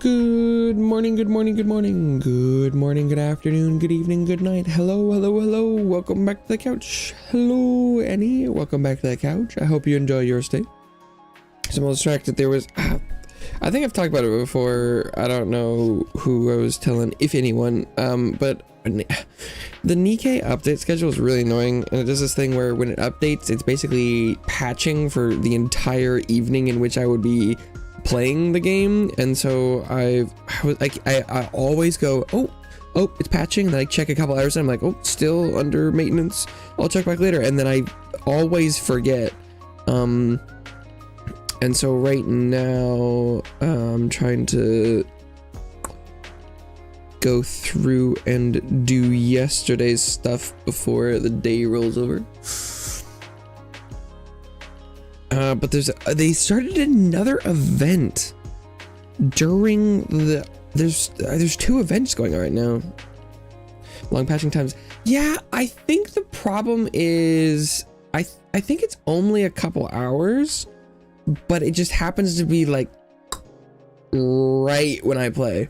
Good morning, good morning, good morning, good morning, good afternoon, good evening, good night. Hello, hello, hello. Welcome back to the couch. Hello, Annie. Welcome back to the couch. I hope you enjoy your stay. So I'm distracted. There was, I think I've talked about it before. I don't know who I was telling, if anyone, but the Nikkei update schedule is really annoying, and it does this thing where when it updates, it's basically patching for the entire evening in which I would be playing the game. And so I always go, oh, it's patching, and then I check a couple hours and I'm like, oh, still under maintenance, I'll check back later, and then I always forget. And so right now I'm trying to go through and do yesterday's stuff before the day rolls over. But they started another event during the, there's two events going on right now. Long patching times. Yeah, I think the problem is, I think it's only a couple hours, but it just happens to be like right when I play.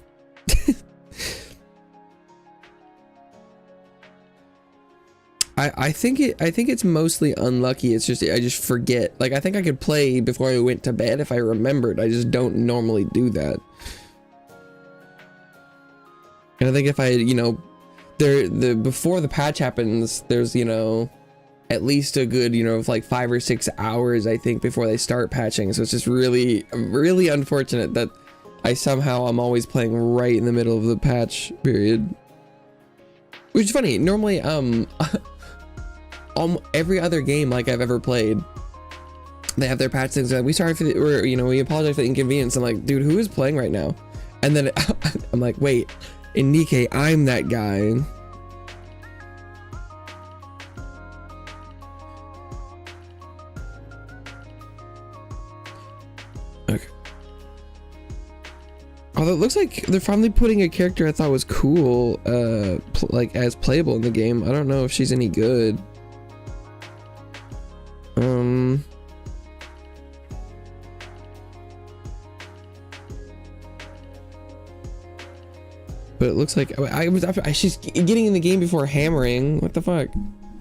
I think it's mostly unlucky. It's just I just forget. Like, I think I could play before I went to bed if I remembered. I just don't normally do that. And I think if I, you know, before the patch happens, there's, you know, at least a good, you know, like 5 or 6 hours, I think, before they start patching. So it's just really, really unfortunate that I'm always playing right in the middle of the patch period. Which is funny. Normally, every other game like I've ever played, they have their patch things like, we sorry for the, or, you know, we apologize for the inconvenience. I'm like, dude, who is playing right now? And then I'm like, wait, in Nikkei, I'm that guy. Okay. Although it looks like they're finally putting a character I thought was cool, like as playable in the game. I don't know if she's any good. But it looks like she's getting in the game before hammering. What the fuck?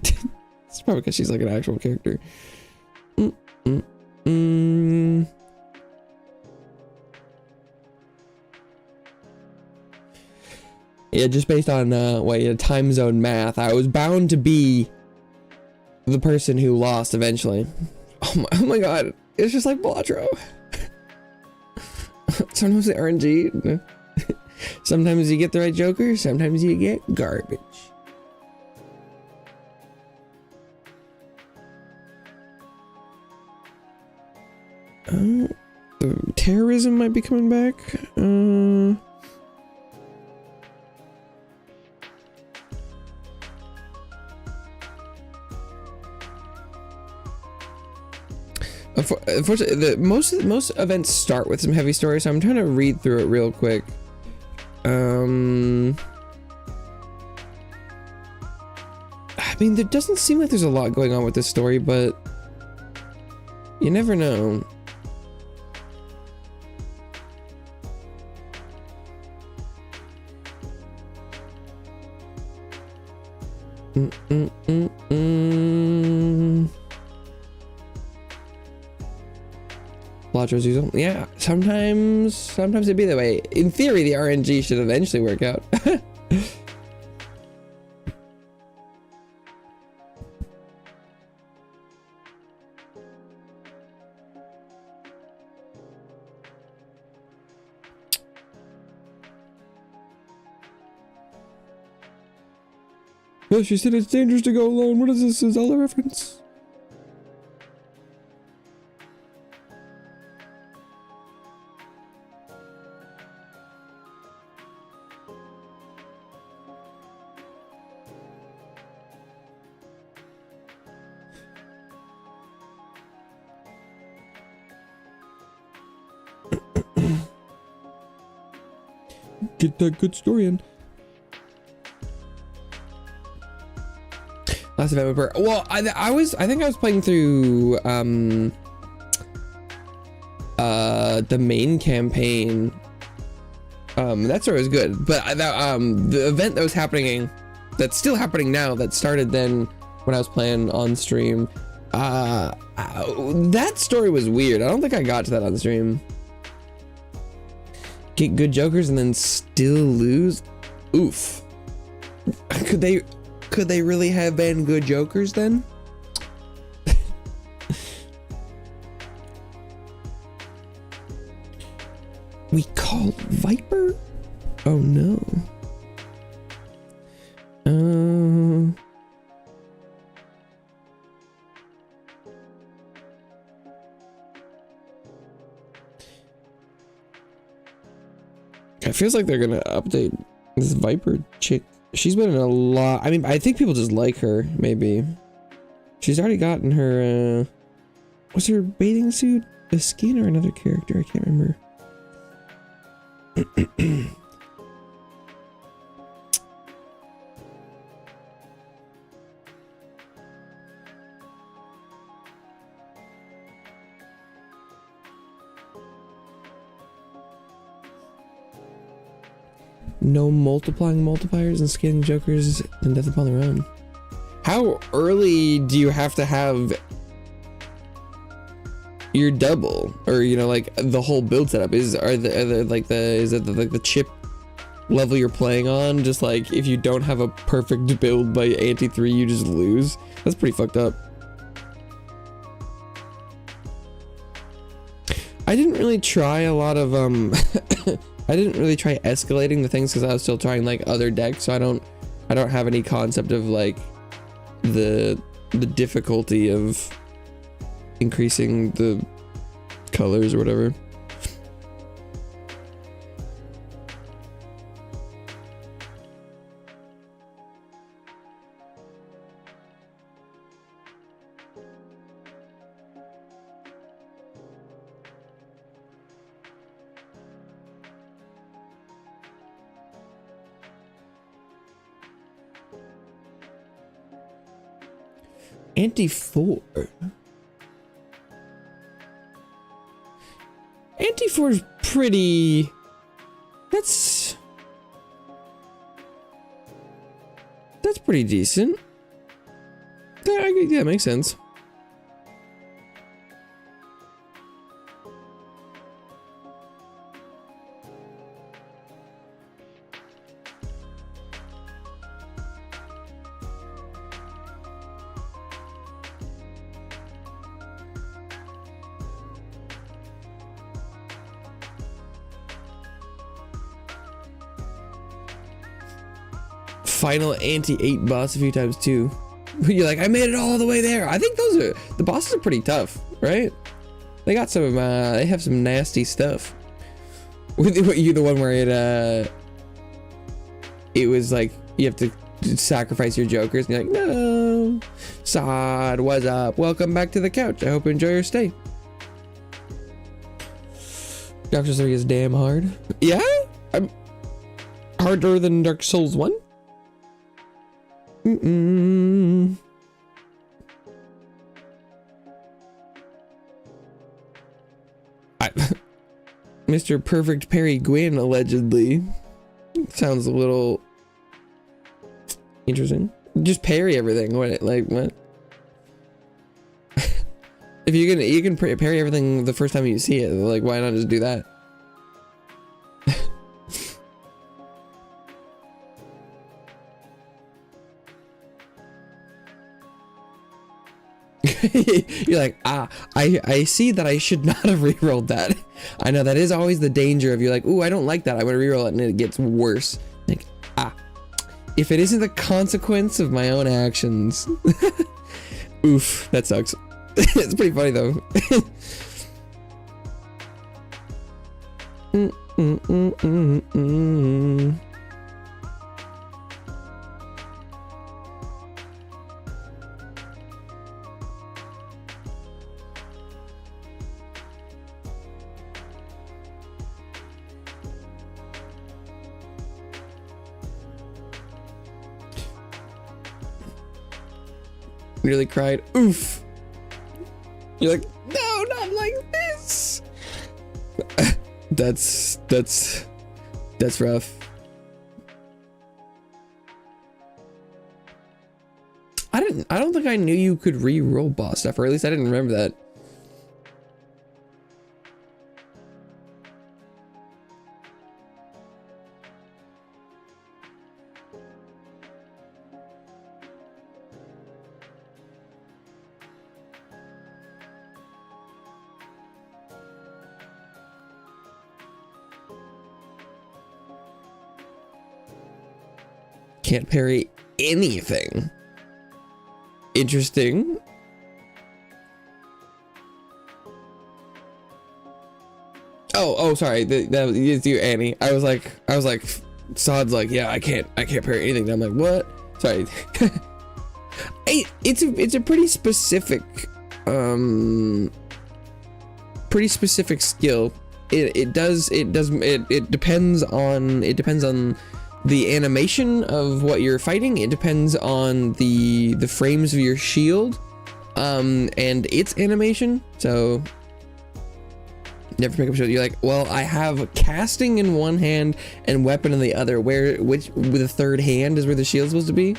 It's probably because she's like an actual character. Yeah, just based on time zone math, I was bound to be the person who lost eventually. Oh my god, it's just like Blatro. Sometimes the RNG. Sometimes you get the right Joker, sometimes you get garbage. Terrorism might be coming back. Unfortunately, most events start with some heavy story, so I'm trying to read through it real quick. I mean, there doesn't seem like there's a lot going on with this story, but you never know. Yeah, sometimes it'd be that way. In theory, the RNG should eventually work out. No, she said it's dangerous to go alone. What is this? Is all a reference? Get that good story in. Last event with well, I think I was playing through the main campaign That story was good, but the event that was happening, that's still happening now, that started then when I was playing on stream, that story was weird. I don't think I got to that on stream. Get good jokers and then still lose? Oof. Could they really have been good jokers then? We call Viper? Oh no. It feels like they're gonna update this Viper chick. She's been in a lot. I mean, I think people just like her, maybe. She's already gotten her, what's her bathing suit? A skin or another character? I can't remember. No multiplying multipliers and scanning jokers and death upon their own. How early do you have to have your double, or you know, like the whole build setup? Is the chip level you're playing on? Just like if you don't have a perfect build by ante 3, you just lose. That's pretty fucked up. I didn't really try a lot of I didn't really try escalating the things because I was still trying like other decks, so I don't have any concept of like the difficulty of increasing the colors or whatever. Ante 4. Ante 4 is pretty. That's pretty decent. Yeah, makes sense. Final ante 8 boss a few times too. You're like, I made it all the way there. I think the bosses are pretty tough, right? They got some they have some nasty stuff. You the one where it was like you have to sacrifice your jokers and you're like, no. Sod, what's up? Welcome back to the couch. I hope you enjoy your stay. Doctor 3 is damn hard. Yeah? I'm harder than Dark Souls 1? Mr. Perfect Parry Gwyn allegedly sounds a little interesting. Just parry everything. What? Like what? If you can parry everything the first time you see it, like why not just do that? You're like, I see that I should not have rerolled that. I know that is always the danger of you're like, ooh, I don't like that. I want to reroll it and it gets worse. Like, if it isn't the consequence of my own actions. Oof, that sucks. It's pretty funny though. Nearly cried. Oof. You're like, no, not like this. That's That's rough. I don't think I knew you could re-roll boss stuff, or at least I didn't remember that. Can't parry anything. Interesting. Oh, sorry. That is you, Annie. I was like, Sod's like, yeah, I can't parry anything. I'm like, what? Sorry. It's a pretty specific skill. It depends on the animation of what you're fighting. It depends on the frames of your shield, and its animation. So never pick up shield. You're like, well, I have casting in one hand and weapon in the other. Which with the third hand is where the shield's supposed to be?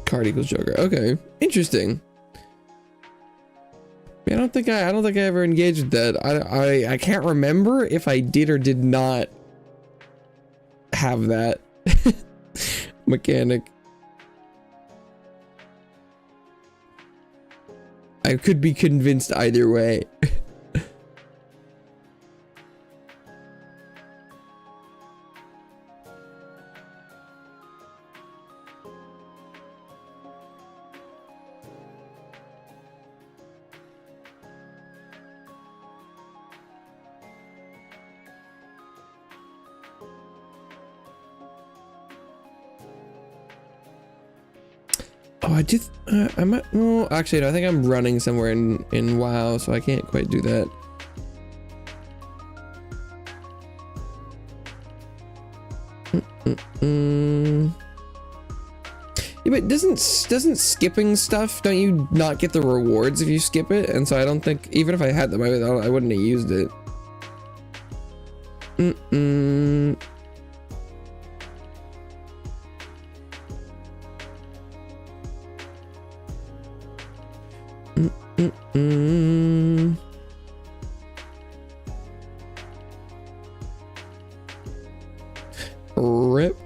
Card equals Joker. Okay, interesting. I don't think I ever engaged with that. I can't remember if I did or did not have that mechanic. I could be convinced either way. Oh, I did. I might. Well, actually, no, I think I'm running somewhere in WoW, so I can't quite do that. Yeah, but doesn't skipping stuff? Don't you not get the rewards if you skip it? And so I don't think, even if I had them, I wouldn't have used it. Rip.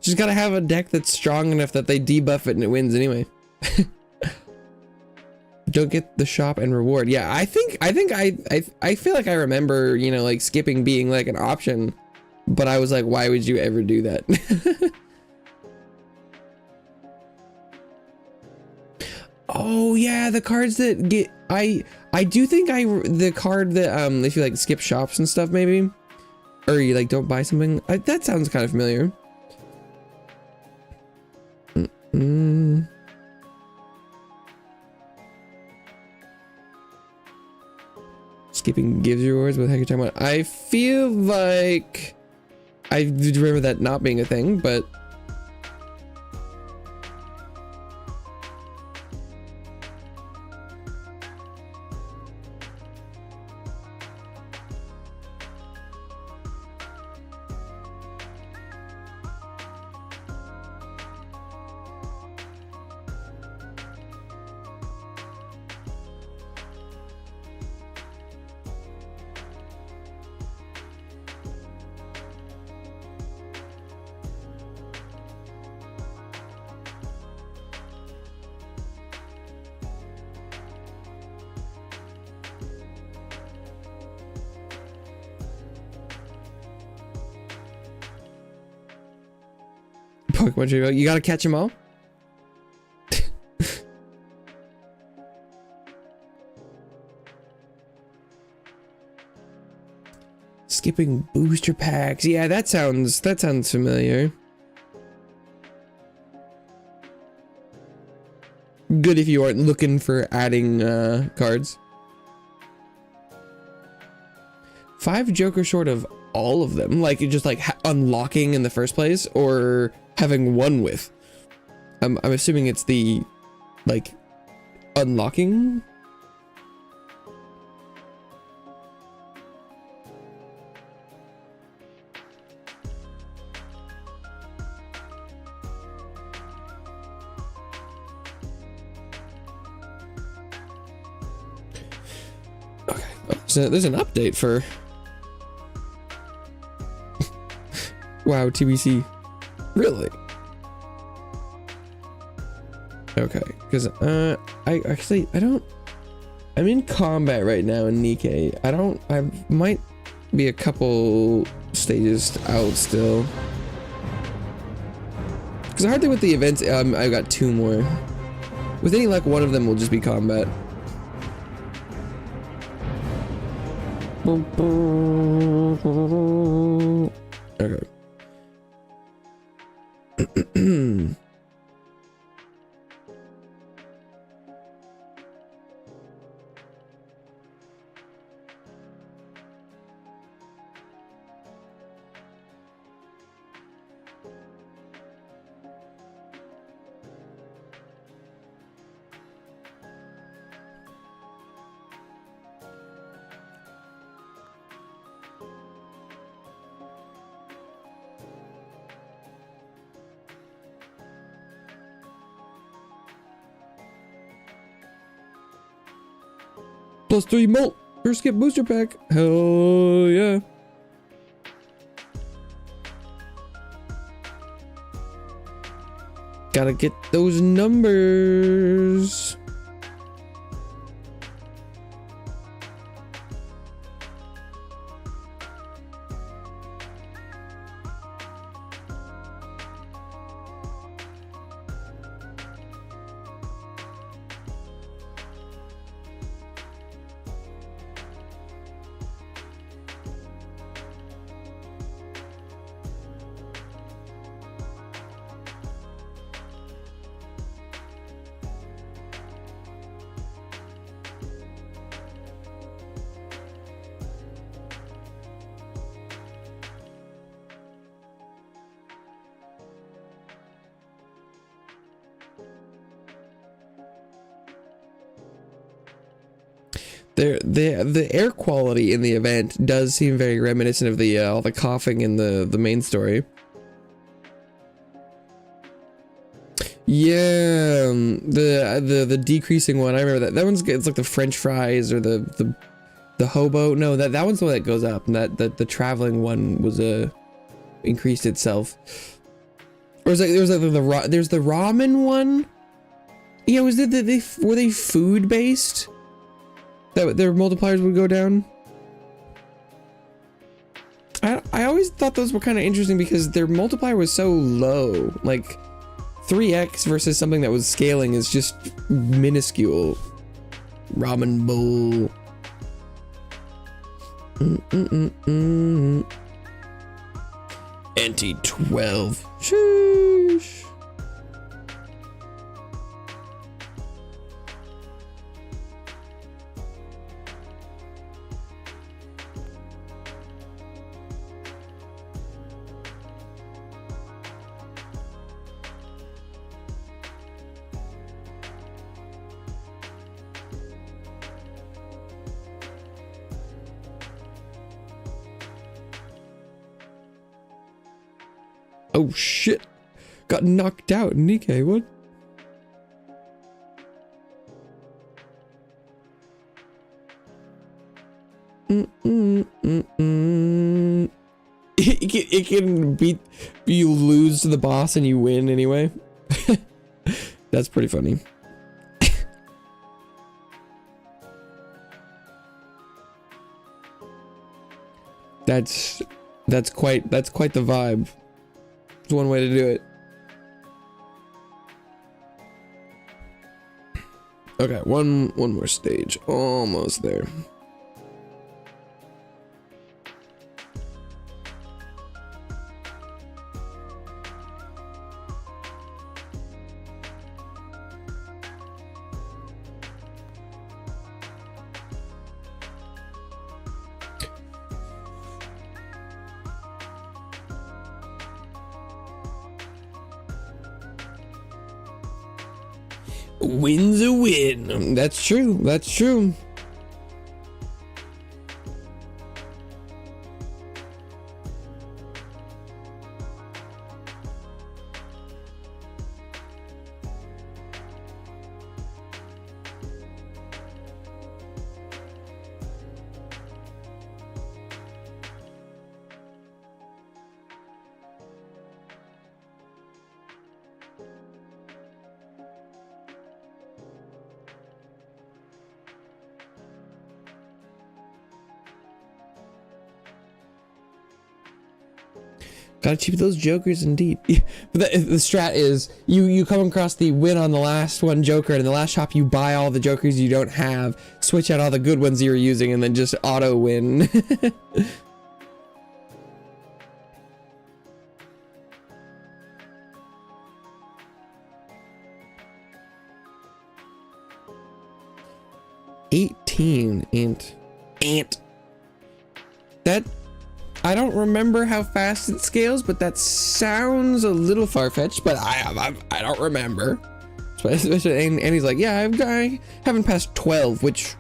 Just gotta have a deck that's strong enough that they debuff it and it wins anyway. Don't get the shop and reward. Yeah, I feel like I remember, you know, like skipping being like an option, but I was like, why would you ever do that? Oh yeah, the cards that get I do think the card that if you like skip shops and stuff maybe, or you like don't buy something, that sounds kind of familiar. Skipping gives you rewards. What the heck are you talking about? I feel like I remember that not being a thing, but Pokemon trivia. You gotta catch them all. Skipping booster packs. Yeah, that sounds familiar. Good if you aren't looking for adding cards. 5 Joker short of all of them, like just like unlocking in the first place, or having one with. I'm assuming it's the like unlocking. Okay, so there's an update for WoW TBC. Really? Okay, because I'm in combat right now in Nikkei. I might be a couple stages out still. Because hardly with the events, I've got 2 more. With any luck, one of them will just be combat. Okay. +3 molt. First skip booster pack. Hell yeah. Gotta get those numbers. The air quality in the event does seem very reminiscent of the all the coughing in the main story. Yeah, the decreasing one. I remember that one's it's like the French fries or the hobo. No, that one's the one that goes up, and that the traveling one was increased itself. Or is like there's the ramen one. Yeah, were they food based? That their multipliers would go down. I always thought those were kind of interesting because their multiplier was so low. Like 3x versus something that was scaling is just minuscule. Ramen bowl. Anti-12. Sheesh. Oh shit! Got knocked out, Nikkei. What? It can beat you, lose to the boss and you win anyway. That's pretty funny. That's quite the vibe. It's one way to do it. Okay, one more stage. Almost there. Win's a win. That's true. That's true. Gotta cheap those jokers indeed. But the strat is you come across the win on the last one joker, and in the last shop you buy all the jokers you don't have, switch out all the good ones you were using, and then just auto win. Ant. That, I don't remember how fast it scales, but that sounds a little far-fetched, but I don't remember. And he's like, yeah, I haven't passed 12, which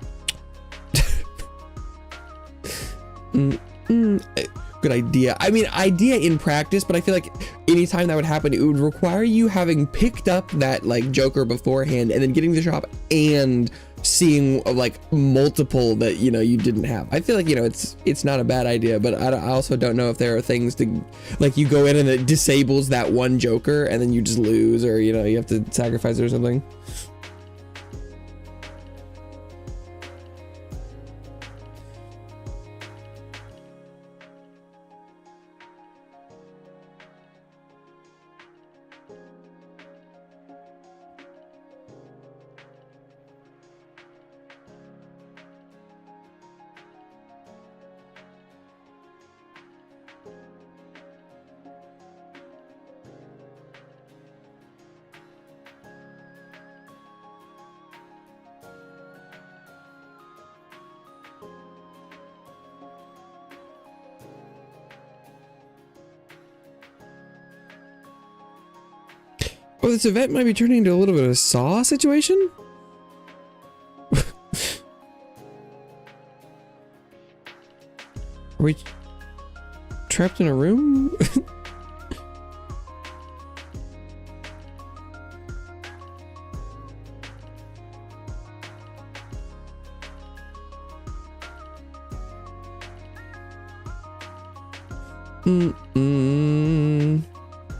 good idea. I mean, idea in practice, but I feel like anytime that would happen, it would require you having picked up that like joker beforehand and then getting to the shop and seeing like multiple that you didn't have. I feel like it's not a bad idea, but I also don't know if there are things to like you go in and it disables that one joker and then you just lose, or you have to sacrifice it or something. Oh, this event might be turning into a little bit of a Saw situation? Are we trapped in a room?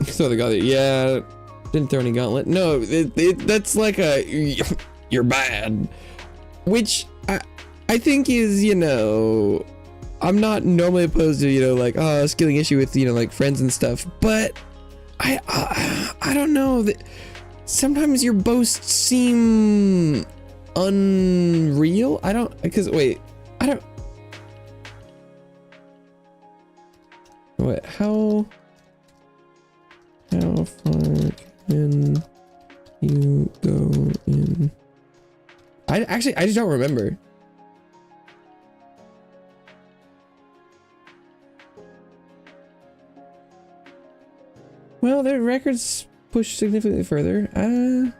So the guy, yeah. Didn't throw any gauntlet. No, that's like a you're bad, which I think is I'm not normally opposed to like skilling issue with like friends and stuff, but I don't know that sometimes your boasts seem unreal. Wait how far can you go in? I just don't remember. Well, their records push significantly further. Yeah,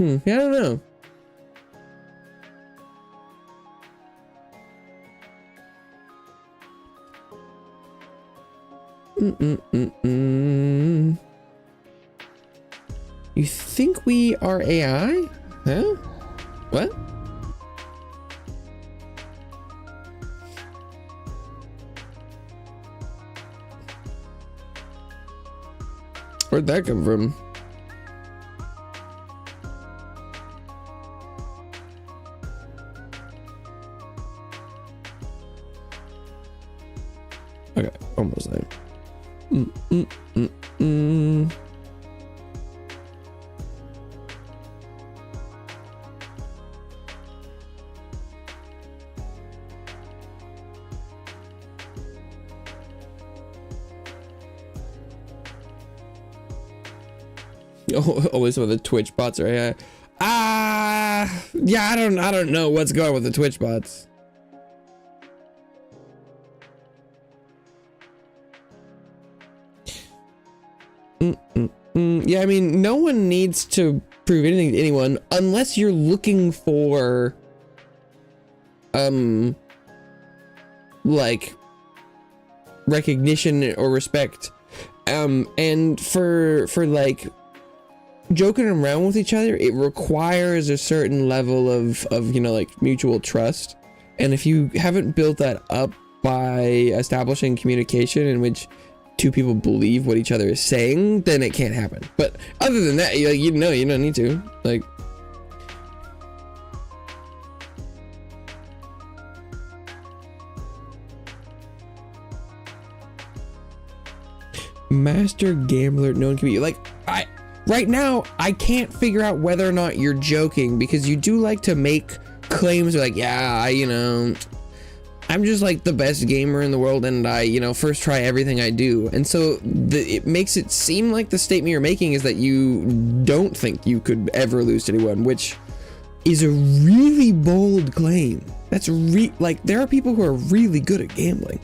I don't know. You think we are AI? Huh? What? Where'd that come from? Okay, almost there. Always some of the Twitch bots are AI. Yeah, I don't know what's going on with the Twitch bots. Yeah, I mean, no one needs to prove anything to anyone unless you're looking for, like, recognition or respect. And for like joking around with each other, it requires a certain level of you know, like, mutual trust. And if you haven't built that up by establishing communication in which two people believe what each other is saying, then it can't happen. But other than that, you know, you don't need to, like. Master gambler, no one can be like, right now I can't figure out whether or not you're joking, because you do like to make claims like, yeah, you know, I'm just like the best gamer in the world, and I, you know, first try everything I do. And so it makes it seem like the statement you're making is that you don't think you could ever lose to anyone, which is a really bold claim. That's like, there are people who are really good at gambling.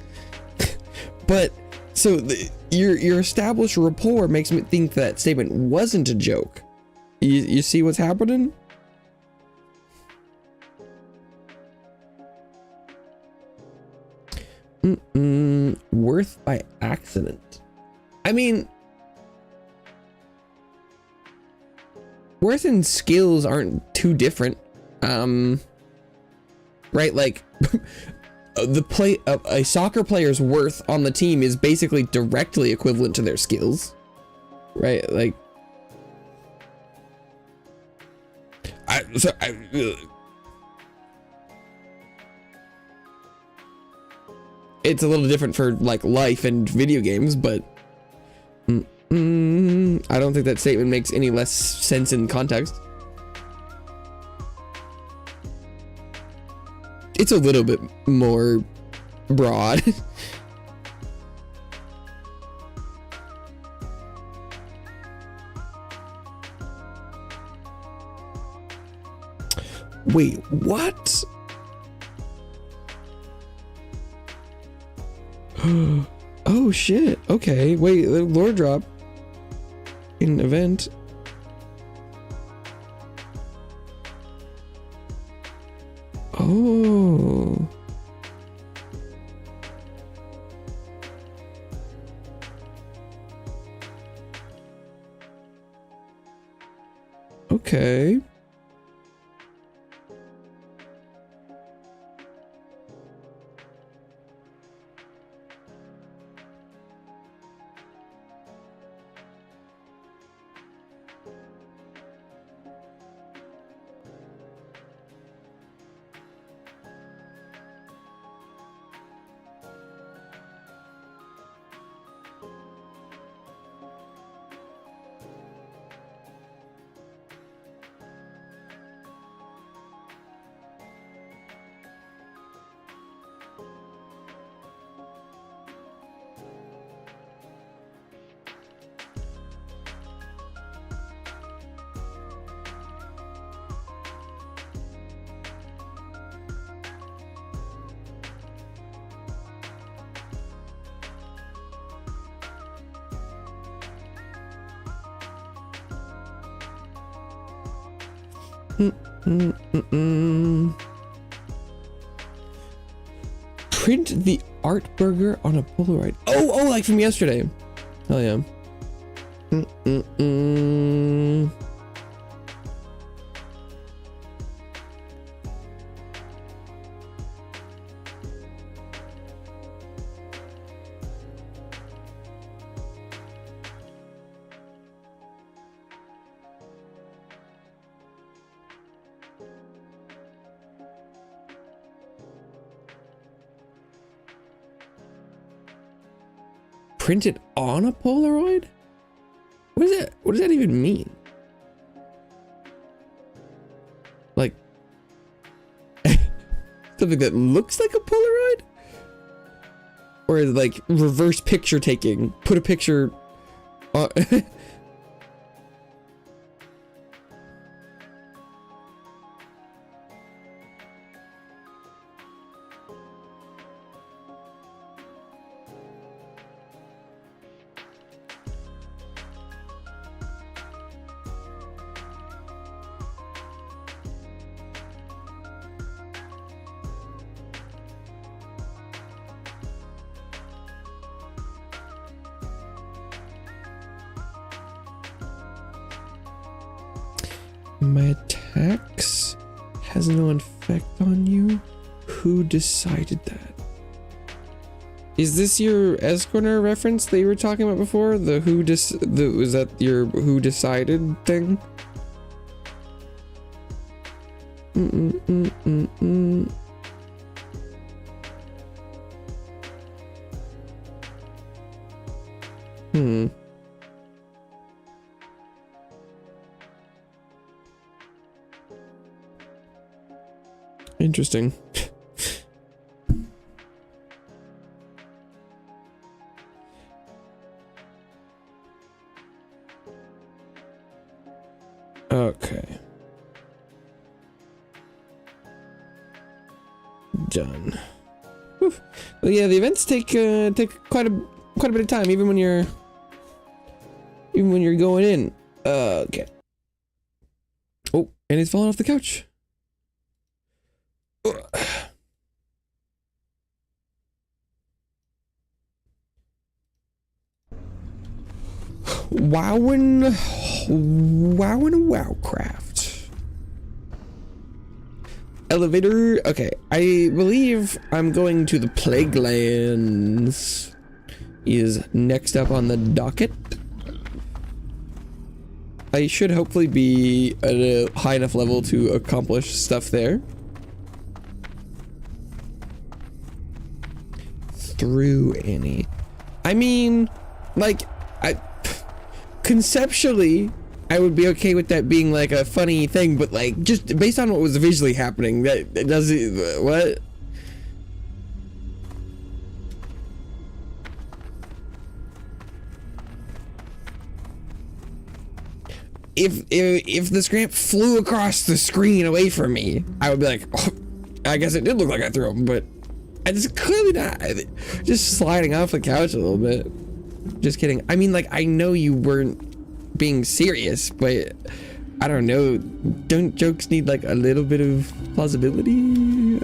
But so your established rapport makes me think that statement wasn't a joke. You see what's happening? Worth by accident. I mean, worth and skills aren't too different. Right? Like, a soccer player's worth on the team is basically directly equivalent to their skills, right? Like, it's a little different for like life and video games, but I don't think that statement makes any less sense in context. It's a little bit more broad. Wait, what? Oh shit. Okay, wait, lore drop in event. Oh. Okay. Print the art burger on a Polaroid. Oh, like from yesterday. Hell yeah. Printed on a Polaroid? What is that? What does that even mean? Like, something that looks like a Polaroid? Or like reverse picture taking? Put a picture on My attacks has no effect on you. Who decided that? Is this your S-Corner reference that you were talking about before? The was that your who decided thing? Interesting. Okay. Done. Whew. Well, yeah, the events take quite a bit of time, even when you're going in. Okay. Oh, and he's falling off the couch. Wowin' Wowcraft. Elevator. Okay, I believe I'm going to the Plaguelands. Is next up on the docket. I should hopefully be at a high enough level to accomplish stuff there. Through Annie. I mean, like, conceptually, I would be okay with that being like a funny thing, but like, just based on what was visually happening, that doesn't, what? If the scramp flew across the screen away from me, I would be like, oh, I guess it did look like I threw him, but I just clearly not. Just sliding off the couch a little bit. Just kidding. I mean, like, I know you weren't being serious, but I don't know. Don't jokes need like a little bit of plausibility?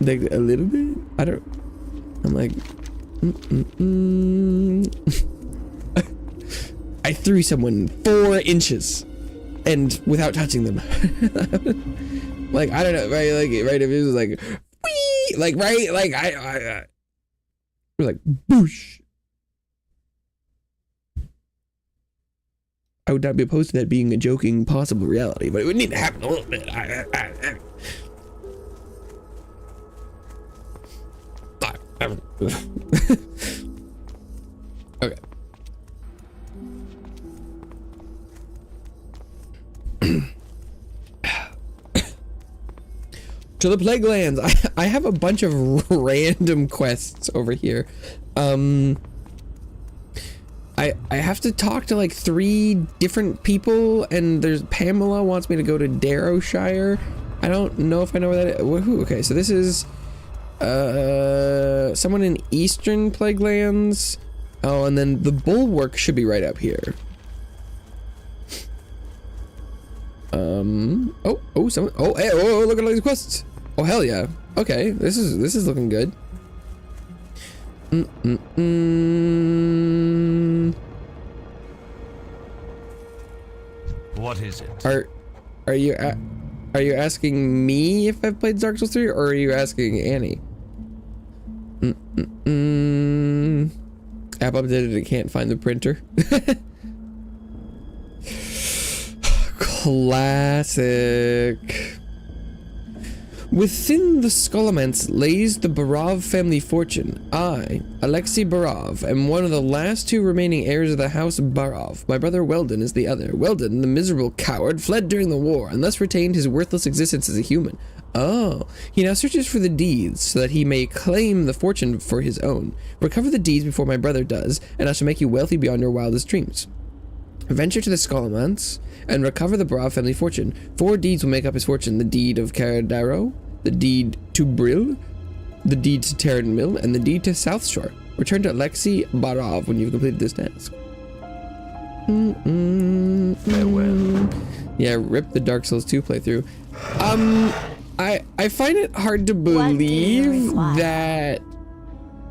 Like a little bit? I don't. I'm like, I threw someone 4 inches, and without touching them. Like, I don't know, right? Like, right? If it was like, whee! Like, right? Like, I like, boosh. I would not be opposed to that being a joking possible reality, but it would need to happen a little bit. Okay. To the Plaguelands. I have a bunch of random quests over here. I have to talk to like 3 different people, and there's Pamela wants me to go to Darrowshire. I don't know if I know where that is. Woohoo. Okay, so this is someone in Eastern Plaguelands. Oh, and then the Bulwark should be right up here. Someone. Oh, hey, oh, look at all these quests. Oh, hell yeah. Okay, this is looking good. What is it? Are you asking me if I've played Dark Souls 3, or are you asking Annie? App updated, it can't find the printer. Classic. Within the Skullomance lays the Barov family fortune. I, Alexei Barov, am one of the last 2 remaining heirs of the House Barov. My brother Weldon is the other. Weldon, the miserable coward, fled during the war and thus retained his worthless existence as a human. Oh, he now searches for the deeds so that he may claim the fortune for his own. Recover the deeds before my brother does, and I shall make you wealthy beyond your wildest dreams. Venture to the Skullomance and recover the Barov family fortune. 4 deeds will make up his fortune: the deed of Caradaro, the deed to Brill, the deed to Terran Mill, and the deed to South Shore. Return to Alexei Barov when you've completed this task. Farewell. Yeah, rip the Dark Souls 2 playthrough. I find it hard to believe that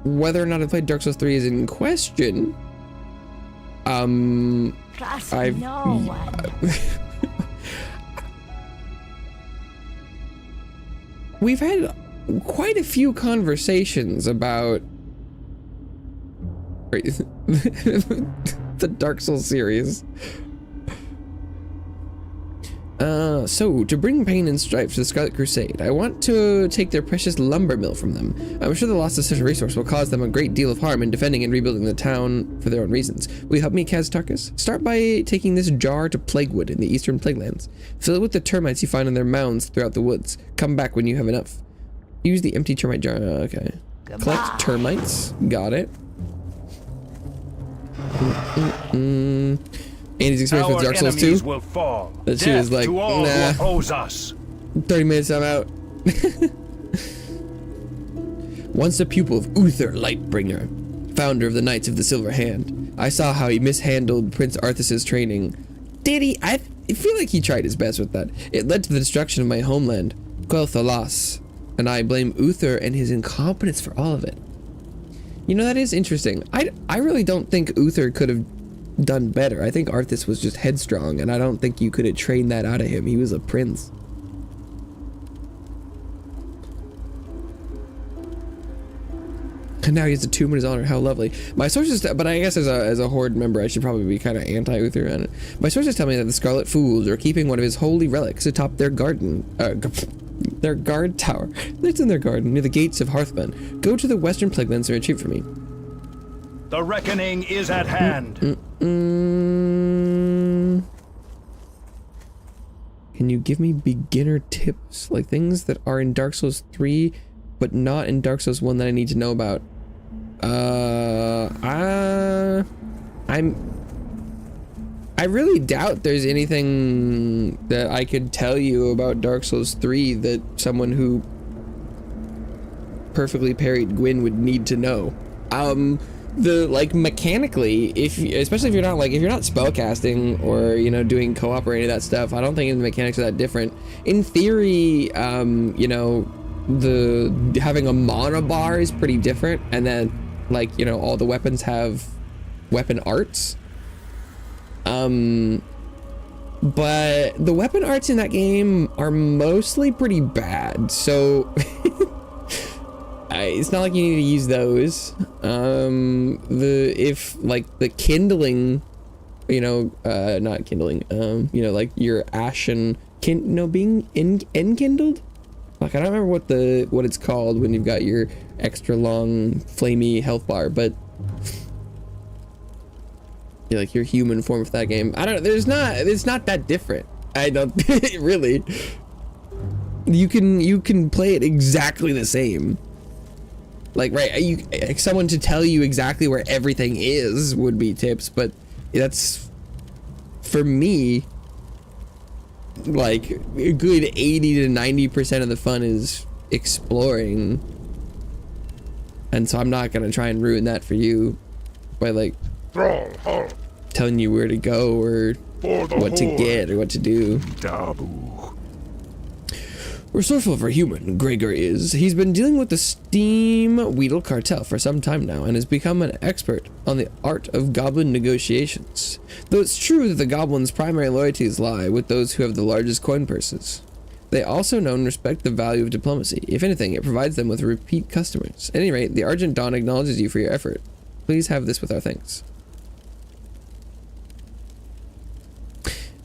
whether or not I played Dark Souls 3 is in question. Trust I've- no one. We've had quite a few conversations about the Dark Souls series. So, to bring pain and strife to the Scarlet Crusade, I want to take their precious lumber mill from them. I'm sure the loss of such a resource will cause them a great deal of harm in defending and rebuilding the town for their own reasons. Will you help me, Kaz Tarkus? Start by taking this jar to Plaguewood in the eastern Plaguelands. Fill it with the termites you find in their mounds throughout the woods. Come back when you have enough. Use the empty termite jar. Okay. Goodbye. Collect termites. Got it. Andy's experience with Dark Souls 2. Will fall. That she was like, to all nah. who oppose us. 30 minutes, I'm out. Once a pupil of Uther Lightbringer, founder of the Knights of the Silver Hand, I saw how he mishandled Prince Arthas's training. Did he? I feel like he tried his best with that. It led to the destruction of my homeland, Quel'Thalas, and I blame Uther and his incompetence for all of it. You know, that is interesting. I really don't think Uther could have done better. I think Arthas was just headstrong, and I don't think you could have trained that out of him. He was a prince. And now he has a tomb in his honor. How lovely. My sources, but I guess as a Horde member, I should probably be kind of anti-Uther on it. My sources tell me that the Scarlet Fools are keeping one of his holy relics atop their garden, their guard tower. It's in their garden near the gates of Hearthben. Go to the Western Plaguelands and retrieve for me. The reckoning is at hand. Can you give me beginner tips, like things that are in Dark Souls 3 but not in Dark Souls 1 that I need to know about? I really doubt there's anything that I could tell you about Dark Souls 3 that someone who perfectly parried Gwyn would need to know. Mechanically, especially if you're not spellcasting or, you know, doing co-op or any of that stuff, I don't think the mechanics are that different. In theory, you know, having a mana bar is pretty different, and then, like, you know, all the weapons have weapon arts. But the weapon arts in that game are mostly pretty bad, so it's not like you need to use those. The kindling, you know, not kindling, you know, like your ashen being enkindled. Like, I don't remember what it's called when you've got your extra long flamey health bar, but you're like your human form for that game. I don't know. It's not that different. I don't really. You can play it exactly the same. Like, right, someone to tell you exactly where everything is would be tips, but that's, for me, like, a good 80 to 90% of the fun is exploring. And so I'm not gonna try and ruin that for you by, like, telling you where to go or what to get or what to do. Resourceful for human, Gregor is. He's been dealing with the Steam Weedle cartel for some time now and has become an expert on the art of goblin negotiations. Though it's true that the goblins' primary loyalties lie with those who have the largest coin purses. They also know and respect the value of diplomacy. If anything, it provides them with repeat customers. At any rate, the Argent Dawn acknowledges you for your effort. Please have this with our thanks.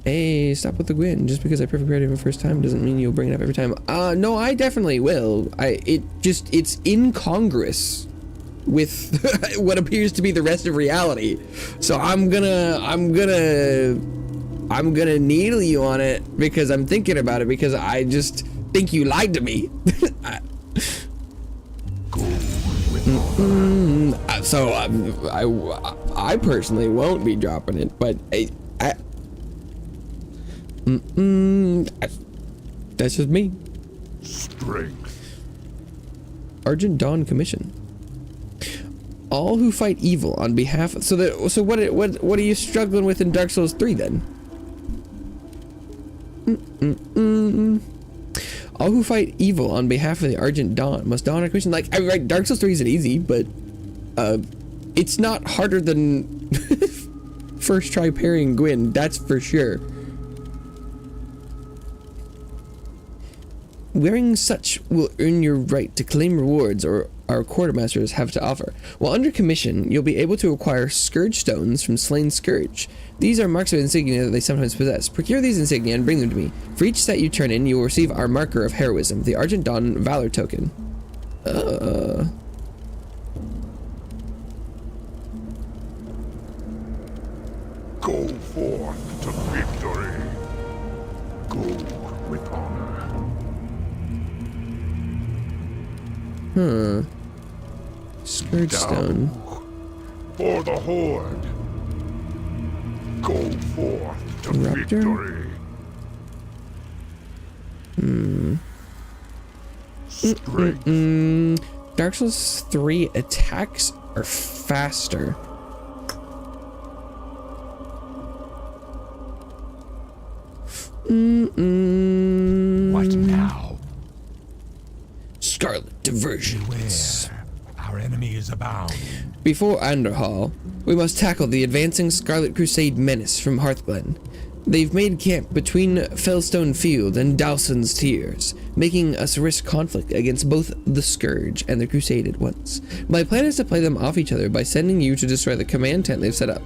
Hey, stop with the Gwyn. Just because I perfect parried him the first time doesn't mean you'll bring it up every time. No, I definitely will. It's incongruous with what appears to be the rest of reality. So I'm gonna needle you on it because I'm thinking about it, because I just think you lied to me. So I personally won't be dropping it, but that's just me. Strength. Argent Dawn Commission. All who fight evil on behalf of, so what are you struggling with in Dark Souls 3 then? All who fight evil on behalf of the Argent Dawn must don a commission. Like, right, Dark Souls 3 isn't easy, but it's not harder than first try parrying Gwyn, that's for sure. Wearing such will earn your right to claim rewards or our quartermasters have to offer. While under commission, you'll be able to acquire Scourge Stones from Slain Scourge. These are marks of insignia that they sometimes possess. Procure these insignia and bring them to me. For each set you turn in, you will receive our marker of heroism, the Argent Dawn Valor token. Go forth to victory. Go with honor. Scourge Stone. For the Horde. Go forth to Raptor? victory. Strength. Dark Souls 3 attacks are faster. What now? Scarlet Diversions. Beware. Our enemies abound. Before Anderhall, we must tackle the advancing Scarlet Crusade menace from Hearthglen. They've made camp between Fellstone Field and Dowson's Tears, making us risk conflict against both the Scourge and the Crusade at once. My plan is to play them off each other by sending you to destroy the command tent they've set up.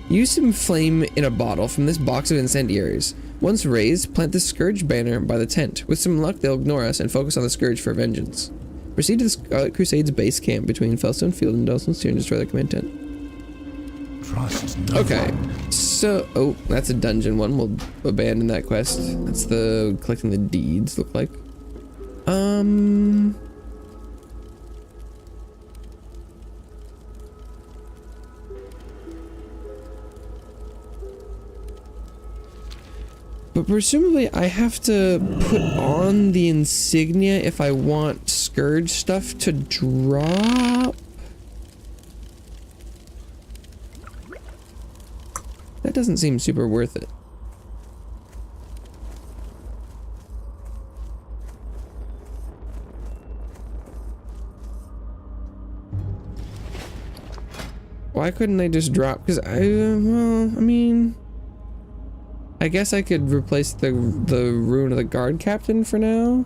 Use some flame in a bottle from this box of incendiaries. Once raised, plant the Scourge banner by the tent. With some luck, they'll ignore us and focus on the Scourge for vengeance. Proceed to the Scarlet Crusade's base camp between Fellstone Field and Dawson's Tears and destroy the command tent. Trust no Okay, one. so... Oh, that's a dungeon one. We'll abandon that quest. That's the collecting the deeds, look like. But presumably I have to put on the insignia if I want Scourge stuff to drop. That doesn't seem super worth it. Why couldn't I just drop? Because well, I mean, I guess I could replace the rune of the guard captain for now.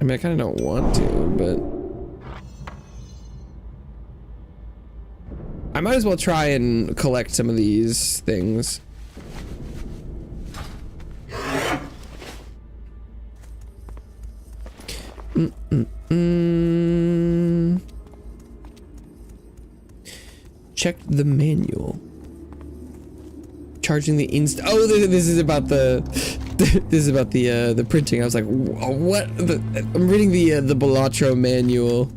I mean, I kind of don't want to, but I might as well try and collect some of these things. Check the manual. Charging the oh, this is about the this is about the printing. I was like, what? I'm reading the Balatro manual.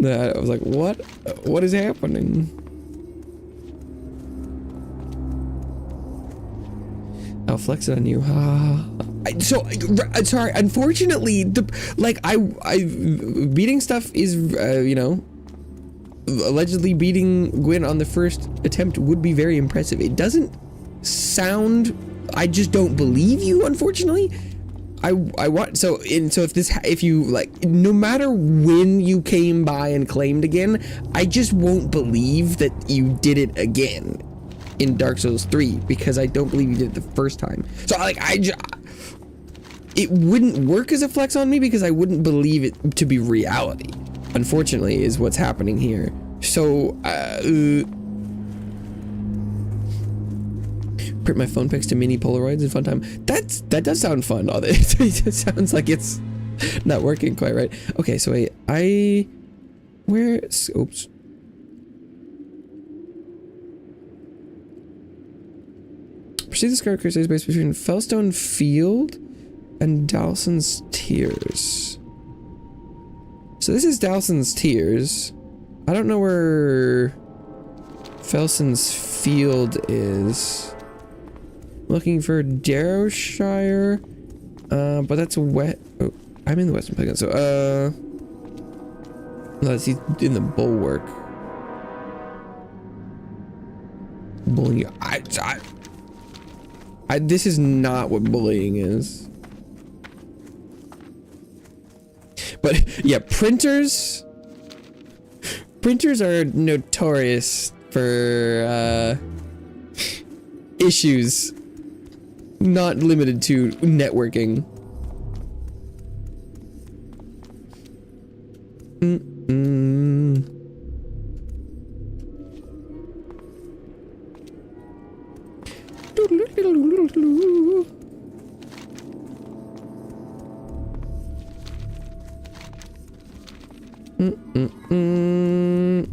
I was like, what is happening? I'll flex it on you. Sorry. Unfortunately, beating stuff is, you know, allegedly beating Gwyn on the first attempt would be very impressive. It doesn't sound. I just don't believe you. Unfortunately, I want if you like, no matter when you came by and claimed again, I just won't believe that you did it again in Dark Souls 3 because I don't believe you did it the first time. So like it wouldn't work as a flex on me because I wouldn't believe it to be reality. Unfortunately, is what's happening here. So print my phone pics to mini Polaroids in fun time. That does sound fun. It sounds like it's not working quite right. Okay, so wait, oops. Proceed the Scarlet Crusade's base between Fellstone Field and Dowson's Tears. So this is Dowson's Tears. I don't know where Felson's Field is. Looking for Darrowshire, but that's wet. Oh, I'm in the Western Playground. So, no, he's in the Bulwark. Bullying. This is not what bullying is. But yeah, printers are notorious for issues not limited to networking.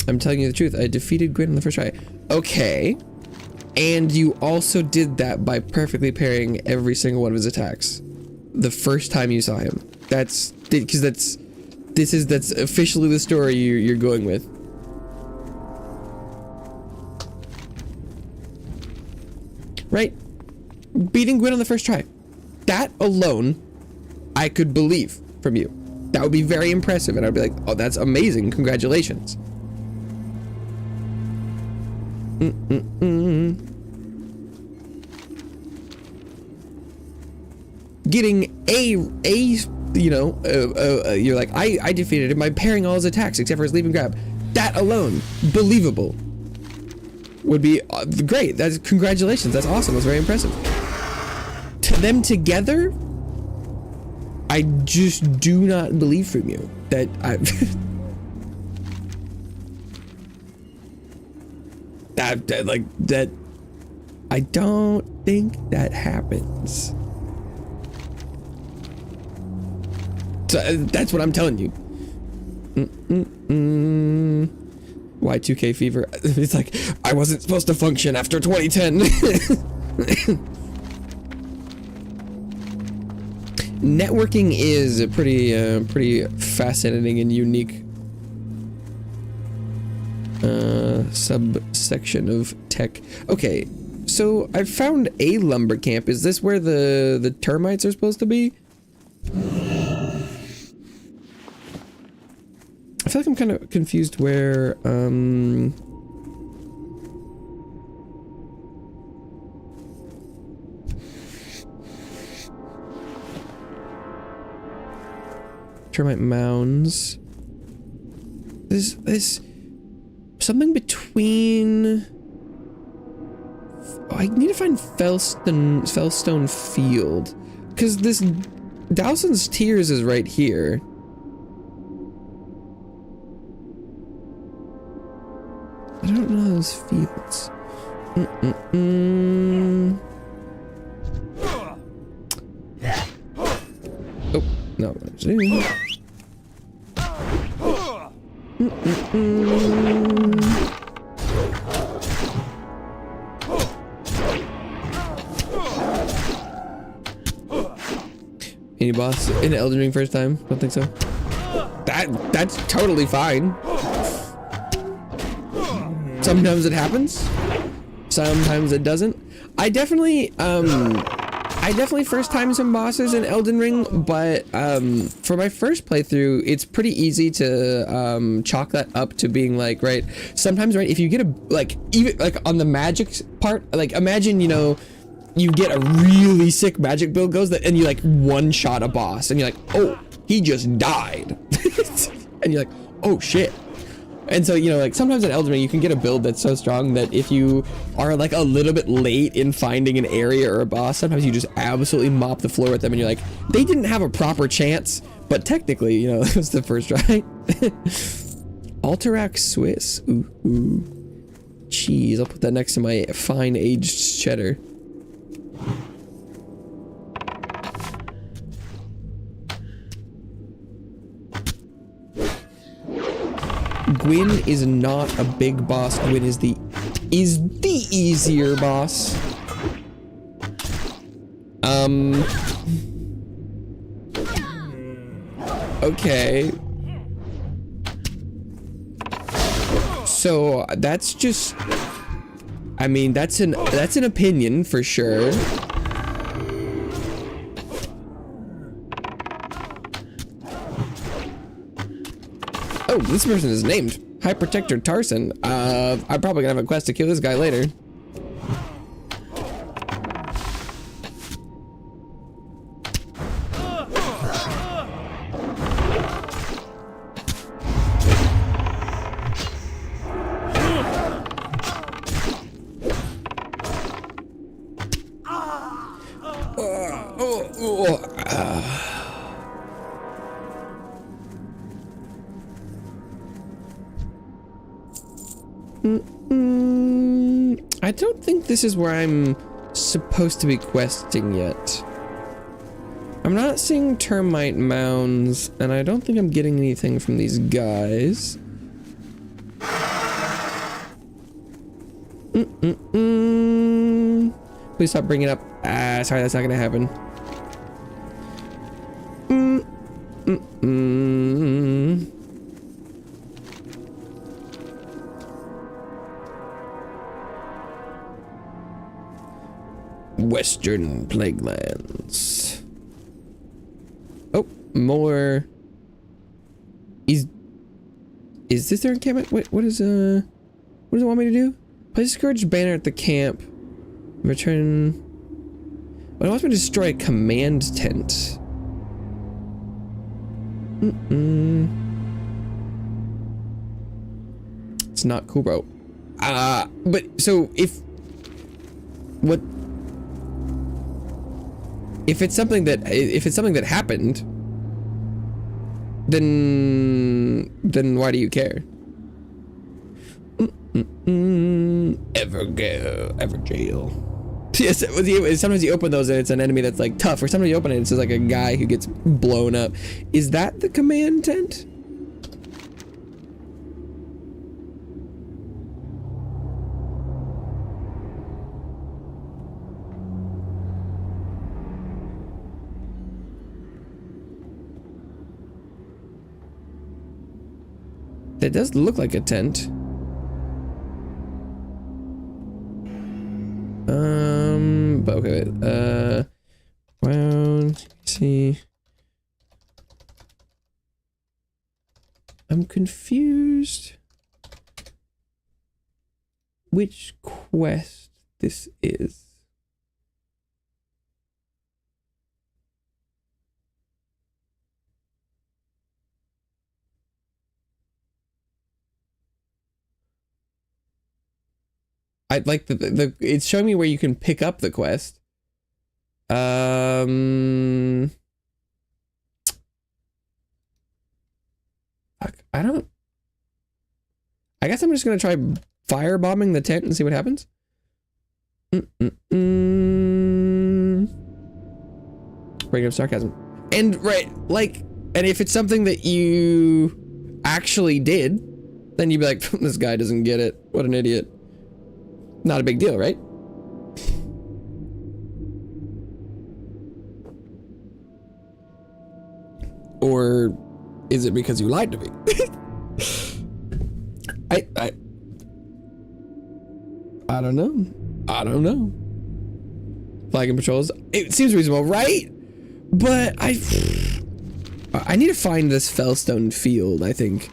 I'm telling you the truth. I defeated Gwyn on the first try. Okay. And you also did that by perfectly parrying every single one of his attacks. The first time you saw him. That's because that's officially the story you're going with. Right? Beating Gwyn on the first try. That alone, I could believe from you. That would be very impressive, and I'd be like, oh, that's amazing. Congratulations. Getting you know, you're like, I defeated him by parrying all his attacks except for his leap and grab. That alone, believable, would be great. That's congratulations. That's awesome. That's very impressive. To them together, I just do not believe from you that that I don't think that happens. So that's what I'm telling you. Y2K fever. It's like, I wasn't supposed to function after 2010. Networking is a pretty fascinating and unique subsection of tech. Okay, so I found a lumber camp. Is this where the termites are supposed to be? I feel like I'm kind of confused where termite mounds. This something between. Oh, I need to find Fellstone Field, because this Dowson's Tears is right here. I don't know those fields. Oh, no. Any boss in Elden Ring first time? Don't think so. That's totally fine. Sometimes it happens. Sometimes it doesn't. I definitely first time some bosses in Elden Ring, but for my first playthrough, it's pretty easy to chalk that up to being like, right, sometimes, right, if you get a, like, even like on the magic part, like imagine, you know, you get a really sick magic build goes that, and you like one shot a boss and you're like, oh, he just died. And you're like, oh shit. And so, you know, like sometimes in Elden Ring, you can get a build that's so strong that if you are like a little bit late in finding an area or a boss, sometimes you just absolutely mop the floor with them and you're like, they didn't have a proper chance, but technically, you know, it was the first try. Alterac Swiss. Ooh. Cheese. I'll put that next to my fine aged cheddar. Gwyn is not a big boss. Gwyn is the easier boss. Okay. So that's just, I mean, that's an opinion for sure. Oh, this person is named High Protector Tarson. I'm probably gonna have a quest to kill this guy later. I don't think this is where I'm supposed to be questing yet. I'm not seeing termite mounds, and I don't think I'm getting anything from these guys. Please stop bringing up. Sorry, that's not gonna happen. Western Plaguelands. Oh, more. Is this their encampment? What does it want me to do? Place a scourge banner at the camp. Return. Well, it wants me to destroy a command tent. It's not cool, bro. But so if it's something that happened, then why do you care? Ever jail. Yes, sometimes you open those and it's an enemy that's like tough, or sometimes you open it and it's just like a guy who gets blown up. Is that the command tent? That does look like a tent. But okay, well, let's see. I'm confused which quest this is. I like it's showing me where you can pick up the quest. Fuck, I guess I'm just gonna try firebombing the tent and see what happens. Breaking up sarcasm. And right, like, and if it's something that you actually did, then you'd be like, this guy doesn't get it. What an idiot. Not a big deal, right? Or is it because you lied to me? I don't know. I don't know. Flag and patrols. It seems reasonable, right? But I need to find this Fellstone field, I think.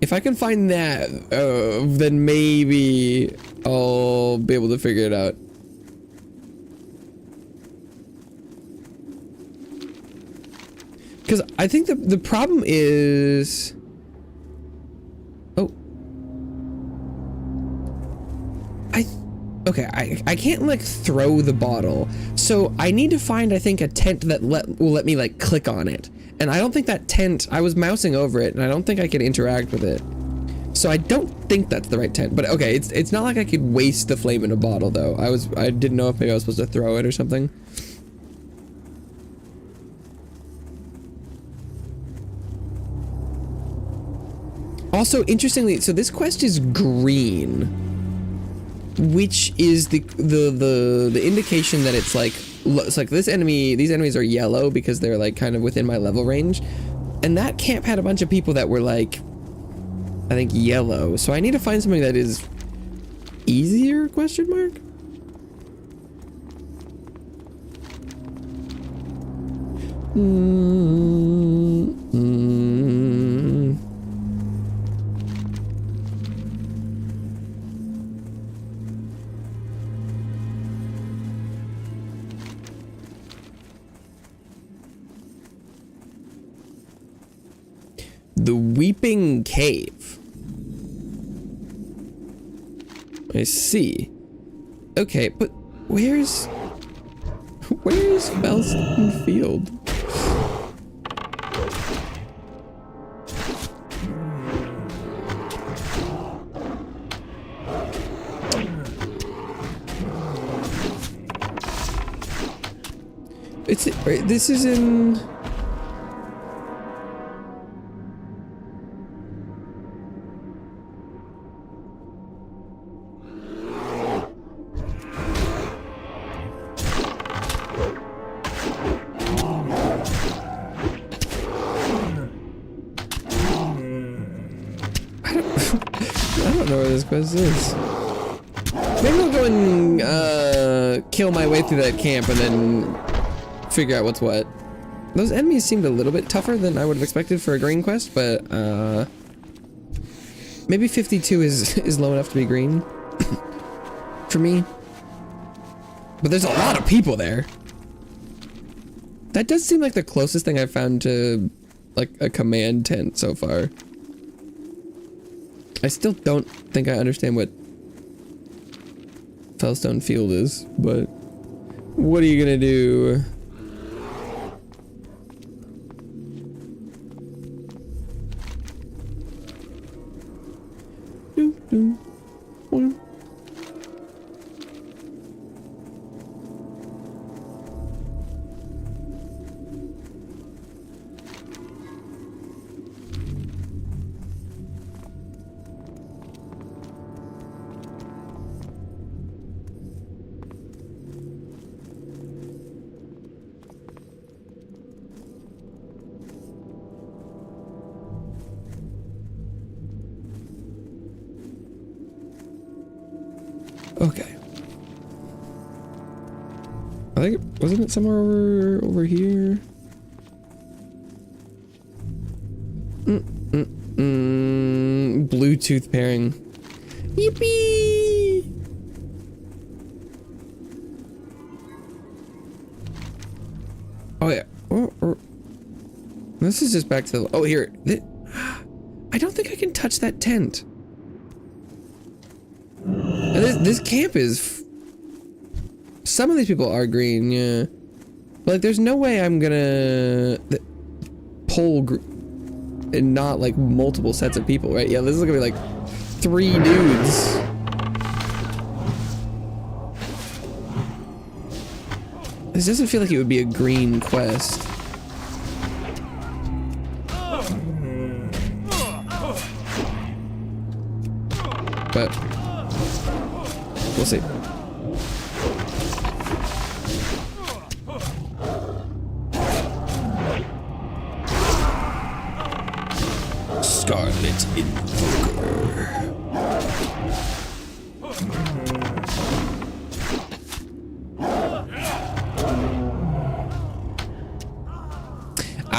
If I can find that, then maybe I'll be able to figure it out. Because I think the problem is... Oh. Okay, I can't, like, throw the bottle. So I need to find, I think, a tent that will let me, like, click on it. And I don't think that tent, I was mousing over it, and I don't think I could interact with it. So I don't think that's the right tent. But okay, it's not like I could waste the flame in a bottle, though. I didn't know if maybe I was supposed to throw it or something. Also, interestingly, so this quest is green, which is the indication that it's like these enemies are yellow because they're like kind of within my level range, and that camp had a bunch of people that were like, I think, yellow. So I need to find something that is easier, question mark? The Weeping Cave. I see. Okay, but where's Felston Field? It's right, this is in I don't know where this quest is. Maybe I'll go and kill my way through that camp and then figure out what's what. Those enemies seemed a little bit tougher than I would have expected for a green quest, but maybe 52 is low enough to be green for me. But there's a lot of people there. That does seem like the closest thing I've found to like a command tent so far. I still don't think I understand what Fellstone Field is, but what are you gonna do? Okay. I think wasn't it somewhere over here? Bluetooth pairing. Yippee! Oh yeah. This is just back to the. Oh here. I don't think I can touch that tent. This camp is. Some of these people are green, yeah. But like, there's no way I'm gonna pull and not like multiple sets of people, right? Yeah, this is gonna be like 3 dudes. This doesn't feel like it would be a green quest. But we'll see. Scarlet Invoker.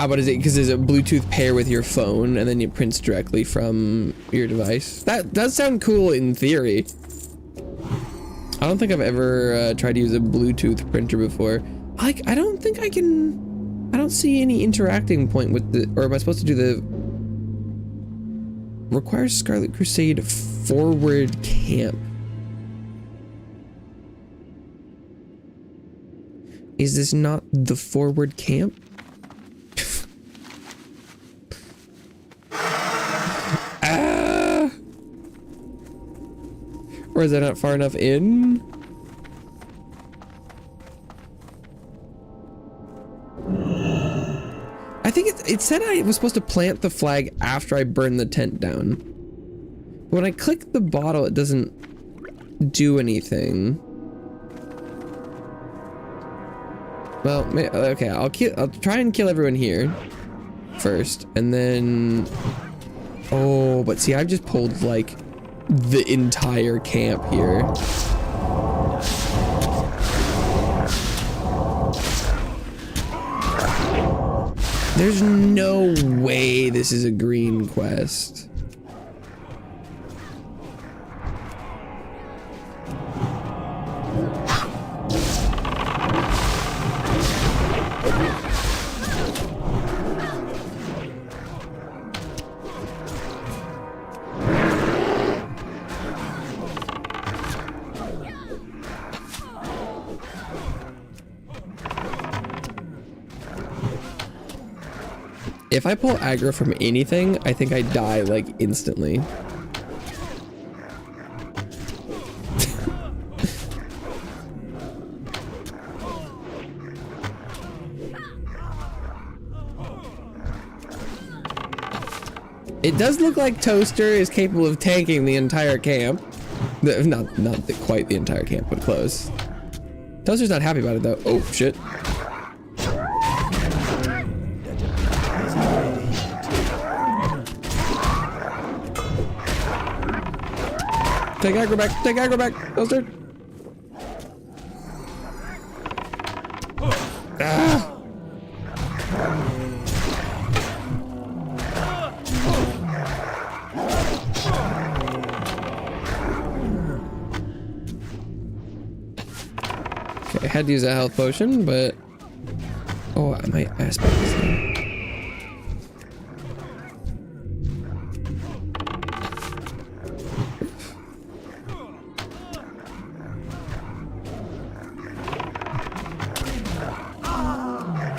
What is it? Because there's a Bluetooth pair with your phone, and then it prints directly from your device. That does sound cool in theory. I don't think I've ever tried to use a Bluetooth printer before. Like, I don't think I can. I don't see any interacting point with the. Or am I supposed to do the? Requires Scarlet Crusade forward camp. Is this not the forward camp? Or is that not far enough in? I think it said I was supposed to plant the flag after I burned the tent down. When I click the bottle, it doesn't do anything. Well, okay, I'll try and kill everyone here first, and then. Oh, but see, I've just pulled like the entire camp here. There's no way this is a green quest. If I pull aggro from anything, I think I die like instantly. It does look like Toaster is capable of tanking the entire camp. Not quite the entire camp, but close. Toaster's not happy about it though. Oh shit. Take aggro back, take aggro back, Toaster. Ah. I had to use a health potion, but oh, I might aspect this thing.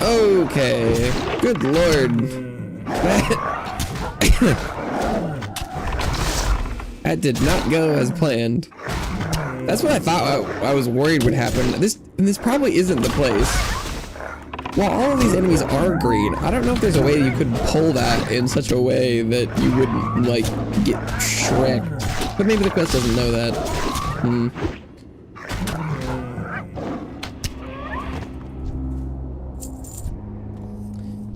Okay, good lord. That did not go as planned. That's what I thought I was worried would happen. This probably isn't the place. While all of these enemies are green, I don't know if there's a way you could pull that in such a way that you wouldn't, like, get shreked. But maybe the quest doesn't know that.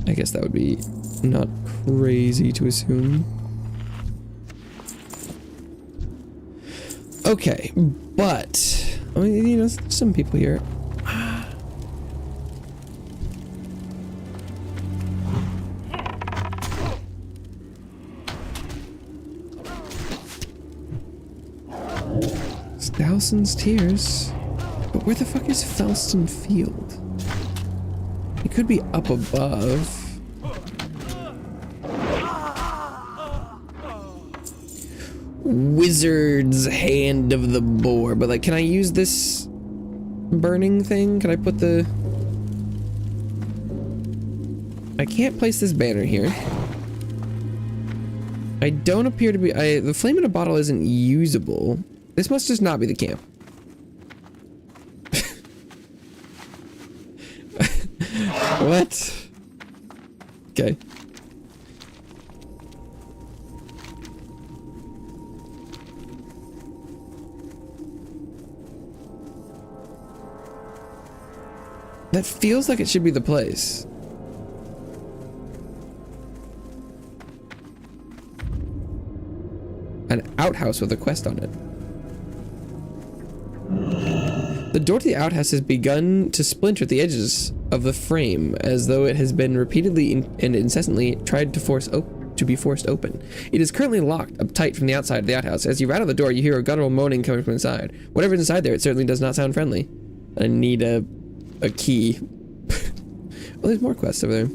I guess that would be not crazy to assume. Okay, but I mean, you know, some people here. Stowson's Tears, but where the fuck is Felston Field? It could be up above. Wizard's Hand of the Boar, but like, can I use this burning thing? Can I put the... I can't place this banner here. I don't appear to be... the flame in a bottle isn't usable. This must just not be the camp. What? Okay. That feels like it should be the place. An outhouse with a quest on it. The door to the outhouse has begun to splinter at the edges of the frame, as though it has been repeatedly and incessantly tried to be forced open. It is currently locked up tight from the outside of the outhouse. As you rattle the door, you hear a guttural moaning coming from inside. Whatever's inside there, it certainly does not sound friendly. I need a key. Well, there's more quests over there.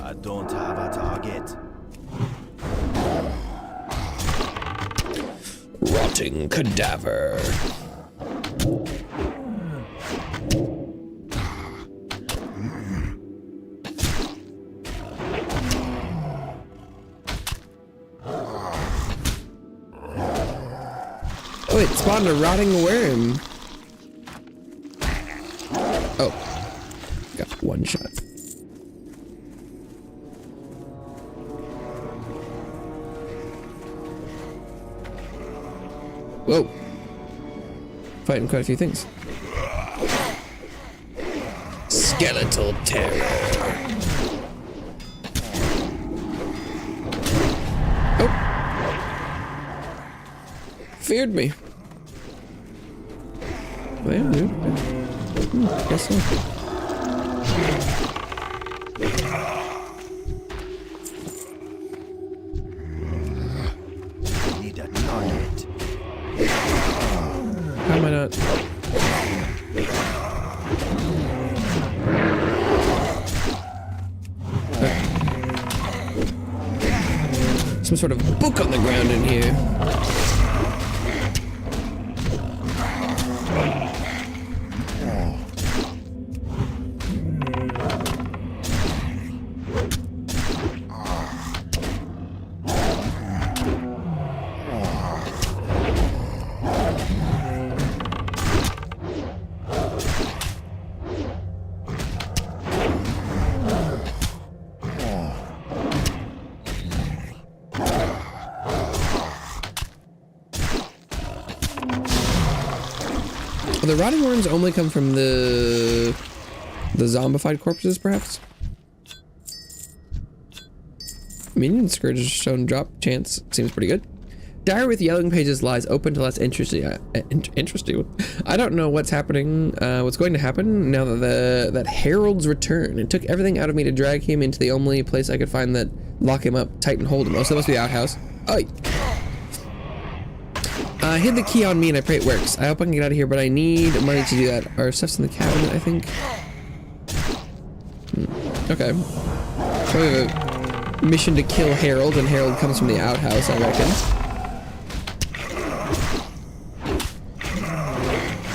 I don't have a target. Rotting cadaver. Oh, it spawned a rotting worm. Oh, got one shot. Whoa. Fighting quite a few things. Skeletal terror. Oh. Feared me. Well, dude. Guess so. Need a target. How am I not? Some sort of book on the ground in here. Oh, the rotting worms only come from the zombified corpses, perhaps? Minion Scourge shown drop chance seems pretty good. Diary with yellowing pages lies open to less interesting. Interesting. I don't know what's happening. What's going to happen now that that Harold's return. It took everything out of me to drag him into the only place I could find that lock him up tight and hold him. Oh, so that must be the outhouse. Oh. Hid the key on me and I pray it works. I hope I can get out of here, but I need money to do that. Our stuff's in the cabinet, I think. Okay. So we have a mission to kill Harold, and Harold comes from the outhouse, I reckon.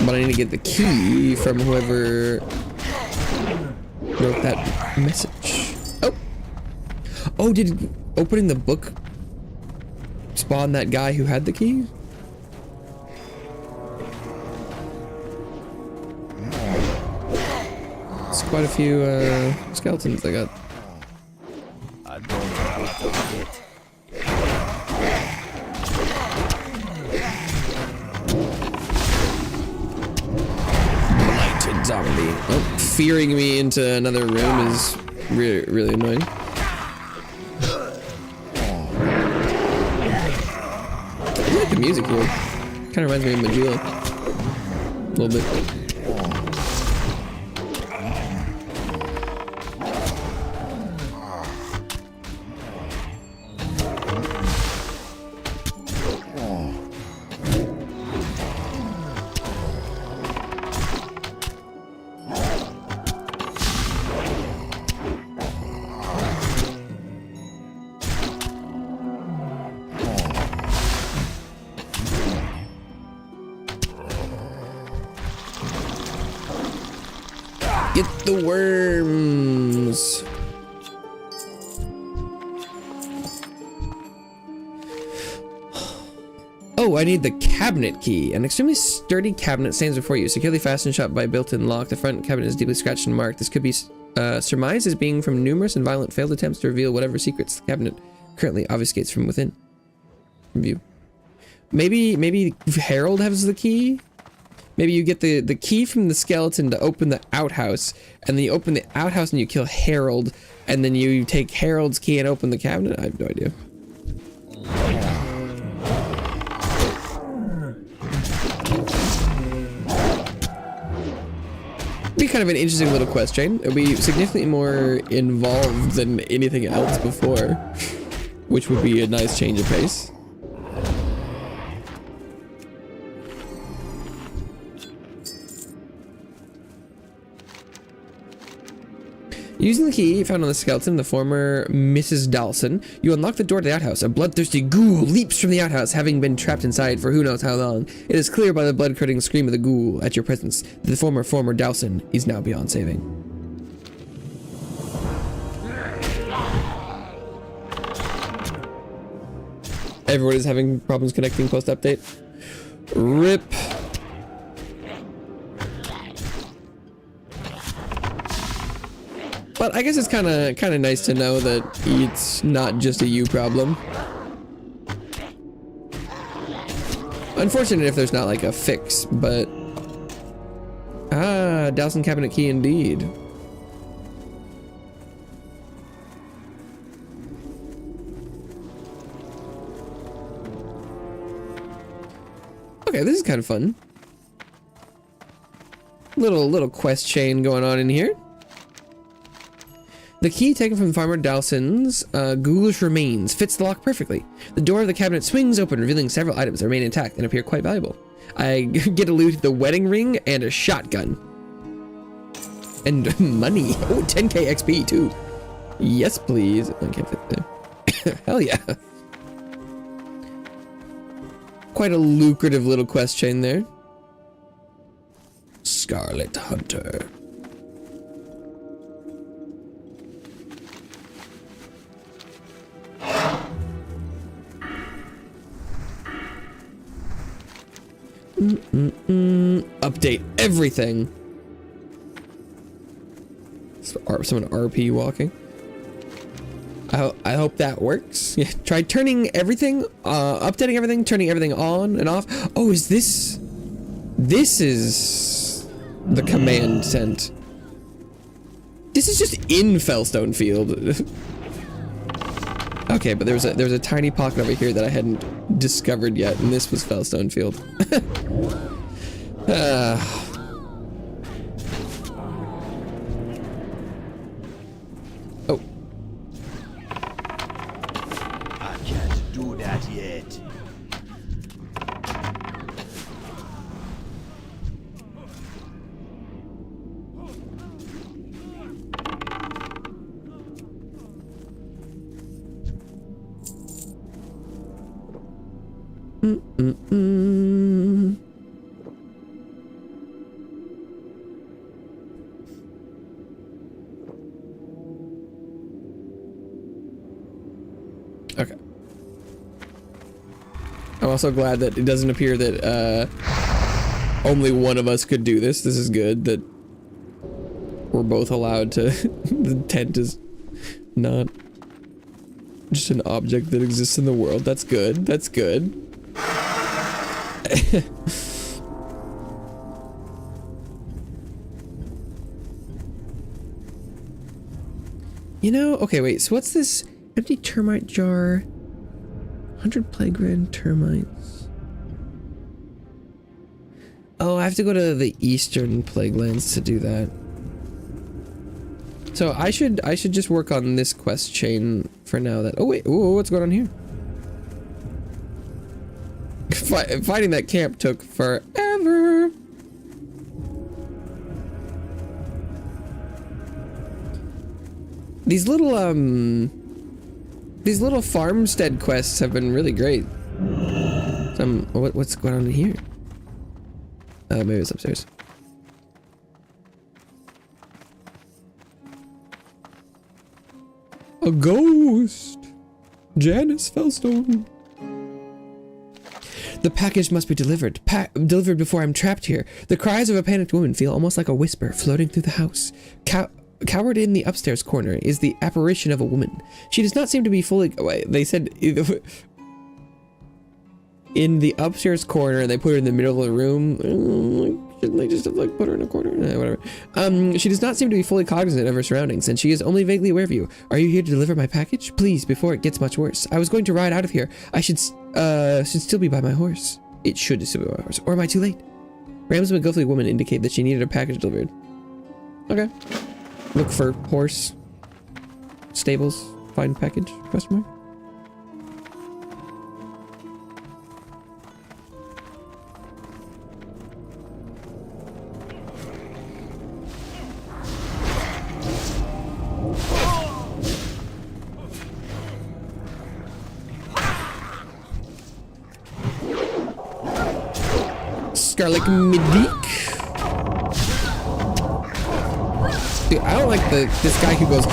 But I need to get the key from whoever wrote that message. Oh! Oh, did opening the book spawn that guy who had the key? It's quite a few skeletons I got. I don't know how to forget. Blighted zombie. Oh, fearing me into another room is really annoying. I like the music here. Kind of reminds me of Majula. A little bit. Get the worms. Oh, I need the cabinet key. An extremely sturdy cabinet stands before you, securely fastened shut by a built-in lock. The front cabinet is deeply scratched and marked. This could be surmised as being from numerous and violent failed attempts to reveal whatever secrets the cabinet currently obfuscates from within. View. Maybe Harold has the key? Maybe you get the key from the skeleton to open the outhouse, and then you open the outhouse and you kill Harold, and then you take Harold's key and open the cabinet? I have no idea. It'd be kind of an interesting little quest chain. It'd be significantly more involved than anything else before, which would be a nice change of pace. Using the key found on the skeleton, the former Mrs. Dawson, you unlock the door to the outhouse. A bloodthirsty ghoul leaps from the outhouse, having been trapped inside for who knows how long. It is clear by the blood-curdling scream of the ghoul at your presence that the former Dawson is now beyond saving. Everyone is having problems connecting post-update. RIP. But I guess it's kind of nice to know that it's not just a you problem. Unfortunate if there's not like a fix, but Dawson cabinet key indeed. Okay, this is kind of fun. Little quest chain going on in here. The key taken from Farmer Dawson's ghoulish remains fits the lock perfectly. The door of the cabinet swings open, revealing several items that remain intact and appear quite valuable. I get to loot the wedding ring and a shotgun. And money. Oh, 10k XP too. Yes, please. I can't fit there. Hell yeah. Quite a lucrative little quest chain there. Scarlet Hunter. Update everything. Someone RP walking. I hope that works. Yeah, try turning everything, updating everything, turning everything on and off. Oh, is this This is the command tent. This is just in Fellstone Field. Okay, but there was a tiny pocket over here that I hadn't discovered yet, and this was Fellstone Field. Oh. I can't do that yet. Okay. I'm also glad that it doesn't appear that only one of us could do this. This is good that we're both allowed to. The tent is not just an object that exists in the world. That's good. That's good. You know, okay, wait, so what's this? Empty termite jar. 100 plague-ridden termites. Oh, I have to go to the eastern plague lands to do that. So I should just work on this quest chain for now. That, oh wait, oh, what's going on here? Finding that camp took forever. These little farmstead quests have been really great. What's going on in here? Maybe it's upstairs. A ghost! Janice Fellstone. The package must be delivered. Delivered before I'm trapped here. The cries of a panicked woman feel almost like a whisper floating through the house. Cowered in the upstairs corner is the apparition of a woman. She does not seem to be fully... Wait, they said... In the upstairs corner, and they put her in the middle of the room. Shouldn't they just have, like, put her in a corner? Whatever. She does not seem to be fully cognizant of her surroundings, and she is only vaguely aware of you. Are you here to deliver my package? Please, before it gets much worse. I was going to ride out of here. I should still be by my horse. It should still be by my horse. Or am I too late? Rams and ghostly woman indicate that she needed a package delivered. Okay. Look for horse. Stables. Find package. Question mark. Scarlet Midik. Dude, I don't like this guy who goes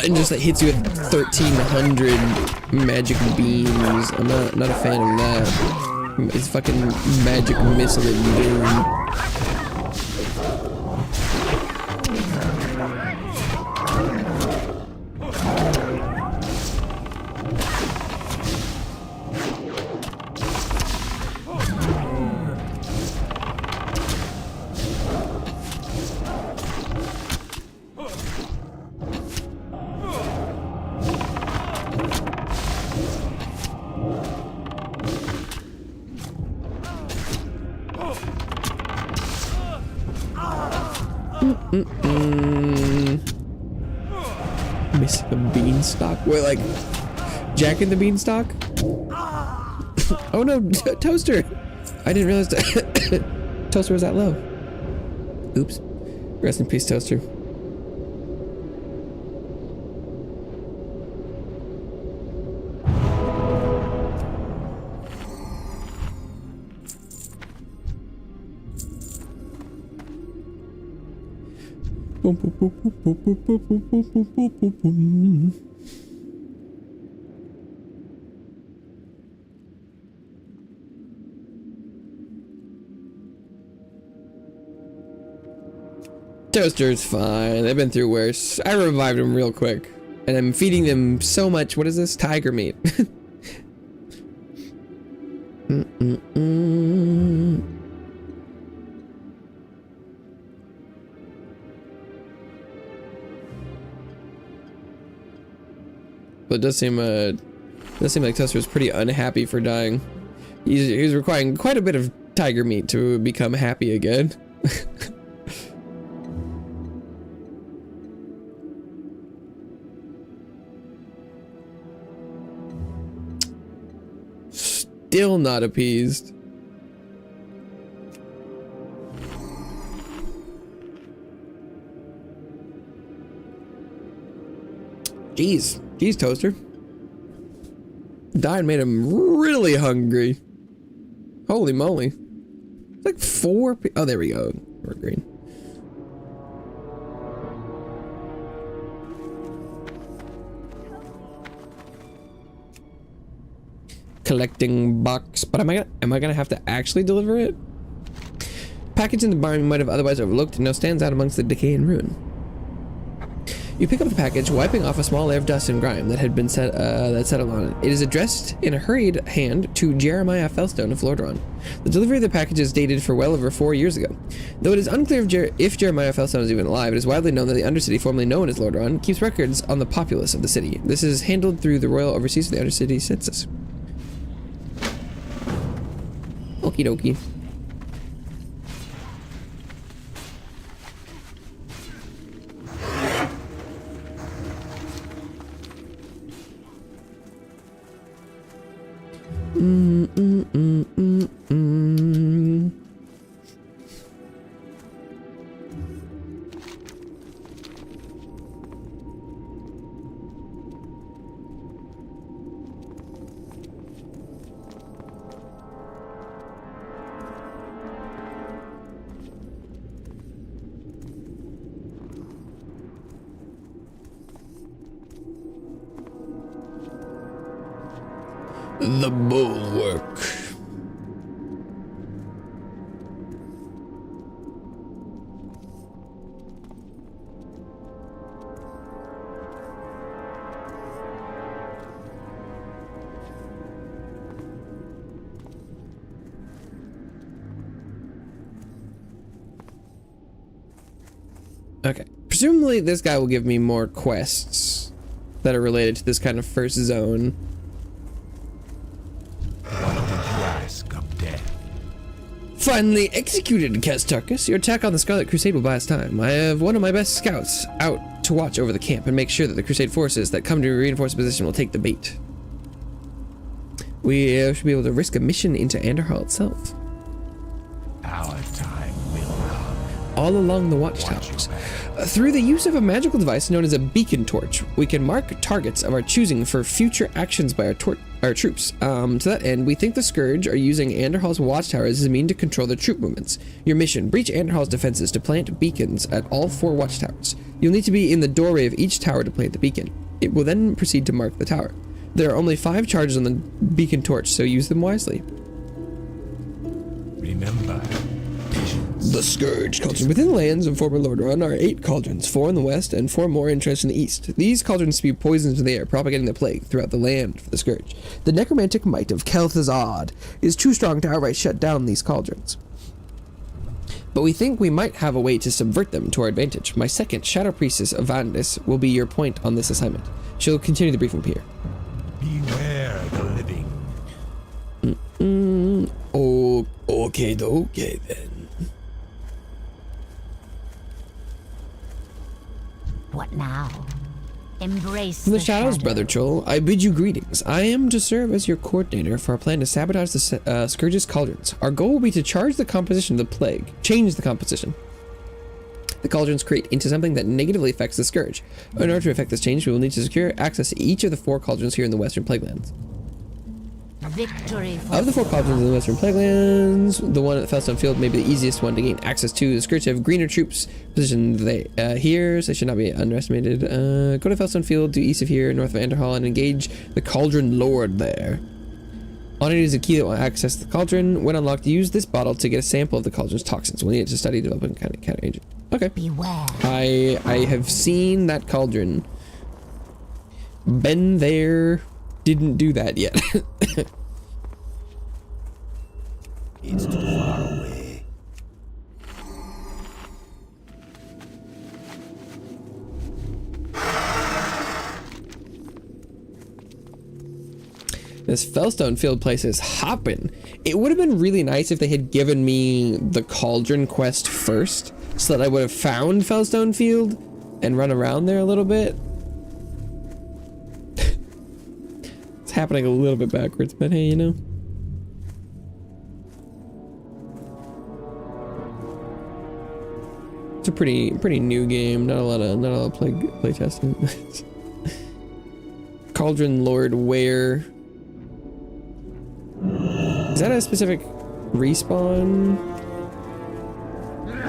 and just like hits you with 1,300 magic beams. I'm not a fan of that. It's fucking magic missile and doom. Missing a beanstalk? Wait, like Jack and the Beanstalk? Oh no, Toaster! I didn't realize Toaster was that low. Oops. Rest in peace, Toaster. Toaster's fine. They've been through worse. I revived them real quick. And I'm feeding them so much. What is this? Tiger meat. But it does seem like Tester was pretty unhappy for dying. He's requiring quite a bit of tiger meat to become happy again. Still not appeased. Jeez, Toaster. Dying made him really hungry. Holy moly. It's like 4 oh, there we go. We're green. Collecting box, but am I gonna have to actually deliver it? Package in the barn you might have otherwise overlooked now stands out amongst the decay and ruin. You pick up the package, wiping off a small layer of dust and grime that had been settled on it. It is addressed in a hurried hand to Jeremiah Felstone of Lordron. The delivery of the package is dated for well over 4 years ago. Though it is unclear if Jeremiah Felstone is even alive, it is widely known that the Undercity, formerly known as Lordron, keeps records on the populace of the city. This is handled through the Royal Overseas of the Undercity Census. Okie dokie. The bulwark. Okay. Presumably this guy will give me more quests that are related to this kind of first zone. Finally executed, Kestarkus. Your attack on the Scarlet Crusade will buy us time. I have one of my best scouts out to watch over the camp and make sure that the Crusade forces that come to reinforce the position will take the bait. We should be able to risk a mission into Anderhall itself. Our time will come. All along the watchtowers. Through the use of a magical device known as a beacon torch, we can mark targets of our choosing for future actions by our troops. To that end, we think the Scourge are using Anderhall's watchtowers as a means to control their troop movements. Your mission, breach Anderhall's defenses to plant beacons at all 4 watchtowers. You'll need to be in the doorway of each tower to plant the beacon. It will then proceed to mark the tower. There are only 5 charges on the beacon torch, so use them wisely. Remember, The Scourge Cauldron. Within the lands of former Lordron are 8 cauldrons, 4 in the west and 4 more entrenched in the east. These cauldrons spew poisons into the air, propagating the plague throughout the land for the Scourge. The necromantic might of Kel'Thuzad is too strong to outright shut down these cauldrons. But we think we might have a way to subvert them to our advantage. My second, Shadow Priestess of Vandis, will be your point on this assignment. She'll continue the briefing from here. beware the living. Oh, okay then. What now? Embrace From the shadows, Brother Troll, I bid you greetings. I am to serve as your coordinator for our plan to sabotage the Scourge's cauldrons. Our goal will be to change the composition of the plague. The cauldrons create into something that negatively affects the Scourge. In order to effect this change, we will need to secure access to each of the 4 cauldrons here in the Western Plaguelands. Victory for Of the 4 cauldrons in the Western Plaguelands, the one at the Felstone Field may be the easiest one to gain access to. The Scourge have greener troops positioned here, so they should not be underestimated. Go to Felstone Field, due east of here, north of Anderhall, and engage the Cauldron Lord there. On it is a key that will access the cauldron. When unlocked, use this bottle to get a sample of the cauldron's toxins. We'll need it to study, develop, and counter agent. Okay. beware. I have seen that cauldron. Been there. Didn't do that yet. It's too far away. This Fellstone Field place is hopping. It would have been really nice if they had given me the Cauldron quest first, so that I would have found Fellstone Field and run around there a little bit. It's happening a little bit backwards, but hey, you know. It's a pretty new game. Not a lot of play testing. Cauldron Lord where? Is that a specific respawn?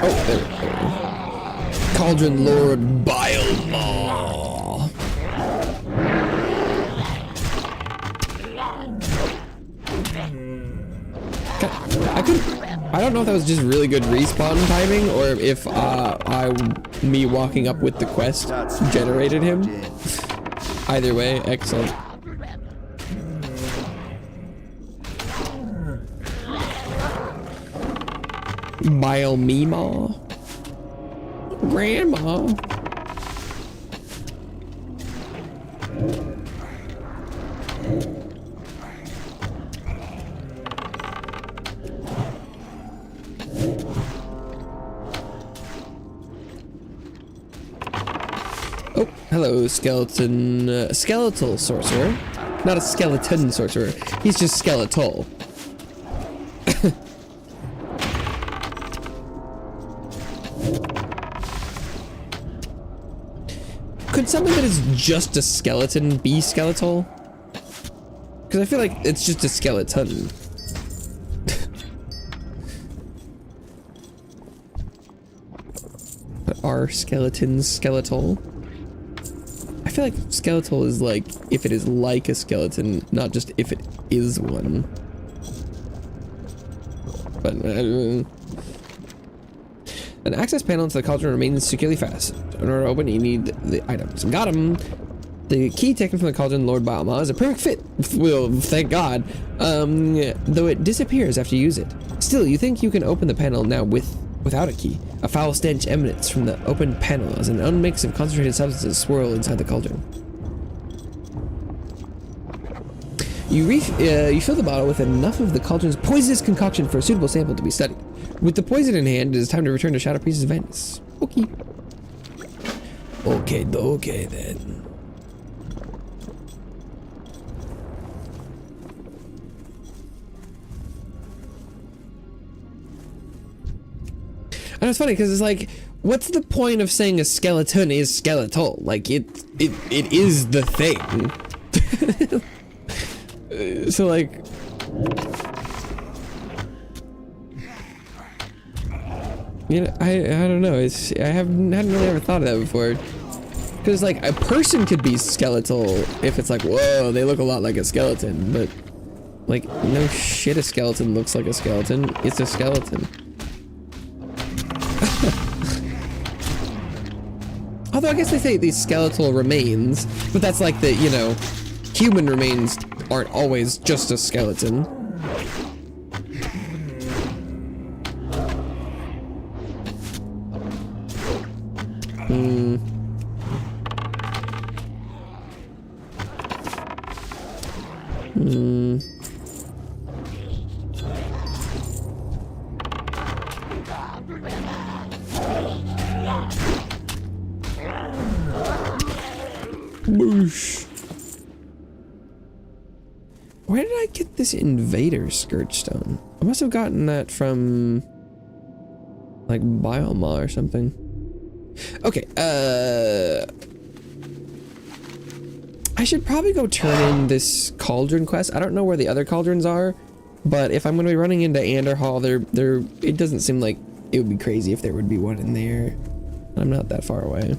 Oh, there we go. Cauldron Lord Bile. I don't know if that was just really good respawn timing or if me walking up with the quest generated him. Either way, excellent. Bile Mima. Grandma. Oh, hello, skeleton. Skeletal sorcerer. Not a skeleton sorcerer. He's just skeletal. Could something that is just a skeleton be skeletal? Because I feel like it's just a skeleton. But are skeletons skeletal? I feel like skeletal is like if it is like a skeleton, not just if it is one. But an access panel into the cauldron remains securely fastened. In order to open, you need the items. Got him! The key taken from the cauldron Lord Bioma is a perfect fit. Well, thank God. Though it disappears after you use it. Still, you think you can open the panel now without a key. A foul stench emanates from the open panel as an unmix of concentrated substances swirl inside the cauldron. You fill the bottle with enough of the cauldron's poisonous concoction for a suitable sample to be studied. With the poison in hand, it is time to return to Shadow Priestess Venice. Okay. Okay then. And it's funny because it's like, what's the point of saying a skeleton is skeletal? Like it is the thing. So like, you know, I don't know. I hadn't really ever thought of that before. Because like a person could be skeletal if it's like, whoa, they look a lot like a skeleton, but like no shit, a skeleton looks like a skeleton. It's a skeleton. Although I guess they say these skeletal remains, but that's like the, you know, human remains aren't always just a skeleton. Boosh. Where did I get this invader scourge stone? I must have gotten that from like Bioma or something. Okay, I should probably go turn in this cauldron quest. I don't know where the other cauldrons are, but if I'm going to be running into Anderhall, it doesn't seem like it would be crazy if there would be one in there. I'm not that far away.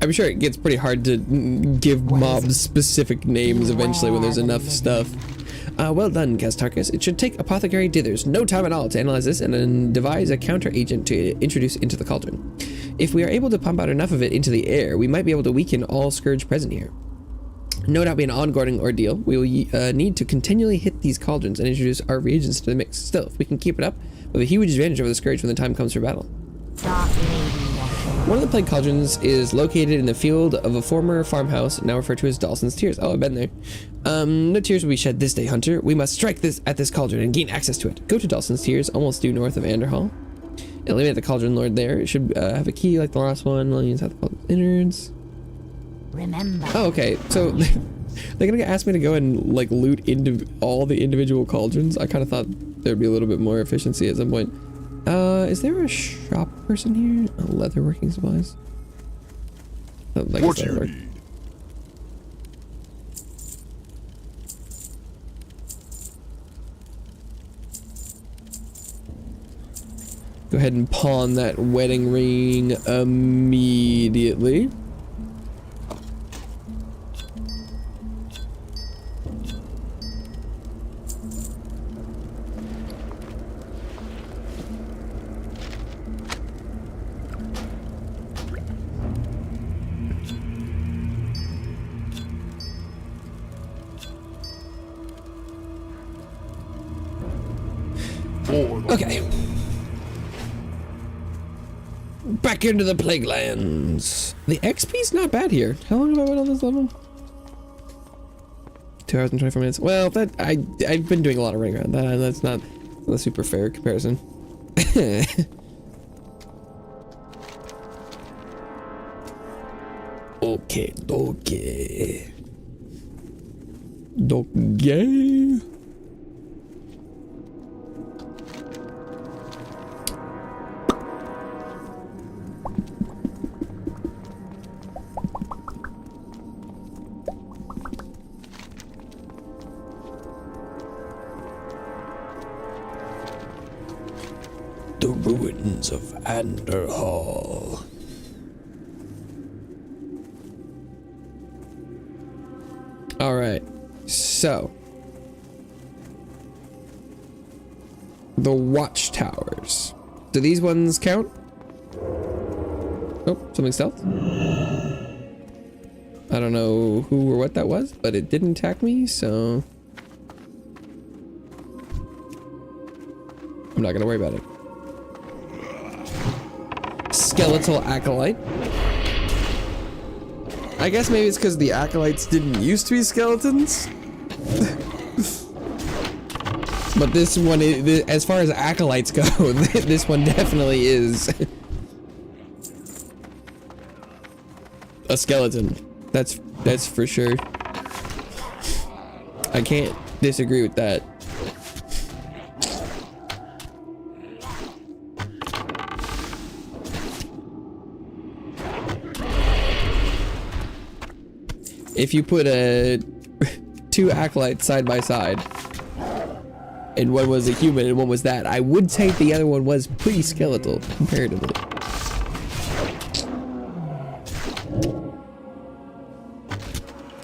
I'm sure it gets pretty hard to give mobs specific names eventually when there's enough stuff. Well done, Castarchus. It should take Apothecary Dithers no time at all to analyze this and then devise a counter agent to introduce into the cauldron. If we are able to pump out enough of it into the air, we might be able to weaken all Scourge present here. No doubt be an ongoing ordeal. We will need to continually hit these cauldrons and introduce our reagents to the mix. Still, if we can keep it up, we have a huge advantage over the Scourge when the time comes for battle. One of the plague cauldrons is located in the field of a former farmhouse, now referred to as Dawson's Tears. Oh, I've been there. No tears will be shed this day, Hunter. We must strike at this cauldron and gain access to it. Go to Dawson's Tears, almost due north of Anderhall. Eliminate the cauldron lord there. It should have a key like the last one. While you inside the cauldron innards. Remember. Oh, okay. So they're gonna ask me to go and like loot into all the individual cauldrons. I kind of thought there'd be a little bit more efficiency at some point. Is there a shop person here? Oh, leather working supplies. Oh, like What do you need? Go ahead and pawn that wedding ring immediately. Okay. Back into the Plague Lands. The XP's not bad here. How long have I been on this level? 2 hours and 24 minutes. Well, that I've been doing a lot of running around. That's not a super fair comparison. Okay. The ruins of Anderhall. All right, so the watchtowers. Do these ones count? Oh, something stealth. I don't know who or what that was, but it didn't attack me, so I'm not gonna worry about it. Skeletal acolyte. I guess maybe it's because the acolytes didn't used to be skeletons. But this one, as far as acolytes go, this one definitely is a skeleton. That's for sure. I can't disagree with that. If you put two acolytes side by side, and one was a human and one was that, I would say the other one was pretty skeletal comparatively.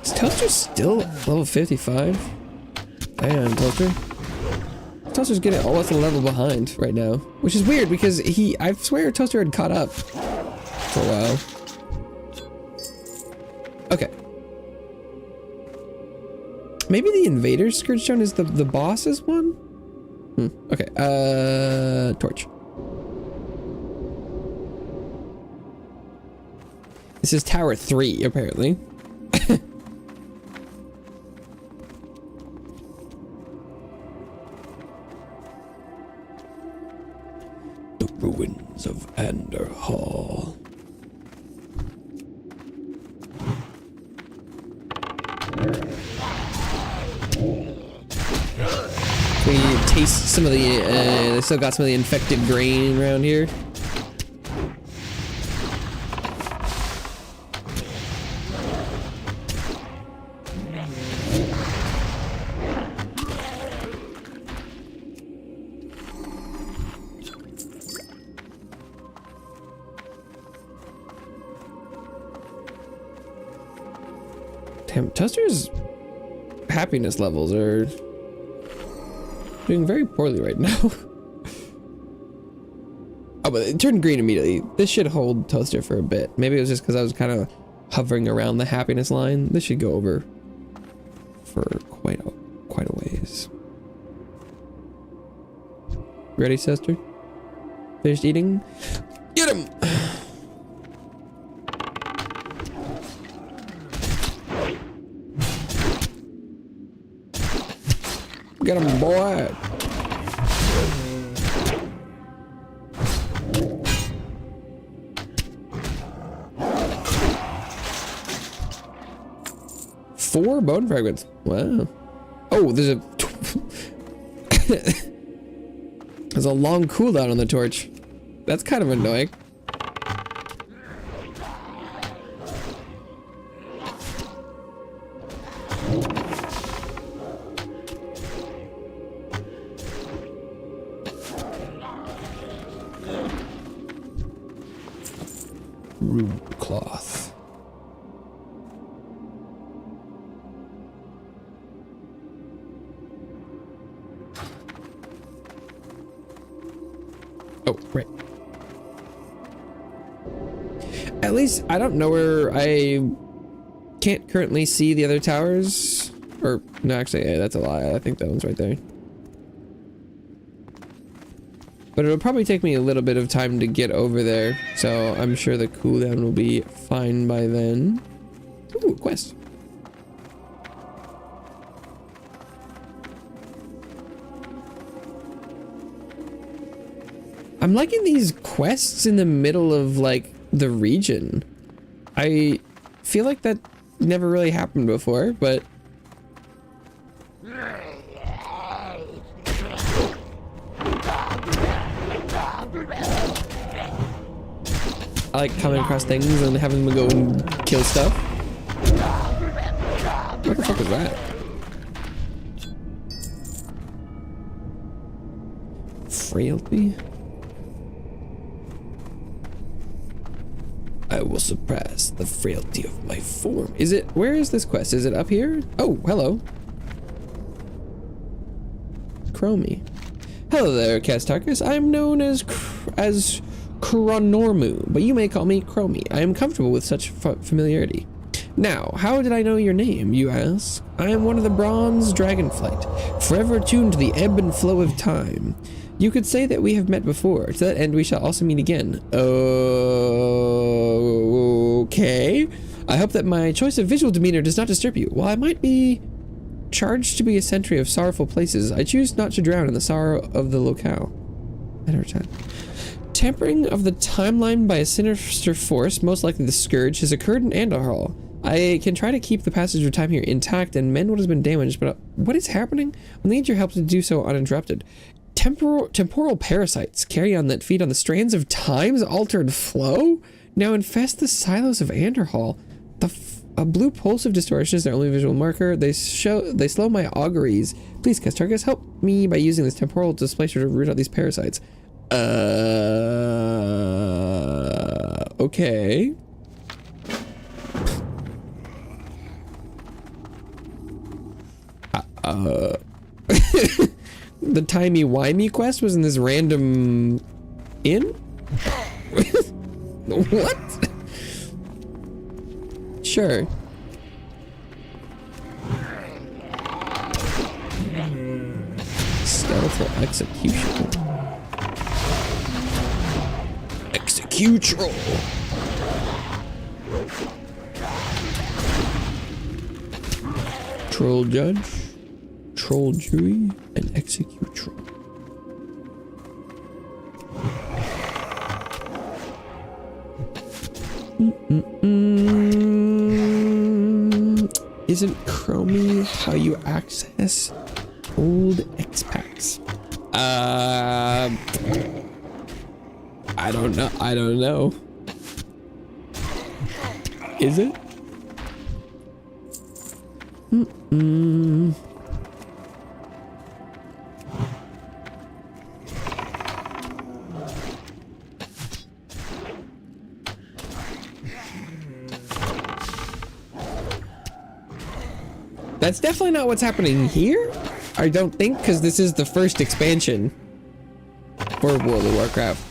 Is Toaster still level 55? Damn, Toaster. Toaster's getting almost a level behind right now, which is weird because I swear Toaster had caught up for a while. Okay. Maybe the Invader's Scourge Stone is the boss's one? Okay, torch. This is Tower 3, apparently. The ruins of Anderhall. We taste some of the, they still got some of the infected grain around here. Damn, Toaster's happiness levels are doing very poorly right now. Oh, but it turned green immediately. This should hold Toaster for a bit. Maybe it was just because I was kind of hovering around the happiness line. This should go over for quite a ways. Ready, sister? Finished eating? Get him! Get him, boy! Four bone fragments. Wow. Oh, there's a there's a long cooldown on the torch. That's kind of annoying. Rude cloth. Oh, right. At least I don't know where I can't currently see the other towers. Or, no, actually, yeah, that's a lie. I think that one's right there. But it'll probably take me a little bit of time to get over there. So I'm sure the cooldown will be fine by then. Ooh, quest. I'm liking these quests in the middle of, like, the region. I feel like that never really happened before, but... I like coming across things and having them go and kill stuff. What the fuck was that? Frailty? I will suppress the frailty of my form. Is it, where is this quest? Is it up here? Oh, hello. Chromie. Hello there, Castarchus. I am known as Chronormu, but you may call me Chromie. I am comfortable with such familiarity. Now, how did I know your name, you ask? I am one of the Bronze Dragonflight, forever attuned to the ebb and flow of time. You could say that we have met before. To that end, we shall also meet again. Okay. I hope that my choice of visual demeanor does not disturb you. While I might be charged to be a sentry of sorrowful places, I choose not to drown in the sorrow of the locale. At our time. Tampering of the timeline by a sinister force, most likely the Scourge, has occurred in Andorhal. I can try to keep the passage of time here intact and mend what has been damaged, but what is happening? I'll need your help to do so uninterrupted. Temporal parasites carry on that feed on the strands of time's altered flow now infest the silos of Andorhal. A blue pulse of distortion is their only visual marker. They slow my auguries. Please, Castarchus, help me by using this temporal displacer to root out these parasites. Okay. The timey-wimey quest was in this random inn? What? Sure. Skeletal execution. Execution. Troll judge, troll jury, and execute troll. Isn't Chromie how you access old X-Packs? I don't know. I don't know. Is it? That's definitely not what's happening here. I don't think, because this is the first expansion for World of Warcraft.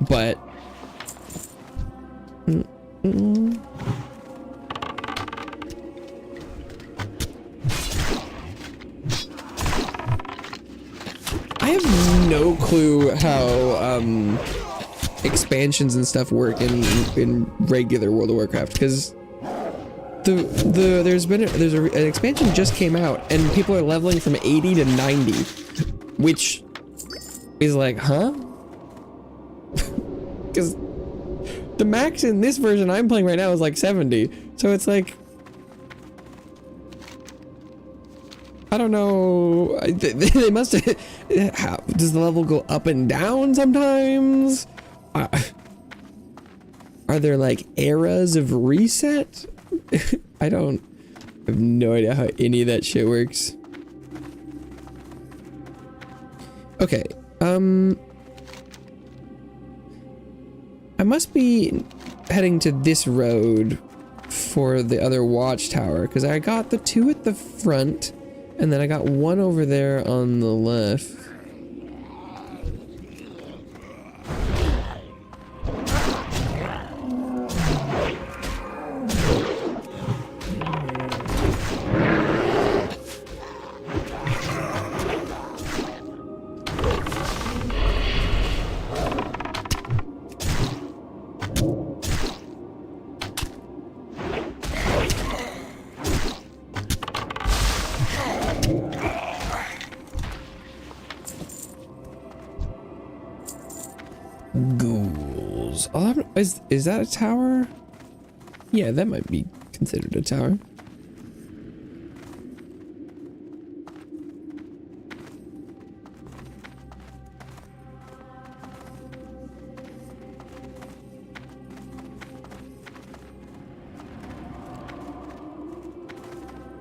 But I have no clue how expansions and stuff work in regular World of Warcraft, because there's an expansion just came out and people are leveling from 80 to 90, which is like, huh? Because the max in this version I'm playing right now is like 70, so it's like, I don't know. They must have. How does the level go up and down sometimes? Are there like eras of reset? I have no idea how any of that shit works. Okay. I must be heading to this road for the other watchtower, because I got the 2 at the front. And then I got 1 over there on the left. Ghouls. Is that a tower? Yeah, that might be considered a tower.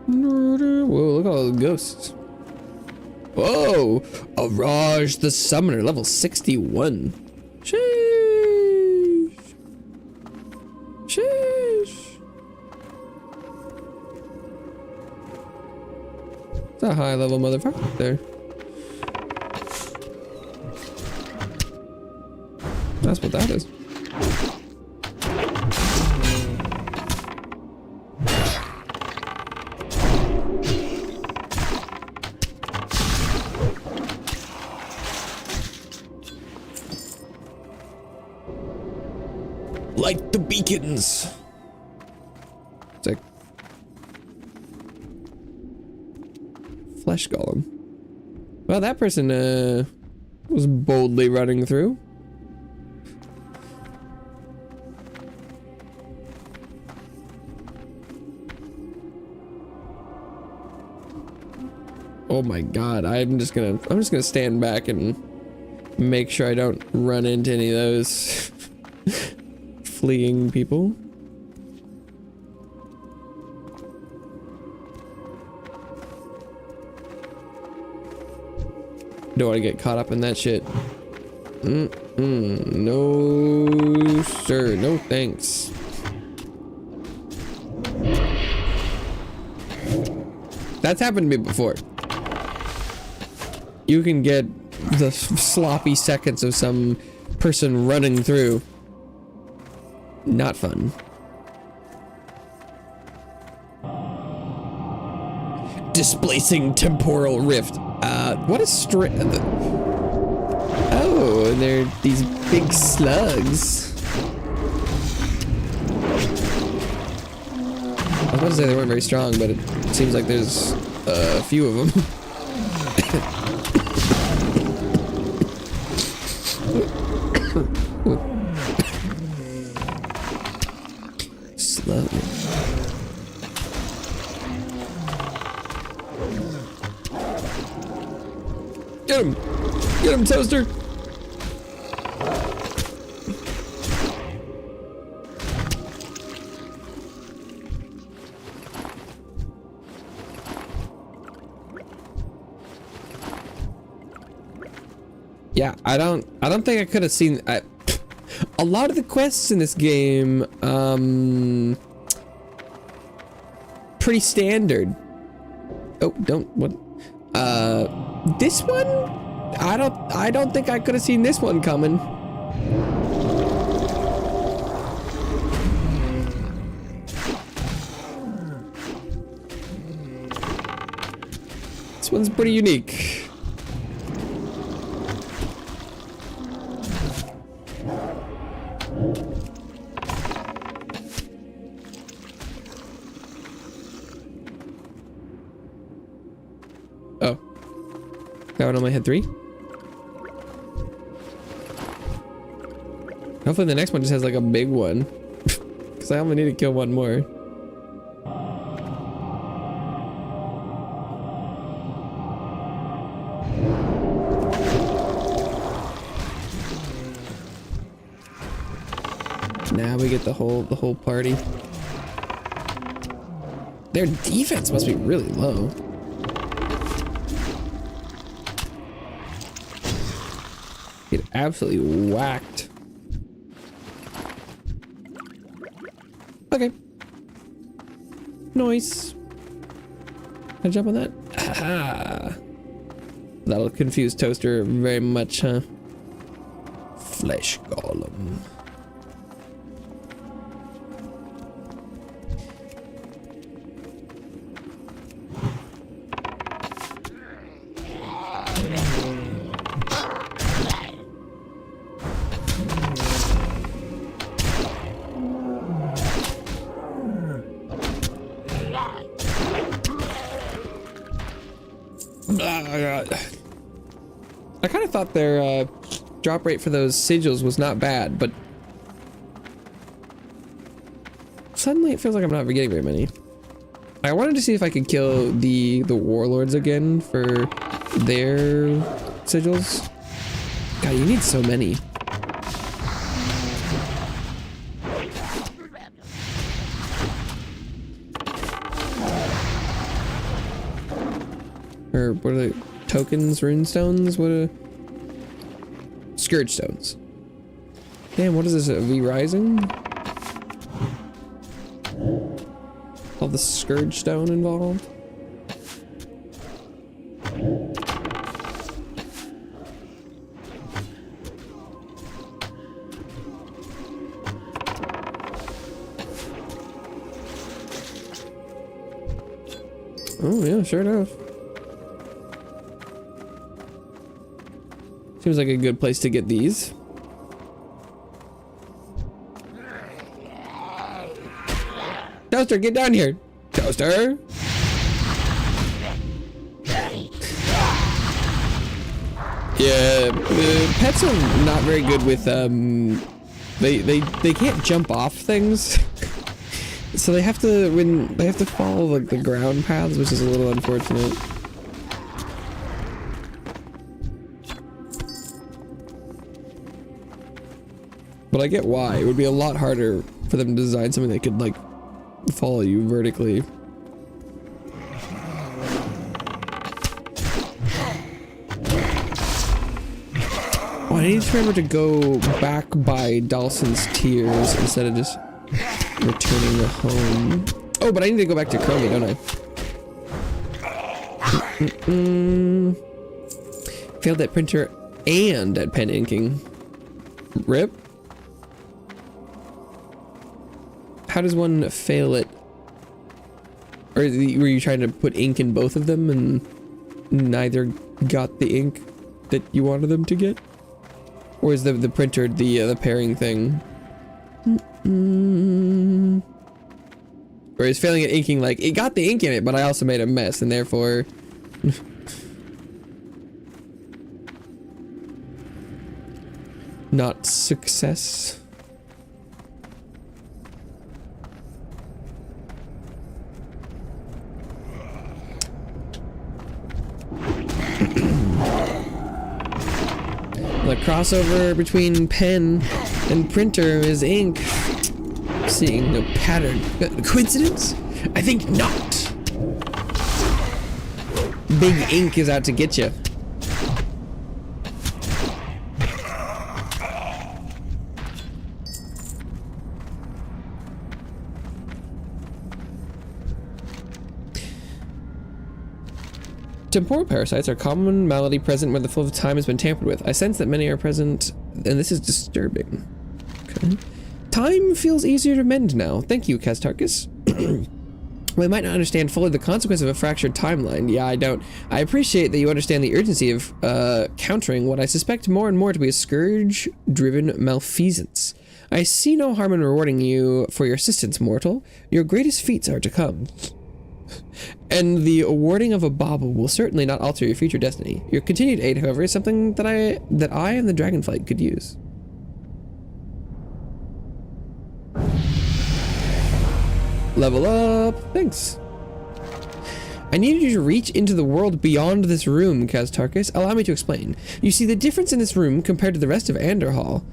Whoa, look at all the ghosts. Whoa! Araj the Summoner, level 61. Sheesh. Sheesh. It's a high level motherfucker there. That's what that is. Light the beacons. It's like flesh golem. Well, that person was boldly running through. Oh my god, I'm just gonna stand back and make sure I don't run into any of those fleeing people. Don't want to get caught up in that shit. No, sir. No thanks. That's happened to me before. You can get the sloppy seconds of some person running through. Not fun. Displacing temporal rift. What is oh, and they're these big slugs. I was about to say they weren't very strong, but it seems like there's a few of them. Slowly. Get him! Get him, Toaster! Yeah, I don't think I could have seen a lot of the quests in this game pretty standard. Oh, don't, what? This one? I don't think I could have seen this one coming. This one's pretty unique. Oh. That one only had 3? Hopefully the next one just has like a big one. Because I only need to kill one more. Now we get the whole party. Their defense must be really low. Get absolutely whacked. Okay. Nice. Can I jump on that? Aha. That'll confuse Toaster very much, huh? Flesh golem. I kind of thought their drop rate for those sigils was not bad, but suddenly it feels like I'm not getting very many. I wanted to see if I could kill the warlords again for their sigils. God, you need so many. Or what are they? Tokens, rune stones? What are scourge stones? Damn, what is this? A V Rising? All the scourge stone involved? Oh yeah, sure enough. Seems like a good place to get these. Toaster, get down here! Toaster! Yeah, pets are not very good with, they can't jump off things. So they have to follow like the ground paths, which is a little unfortunate. But I get why. It would be a lot harder for them to design something that could like follow you vertically. Oh, I need to remember to go back by Dawson's Tears instead of just returning home. Oh, but I need to go back to Chromie, don't I? Failed at printer and at pen inking. Rip. How does one fail it? Or were you trying to put ink in both of them and neither got the ink that you wanted them to get? Or is the printer the pairing thing? Or is failing at inking like, it got the ink in it, but I also made a mess and therefore... not success. The crossover between pen and printer is ink. Seeing no pattern. Coincidence? I think not. Big ink is out to get you. Temporal parasites are a common malady present where the flow of time has been tampered with. I sense that many are present, and this is disturbing. Okay. Time feels easier to mend now. Thank you, Castarchus. We might not understand fully the consequence of a fractured timeline. Yeah, I don't. I appreciate that you understand the urgency of countering what I suspect more and more to be a scourge-driven malfeasance. I see no harm in rewarding you for your assistance, mortal. Your greatest feats are to come. And the awarding of a bauble will certainly not alter your future destiny. Your continued aid, however, is something that I and the Dragonflight could use. Level up. Thanks. I needed you to reach into the world beyond this room, Castarchus. Allow me to explain. You see, the difference in this room compared to the rest of Anderhall.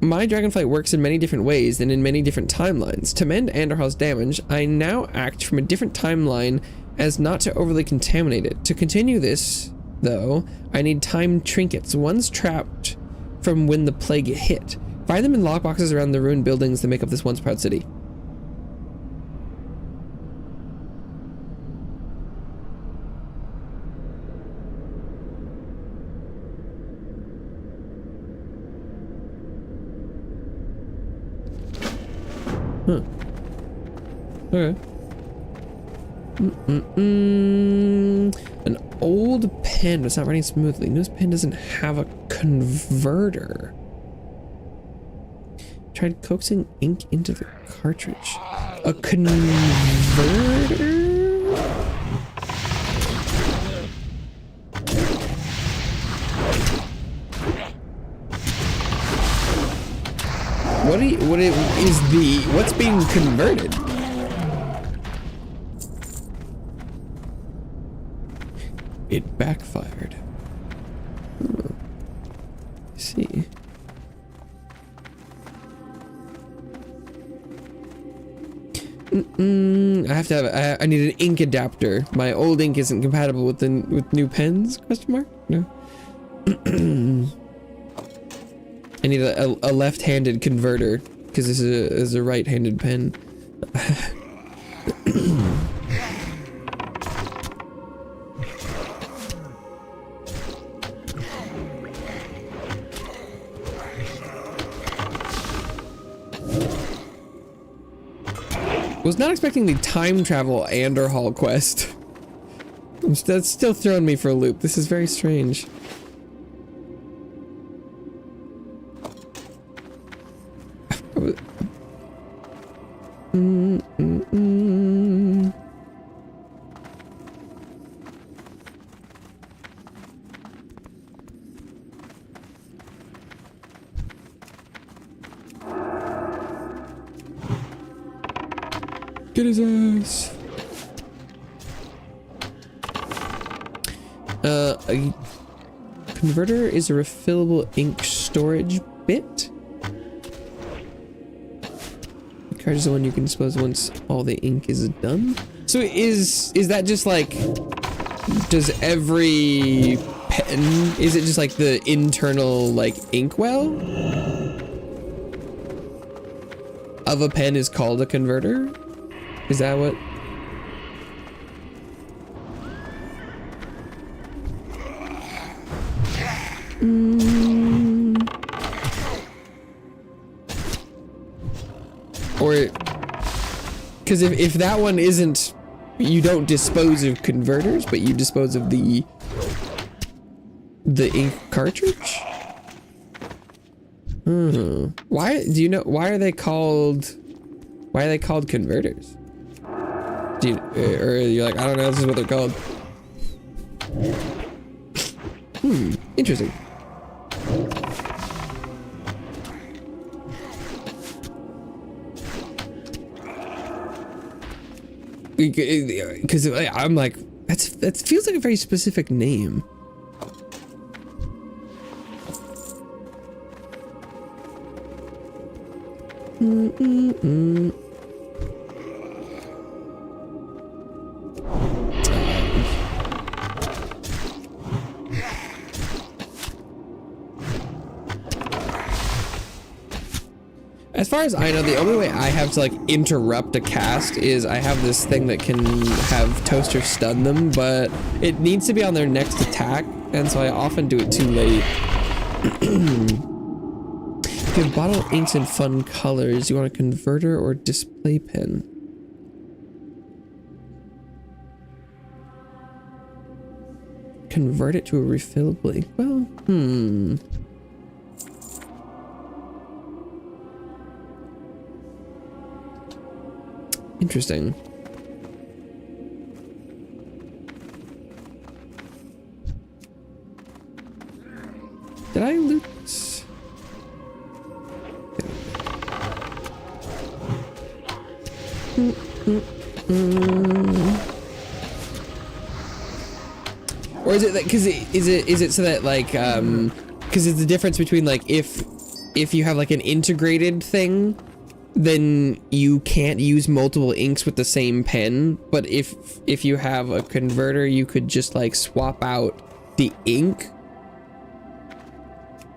My Dragonflight works in many different ways and in many different timelines. To mend Anderhall's damage, I now act from a different timeline as not to overly contaminate it. To continue this, though, I need time trinkets, ones trapped from when the plague hit. Find them in lockboxes around the ruined buildings that make up this once proud city. Huh. Okay. An old pen, but it's not running smoothly. This pen doesn't have a converter. Tried coaxing ink into the cartridge. A converter? What's being converted? It backfired. Let's see. I need an ink adapter. My old ink isn't compatible with new pens? Question mark? No. I need a left-handed converter because this is a right-handed pen. Was not expecting the time travel Anderhall quest. That's still throwing me for a loop. This is very strange. Get his ass. A converter is a refillable ink storage bit. The card is the one you can dispose once all the ink is done. So is that just like, does every pen, is it just like the internal like inkwell of a pen is called a converter? Is that what? Or, because if that one isn't, you don't dispose of converters, but you dispose of the ink cartridge? Why, do you know, why are they called converters? Or you're like, I don't know, this is what they're called. Interesting. Because I'm like, that feels like a very specific name. As far as I know, the only way I have to like interrupt a cast is I have this thing that can have Toaster stun them, but it needs to be on their next attack, and so I often do it too late. If you have bottle inks in fun colors, you want a converter or display pen? Convert it to a refillable ink? Well, interesting. Did I loot this? Or is it like, cause is it so that like, cause it's the difference between like, if you have like an integrated thing, then you can't use multiple inks with the same pen, but if you have a converter, you could just like swap out the ink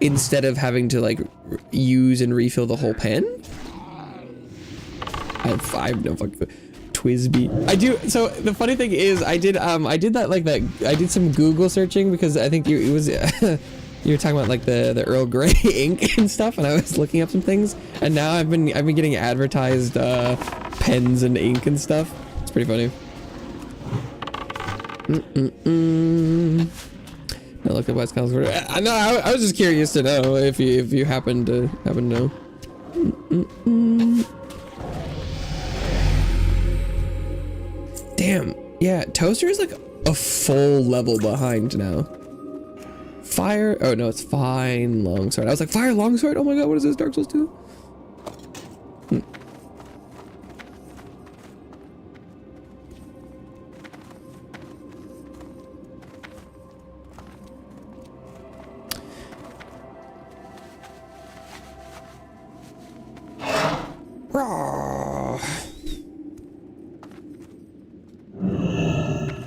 instead of having to like use and refill the whole pen. I have no fucking Twisby. I do. So the funny thing is, I did that like that. I did some Google searching because I think it was you were talking about like the Earl Grey ink and stuff, and I was looking up some things, and now I've been getting advertised pens and ink and stuff. It's pretty funny. I looked up West Coast. I know. I was just curious to know if you happen to know. Damn. Yeah, Toaster is like a full level behind now. Fire. Oh no, it's Fine Longsword. I was like, Fire Longsword? Oh my god, what is this? Dark Souls 2?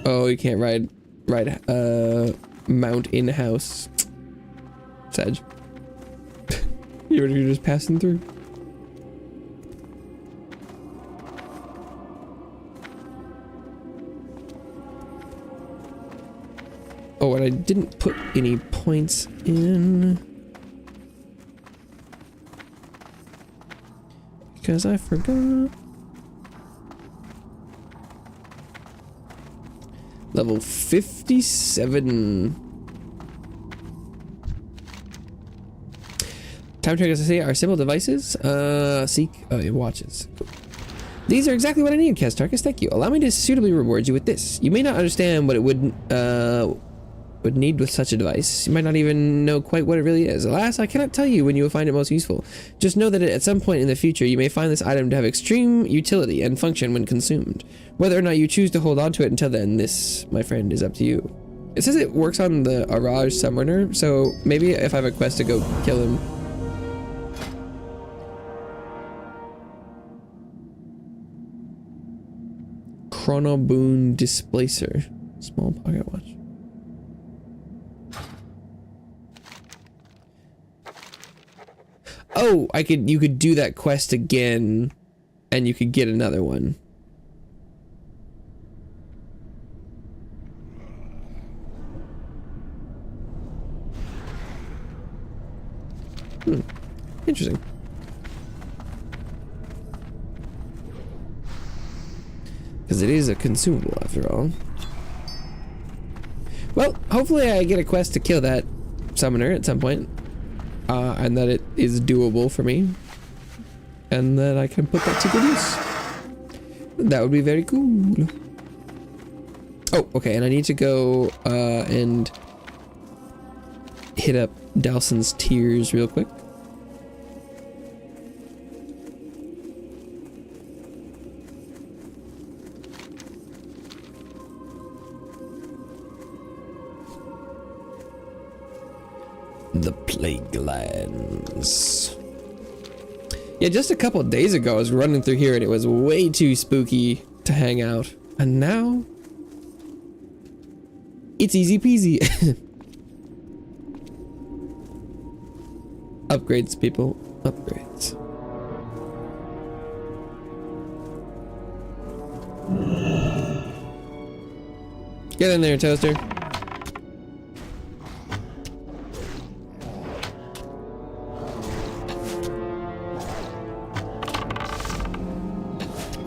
Oh, you can't ride mount in-house. Sag. You're just passing through. Oh, and I didn't put any points in because I forgot. Level 57. Time trackers, I say, are simple devices. Seek. Oh, yeah, watches. Cool. These are exactly what I need, Castarkus. Thank you. Allow me to suitably reward you with this. You may not understand what it would need with such a device. You might not even know quite what it really is. Alas, I cannot tell you when you will find it most useful. Just know that at some point in the future, you may find this item to have extreme utility and function when consumed. Whether or not you choose to hold on to it until then, this, my friend, is up to you. It says it works on the Araj Summoner, so maybe if I have a quest to go kill him. Chrono Boon Displacer. Small pocket watch. Oh, you could do that quest again and you could get another one. Interesting. Because it is a consumable after all. Well, hopefully I get a quest to kill that summoner at some point. And that it is doable for me. And that I can put that to good use. That would be very cool. Oh, okay, and I need to go and hit up Dalson's Tears real quick. The Plague Lands. Yeah, just a couple of days ago I was running through here and it was way too spooky to hang out. And now it's easy peasy. Upgrades, people. Upgrades. Get in there, Toaster.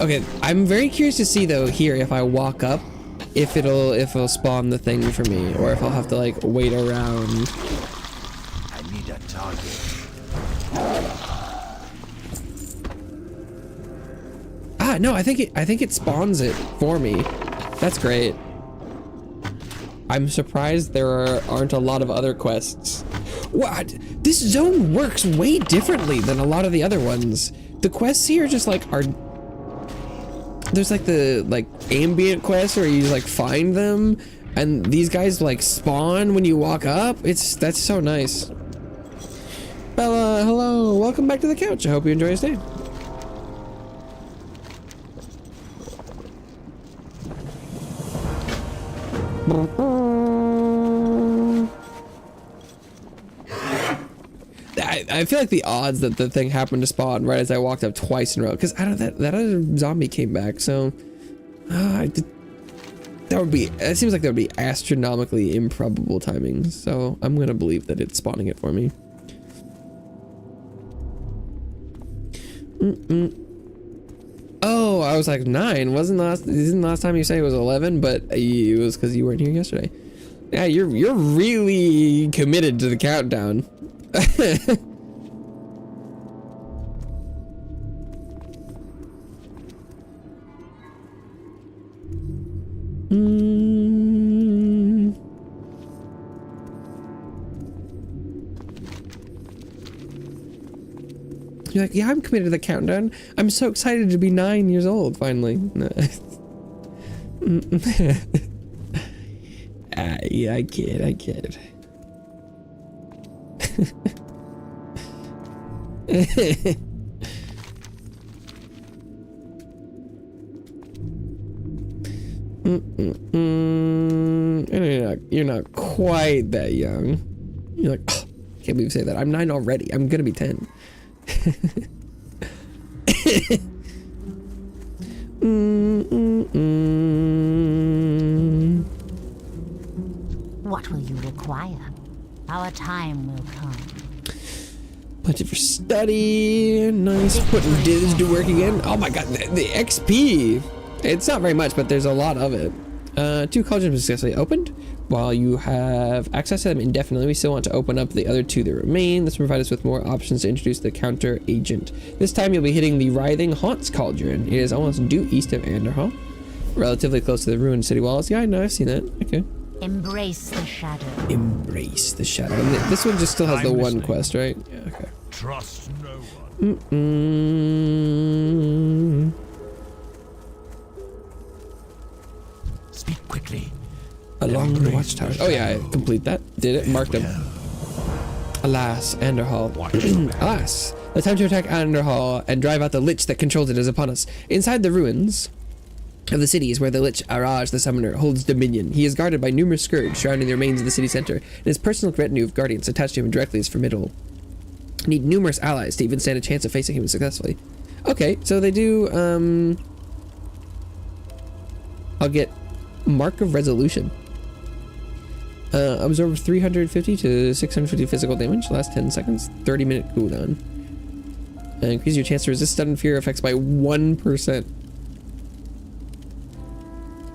Okay, I'm very curious to see though here if I walk up, if it'll spawn the thing for me, or if I'll have to like wait around. I need a target. Ah, no, I think it spawns it for me. That's great. I'm surprised there aren't a lot of other quests. What? This zone works way differently than a lot of the other ones. The quests here just like are. There's like the ambient quests where you like find them, and these guys like spawn when you walk up. That's so nice. Bella, hello, welcome back to the couch. I hope you enjoy your stay. I feel like the odds that the thing happened to spawn right as I walked up twice in a row, because I don't that other zombie came back, so that seems like that would be astronomically improbable timing. So I'm gonna believe that it's spawning it for me. Oh, I was like 9. Isn't the last time you say it was 11? But it was because you weren't here yesterday. Yeah, you're really committed to the countdown. You're like, yeah, I'm committed to the countdown. I'm so excited to be 9 years old, finally. Yeah, I kid. You're not quite that young. You're like, oh, I can't believe you say that. I'm 9 already. I'm gonna be 10. What will you require? Our time will come. Plenty for study. Nice. Putting divs to work again. Oh my god, the XP. It's not very much, but there's a lot of it. 2 cauldrons successfully opened. While you have access to them indefinitely, we still want to open up the other 2 that remain. This will provide us with more options to introduce the counter agent. This time you'll be hitting the Writhing Haunts Cauldron. It is almost due east of Anderhall, relatively close to the ruined city walls. Yeah, I know, I've seen that. Okay. Embrace the shadow. Embrace the shadow. And this one just still has the one quest, right? Yeah, okay. Trust no one. Speak quickly. Along the watchtower. Oh yeah, I complete that. Did it. Marked them. Alas, Anderhall. Alas, the time to attack Anderhall and drive out the lich that controls it is upon us. Inside the ruins of the city is where the lich Araj the summoner holds dominion. He is guarded by numerous scourge surrounding the remains of the city center, and his personal retinue of guardians attached to him directly is formidable. Need numerous allies to even stand a chance of facing him successfully. Okay, so they do I'll get Mark of Resolution. Absorb 350 to 650 physical damage, last 10 seconds, 30-minute cooldown. Increase your chance to resist sudden fear effects by 1%.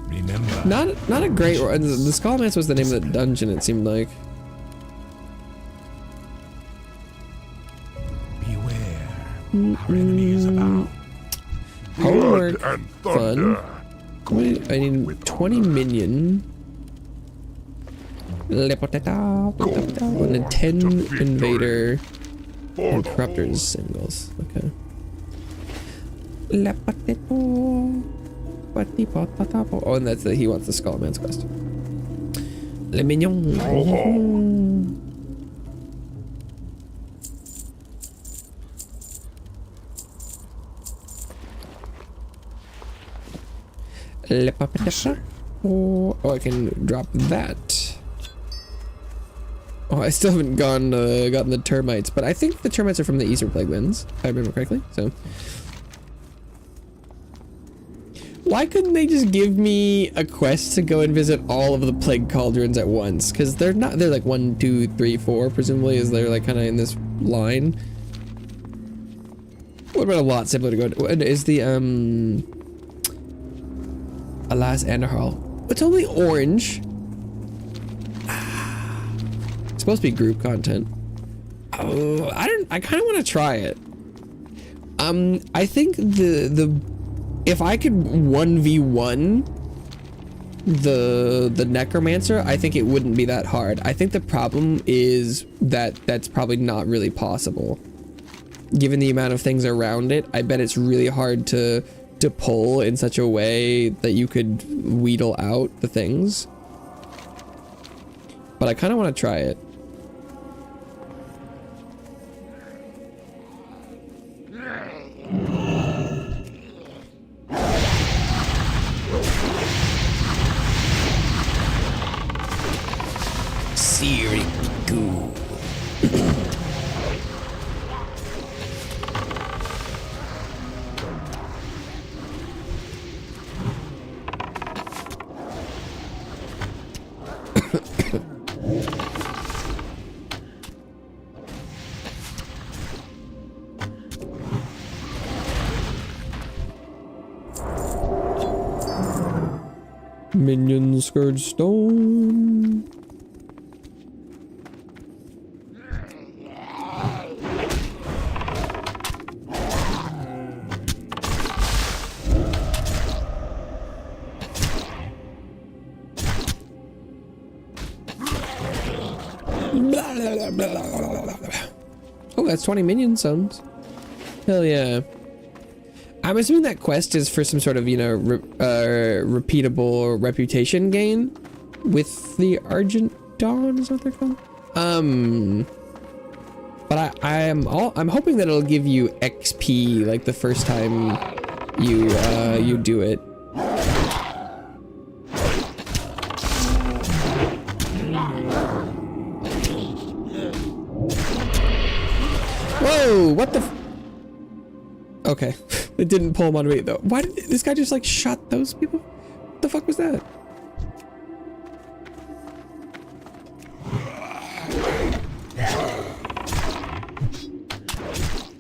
Remember. Not a great. The Skullmancer was the name of the dungeon. It seemed like. Beware. Our enemy is about. Homework and fun. I need 20 minion. And then 10 invader and corruptors symbols. Okay. Oh, and that's he wants the Skullman's quest. Le mignon. Oh, I can drop that. Oh, I still haven't gotten the termites, but I think the termites are from the Easter Plague Winds, if I remember correctly. So, Why couldn't they just give me a quest to go and visit all of the plague cauldrons at once? Because they're not, they're like 1, 2, 3, 4, presumably, is they're like kind of in this line. What about a lot simpler to go to? Is the, Alas Anderhall. It's only orange. It's supposed to be group content. Oh, I kind of want to try it. I think if I could 1v1 the necromancer, I think it wouldn't be that hard. I think the problem is that that's probably not really possible. Given the amount of things around it, I bet it's really hard to pull in such a way that you could wheedle out the things. But I kind of want to try it. Sirigu. Minion scourge stone. Oh, that's 20 minion zones. Hell yeah. I'm assuming that quest is for some sort of, you know, repeatable reputation gain with the Argent Dawn, is what they're called? But I'm hoping that it'll give you XP like the first time you do it. Whoa, what the okay. It didn't pull him on me though. Why did this guy just like shot those people? What the fuck was that?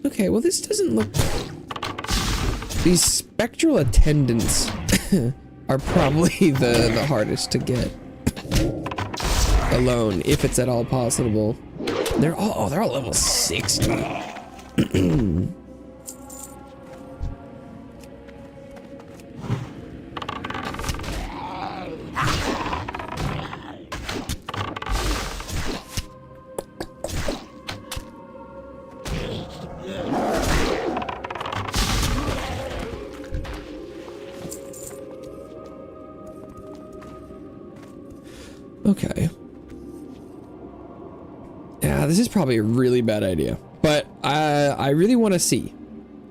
Okay, well this doesn't look... These spectral attendants are probably the hardest to get alone, if it's at all possible. They're all level 60. Okay. Yeah, this is probably a really bad idea, but I really want to see.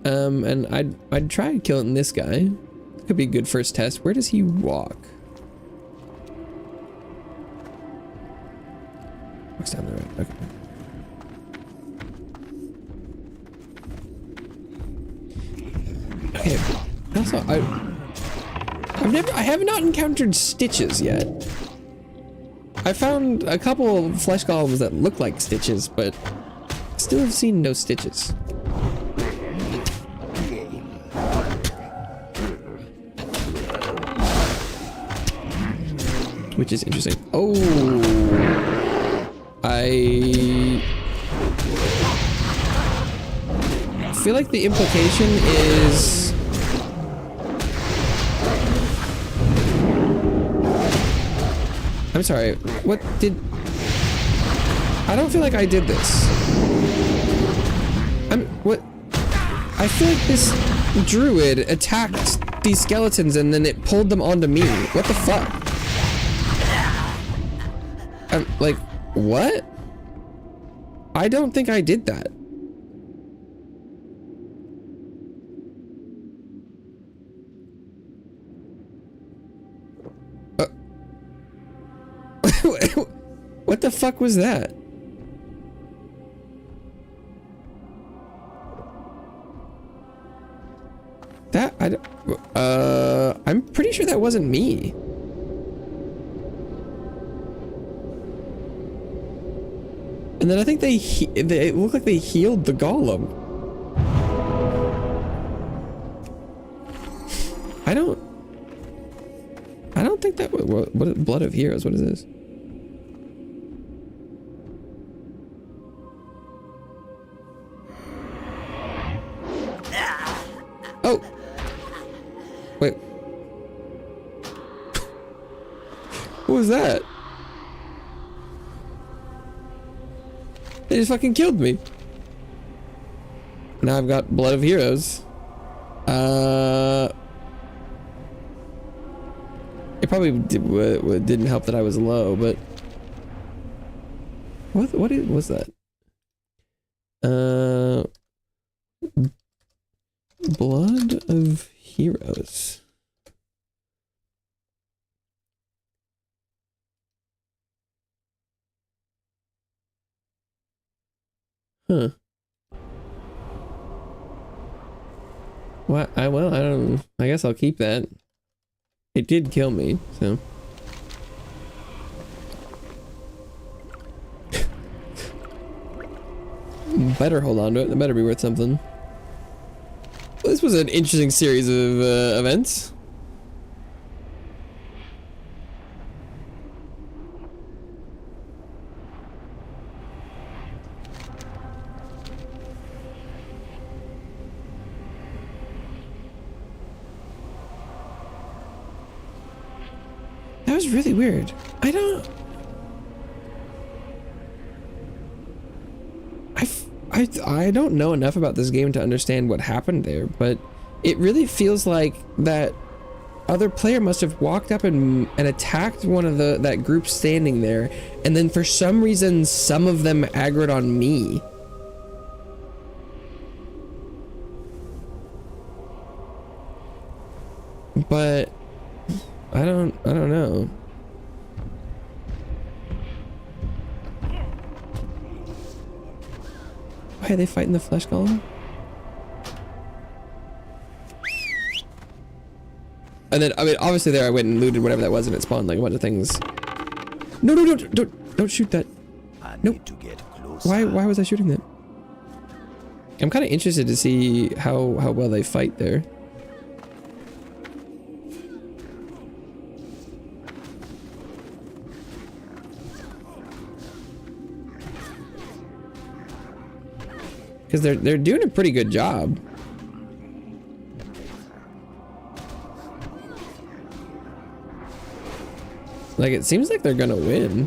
And I'd try killing this guy. Could be a good first test. Where does he walk? Walks down the road. Okay. Okay. Also, I have not encountered stitches yet. I found a couple flesh golems that look like stitches, but still have seen no stitches. Which is interesting. Oh, I feel like the implication is... I'm sorry, what did... I don't feel like I did this. What? I feel like this druid attacked these skeletons and then it pulled them onto me. What the fuck? I'm like, what? I don't think I did that. What the fuck was that? That, I'm pretty sure that wasn't me. And then I think they look like they healed the golem. I don't think that, what Blood of Heroes, what is this? Oh! Wait. What was that? They just fucking killed me. Now I've got Blood of Heroes. It probably didn't help that I was low, but what was that? Blood of Heroes. Huh. What? Well, I don't. I guess I'll keep that. It did kill me, so. Better hold on to it. That better be worth something. Well, this was an interesting series of events. That was really weird. I don't know enough about this game to understand what happened there, but it really feels like that other player must have walked up and attacked one of that group standing there, and then for some reason some of them aggroed on me. But I don't know. Why are they fighting the flesh golem? And then, I mean, obviously there I went and looted whatever that was and it spawned like a bunch of things. No, don't shoot that. Nope. Why was I shooting that? I'm kind of interested to see how well they fight there. Because they're doing a pretty good job. Like, it seems like they're gonna win.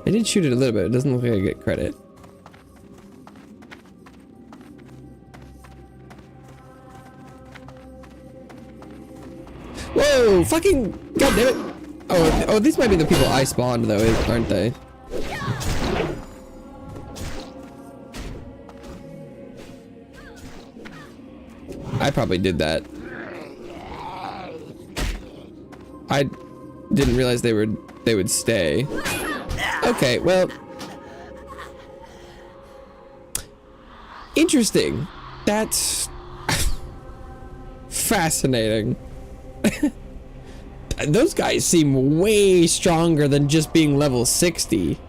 I did shoot it a little bit. It doesn't look like I get credit. Whoa! Fucking god damn it! Oh, these might be the people I spawned though, aren't they? I probably did that. I didn't realize they would stay. Okay, well, interesting. That's fascinating. Those guys seem way stronger than just being level 60.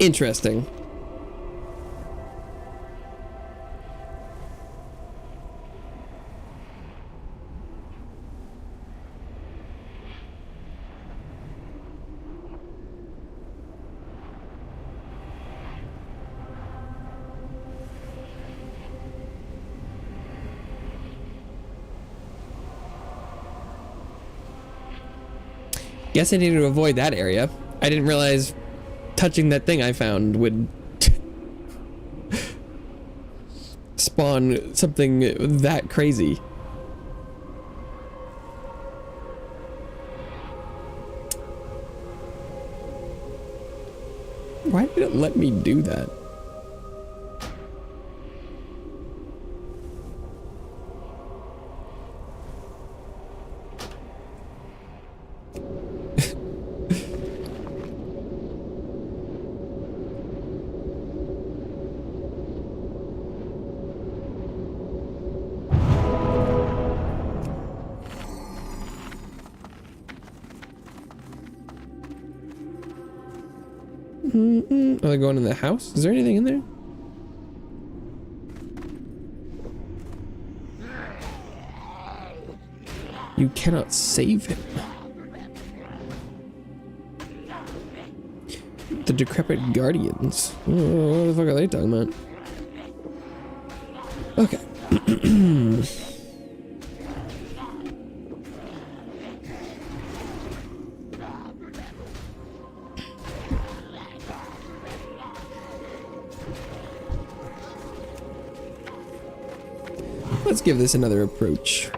Interesting. Guess I needed to avoid that area. I didn't realize touching that thing I found would spawn something that crazy. Why did it let me do that? Are they going in the house? Is there anything in there? You cannot save him. The decrepit guardians. Oh, what the fuck are they talking about? Okay. Let's give this another approach.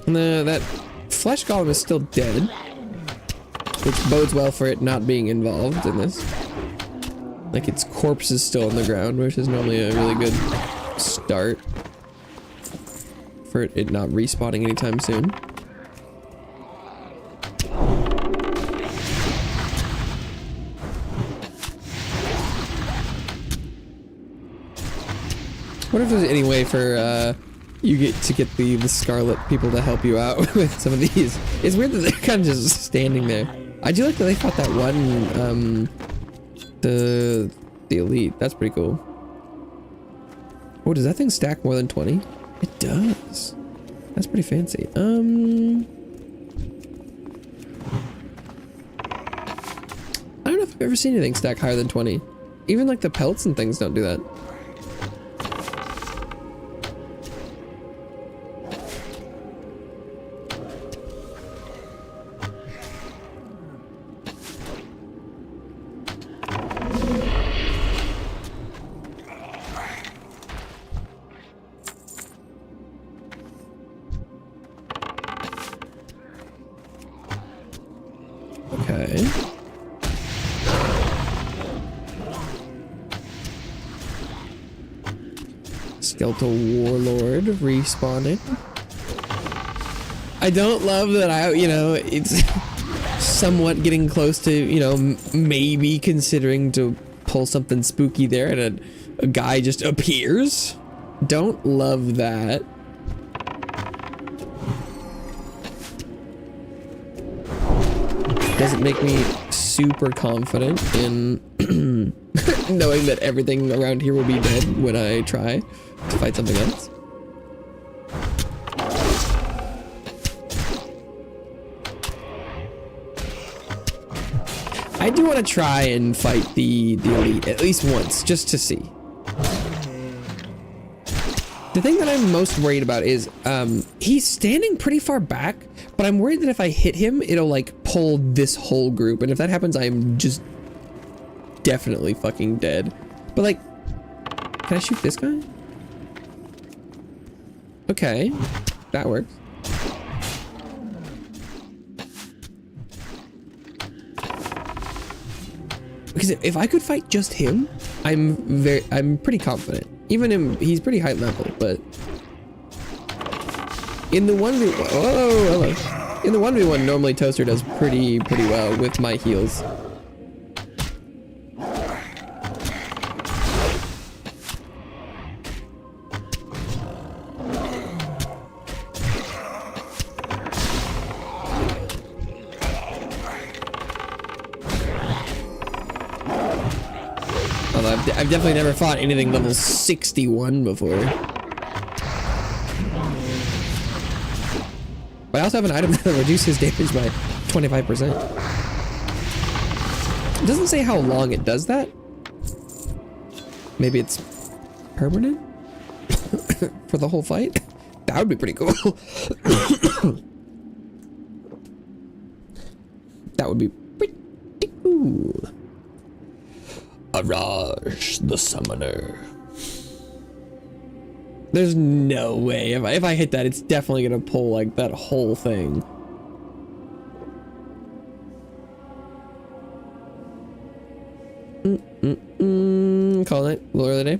No, that flesh golem is still dead, which bodes well for it not being involved in this. Like, its corpse is still on the ground, which is normally a really good start for it not respawning anytime soon. What if there's any way for you get the Scarlet people to help you out with some of these? It's weird that they're kind of just standing there. I do like that they fought that one, the elite. That's pretty cool. Oh, does that thing stack more than 20? It does. That's pretty fancy. I don't know if I've ever seen anything stack higher than 20. Even like the pelts and things don't do that. Okay. Skeletal Warlord respawning. I don't love that it's somewhat getting close to, maybe considering to pull something spooky there and a guy just appears. Don't love that. Doesn't make me super confident in knowing that everything around here will be dead when I try to fight something else. I do want to try and fight the elite at least once, just to see. The thing that I'm most worried about is he's standing pretty far back, but I'm worried that if I hit him, it'll like pull this whole group, and if that happens, I'm just definitely fucking dead. But like, can I shoot this guy? Okay, that works. Because if I could fight just him, I'm pretty confident. Even he's pretty high level, but in the 1v1, in the 1v1, normally Toaster does pretty well with my heals. I've definitely never fought anything level 61 before. But I also have an item that reduces damage by 25%. It doesn't say how long it does that. Maybe it's permanent for the whole fight. That would be pretty cool. That would be pretty cool. Araj, the summoner. There's no way. If I hit that, it's definitely gonna pull like that whole thing. Call it lore of the day.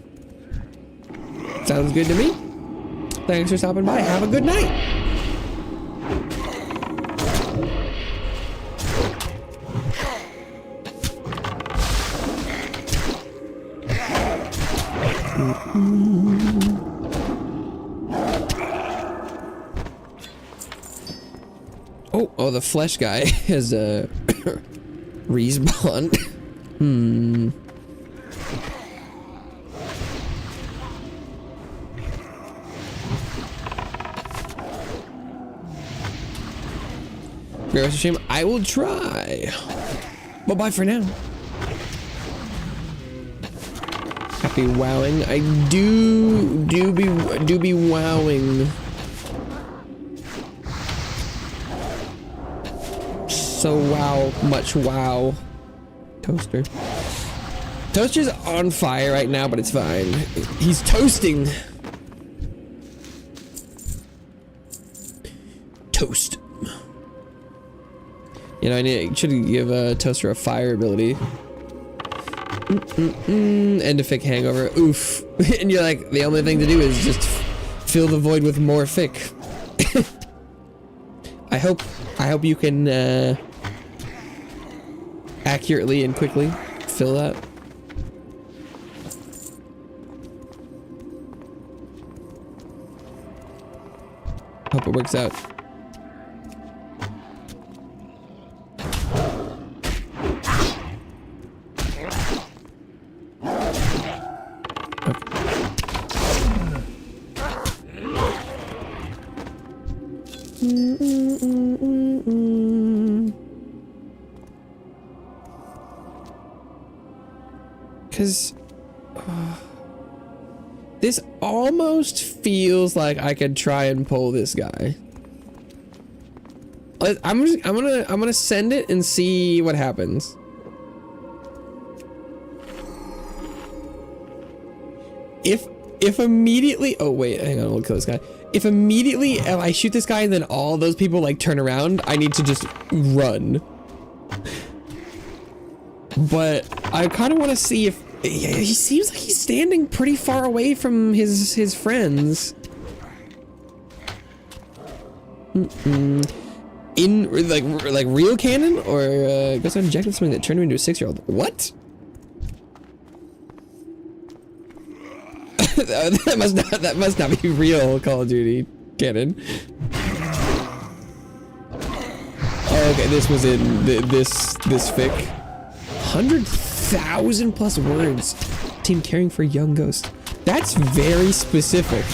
Sounds good to me. Thanks for stopping by. Have a good night. Oh, the flesh guy has a respawn. Very much a shame. I will try. Well, bye for now. Happy wowing. I do be wowing. So wow, much wow. Toaster. Toaster's on fire right now, but it's fine. He's toasting. Toast. You know, I should give Toaster a fire ability. Endofic hangover. Oof. And you're like, the only thing to do is just fill the void with more fic. I hope you can accurately and quickly fill that. Hope it works out. Because this almost feels like I could try and pull this guy. I'm gonna send it and see what happens. If immediately, oh wait, hang on, we'll kill this guy. If immediately I shoot this guy and then all those people like turn around, I need to just run. But I kind of want to see if he seems like he's standing pretty far away from his friends. In like real canon, or goes on injected something that turned him into a 6-year-old. What? that must not be real Call of Duty canon. Oh, okay, this was in this fic. 100,000 plus words. Team caring for young ghosts. That's very specific.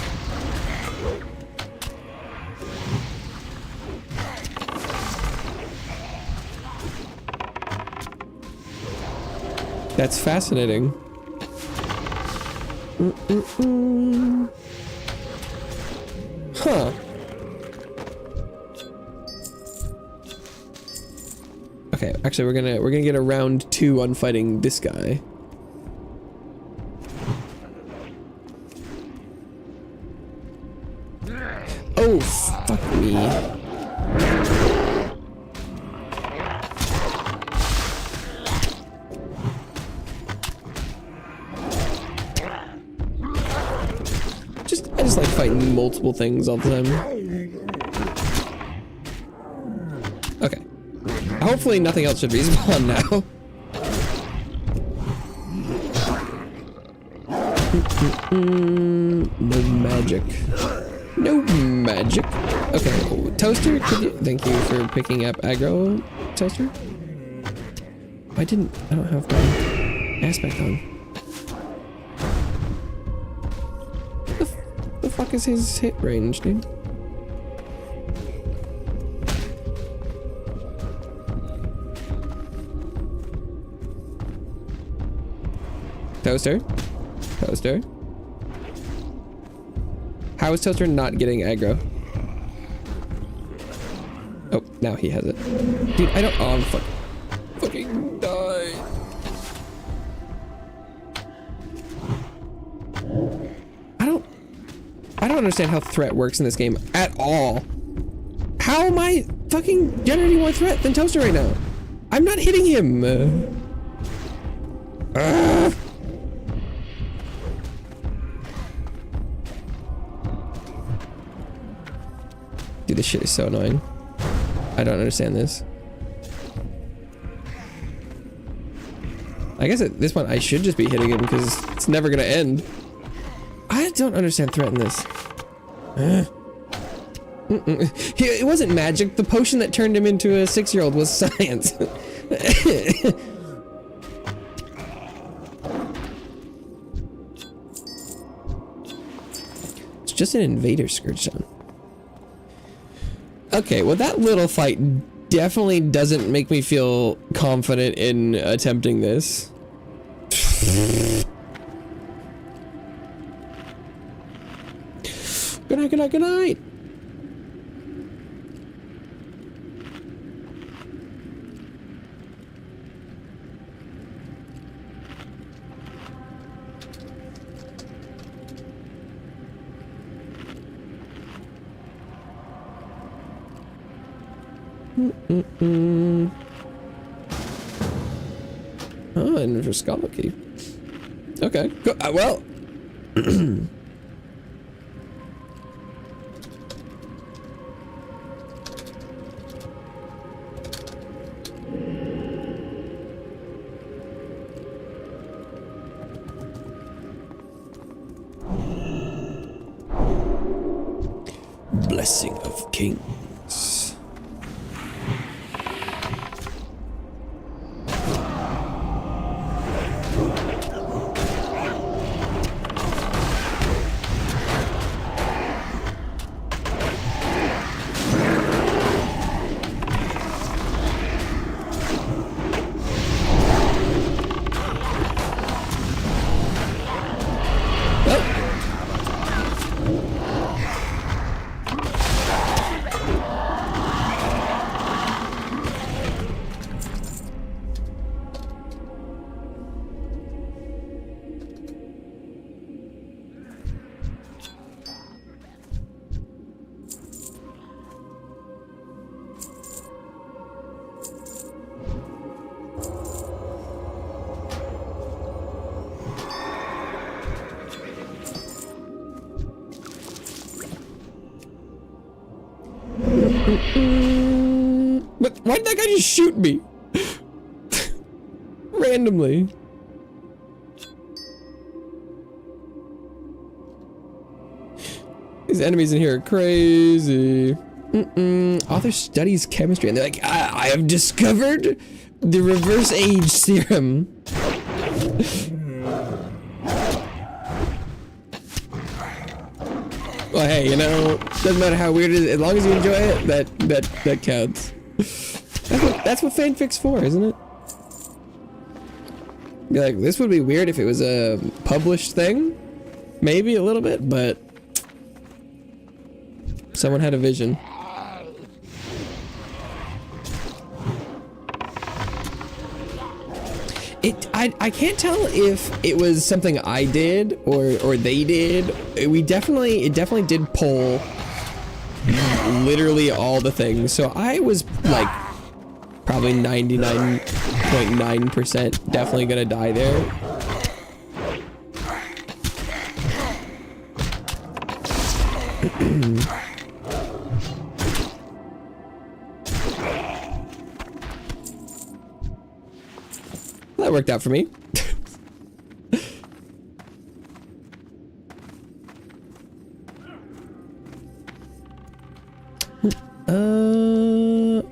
That's fascinating. Huh. Okay, actually we're gonna get a round 2 on fighting this guy. Oh, fuck me. I just like fighting multiple things all the time. Okay. Hopefully nothing else should respawn now. No magic. No magic. Okay, Toaster, thank you for picking up aggro, Toaster. I don't have my aspect on. The fuck is his hit range, dude? Toaster? Toaster? How is Toaster not getting aggro? Oh, Now he has it. Dude, I don't. Oh, I'm fucking die. I don't understand how threat works in this game at all. How am I fucking generating more threat than Toaster right now? I'm not hitting him. Dude, this shit is so annoying. I don't understand this. I guess at this point I should just be hitting him because it's never gonna end. I don't understand threat in this. It wasn't magic. The potion that turned him into a 6-year-old was science. It's just an invader scourge zone. Okay, well that little fight definitely doesn't make me feel confident in attempting this. Good night, good night, good night. Oh, and there's a skull key. Okay, go, well. Blessing of Kings. But why did that guy just shoot me? Randomly. These enemies in here are crazy. Author studies chemistry and they're like, I have discovered the reverse age serum. Well, hey, you know, doesn't matter how weird it is, as long as you enjoy it, that counts. That's what fanfic's for, isn't it? Be like, this would be weird if it was a published thing. Maybe a little bit, but someone had a vision. I can't tell if it was something I did or they did. It definitely did pull literally all the things. So I was like probably 99.9% definitely gonna die there. That worked out for me.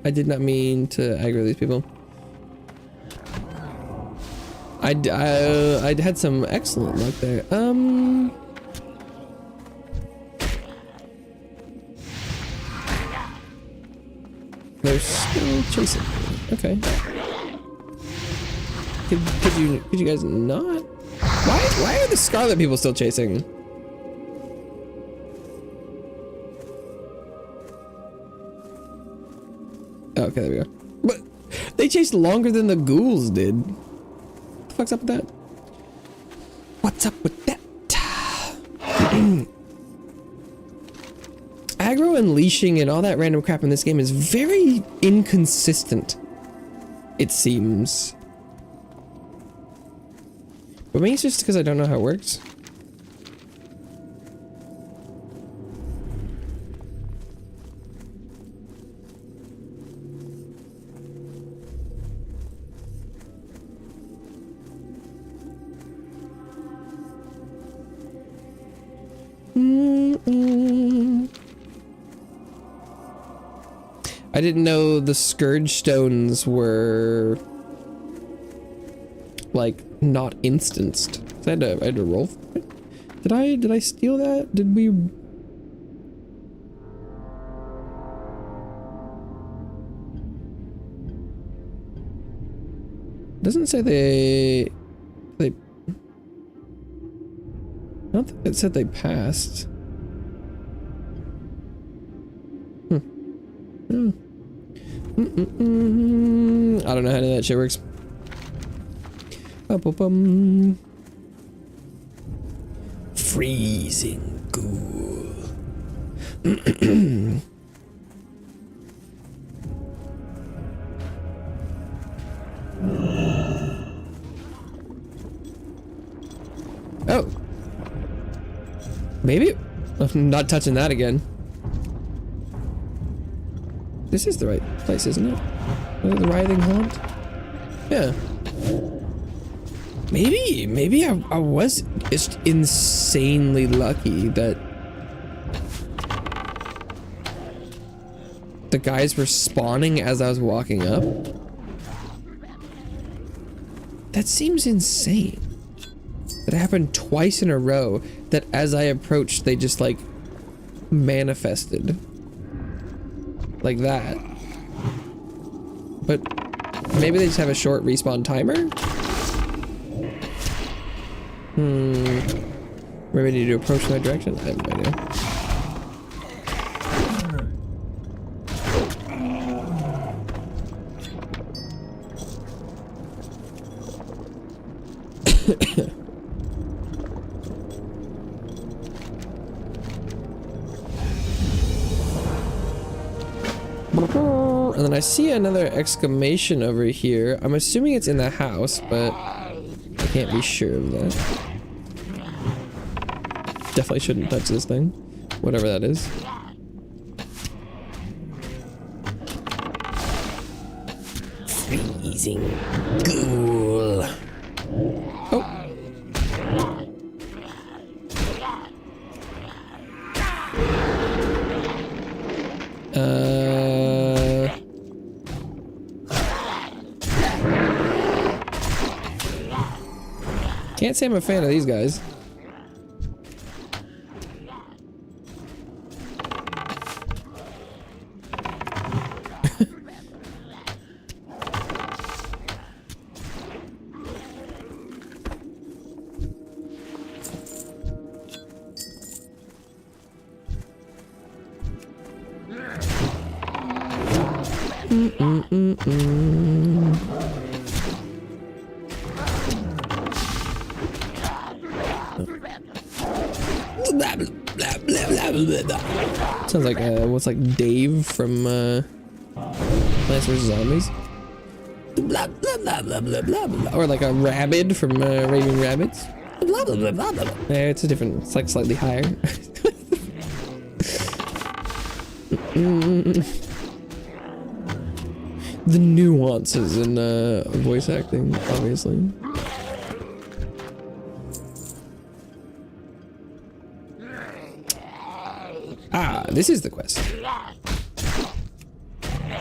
I did not mean to aggro these people. I had some excellent luck there. They're still chasing me. Okay. Could you guys not? Why are the Scarlet people still chasing? Okay, there we go. But they chased longer than the ghouls did. What the fuck's up with that? What's up with that? Aggro and leashing and all that random crap in this game is very inconsistent, it seems. But maybe it's just because I don't know how it works. I didn't know the Scourge Stones were like not instanced. So I had to roll for it. Did I steal that? Did we? Doesn't say they. I don't think it said they passed. I don't know how that shit works. Freezing ghoul. Oh. Maybe? I'm not touching that again. This is the right place, isn't it? The writhing haunt? Yeah. Maybe I was just insanely lucky that the guys were spawning as I was walking up. That seems insane. That happened twice in a row, that as I approached, they just like manifested. Like that. But maybe they just have a short respawn timer? Maybe I need to approach that direction? I have no idea. And then I see another exclamation over here. I'm assuming it's in the house, but I can't be sure of that. Definitely shouldn't touch this thing. Whatever that is. Freezing ghoul. Oh. Can't say I'm a fan of these guys. Sounds like what's like Dave from Plants vs Zombies, blah, blah, blah, blah, blah, blah, blah. Or like a rabbit from Raving Rabbits. Blah, blah, blah, blah, blah. Yeah, it's a different. It's like slightly higher. The nuances in voice acting, obviously. Ah, this is the quest.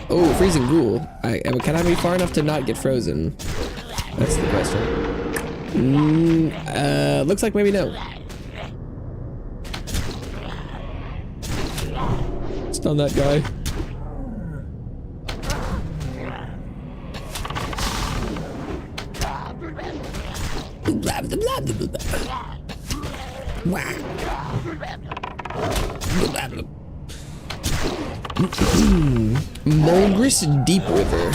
Oh, freezing ghoul. Can I be far enough to not get frozen? That's the question. Looks like maybe no. Stun that guy. Blah, blah, blah, blah, blah. Wow. Blah, blah. Mulgris Deep River.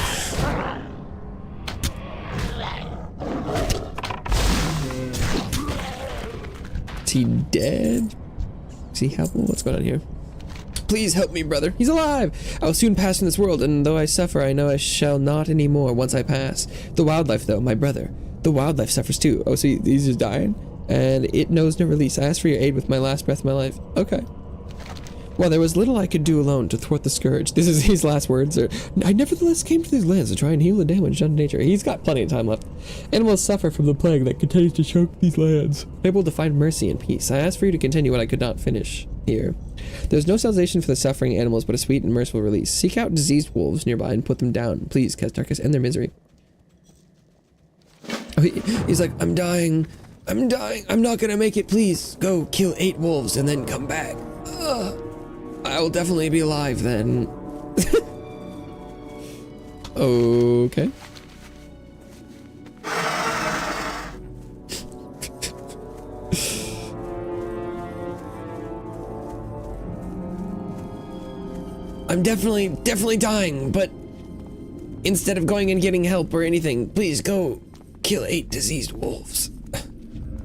Is he dead? Is he helpful? What's going on here? Please help me, brother. He's alive! I will soon pass from this world, and though I suffer, I know I shall not anymore once I pass. The wildlife, though, my brother. The wildlife suffers too. Oh, so he's just dying? And it knows no release. I ask for your aid with my last breath of my life. Okay. Well, there was little I could do alone to thwart the scourge. This is his last words. I nevertheless came to these lands to try and heal the damage done to nature. He's got plenty of time left. Animals suffer from the plague that continues to choke these lands. Able to find mercy and peace. I ask for you to continue what I could not finish here. There's no salvation for the suffering animals, but a sweet and merciful release. Seek out diseased wolves nearby and put them down. Please, Kestarkus, end their misery. Oh, he's like, I'm dying. I'm dying. I'm not gonna make it. Please, go kill 8 wolves and then come back. I will definitely be alive then. Okay. I'm definitely dying, but instead of going and getting help or anything, please go kill 8 diseased wolves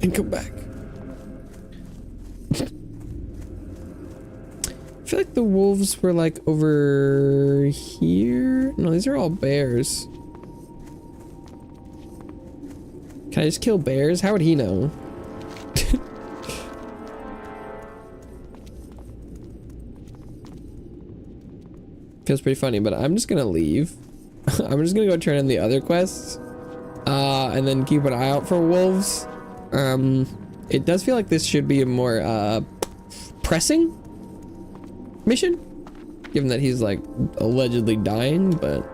and come back. I feel like the wolves were like over here. No, these are all bears. Can I just kill bears? How would he know? Feels pretty funny, but I'm just gonna leave. I'm just gonna go turn in the other quests. And then keep an eye out for wolves. It does feel like this should be a more, pressing mission, given that he's like allegedly dying, but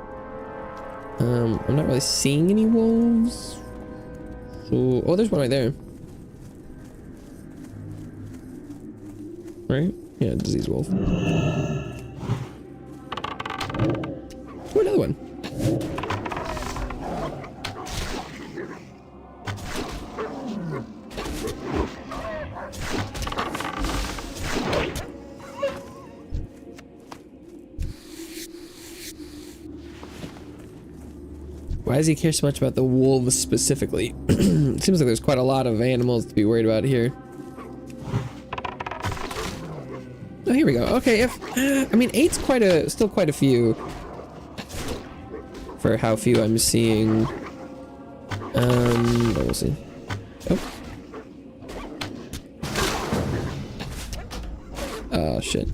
I'm not really seeing any wolves. So, oh, there's one right there. Right? Yeah, disease wolf. Oh, another one. Why does he care so much about the wolves specifically? It seems like there's quite a lot of animals to be worried about here. Oh, here we go. Okay, if I mean 8's still quite a few for how few I'm seeing. But we'll see. Oh. Oh shit.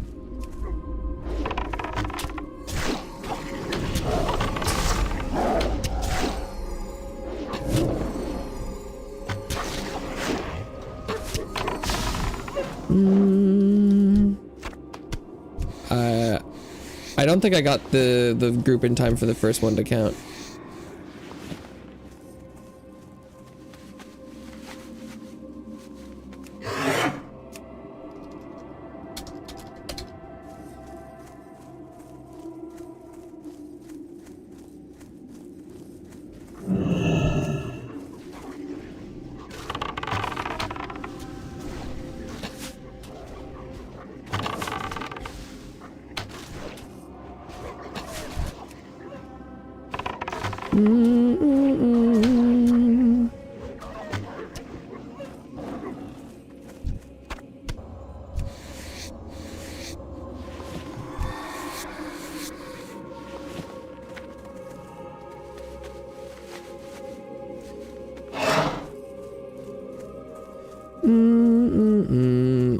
I don't think I got the group in time for the first one to count.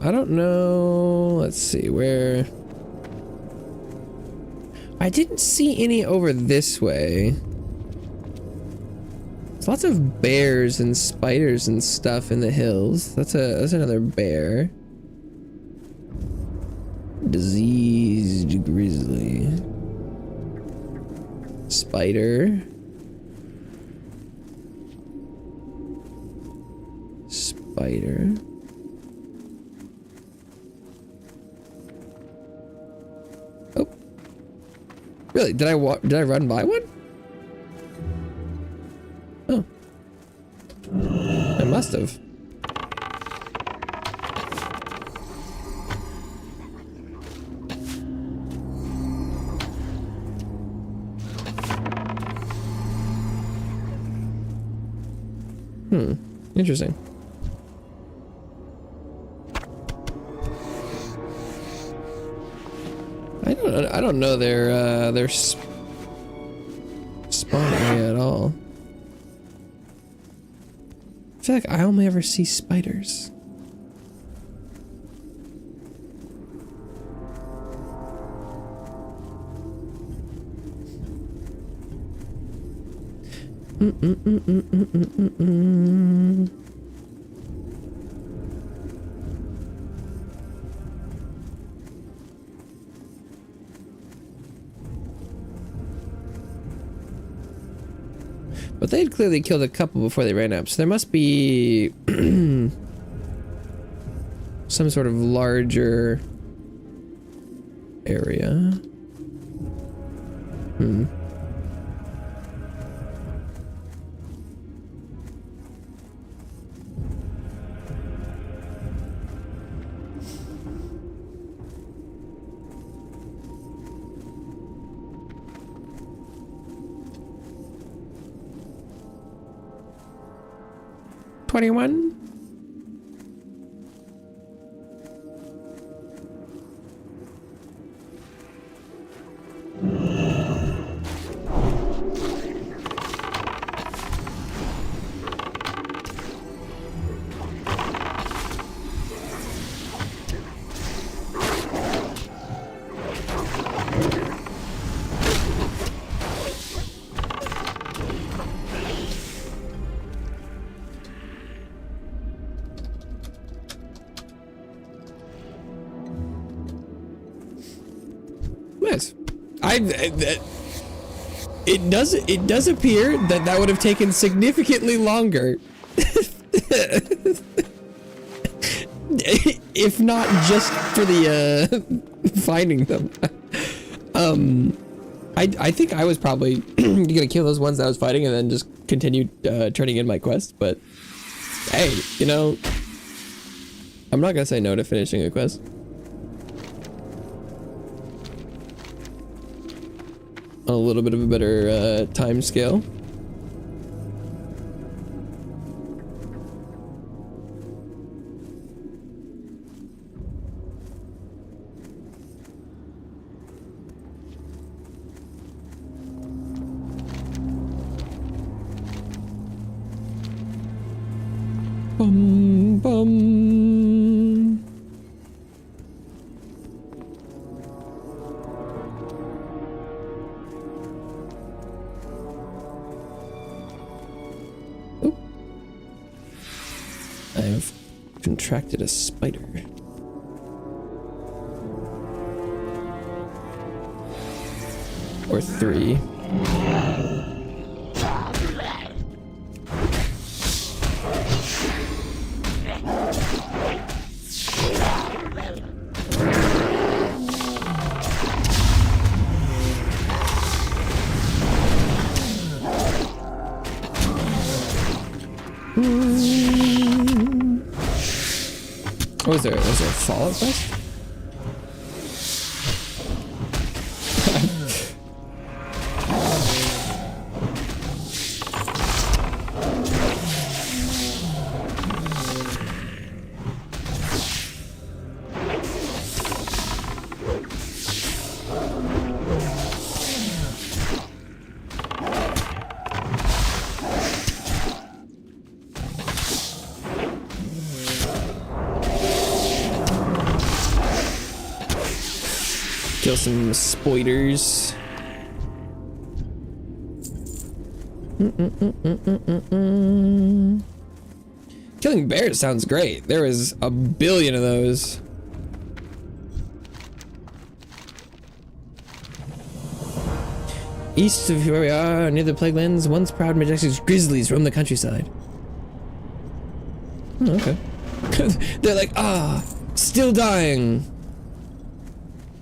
I don't know. Let's see where. I didn't see any over this way. There's lots of bears and spiders and stuff in the hills. That's another bear. Diseased grizzly. Spider. Spider. Oh. Really? Did I run by one? Oh. I must have. Interesting. I don't know their spawn area at all. I feel like I only ever see spiders. But they had clearly killed a couple before they ran up, so there must be some sort of larger area. $21. Nice. It does appear that would have taken significantly longer, if not just for the finding them. I think I was probably gonna kill those ones that I was fighting and then just continue turning in my quest. But hey, you know, I'm not gonna say no to finishing a quest. On a little bit of a better time scale. Bum bum. Oop. I have contracted a spider. Or 3. Oh, is there a fallout quest? Kill some spoiders. Killing bears sounds great. There was a billion of those. East of where we are, near the Plaguelands, once proud majestic grizzlies roam the countryside. Oh, okay. They're like, still dying.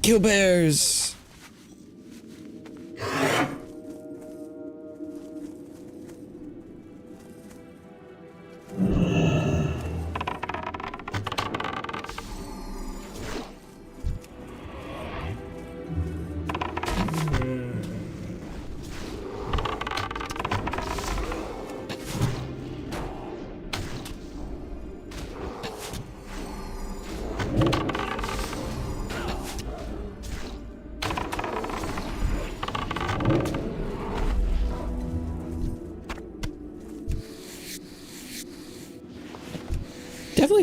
Kill bears.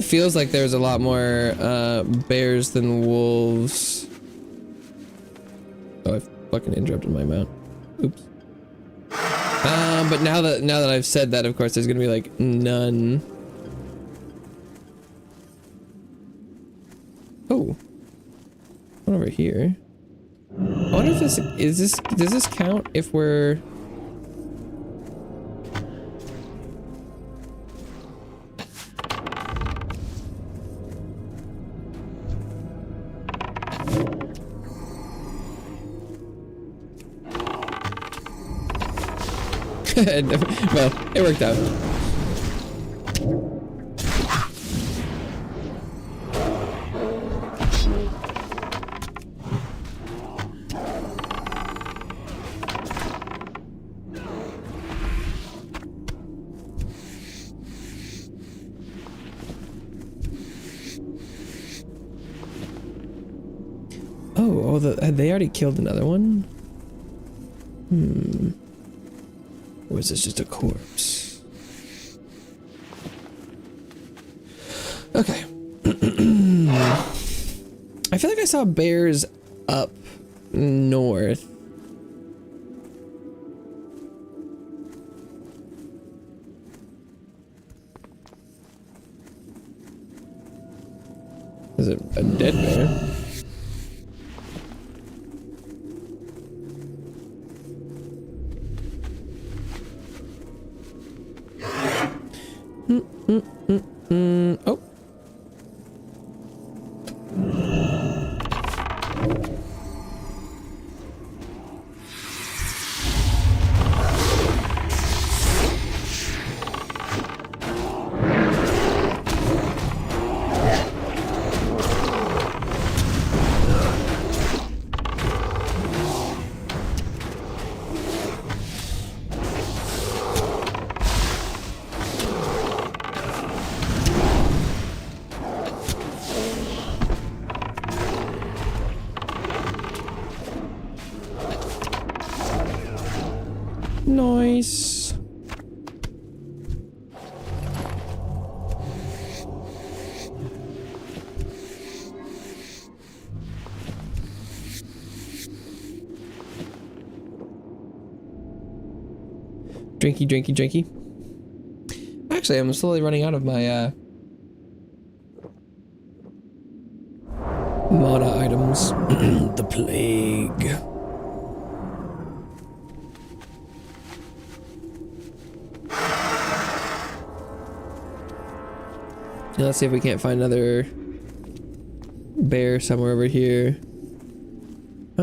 feels like there's a lot more bears than wolves. Oh, I fucking interrupted my mount. Oops. But now that I've said that, of course, there's gonna be like none. Oh, one over here. I wonder if does this count if we're well, it worked out. Oh, they already killed another one? Or is this just a corpse? Okay. I feel like I saw bears up north. Is it a dead bear? Oh. Nice. Drinky, drinky, drinky. Actually, I'm slowly running out of my mana items. The plague. Now let's see if we can't find another bear somewhere over here. I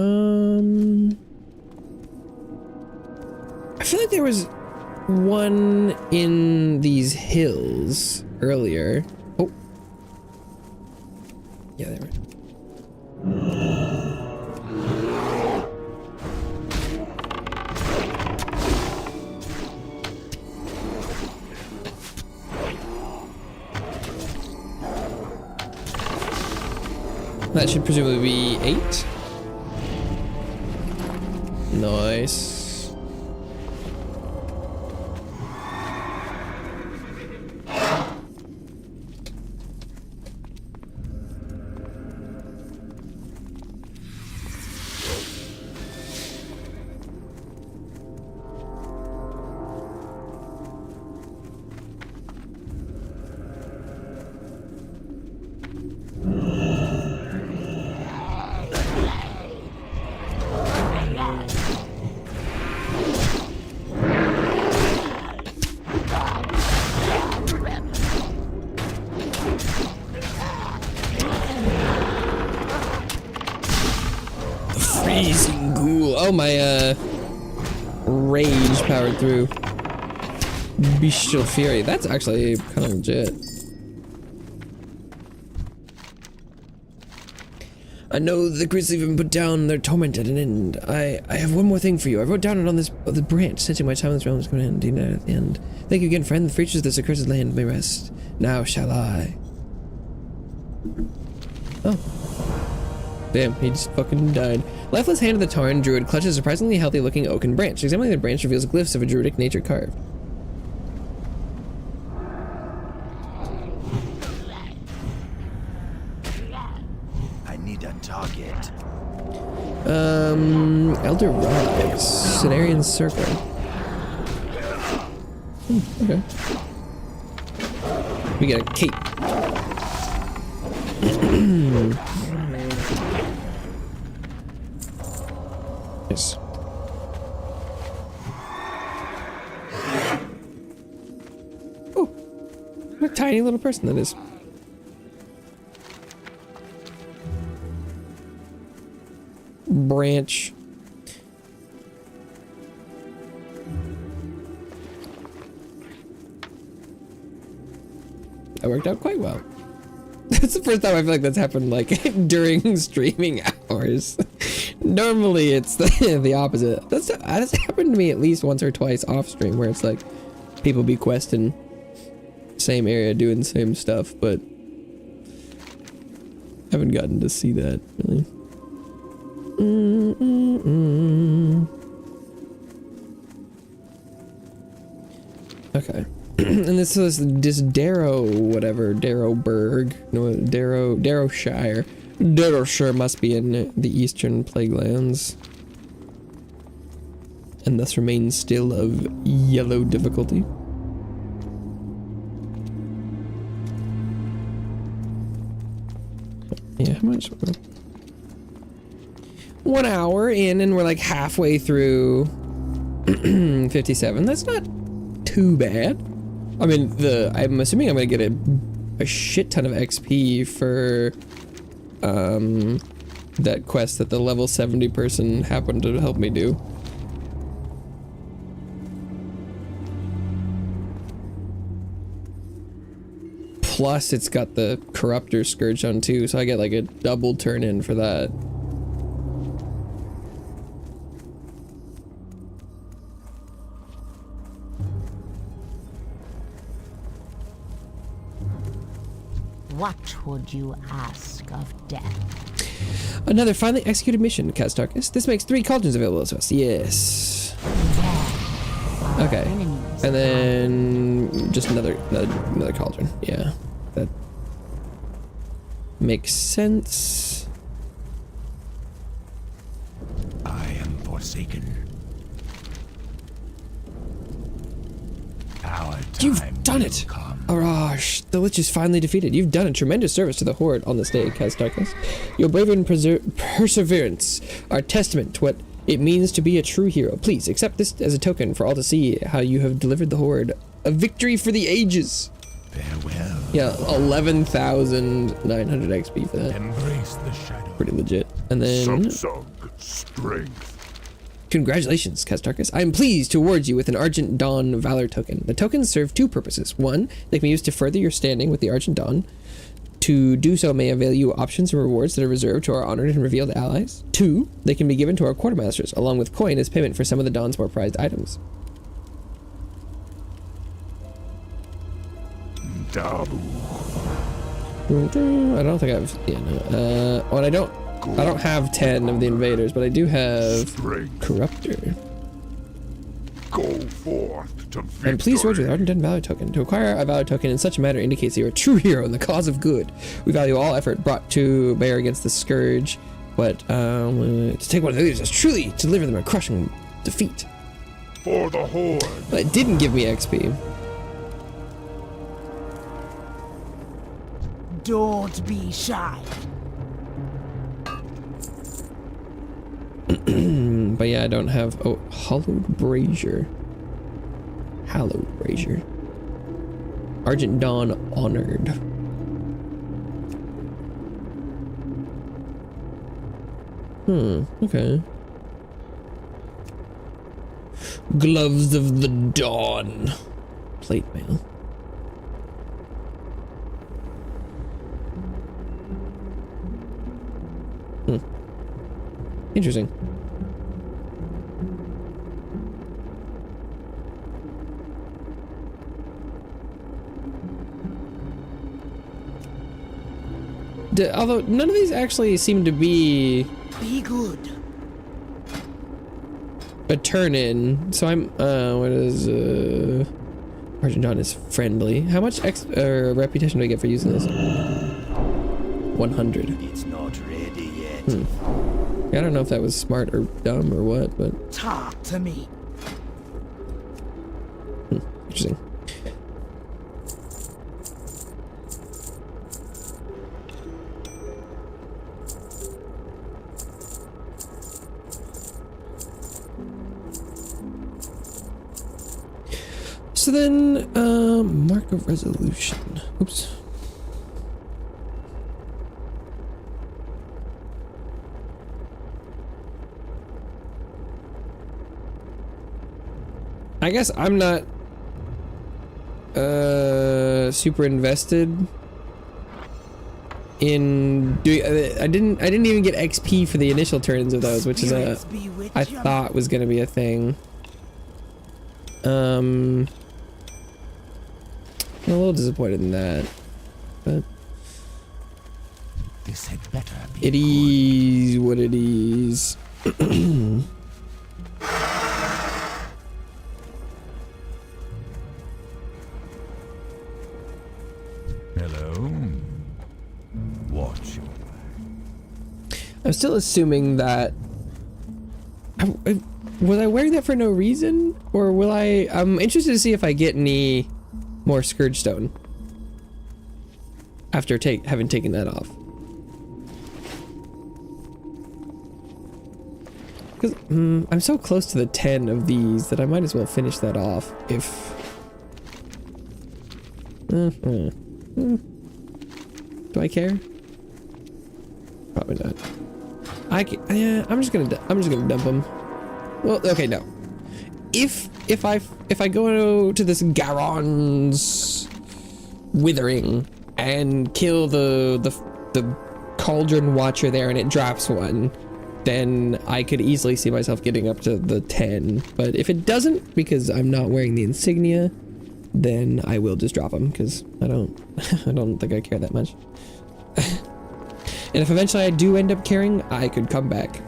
feel like there was one in these hills earlier. Oh. Yeah, there were. That should presumably be 8. Nice. Freezing ghoul. Oh, my rage powered through. Bestial fury. That's actually kind of legit. I know the grisly have been put down, their torment at an end. I have one more thing for you. I wrote down it on the branch, sensing my time in this realm is coming to an end at the end. Thank you again, friend. The creatures of this accursed land may rest. Now shall I. Oh. Damn, he just fucking died. Lifeless hand of the Tarn druid clutches a surprisingly healthy looking oaken branch. Examining the branch reveals glyphs of a druidic nature carved. Elder Relics, Cenarian Circle. Okay. We got a cape. Nice. Oh, what a tiny little person that is. Branch. That worked out quite well. That's the first time I feel like that's happened like during streaming hours. Normally it's the opposite. That's happened to me at least once or twice off stream where it's like people be questing same area doing the same stuff, but I haven't gotten to see that really. Okay. And this is this Darrow whatever, Darrowburg, no, Darrowshire. Darrowshire must be in the Eastern Plaguelands. And thus remains still of yellow difficulty. Yeah, how much? 1 hour in and we're like halfway through 57. That's not too bad. I mean, I'm assuming I'm gonna get a shit ton of XP for that quest that the level 70 person happened to help me do. Plus, it's got the Corruptor Scourge on too, so I get like a double turn in for that. What would you ask of death? Another finally executed mission, Kaztarkus. This makes 3 cauldrons available to us. Yes. Okay. And then just another cauldron. Yeah. That makes sense. I am forsaken. Our time You've done it! Arash, the Lich is finally defeated. You've done a tremendous service to the Horde on this day, Kaztarkus. Your bravery and perseverance are testament to what it means to be a true hero. Please accept this as a token for all to see how you have delivered the Horde a victory for the ages. Farewell. Yeah, 11,900 XP for that. Embrace the shadow. Pretty legit. And then Strength. congratulations, Kaztarkus. I am pleased to award you with an Argent Dawn Valor token. The tokens serve 2 purposes. 1, they can be used to further your standing with the Argent Dawn. To do so may avail you options and rewards that are reserved to our honored and revealed allies. 2, they can be given to our quartermasters, along with coin as payment for some of the Dawn's more prized items. Dabu. I don't think I've... Yeah, no. Well, I don't have 10 of the invaders, but I do have Corruptor. Go forth to victory. And please reward with Ardent Dawn Valor token. To acquire a Valor token in such a manner indicates that you're a true hero in the cause of good. We value all effort brought to bear against the Scourge, but to take one of the leaders is truly to deliver them a crushing defeat. For the Horde. But it didn't give me XP. Don't be shy. But yeah, I don't have... Oh, Hallowed Brazier. Hallowed Brazier. Argent Dawn Honored. Okay. Gloves of the Dawn. Plate mail. Interesting. Although none of these actually seem to be good. a turn in, so I'm what is Argent Dawn is friendly. How much reputation do I get for using this? 100. It's not ready yet. I don't know if that was smart or dumb or what, but Talk to me. interesting. So then, mark of resolution. Oops. I guess I'm not super invested in doing. I didn't even get XP for the initial turns of those, which is I thought was gonna be a thing. I'm a little disappointed in that, but This had better be. it is what it is. Hello. Watch your I'm still assuming that. Was I wearing that for no reason, or will I? I'm interested to see if I get any more Scourge Stone after having taken that off. Because I'm so close to the 10 of these that I might as well finish that off if. Do I care? Probably not. Yeah, I'm just gonna dump them. Well, okay, no. If I go to this Garon's Withering and kill the Cauldron Watcher there and it drops one, then I could easily see myself getting up to the 10. But if it doesn't, because I'm not wearing the insignia, then I will just drop them because I don't think I care that much. And if eventually I do end up caring, I could come back.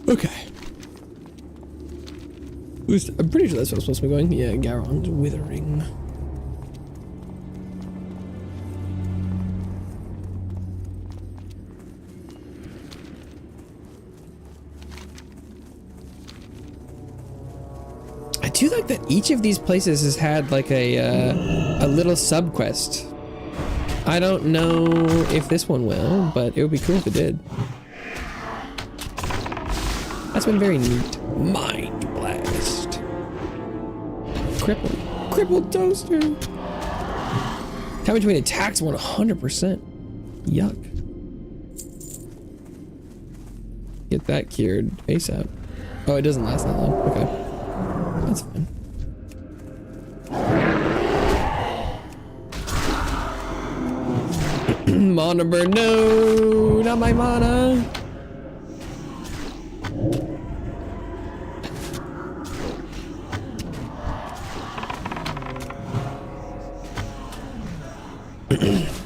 Okay. At least, I'm pretty sure that's what I'm supposed to be going. Yeah, Garon's Withering. I do like that each of these places has had like a little sub quest. I don't know if this one will, but it would be cool if it did. That's been very neat. Mind Blast. Crippled Toaster. Time between attacks 100%. Yuck. Get that cured ASAP. Oh, it doesn't last that long. Okay. That's fine. Mana burn. No, not my mana.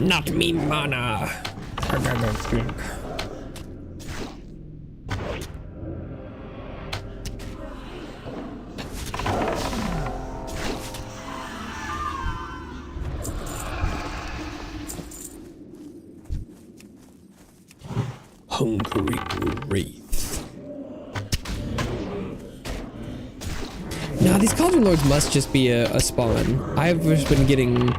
Not me mana. Hungry Wraith. Now these Cauldron Lords must just be a spawn. I've just been getting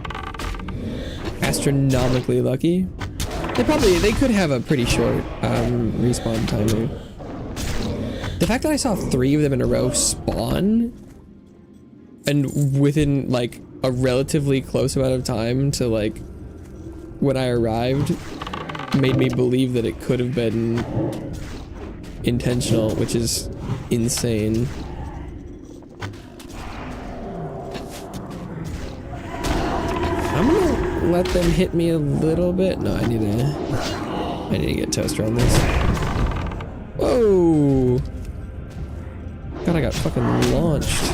astronomically lucky. They could have a pretty short respawn timer. The fact that I saw 3 of them in a row spawn and within like a relatively close amount of time to like when I arrived made me believe that it could have been intentional, which is insane. I'm gonna let them hit me a little bit. No, I need to get toaster on this. Whoa! God, I got fucking launched.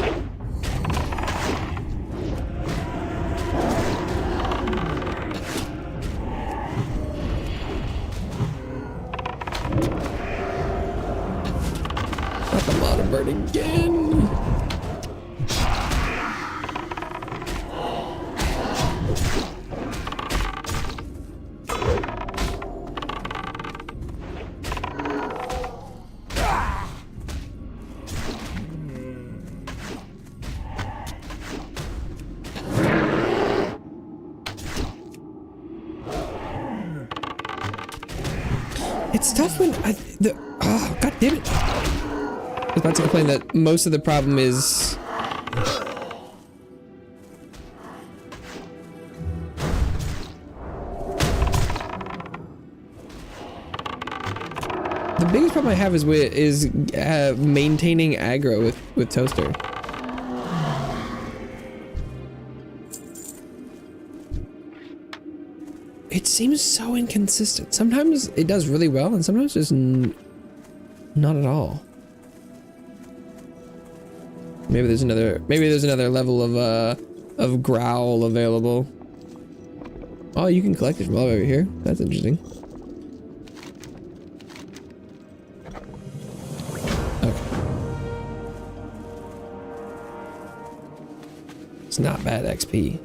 Got the mono bird again. It's tough when oh, god damn it. I was about to complain that most of the problem is the biggest problem I have is maintaining aggro with toaster. It seems so inconsistent. Sometimes it does really well, and sometimes just not at all. Maybe there's another level of growl available. Oh, you can collect it from all over here. That's interesting. Okay. It's not bad XP.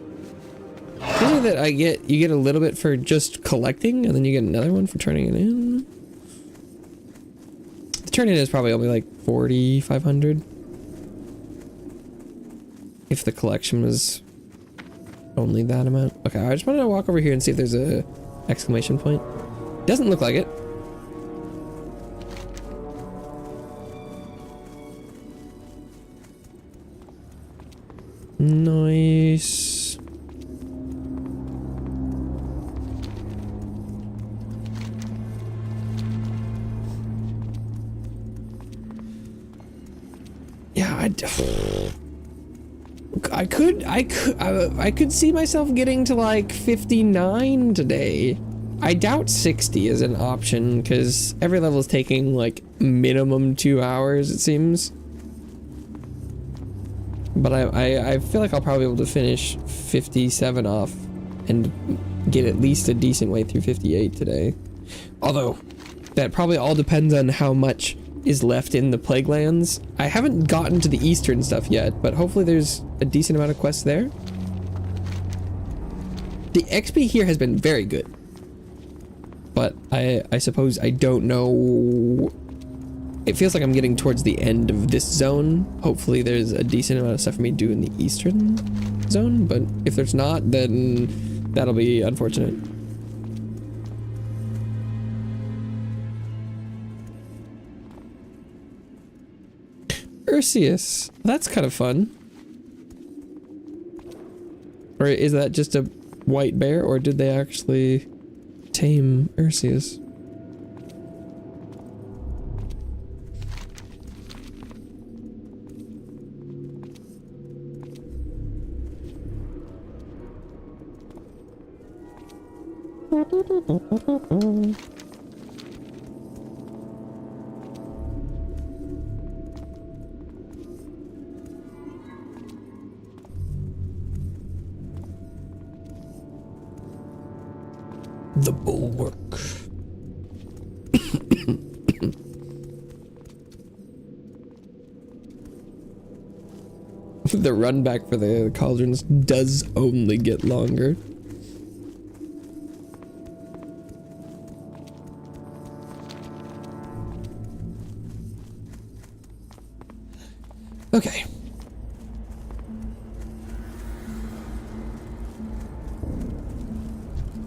Isn't it that you get a little bit for just collecting, and then you get another one for turning it in? The turn in is probably only like 4,500. If the collection was only that amount. Okay, I just wanted to walk over here and see if there's a exclamation point. Doesn't look like it. Nice. Yeah, I could see myself getting to like 59 today. I doubt 60 is an option because every level is taking like minimum 2 hours, it seems. But I feel like I'll probably be able to finish 57 off and get at least a decent way through 58 today. Although that probably all depends on how much is left in the Plague Lands. I haven't gotten to the eastern stuff yet, but hopefully there's a decent amount of quests there. The XP here has been very good, but I suppose I don't know. It feels like I'm getting towards the end of this zone. Hopefully there's a decent amount of stuff for me to do in the eastern zone, but if there's not, then that'll be unfortunate. Ursius. That's kind of fun. Or is that just a white bear, or did they actually tame Ursius? The bulwark. The run back for the cauldrons does only get longer. Okay.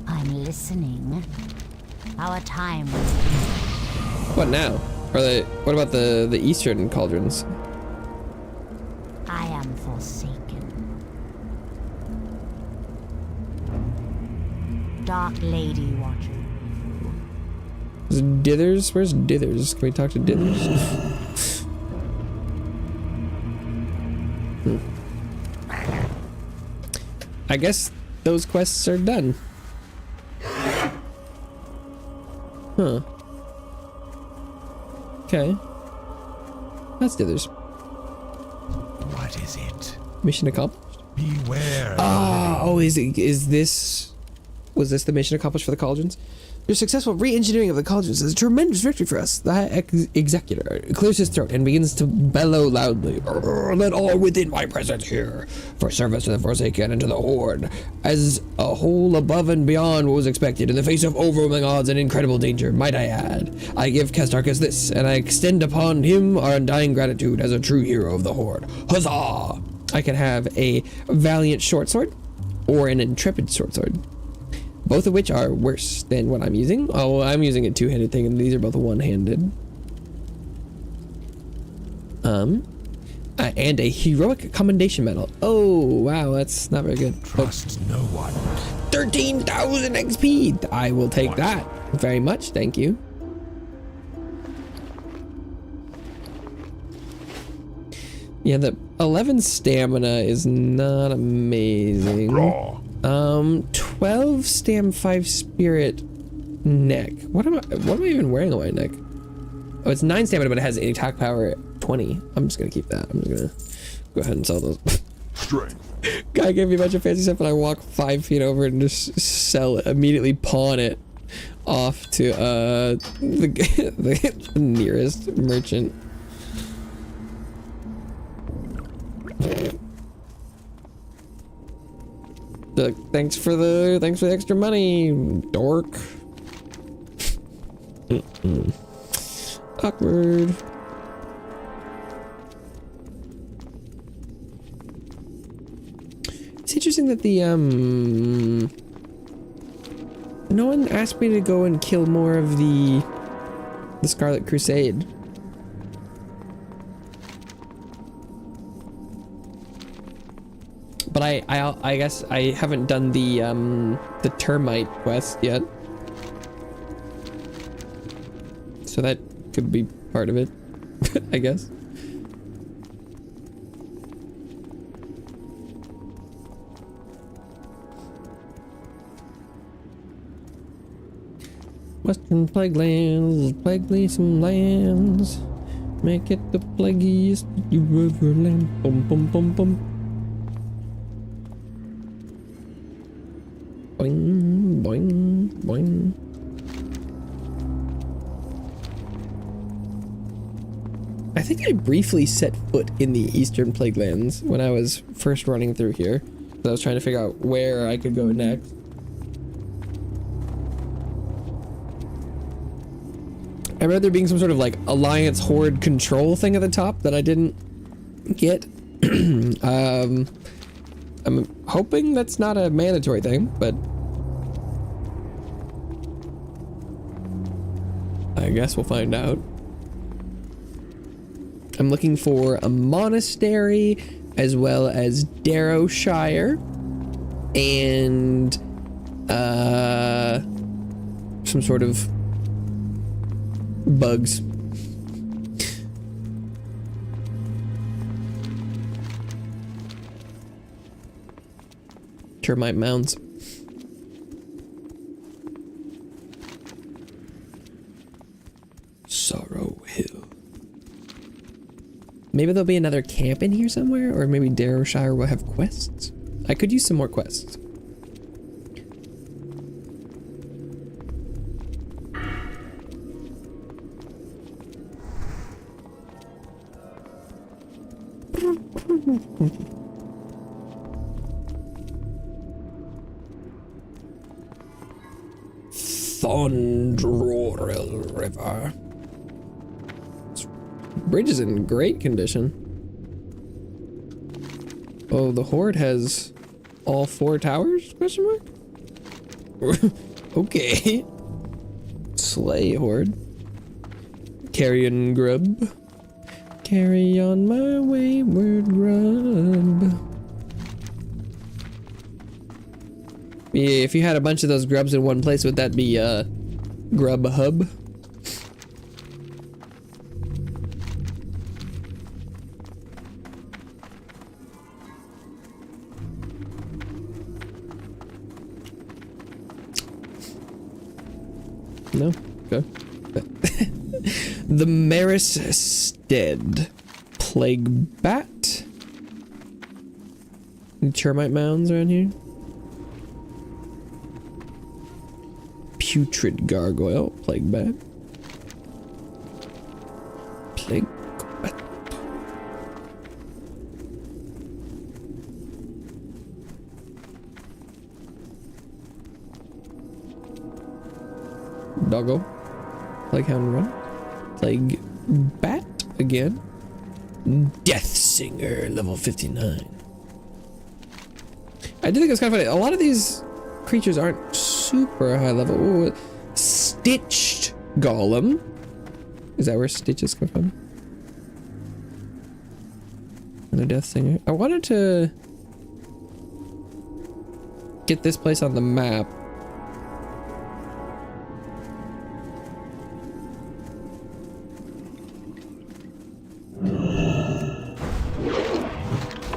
I'm listening. Our time. What now? What about the eastern cauldrons? I am forsaken. Dark Lady watching. Is Dithers? Where's Dithers? Can we talk to Dithers? I guess those quests are done. Huh. Okay. That's Dithers. What is it? Mission accomplished. Beware. Oh, was this the mission accomplished for the cauldrons? Your successful re-engineering of the cauldrons is a tremendous victory for us. The High Executor clears his throat and begins to bellow loudly. Let all within my presence hear, for service to the Forsaken and to the Horde, as a whole above and beyond what was expected in the face of overwhelming odds and incredible danger, might I add. I give Kestarkus this, and I extend upon him our undying gratitude as a true hero of the Horde. Huzzah! I can have a valiant short sword or an intrepid short sword. Both of which are worse than what I'm using. Oh, I'm using a two-handed thing, and these are both one-handed. And a heroic commendation medal. Oh, wow, that's not very good. Trust no one. 13,000 XP. I will take that very much. Thank you. Yeah, the 11 stamina is not amazing. Raw. 12 stam, 5 spirit neck. What am I even wearing on my neck? Oh, it's 9 stamina, but it has attack power at 20. I'm just gonna keep that. I'm just gonna go ahead and sell those. Strength. Guy gave me a bunch of fancy stuff, and I walk 5 feet over and just sell it, immediately pawn it off to the nearest merchant. Thanks for the extra money, dork. Awkward. It's interesting that the no one asked me to go and kill more of the Scarlet Crusade. But I guess I haven't done the termite quest yet, so that could be part of it. I guess. Western Plague Lands, plaguely some lands, make it the plaguiest you ever land. Bum bum bum bum. Boing, boing, boing. I think I briefly set foot in the Eastern Plague Lands when I was first running through here. I was trying to figure out where I could go next. I remember there being some sort of like Alliance Horde control thing at the top that I didn't get. I'm hoping that's not a mandatory thing, but I guess we'll find out. I'm looking for a monastery as well as Darrowshire and some sort of bugs. Termite mounds. Sorrow Hill. Maybe there'll be another camp in here somewhere, or maybe Darrowshire will have quests. I could use some more quests. Thondrorel River. This bridge is in great condition. Oh, the Horde has all 4 towers? Question mark? Okay. Slay, Horde. Carrion grub. Carry on my wayward grub. Yeah, if you had a bunch of those grubs in one place, would that be grub hub? No? Okay. The Maris Stead. Plague bat? Any termite mounds around here? Putrid gargoyle. Plague bat. Plague bat. Doggo. Plague hound run. Plague bat again. Death Singer, level 59. I do think it's kind of funny. A lot of these creatures aren't super high level. Ooh, Stitched Golem. Is that where stitches come from? And the Death Singer. I wanted to get this place on the map.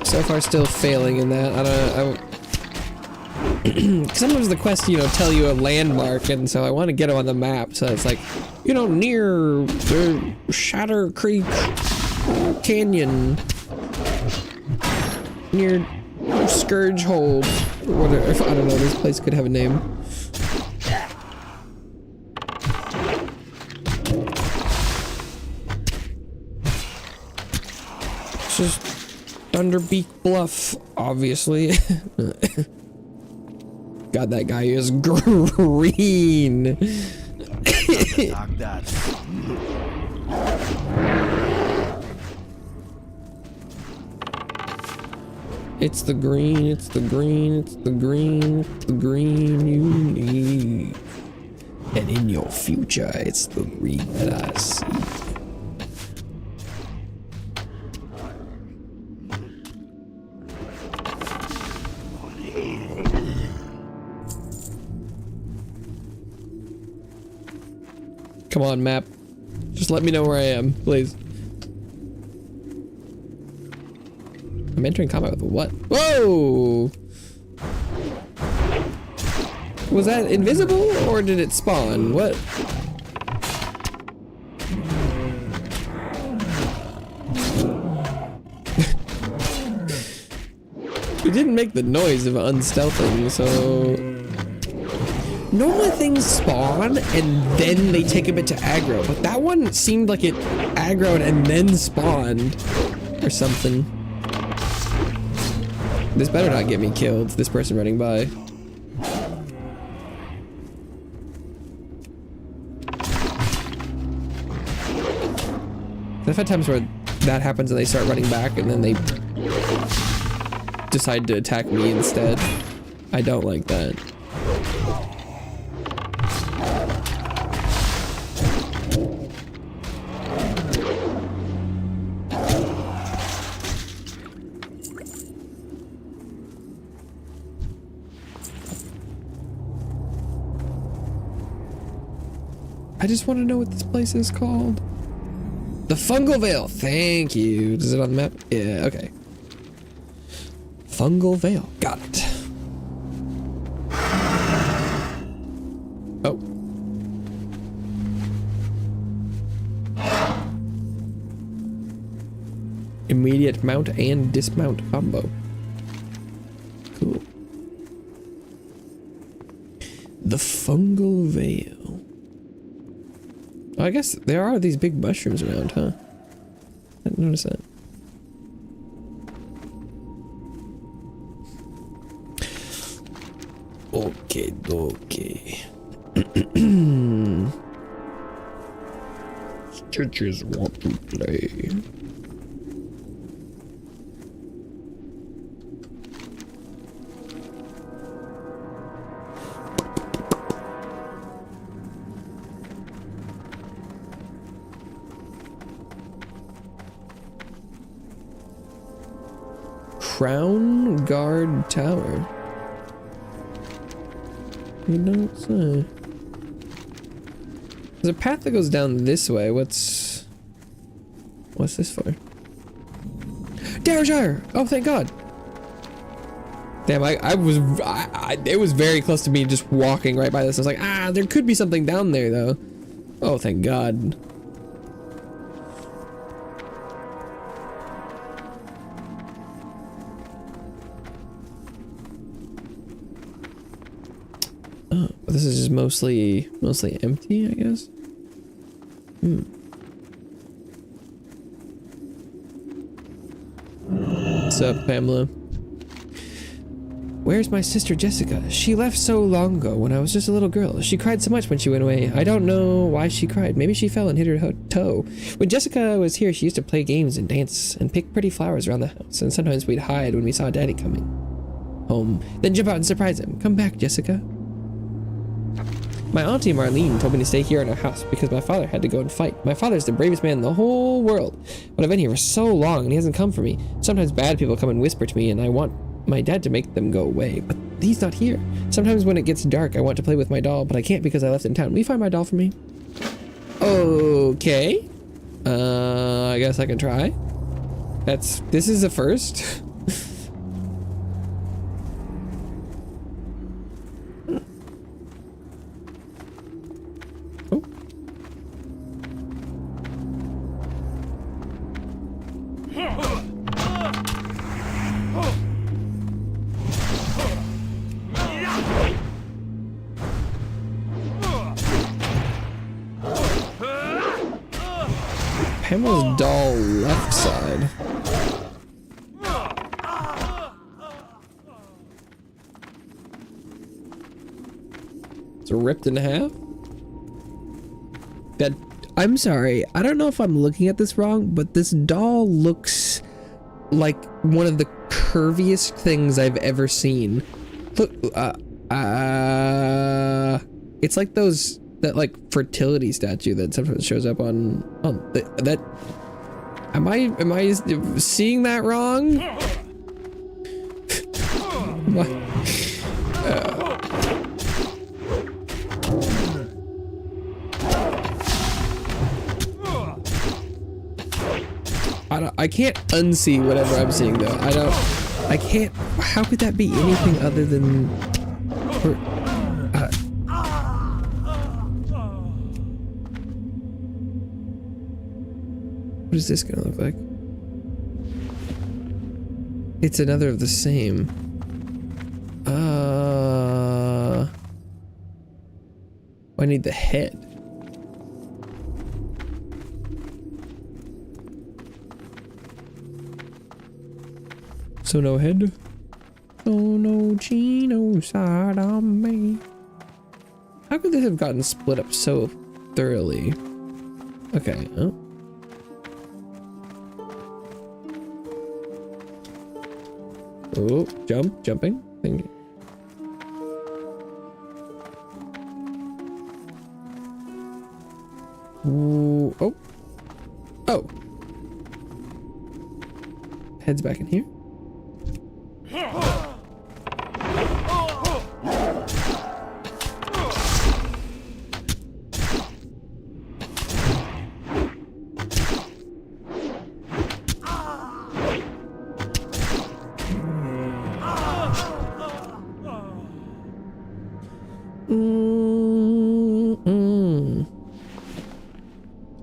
So far, still failing in that. Sometimes the quests, you know, tell you a landmark, and so I want to get them on the map. So it's like, you know, near the Shatter Creek Canyon, near Scourge Hold, or whatever. I don't know. This place could have a name. It's just Thunderbeak Bluff, obviously. God, that guy is green. It's the green, it's the green, it's the green, it's the green you need. And in your future, it's the green that I see. Come on, map. Just let me know where I am, please. I'm entering combat with what? Whoa! Was that invisible or did it spawn? What? It didn't make the noise of unstealthing, so... Normally things spawn and then they take a bit to aggro, but that one seemed like it aggroed and then spawned or something. This better not get me killed, this person running by. I've had times where that happens and they start running back and then they decide to attack me instead. I don't like that. I just want to know what this place is called. The Fungal Veil. Thank you. Is it on the map? Yeah, okay. Fungal Veil. Got it. Oh. Immediate mount and dismount combo. Cool. The Fungal Veil. I guess there are these big mushrooms around, huh? I didn't notice that. Okay, okay. Stitches want to play. Crown Guard Tower. You don't say. There's a path that goes down this way. What's this for? Darrowshire! Oh, thank God. Damn, it was very close to me just walking right by this. I was like, there could be something down there though. Oh, thank God. Oh, this is just mostly empty, I guess. What's up, Pamela? Where's my sister Jessica? She left so long ago when I was just a little girl. She cried so much when she went away. I don't know why she cried. Maybe she fell and hit her toe. When Jessica was here, she used to play games and dance and pick pretty flowers around the house. And sometimes we'd hide when we saw Daddy coming home. Then jump out and surprise him. Come back, Jessica. My auntie Marlene told me to stay here in our house because my father had to go and fight. My father's the bravest man in the whole world. But I've been here for so long and he hasn't come for me. Sometimes bad people come and whisper to me and I want my dad to make them go away, but he's not here. Sometimes when it gets dark, I want to play with my doll, but I can't because I left it in town. Will you find my doll for me? Okay. I guess I can try. This is a first. Oh. Pamela's doll left side. It's ripped in half? I'm sorry, I don't know if I'm looking at this wrong, but this doll looks like one of the curviest things I've ever seen. Look, it's like that like fertility statue that sometimes shows up on that. Am I seeing that wrong? I can't unsee whatever I'm seeing though. I can't. How could that be anything other than? What is this gonna look like? It's another of the same. I need the head. So no head? Oh no genocide on me. How could this have gotten split up so thoroughly? Okay, oh. Oh, jumping. Thank you. Ooh, oh. Head's back in here.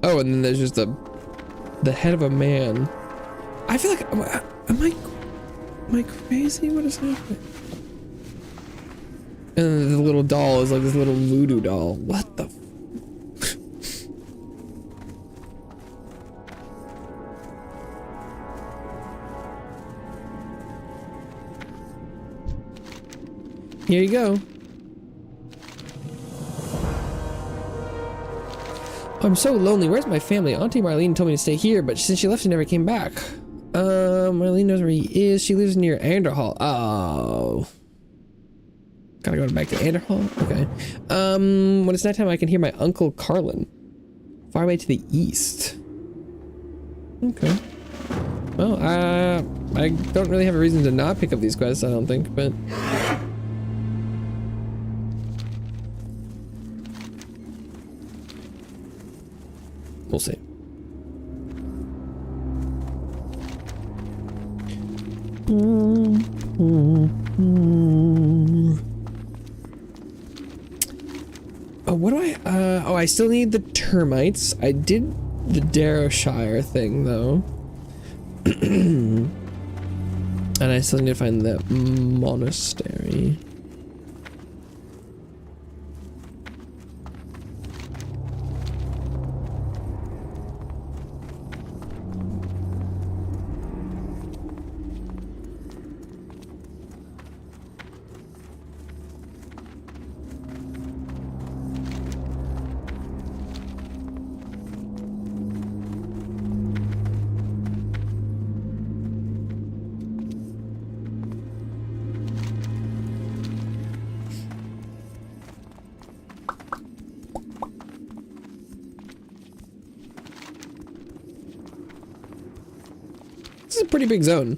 Oh, and then there's just the head of a man. I feel like am I crazy? What is happening? And then the little doll is like this little voodoo doll. What the? Here you go. I'm so lonely. Where's my family? Auntie Marlene told me to stay here, but since she left, she never came back. Marlene knows where he is. She lives near Anderhall. Oh. Gotta go back to Anderhall? Okay. When it's nighttime, I can hear my Uncle Carlin. Far away to the east. Okay. Well, I don't really have a reason to not pick up these quests, I don't think, but... Oh, what do I, oh, I still need the termites. I did the Darrowshire thing, though. And I still need to find the monastery. This is a pretty big zone.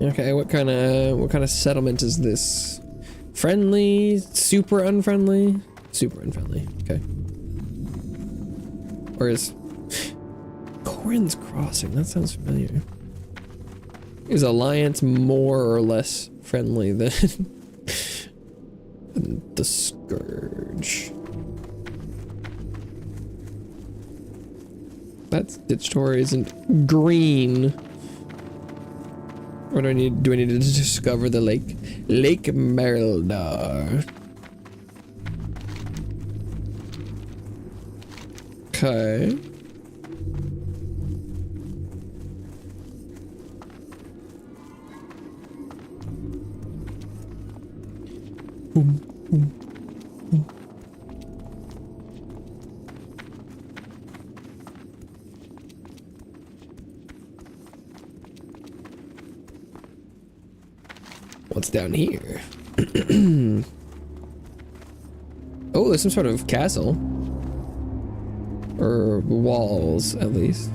Okay, what kind of settlement is this? Friendly, super unfriendly? Super unfriendly. Okay. Or is Corin's Crossing? That sounds familiar. Is Alliance more or less friendly than the Scourge? That ditch door isn't green. What do I need? Do I need to discover the lake? Lake Merildar. Okay. Boom, boom, boom. What's down here? Oh, there's some sort of castle. Or walls, at least.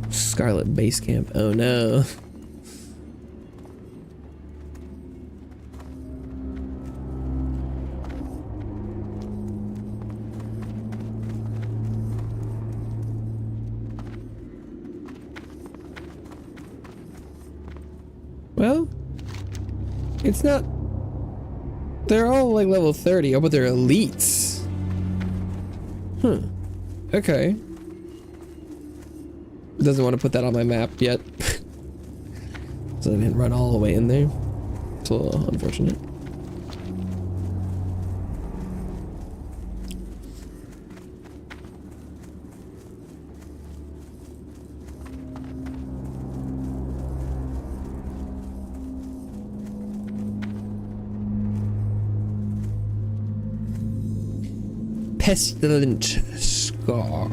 Scarlet Base Camp. Oh no. Well, it's not. They're all like level 30. Oh, but they're elites. Huh. Okay. Doesn't want to put that on my map yet. So I didn't run all the way in there. It's a little unfortunate. Pestilent Scar.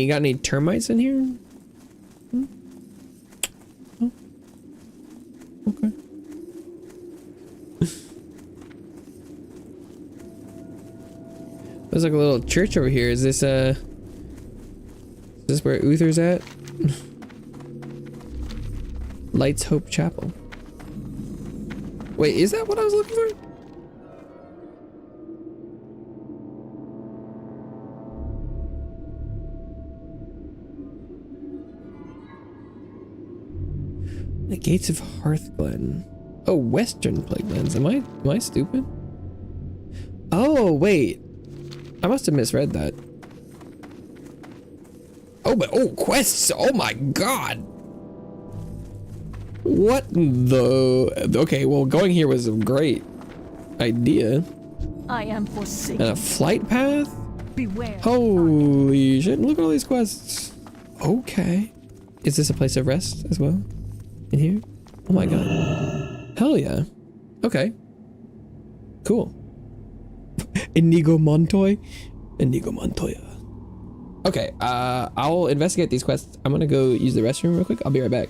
Got any termites in here? Hmm? Oh. Okay. There's like a little church over here. Is this where Uther's at? Lights Hope Chapel. Wait, is that what I was looking for? The Gates of Hearthglen. Oh, Western Plaguelands. Am I stupid? Oh, wait. I must have misread that. Oh, but quests. Oh my god. What the? Okay, well, going here was a great idea. I am forsaken. And a flight path? Beware. Holy shit, look at all these quests. Okay. Is this a place of rest as well? In here? Oh my god. Hell yeah. Okay. Cool. Inigo Montoya? Inigo Montoya. Okay, I'll investigate these quests. I'm gonna go use the restroom real quick. I'll be right back.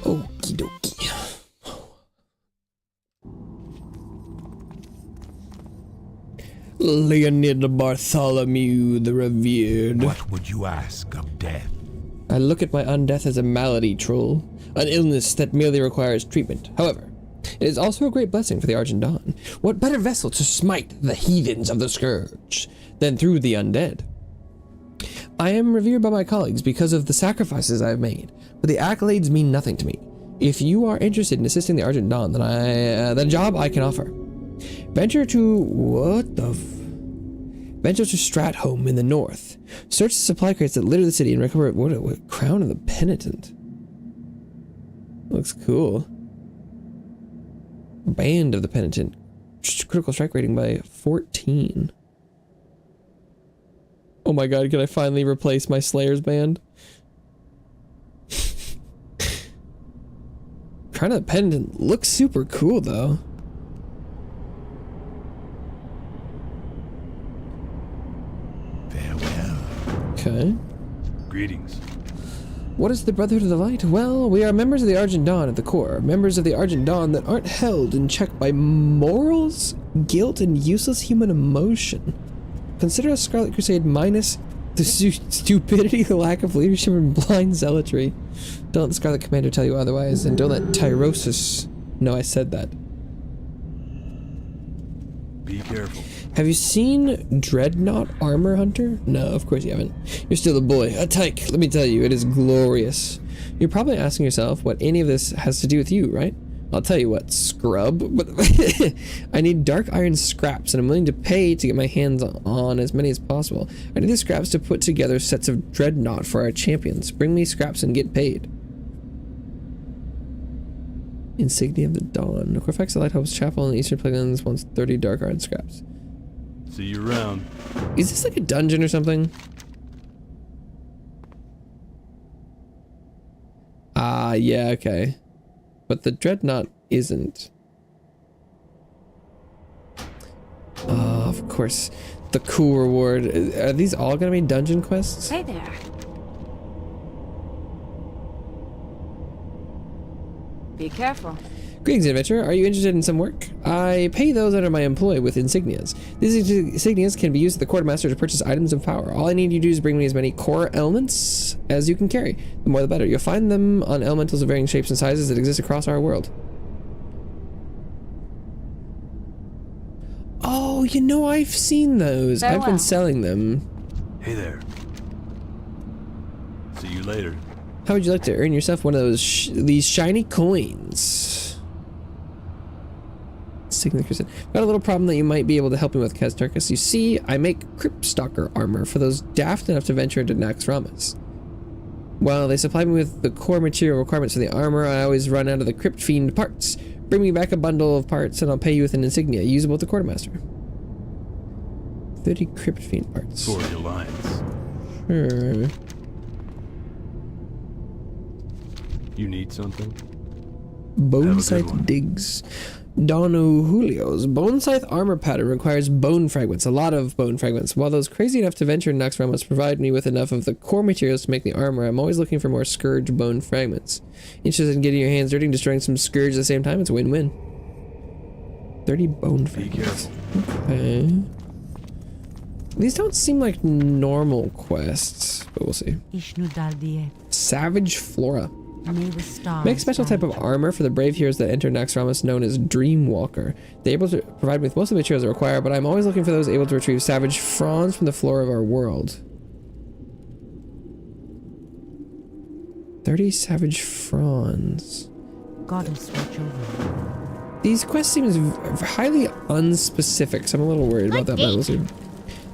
Okie dokie. Leonid Bartholomew the Revered. What would you ask of death? I look at my undeath as a malady, troll. An illness that merely requires treatment. However, it is also a great blessing for the Argent Dawn. What better vessel to smite the heathens of the Scourge than through the undead? I am revered by my colleagues because of the sacrifices I have made, but the accolades mean nothing to me. If you are interested in assisting the Argent Dawn, then a job I can offer. Venture to Venture to Stratholme in the north. Search the supply crates that litter the city and recover what Crown of the Penitent. Looks cool. Band of the Penitent. Critical strike rating by 14. Oh my god, can I finally replace my Slayer's band? Crown of the Penitent looks super cool though. Farewell. Okay. Greetings. What is the Brotherhood of the Light? Well, we are members of the Argent Dawn at the core. Members of the Argent Dawn that aren't held in check by morals, guilt, and useless human emotion. Consider us Scarlet Crusade minus the stupidity, the lack of leadership, and blind zealotry. Don't let the Scarlet Commander tell you otherwise, and don't let Tyrosus know I said that. Be careful. Have you seen Dreadnought Armor Hunter? No, of course you haven't. You're still a boy. A tyke, let me tell you, it is glorious. You're probably asking yourself what any of this has to do with you, right? I'll tell you what, scrub. But I need dark iron scraps, and I'm willing to pay to get my hands on as many as possible. I need the scraps to put together sets of Dreadnought for our champions. Bring me scraps and get paid. Insignia of the Dawn. Equifax the Lighthouse Chapel in the Eastern Plains wants 30 dark iron scraps. See you around. Is this like a dungeon or something? Ah, yeah, okay. But the Dreadnought isn't. Of course. The cool reward. Are these all gonna be dungeon quests? Hey there. Be careful. Greetings, adventurer. Are you interested in some work? I pay those under my employ with insignias. These insignias can be used at the quartermaster to purchase items of power. All I need you to do is bring me as many core elements as you can carry. The more the better. You'll find them on elementals of varying shapes and sizes that exist across our world. Oh, you know, I've seen those. I've been selling them. Hey there. See you later. How would you like to earn yourself one of these shiny coins? Got a little problem that you might be able to help me with, Kazturkus. You see, I make Crypt Stalker armor for those daft enough to venture into Naxxramas. While they supply me with the core material requirements for the armor, I always run out of the Crypt Fiend parts. Bring me back a bundle of parts and I'll pay you with an insignia usable at the quartermaster. 30 Crypt Fiend parts. For the Alliance. Sure. You need something? Bone Scythe digs. Dono Julio's Bone Scythe armor pattern requires bone fragments, a lot of bone fragments. While those crazy enough to venture in Naxxramas provide me with enough of the core materials to make the armor, I'm always looking for more Scourge bone fragments. Interested in getting your hands dirty and destroying some Scourge at the same time? It's a win-win. 30 bone fragments. Okay. These don't seem like normal quests, but we'll see. Savage Flora. Make a special type of armor for the brave heroes that enter Naxxramas known as Dreamwalker. They're able to provide me with most of the materials I require, but I'm always looking for those able to retrieve savage fronds from the flora of our world. 30 savage fronds. Goddess watch over. These quests seem highly unspecific, so I'm a little worried about that, but we'll see.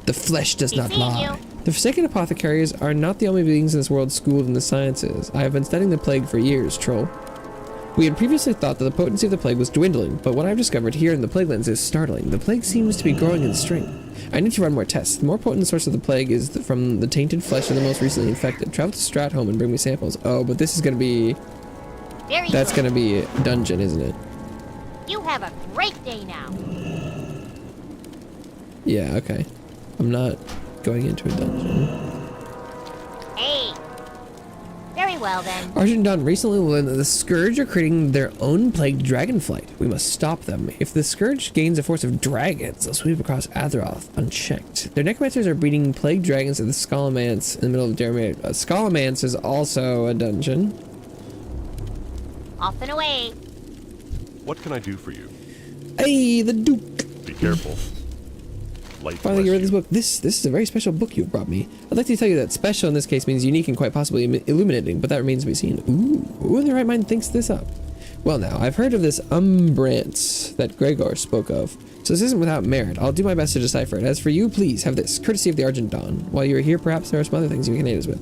The flesh does not lie. The Forsaken Apothecaries are not the only beings in this world schooled in the sciences. I have been studying the plague for years, troll. We had previously thought that the potency of the plague was dwindling, but what I've discovered here in the Plague Lands is startling. The plague seems to be growing in strength. I need to run more tests. The more potent source of the plague is from the tainted flesh of the most recently infected. Travel to Stratholme and bring me samples. Oh, but this is gonna be... That's gonna be a dungeon, isn't it? You have a great day now. Yeah, okay. I'm not going into a dungeon. Hey. Very well then. Argent Dawn recently learned that the Scourge are creating their own plagued dragonflight. We must stop them. If the Scourge gains a force of dragons, they'll sweep across Azeroth unchecked. Their necromancers are breeding plagued dragons at the Skullmanse in the middle of Jeremy. Skullmanse is also a dungeon. Off and away. What can I do for you? Hey, the Duke. Be careful. Light Finally, you bless read this you. book. This is a very special book you've brought me. I'd like to tell you that special in this case means unique and quite possibly illuminating, but that remains to be seen. Ooh, who in their right mind thinks this up? Well now, I've heard of this Umbrance that Gregor spoke of, so this isn't without merit. I'll do my best to decipher it. As for you, please have this, courtesy of the Argent Dawn. While you're here, perhaps there are some other things you can aid us with.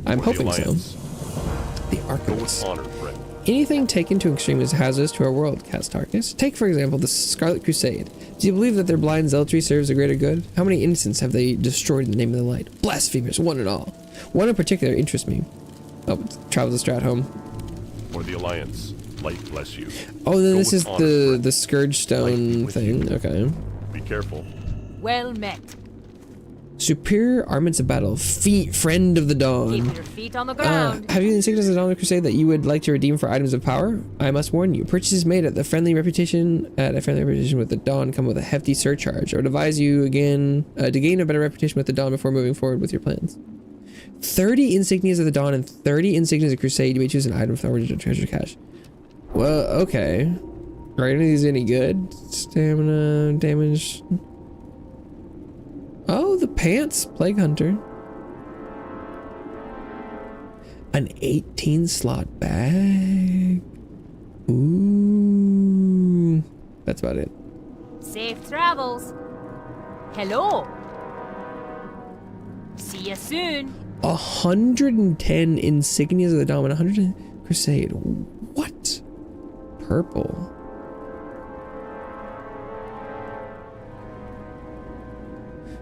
I'm For the hoping so. Alliance. The Go Archivist. with honor, friend. Anything taken to extreme is hazardous to our world, Castarchus. Take, for example, the Scarlet Crusade. Do you believe that their blind zealotry serves a greater good? How many innocents have they destroyed in the name of the light? Blasphemers, one and all. One in particular interests me. Oh, travel to Stratholme. For the Alliance. Light bless you. Oh, then Go this with is honor, the friend. Scourge Stone with thing. Okay. Be careful. Well met. Superior armaments of battle. Friend of the Dawn. Keep your feet on the ground. Have you the insignias of the Dawn of the Crusade that you would like to redeem for items of power? I must warn you, purchases made at a friendly reputation with the Dawn come with a hefty surcharge. I would advise you again to gain a better reputation with the Dawn before moving forward with your plans. 30 insignias of the Dawn and 30 insignias of Crusade. You may choose an item with original treasure cache. Well, okay. Are any of these any good? Stamina, damage. Oh, the pants, Plague Hunter. An 18 slot bag. Ooh. That's about it. Safe travels. Hello. See you soon. 110 insignias of the Dawn and 100 Crusade. What? Purple.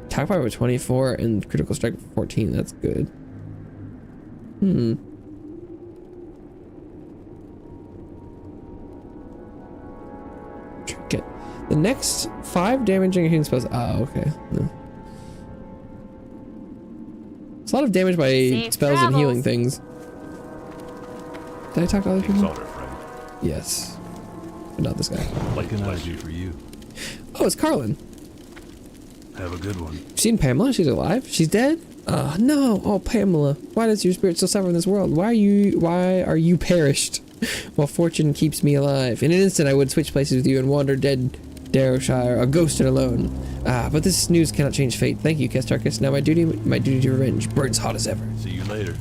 Attack power with 24 and critical strike with 14. That's good. Trinket. The next 5 damaging healing spells. Oh, okay. No. It's a lot of damage by Safe spells and healing travels. things. Did I talk to other King's people? honor, friend. Yes. But not this guy. Light bless you. for you. Oh, it's Carlin. Have a good one. You've seen Pamela? She's alive? She's dead? No. Oh, Pamela. Why does your spirit still suffer in this world? Why are you perished? While fortune keeps me alive. In an instant, I would switch places with you and wander dead Darrowshire, a ghost and alone. But this news cannot change fate. Thank you, Castarchus. Now my duty to revenge burns hot as ever. See you later.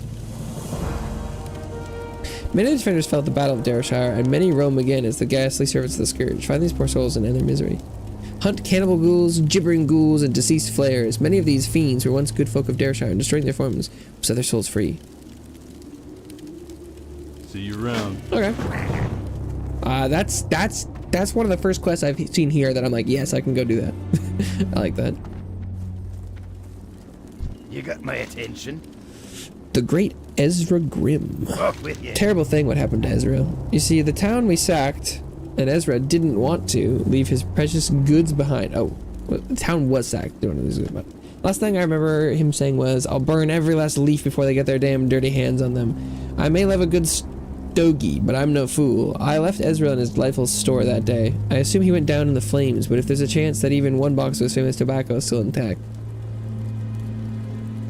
Many defenders fell at the Battle of Darrowshire, and many roam again as the ghastly servants of the Scourge. Find these poor souls and end their misery. Hunt cannibal ghouls, gibbering ghouls, and deceased flayers. Many of these fiends were once good folk of Darrowshire, and destroying their forms will set their souls free. See you around. Okay. That's one of the first quests I've seen here that I'm like, yes, I can go do that. I like that. You got my attention. The Great Ezra Grimm. Off with you. Terrible thing what happened to Ezra. You see, the town we sacked, and Ezra didn't want to leave his precious goods behind. Oh, well, the town was sacked. Don't know what this is about. Last thing I remember him saying was, I'll burn every last leaf before they get their damn dirty hands on them. I may leave a good stogie, but I'm no fool. I left Ezra in his lifeless store that day. I assume he went down in the flames, but if there's a chance that even one box of his famous tobacco is still intact.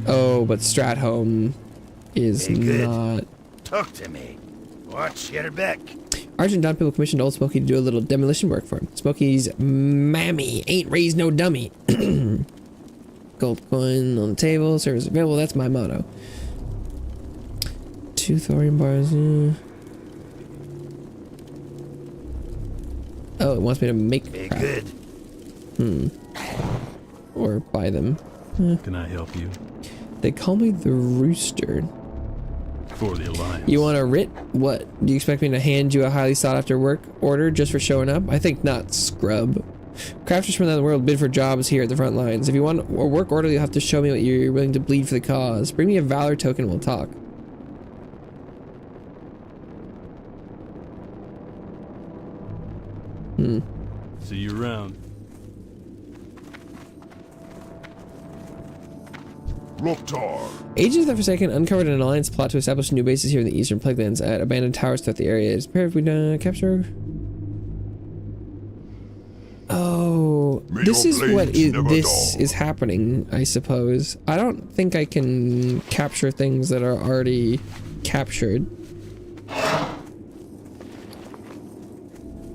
Oh, but Stratholme is Hey, good. not. Talk to me. Watch your back. Argent Dawn people commissioned Old Smokey to do a little demolition work for him. Smokey's mammy ain't raised no dummy. Gold coin on the table, service available. That's my motto. 2 thorium bars. Oh, it wants me to make Be crap. good. Or buy them. Can I help you? They call me the Rooster. For the Alliance. You want a writ? What? Do you expect me to hand you a highly sought after work order just for showing up? I think not, scrub. Crafters from the world bid for jobs here at the front lines. If you want a work order, you'll have to show me what you're willing to bleed for the cause. Bring me a valor token, we'll talk. See you around. Agents of the Forsaken uncovered an alliance plot to establish new bases here in the eastern plaguelands at abandoned towers throughout the area. Is prepared if we capture. Oh, this is what this is happening, I suppose. I don't think I can capture things that are already captured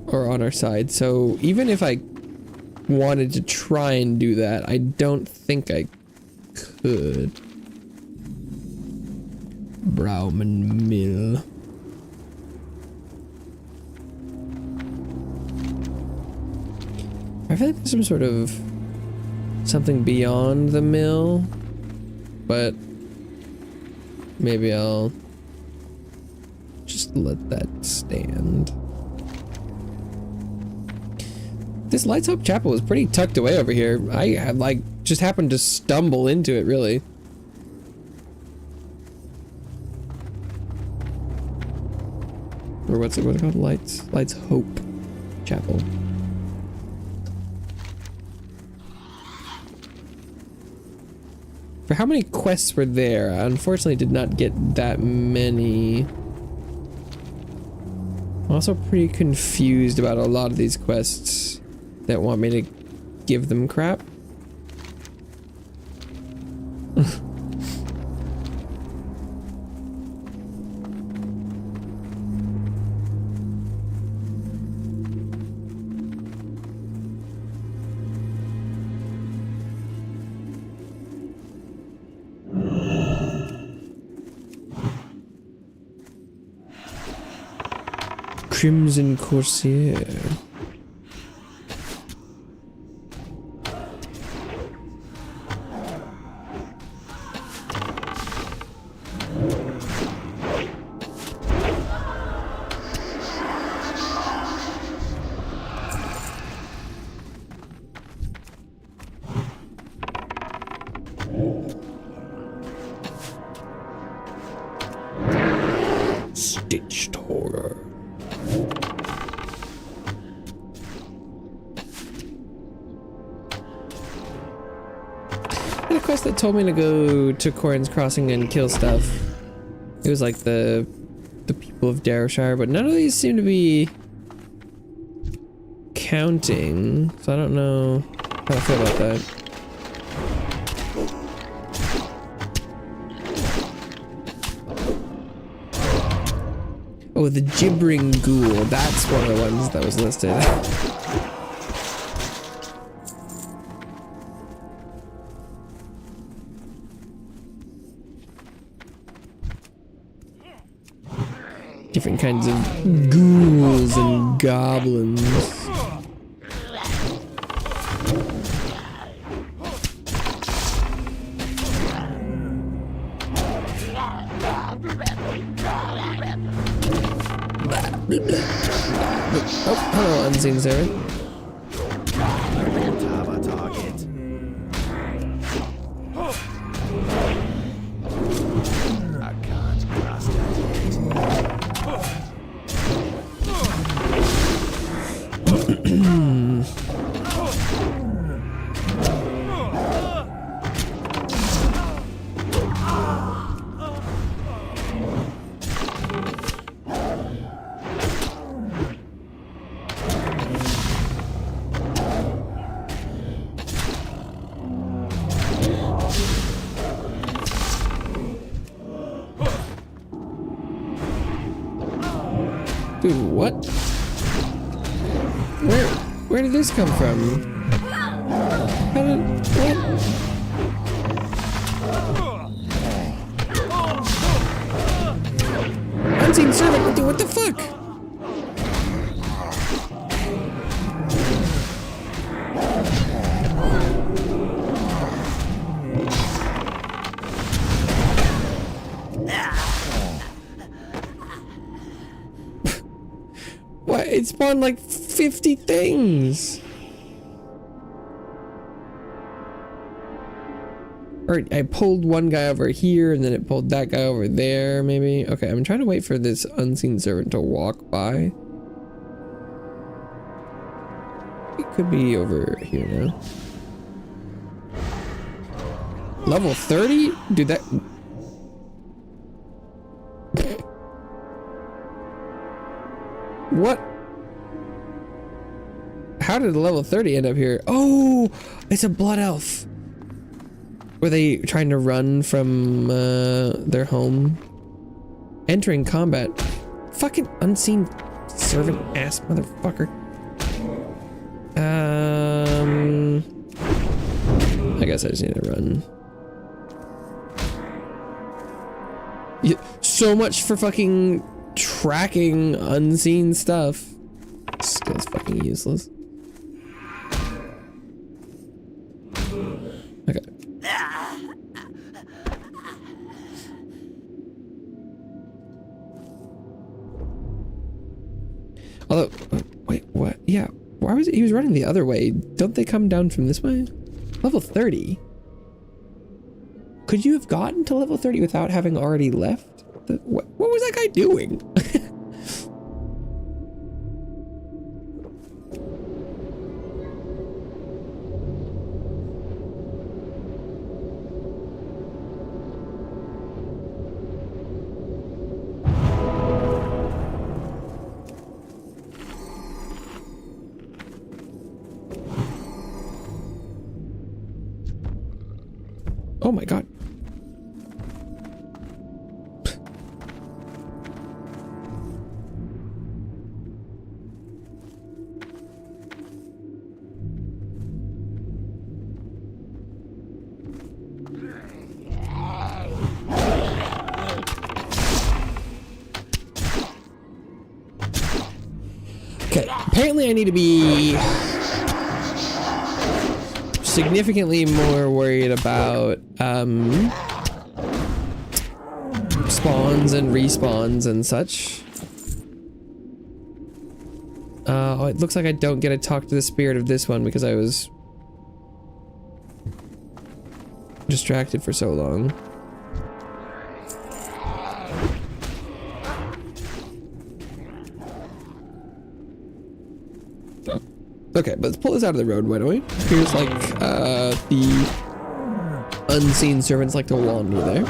or on our side. So even if I wanted to try and do that, I don't think I could. Brauman Mill. I feel like there's some sort of something beyond the mill, but maybe I'll just let that stand. This Lights Hope Chapel is pretty tucked away over here. I had like just happened to stumble into it, really. Or what's it called? Lights Hope Chapel. For how many quests were there? I unfortunately did not get that many. I'm also pretty confused about a lot of these quests that want me to give them crap. Crimson Corsair. Stitched horror. I had a quest that told me to go to Corrin's Crossing and kill stuff. It was like the people of Darrowshire, but none of these seem to be counting, so I don't know how I feel about that. Oh, the Gibbering Ghoul. That's one of the ones that was listed. Different kinds of ghouls and goblins. Oh, hello, unseen servant. Have a target. I can't cross Dude, what? Where did this come from? How did, what? Unseen servant, dude, what the fuck? What? It spawned like 50 things. Or I pulled one guy over here and then it pulled that guy over there, maybe. Okay, I'm trying to wait for this unseen servant to walk by. It could be over here now. Level 30? Dude, that... What? How did level 30 end up here? Oh, it's a blood elf. Were they trying to run from their home? Entering combat. Fucking unseen servant ass motherfucker. I guess I just need to run. Yeah, so much for fucking tracking unseen stuff. This skill's fucking useless. Okay. Although, wait, what? Yeah, why was it? He was running the other way. Don't they come down from this way? Level 30? Could you have gotten to level 30 without having already left? What was that guy doing? Oh my god. Okay, apparently I need to be significantly more worried about spawns and respawns and such. Oh, it looks like I don't get to talk to the spirit of this one because I was distracted for so long. Okay, let's pull this out of the road, why don't we? Here's like the unseen servants like to wander there.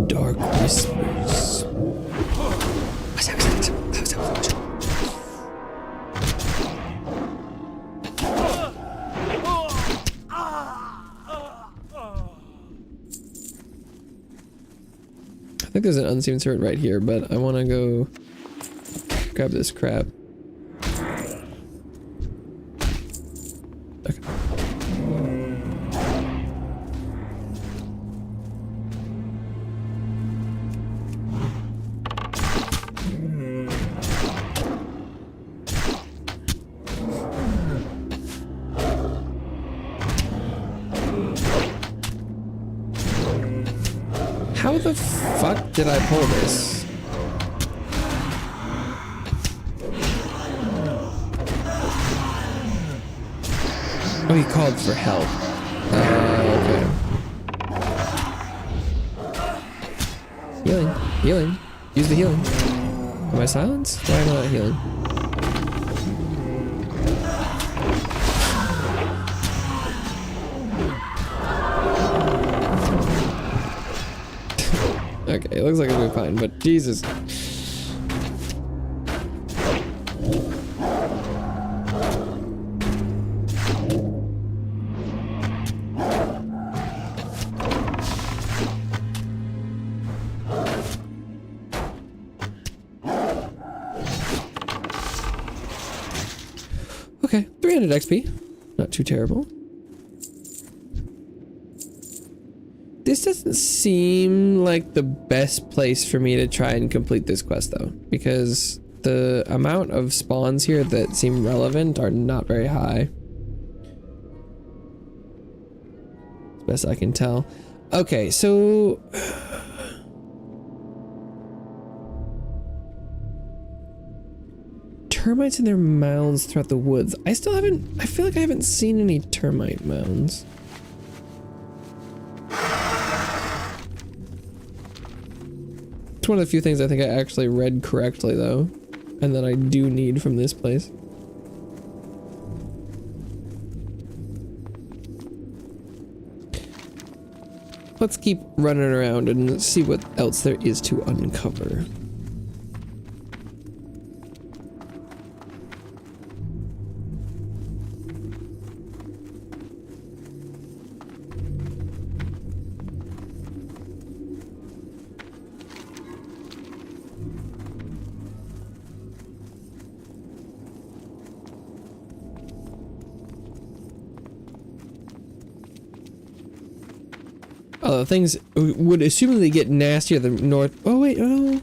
Dark whispers. I think there's an unseen servant right here, but I want to go grab this crap. Okay. How the fuck did I pull this? Oh, he called for help. Okay. Healing. Healing. Use the healing. Am I silenced? Why am I not healing? Okay, it looks like it'll be fine, but Jesus. Okay, 300 XP. Not too terrible. This doesn't seem like the best place for me to try and complete this quest though, because the amount of spawns here that seem relevant are not very high. As best I can tell. Okay, so termites in their mounds throughout the woods. I feel like I haven't seen any termite mounds. It's one of the few things I think I actually read correctly though, and that I do need from this place. Let's keep running around and see what else there is to uncover. Things would assumably get nastier the north. Oh wait, oh,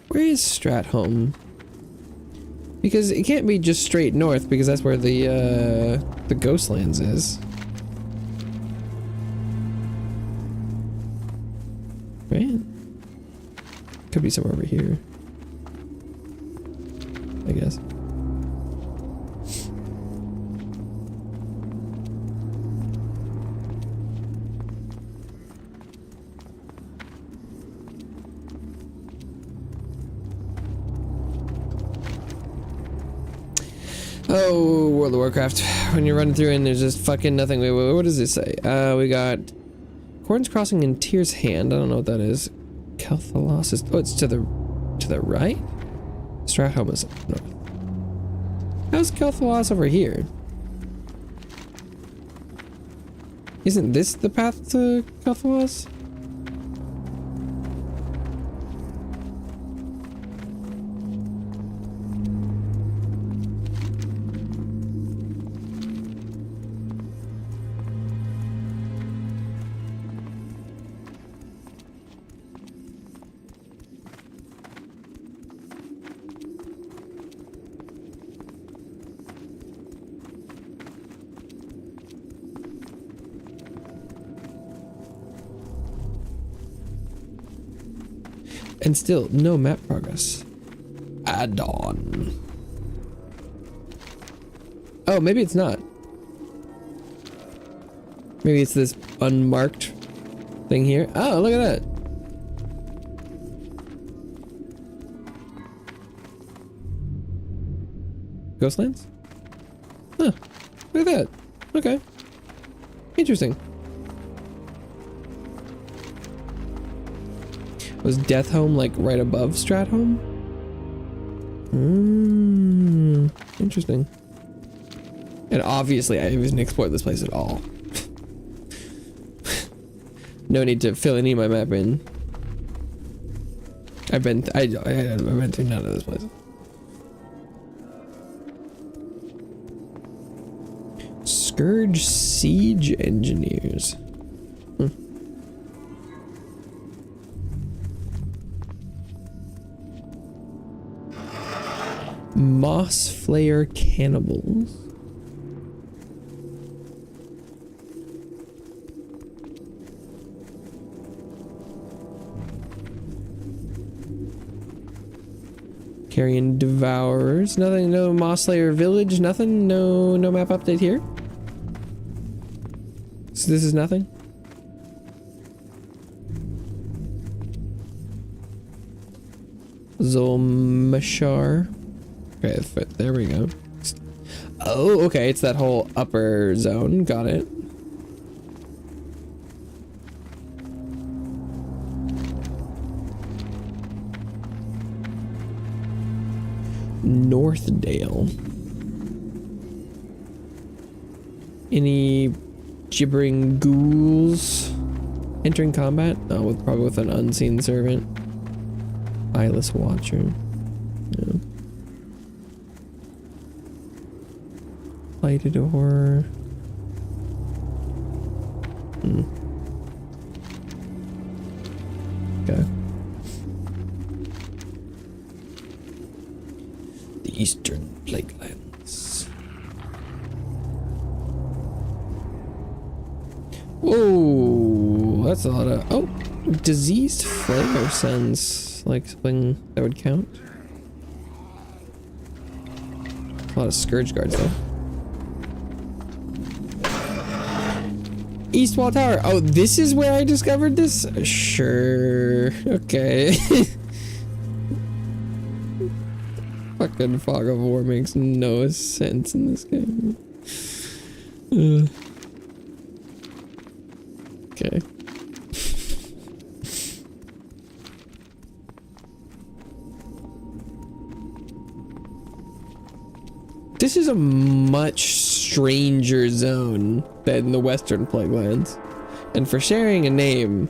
where is Stratholme? Because it can't be just straight north, because that's where the Ghostlands is. Right? Could be somewhere over here, I guess. Oh, World of Warcraft. When you're running through and there's just fucking nothing. Wait, what does this say? We got Corn's Crossing and Tyr's Hand. I don't know what that is. Kel'Thalas is... Oh, it's to the right? Stratholme is up north. How's Kel'Thalas over here? Isn't this the path to Kel'Thalas? And still, no map progress. Add-on. Oh, maybe it's not. Maybe it's this unmarked thing here. Oh, look at that. Ghostlands? Huh. Look at that. Okay. Interesting. Was Deathhome like right above Stratholme? Interesting. And obviously I haven't explored this place at all. No need to fill any of my map in. I've been through none of this place. Scourge Siege Engineers. Moss Flayer Cannibals. Carrion Devourers. Nothing, no Moss Slayer Village, nothing, no map update here. So this is nothing? Zulmashar. Okay, there we go. Oh, okay, it's that whole upper zone. Got it. Northdale. Any gibbering ghouls entering combat? Oh, probably with an unseen servant. Eyeless Watcher. No. Lighted Horror. Okay. The Eastern Plaguelands. Whoa! that's a lot of... Oh! Diseased flare sounds like something that would count. A lot of Scourge Guards, though. East Wall Tower. Oh, this is where I discovered this? Sure. Okay. Fucking Fog of War makes no sense in this game. Okay. This is a much stranger zone than the Western Plaguelands, and for sharing a name,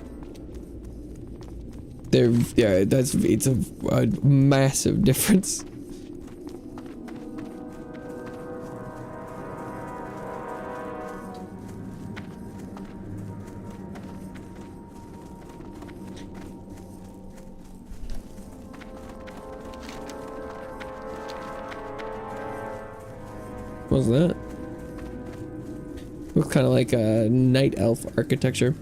it's a massive difference. What's that? Looks kind of like a night elf architecture.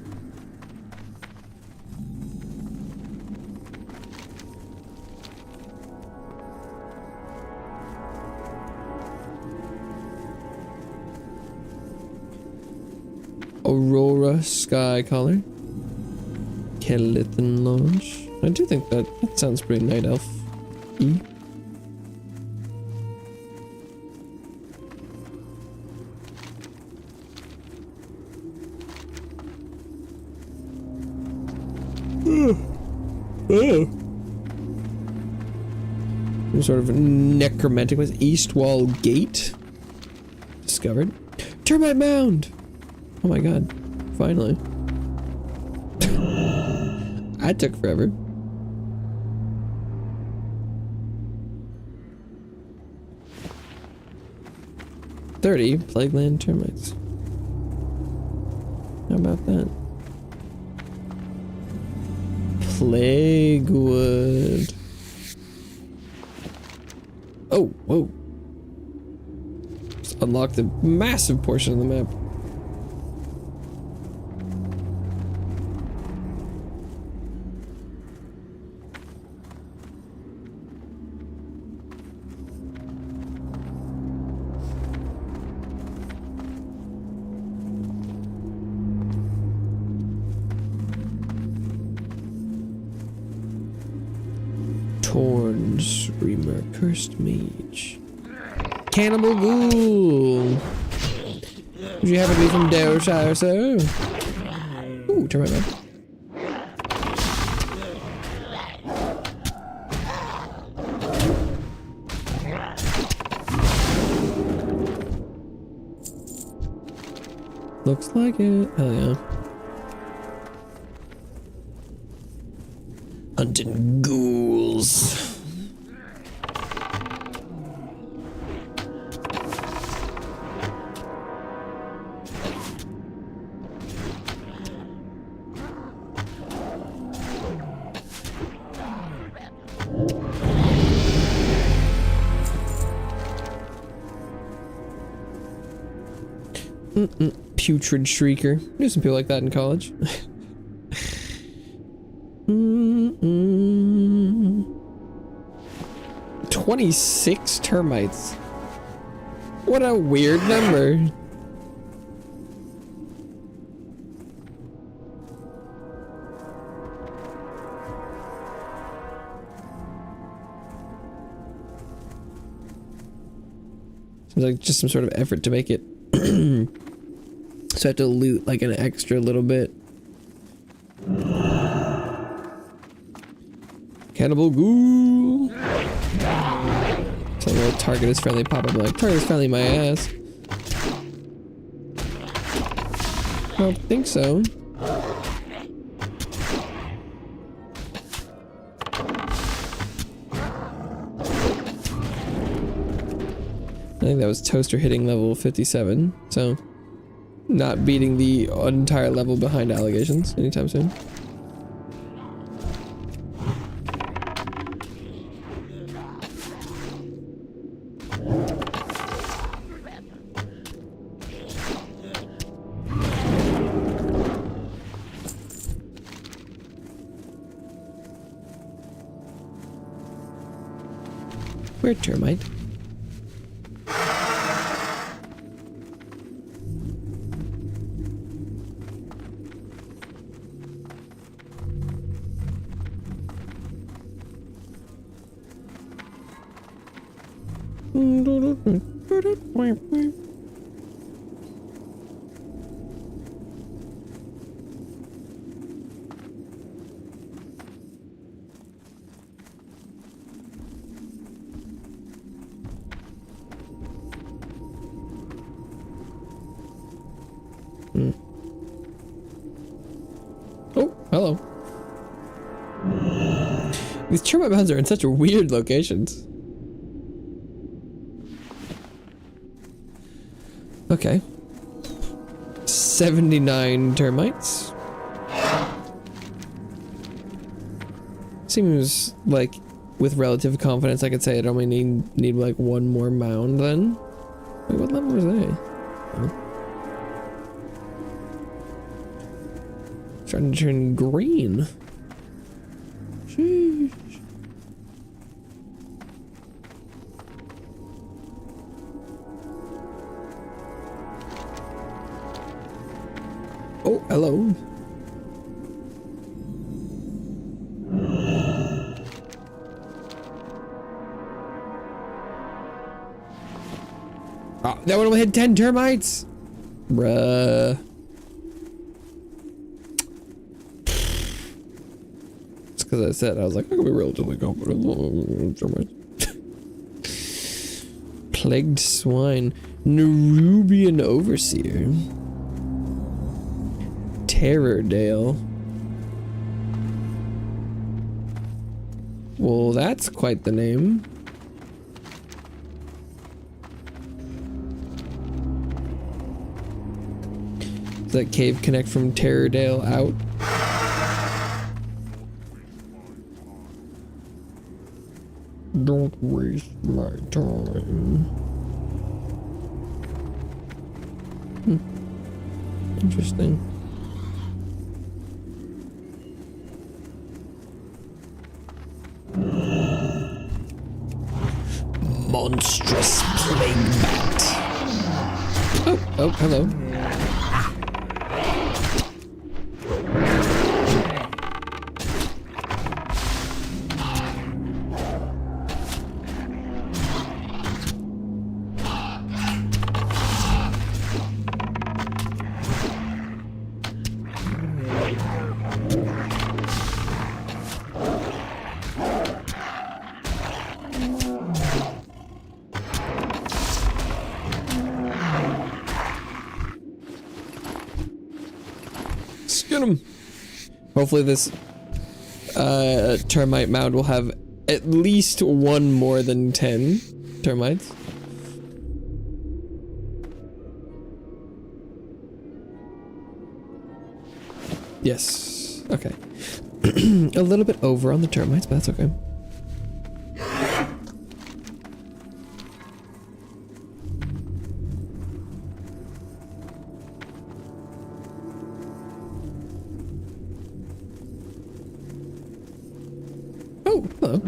Aurora Sky Color. Kelithan Launch. I do think that sounds pretty night elf-y. Some sort of necromantic with East Wall Gate discovered. Termite Mound! Oh my god. Finally. That took forever. $30 Plagueland termites. How about that? Plaguewood. Oh, whoa. Just unlocked a massive portion of the map. Torn Screamer, Cursed Mage. Cannibal Ghoul! Would you happen to be from Dareshire, sir? Ooh, turn right back. Looks like it. Hell yeah. Hunting ghouls. Putrid Shrieker. Knew some people like that in college. 26 termites. What a weird number. Seems like just some sort of effort to make it. So I have to loot like an extra little bit. Cannibal Ghoul. So a little target is friendly pop up like target is friendly my ass. I don't think so. I think that was Toaster hitting level 57, so not beating the entire level behind allegations anytime soon. We're termite. Oh, hello. These termite mounds are in such weird locations. Okay. 79 termites. Seems like with relative confidence I could say I'd only need like one more mound then. Wait, what level was they? Oh. Starting to turn green. Sheesh. Oh, hello. Oh, that one only had 10 termites? Bruh. It's because I said, I was like, I can be relatively confident. Termites. Plagued swine. Nerubian overseer. Terrordale. Well, that's quite the name. Does that cave connect from Terrordale out? Don't waste my time. Interesting. Monstrous plague bat. Oh, hello. Get him. Hopefully this termite mound will have at least one more than 10 termites. Yes. Okay. A little bit over on the termites, but that's okay. Oh, hello.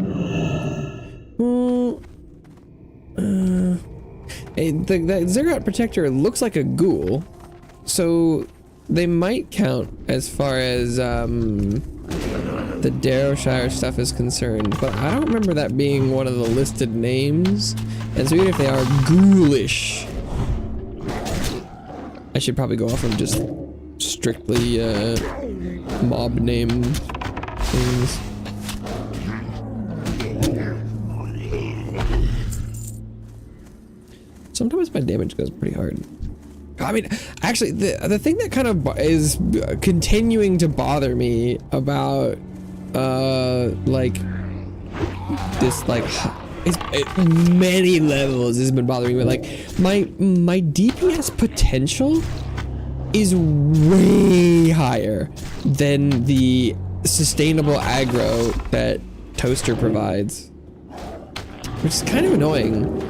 The Zergot Protector looks like a ghoul, so they might count as far as the Darrowshire stuff is concerned, but I don't remember that being one of the listed names, and so even if they are ghoulish, I should probably go off of just strictly mob name things. Sometimes my damage goes pretty hard. I mean, actually, the thing that kind of is continuing to bother me about, like, this, like, many levels has been bothering me. Like, my DPS potential is way higher than the sustainable aggro that Toaster provides, which is kind of annoying.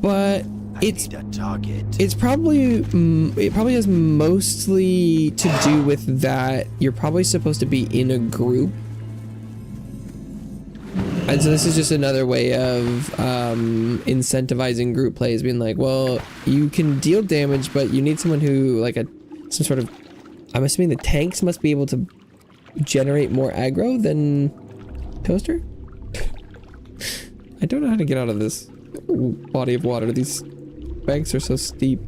But It's need a target. It's probably it probably has mostly to do with that you're probably supposed to be in a group, and so this is just another way of incentivizing group plays, being like, well, you can deal damage, but you need someone who like some sort of, I'm assuming the tanks must be able to generate more aggro than Toaster. I don't know how to get out of this body of water. These banks are so steep.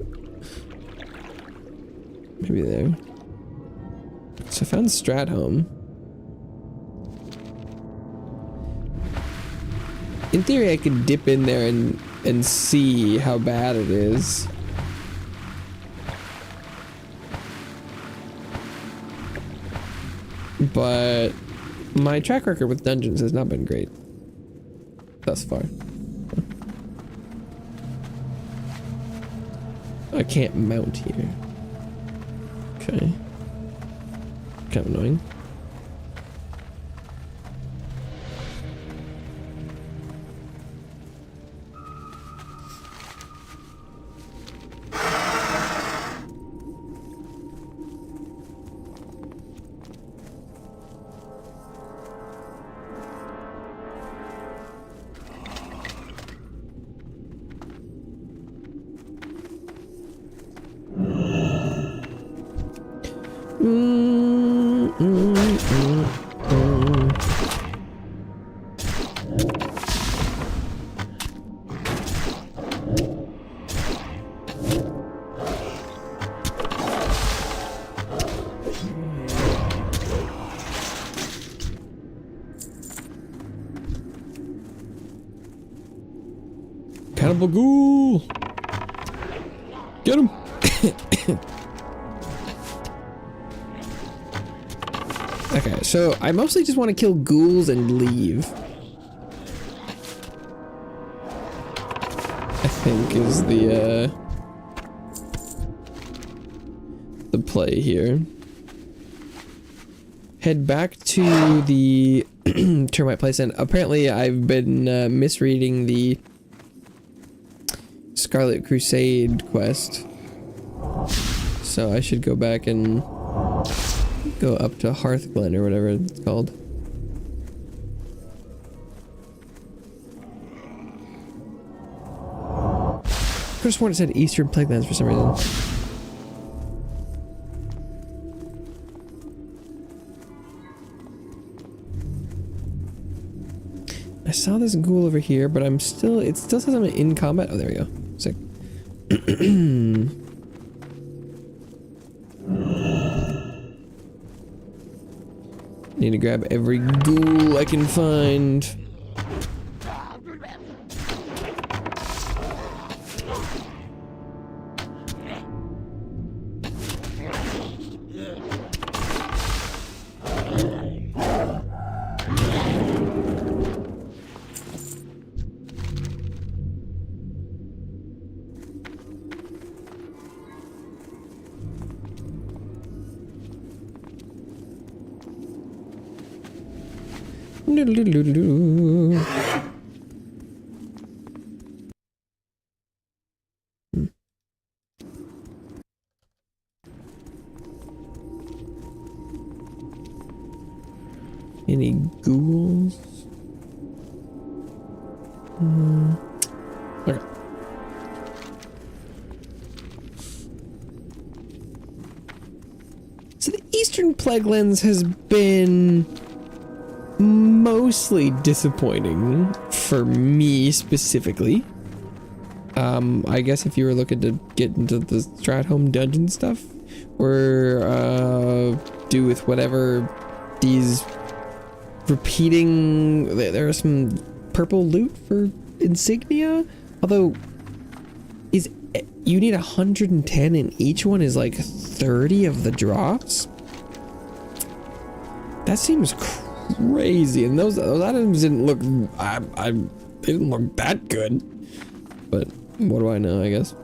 Maybe there. So I found Stratholme. In theory, I could dip in there and see how bad it is. But my track record with dungeons has not been great thus far. I can't mount here. Okay. Kind of annoying. Cannibal ghoul! Get him! Okay, so I mostly just want to kill ghouls and leave. I think is the play here. Head back to the termite place, and apparently I've been misreading the Scarlet Crusade quest, so I should go back and go up to Hearthglen or whatever it's called. I just wanted to say Eastern Plaguelands for some reason. I saw this ghoul over here, but it still says I'm in combat. Oh, there we go. Sick. Need to grab every ghoul I can find. Any ghouls? Okay. So the Eastern Plaguelands has been mostly disappointing for me specifically. I guess if you were looking to get into the Stratholme dungeon stuff, or do with whatever these repeating, there are some purple loot for insignia, although you need 110 and each one is like 30 of the drops. That seems crazy, and those items didn't look they didn't look that good, but what do I know, I guess.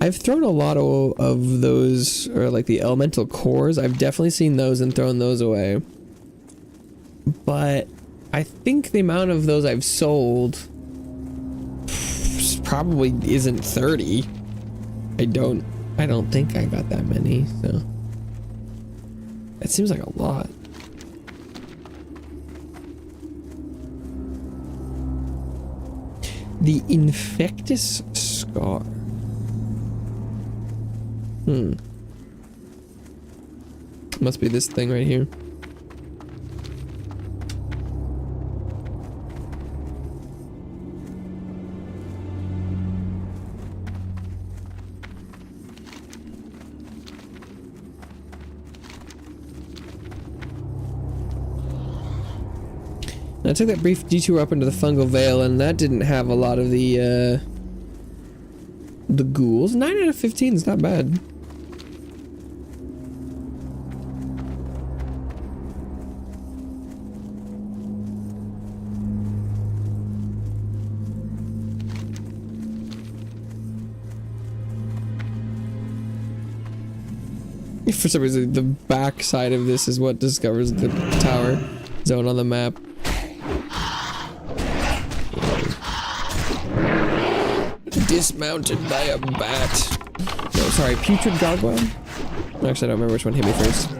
I've thrown a lot of those, or like the elemental cores. I've definitely seen those and thrown those away. But I think the amount of those I've sold probably isn't 30. I don't think I got that many, so that seems like a lot. The Infectus Scar. Must be this thing right here. I took that brief detour up into the fungal veil, and that didn't have a lot of the ghouls. 9 out of 15 is not bad. For some reason, the back side of this is what discovers the tower zone on the map. Dismounted by a bat. No, sorry, putrid gargoyle? Actually, I don't remember which one hit me first.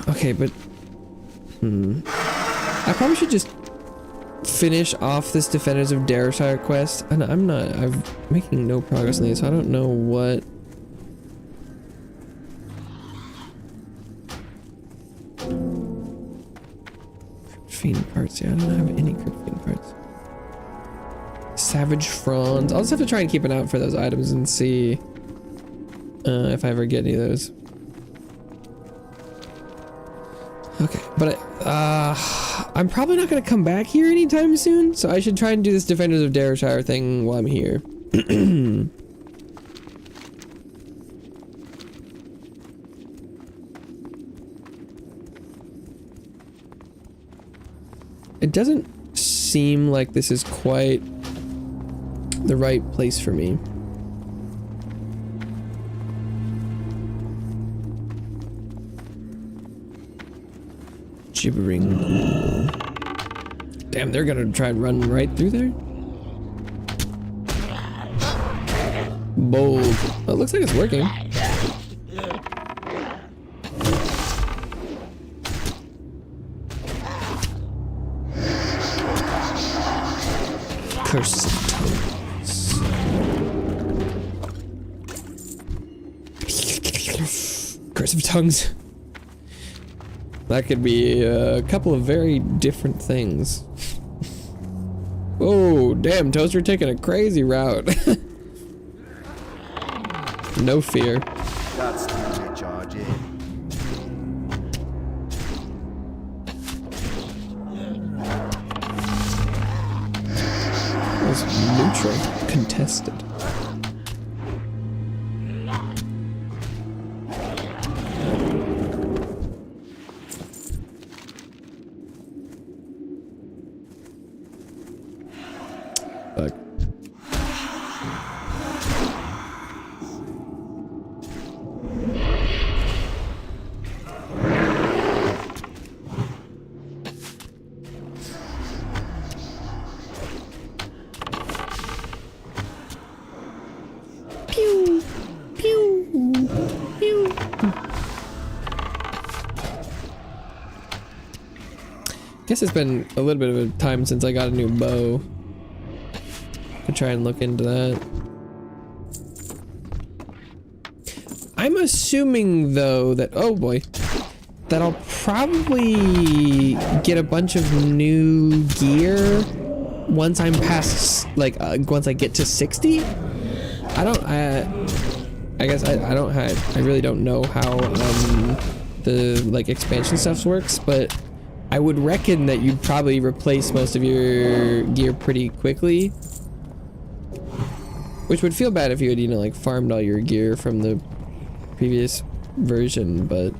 Okay, but I probably should just finish off this Defenders of Darrishire quest, and I'm making no progress on these, so I don't know what. Fiend parts, yeah, I don't have any Fiend parts. Savage Fronds. I'll just have to try and keep an eye out for those items and see if I ever get any of those. Okay, but I'm probably not going to come back here anytime soon, so I should try and do this Defenders of Darrishire thing while I'm here. It doesn't seem like this is quite the right place for me. Gibbering. Damn, they're gonna try and run right through there? Bold. Oh, it looks like it's working. Curse of tongues. Curse of tongues. That could be a couple of very different things. Oh, damn, Toaster taking a crazy route. No fear. That's the charge in. It was neutral, contested. Guess it's been a little bit of a time since I got a new bow. Could try and look into that. I'm assuming though that, oh boy, that I'll probably get a bunch of new gear once I'm past, like, once I get to 60. I guess I really don't know how the like expansion stuff works, but I would reckon that you'd probably replace most of your gear pretty quickly. Which would feel bad if you had, you know, like farmed all your gear from the previous version, but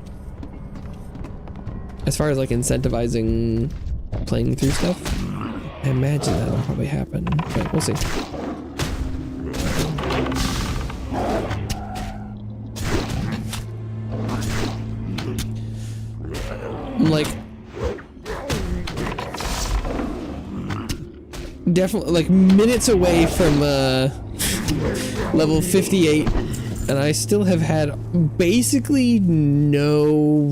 as far as like incentivizing playing through stuff, I imagine that'll probably happen, but we'll see. I'm like definitely like minutes away from level 58, and I still have had basically no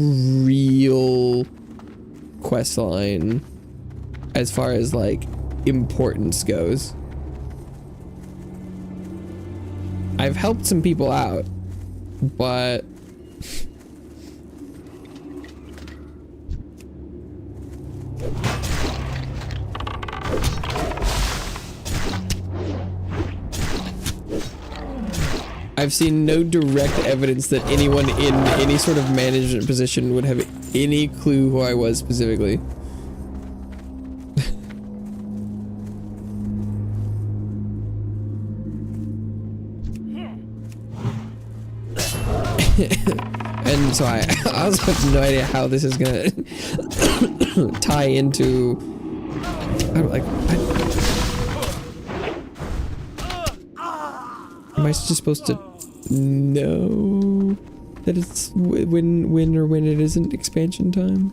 real quest line as far as like importance goes. I've helped some people out, but I've seen no direct evidence that anyone in any sort of management position would have any clue who I was specifically. And so I also have no idea how this is gonna tie into. Am I just supposed to know that it's when it isn't expansion time?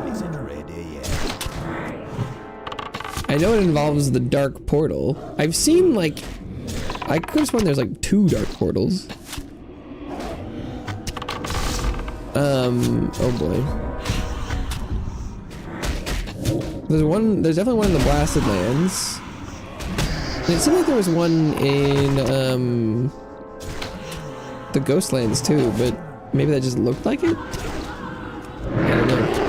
Isn't ready yet. I know it involves the dark portal. I've seen like, I could have sworn there's like 2 dark portals. Oh boy. There's definitely one in the Blasted Lands. And it seemed like there was one in, the Ghostlands too, but maybe that just looked like it? I don't know.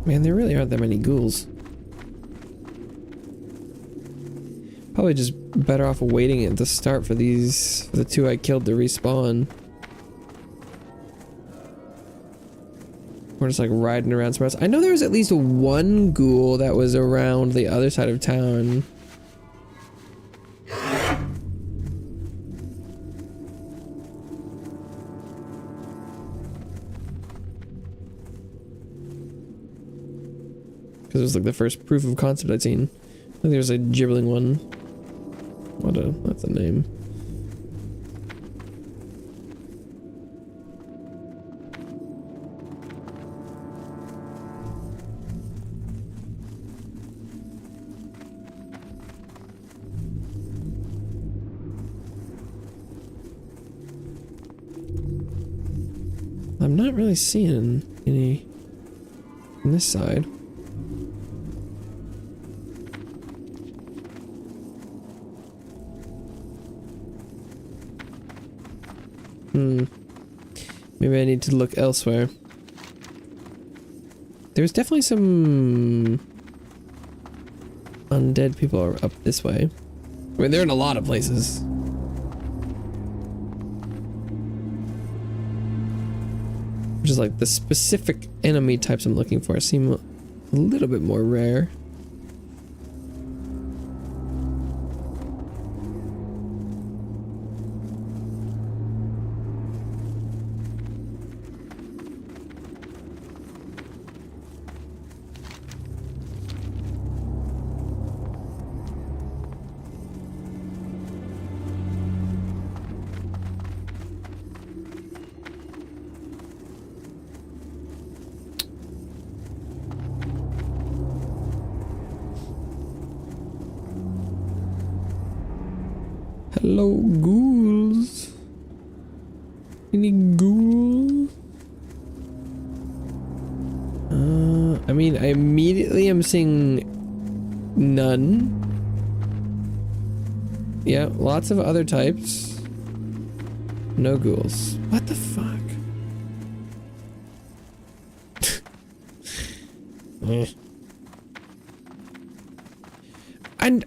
Man, there really aren't that many ghouls. Probably just better off waiting at the start for these, for the 2 I killed to respawn. We're just like riding around somewhere else. I know there was at least 1 ghoul that was around the other side of town. Because it was like the first proof of concept I'd seen. I think there's a gibbling one. That's a name. I'm not really seeing any on this side. Maybe I need to look elsewhere. There's definitely some undead people up this way. I mean, they're in a lot of places. Just like the specific enemy types I'm looking for seem a little bit more rare. Hello, ghouls. Any ghouls? I mean, I immediately am seeing none. Yeah, lots of other types. No ghouls. What the fuck? And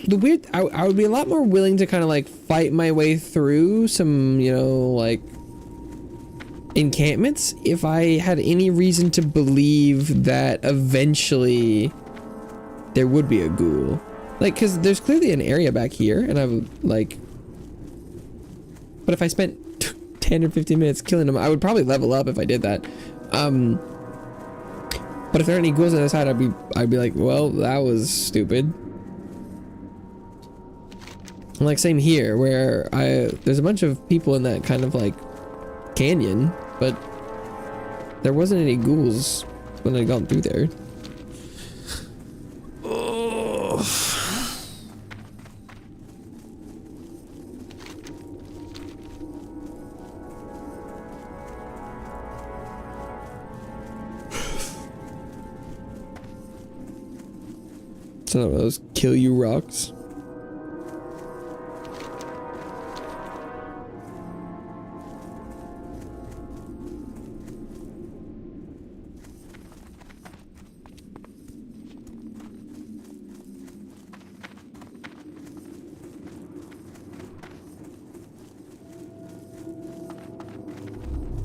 the weird, I would be a lot more willing to kind of like fight my way through some, you know, like encampments if I had any reason to believe that eventually there would be a ghoul. Like, because there's clearly an area back here, and I would like, but if I spent 10 or 15 minutes killing them, I would probably level up if I did that. But if there are any ghouls on the other side, I'd be like, well, that was stupid. And like same here, where there's a bunch of people in that kind of like canyon, but there wasn't any ghouls when I'd gone through there. Oh. It's not one of those kill you rocks.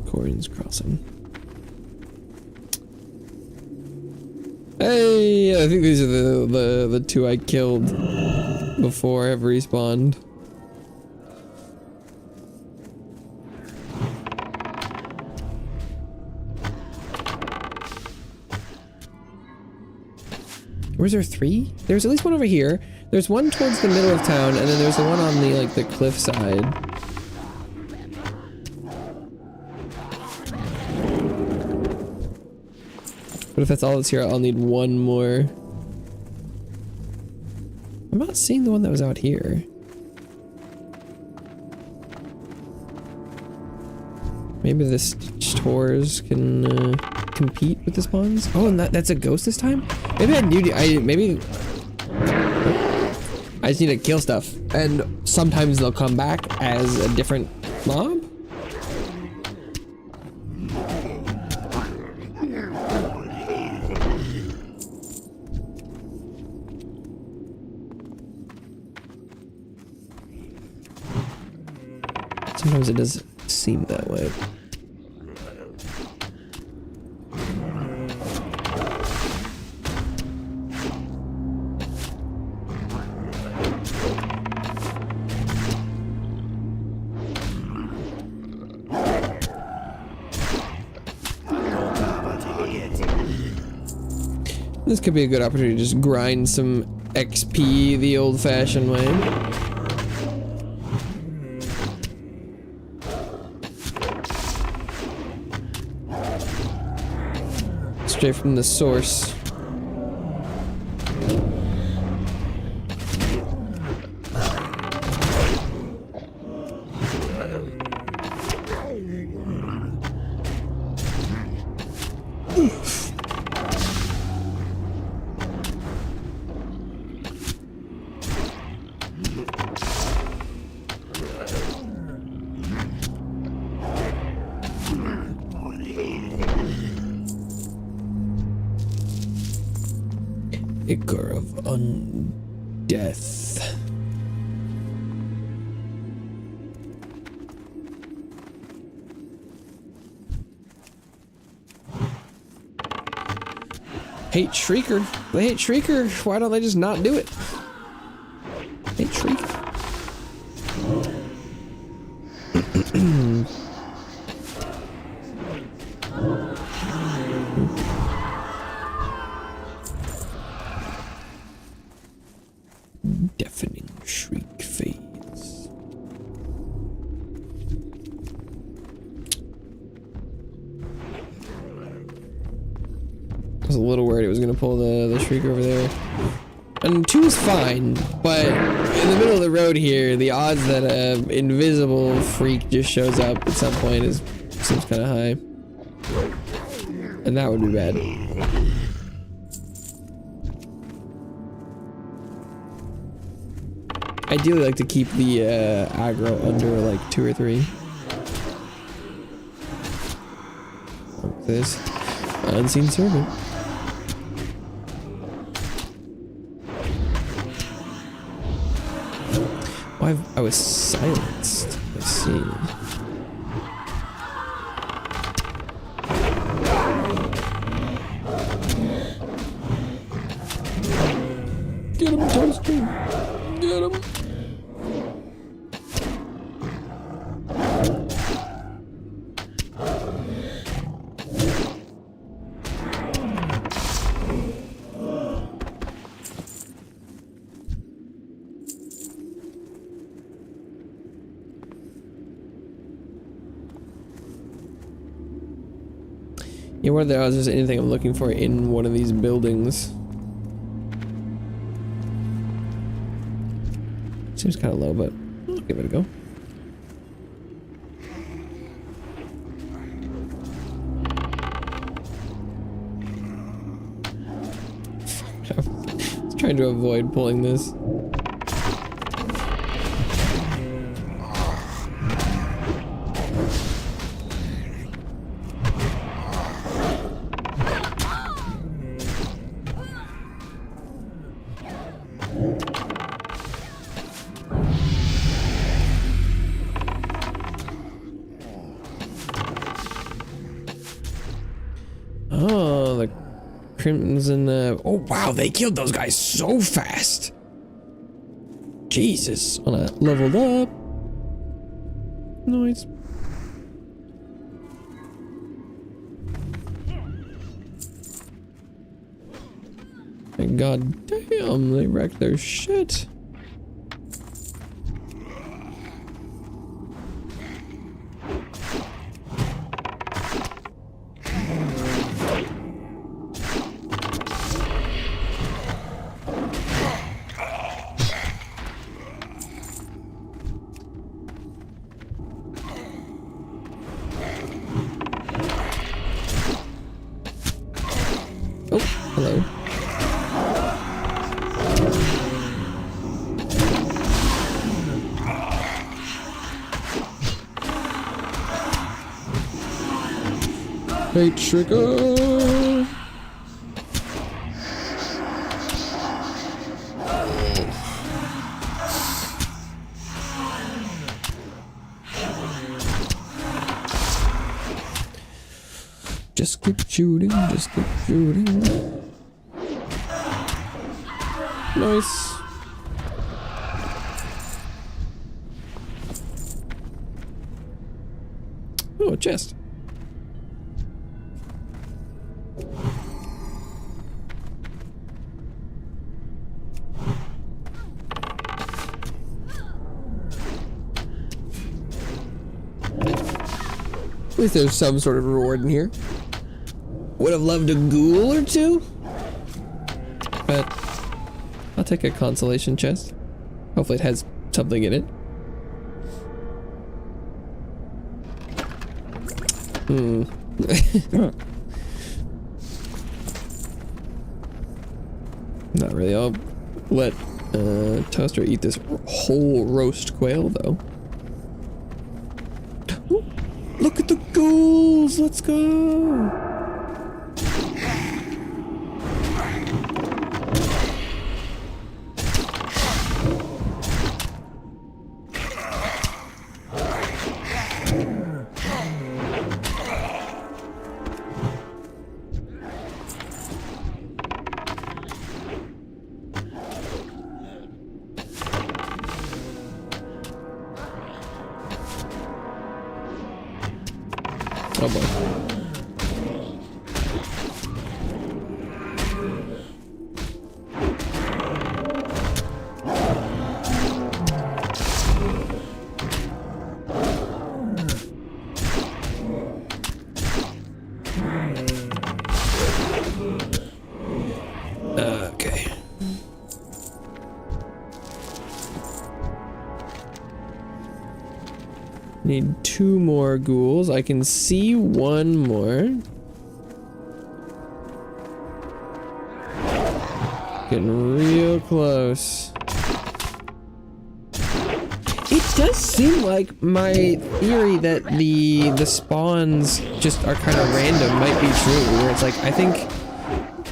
Corins Crossing. Hey, I think these are the two I killed before I have respawned. Where's there three? There's at least one over here. There's one towards the middle of town, and then there's the one on the like the cliff side. But if that's all that's here, I'll need one more. I'm not seeing the one that was out here. Maybe the stores can compete with the spawns. Oh, and that's a ghost this time? Maybe maybe I just need to kill stuff, and sometimes they'll come back as a different mob. Sometimes it does seem that way. This could be a good opportunity to just grind some XP the old-fashioned way. Straight from the source. Ichor of Undeath. Hate Shrieker. They hate Shrieker. Why don't they just not do it? Hate Shrieker. Deafening shriek fades. I was a little worried it was gonna pull the shriek over there. And 2 is fine, but in the middle of the road here, the odds that a invisible freak just shows up at some point seems kind of high. And that would be bad. Ideally, like to keep the aggro under like 2 or 3. Like this unseen servant. Oh, I was silenced. I see. Get him, Toaster! Get him! Yeah, what are the odds there's anything I'm looking for in one of these buildings? Seems kind of low, but I'll give it a go. I was trying to avoid pulling this. Oh, the Crimson, oh wow, they killed those guys so fast. Jesus, on a leveled up. Nice. And god damn, they wrecked their shit. Oh, hello. Hey, trigger! Just keep shooting, just keep shooting. Nice. Oh, a chest. At least there's some sort of reward in here. Would have loved a ghoul or two, but I'll take a consolation chest. Hopefully it has something in it. Not really. I'll let Toaster eat this whole roast quail though. Ooh, look at the ghouls! Let's go! Oh boy. Okay. Need 2 more ghouls. I can see 1 more. Getting real close. It does seem like my theory that the spawns just are kind of random might be true. Where it's like, I think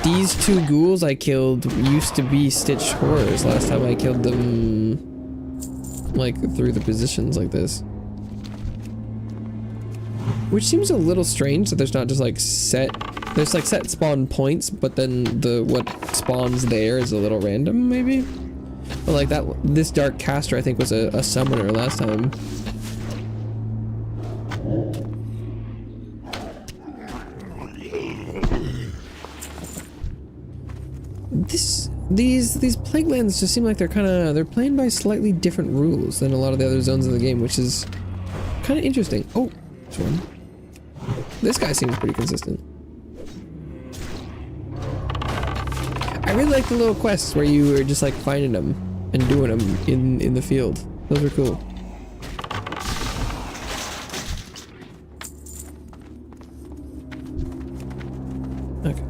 these 2 ghouls I killed used to be Stitched Horrors last time I killed them, like, through the positions like this. Which seems a little strange that there's not just like there's like set spawn points, but then what spawns there is a little random maybe? But like this Dark Caster I think was a summoner last time. These plague lands just seem like they're playing by slightly different rules than a lot of the other zones of the game, which is kind of interesting. Oh, this one. This guy seems pretty consistent. I really like the little quests where you were just like finding them and doing them in the field. Those are cool. Okay.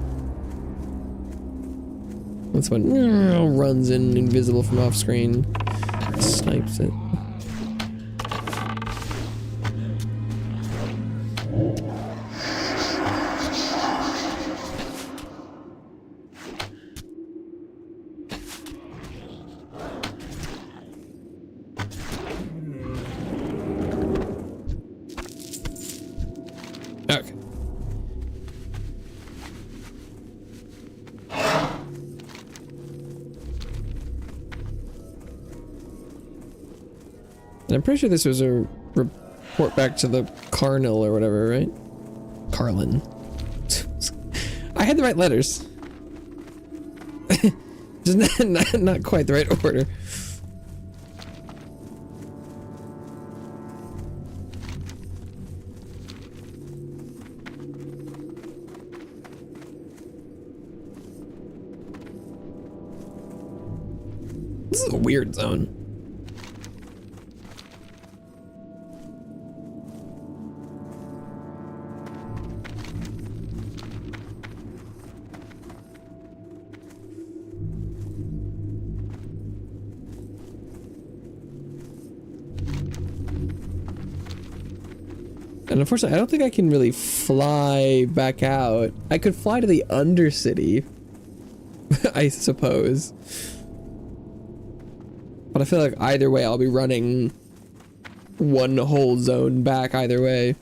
This one runs in invisible from off screen. Snipes it. Okay. And I'm pretty sure this was a report back to the Carnal or whatever, right? Carlin. I had the right letters. Just not quite the right order. This is a weird zone. And unfortunately, I don't think I can really fly back out. I could fly to the Undercity, I suppose. But I feel like either way, I'll be running one whole zone back either way.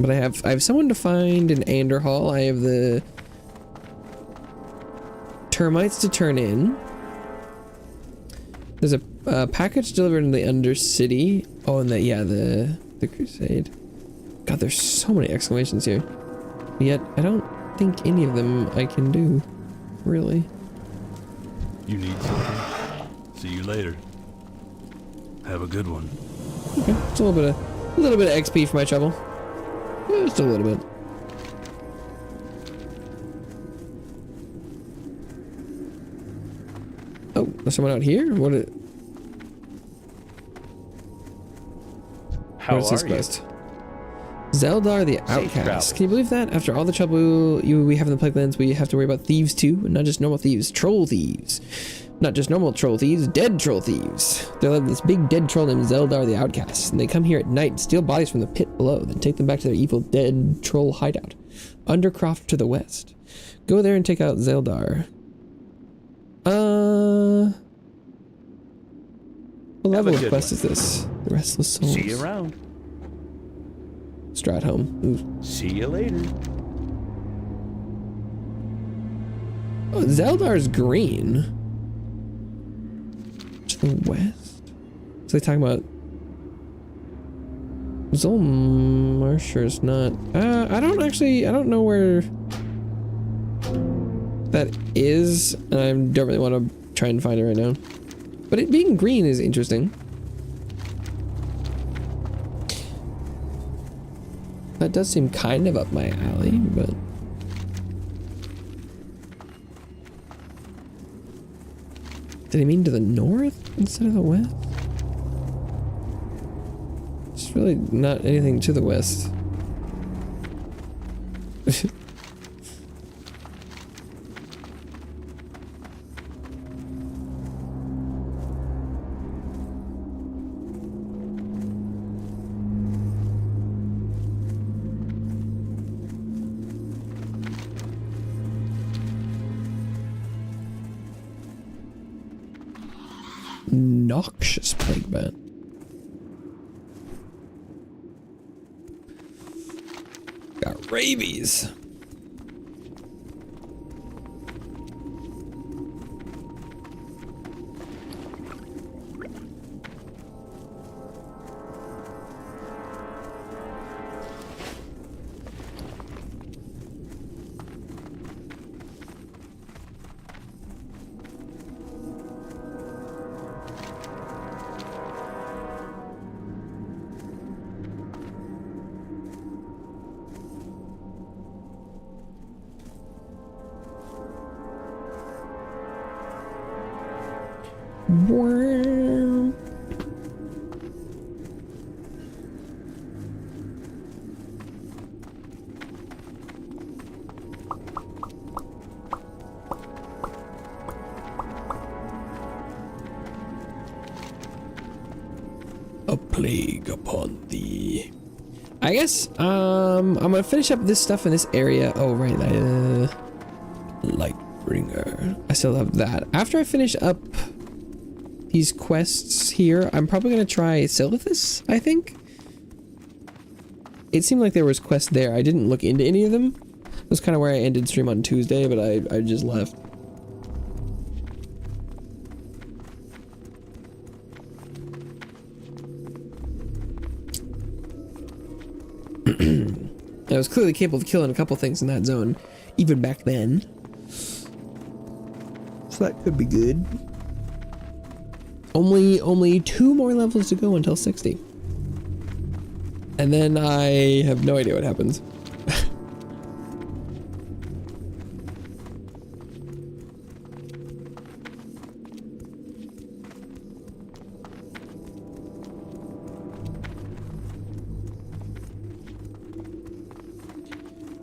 But I have someone to find in Anderhall. I have the termites to turn in. There's a package delivered in the Undercity. Oh, and the Crusade. God, there's so many exclamations here. Yet I don't think any of them I can do, really. You need something? See you later. Have a good one. Okay, it's a little bit of XP for my trouble. Just a little bit. Oh, there's someone out here? What is this quest? Zeldar the Outcast. Can you believe that? After all the trouble we have in the Plague Lands, we have to worry about thieves too, and not just normal thieves, troll thieves. Not just normal troll thieves, dead troll thieves. They led this big dead troll named Zeldar the Outcast, and they come here at night and steal bodies from the pit below, then take them back to their evil dead troll hideout. Undercroft to the west. Go there and take out Zeldar. What level of quest is this? The Restless Souls. See you around. Stratholme. Ooh. See you later. Oh, Zeldar's green. To the west? So they talking about Zolmarsher's not. I don't know where that is, and I don't really want to try and find it right now. But it being green is interesting. That does seem kind of up my alley, but Did he mean to the north instead of the west? It's really not anything to the west. Noxious plague bat. Got rabies. Wow. A plague upon thee. I guess I'm gonna finish up this stuff in this area. Oh right, Lightbringer. I still have that. After I finish up these quests here, I'm probably gonna try Silithus, I think. It seemed like there was quests there. I didn't look into any of them. It was kind of where I ended stream on Tuesday, but I just left. I was clearly capable of killing a couple things in that zone, even back then. So that could be good. Only 2 more levels to go until 60. And then I have no idea what happens.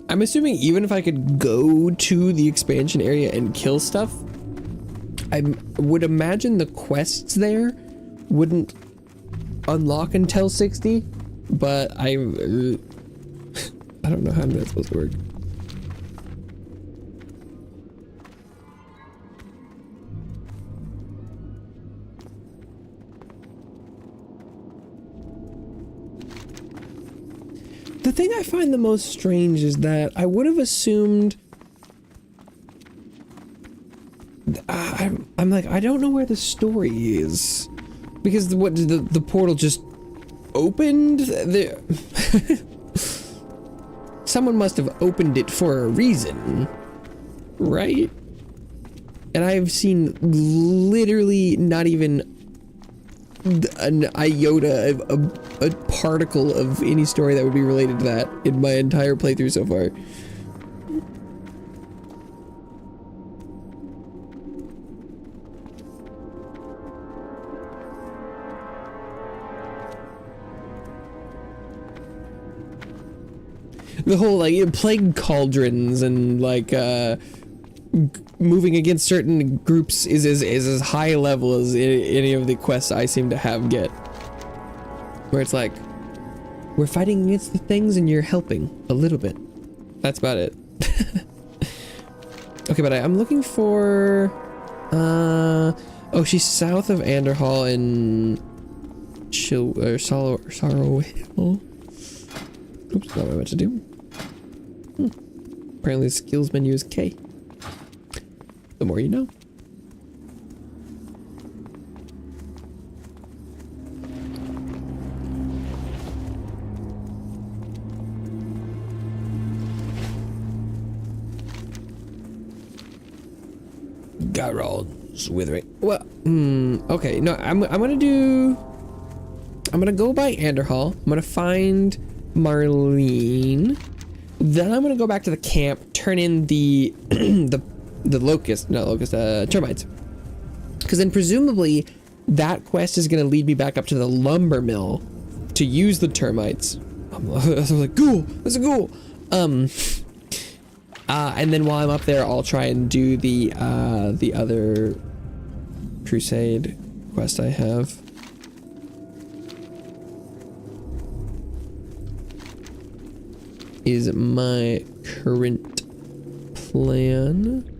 I'm assuming even if I could go to the expansion area and kill stuff, I would imagine the quests there wouldn't unlock until 60, but I don't know how that's supposed to work. The thing I find the most strange is that I would have assumed I'm like, I don't know where the story is, because the portal just opened. Someone must have opened it for a reason, right? And I've seen literally not even an iota of a particle of any story that would be related to that in my entire playthrough so far. The whole like plague cauldrons and like moving against certain groups is as high level as any of the quests I seem to have get. Where it's like, we're fighting against the things and you're helping a little bit. That's about it. Okay, but I'm looking for oh, she's south of Anderhall in Sorrow Hill. Oops, not what I meant to do. Apparently the skills menu is K. The more you know. Garron's withering. Well, okay, no, I'm gonna go by Anderhall. I'm gonna find Marlene. Then I'm gonna go back to the camp, turn in the termites. Because then presumably that quest is going to lead me back up to the lumber mill to use the termites. I was like, ghoul! There's a ghoul! And then while I'm up there, I'll try and do the other crusade quest I have. Is my current plan.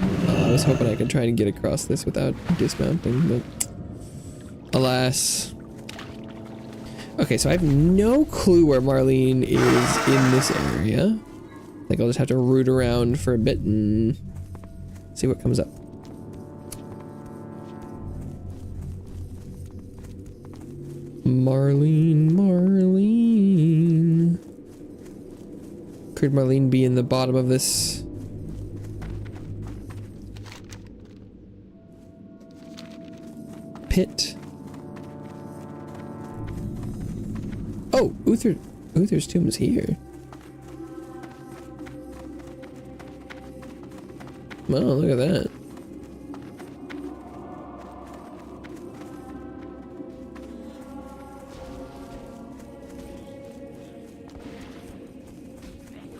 I was hoping I could try and get across this without dismounting, but alas. Okay, so I have no clue where Marlene is in this area. I think I'll just have to root around for a bit and see what comes up. Marlene. Could Marlene be in the bottom of this? Pit? Oh, Uther's tomb is here. Oh, look at that.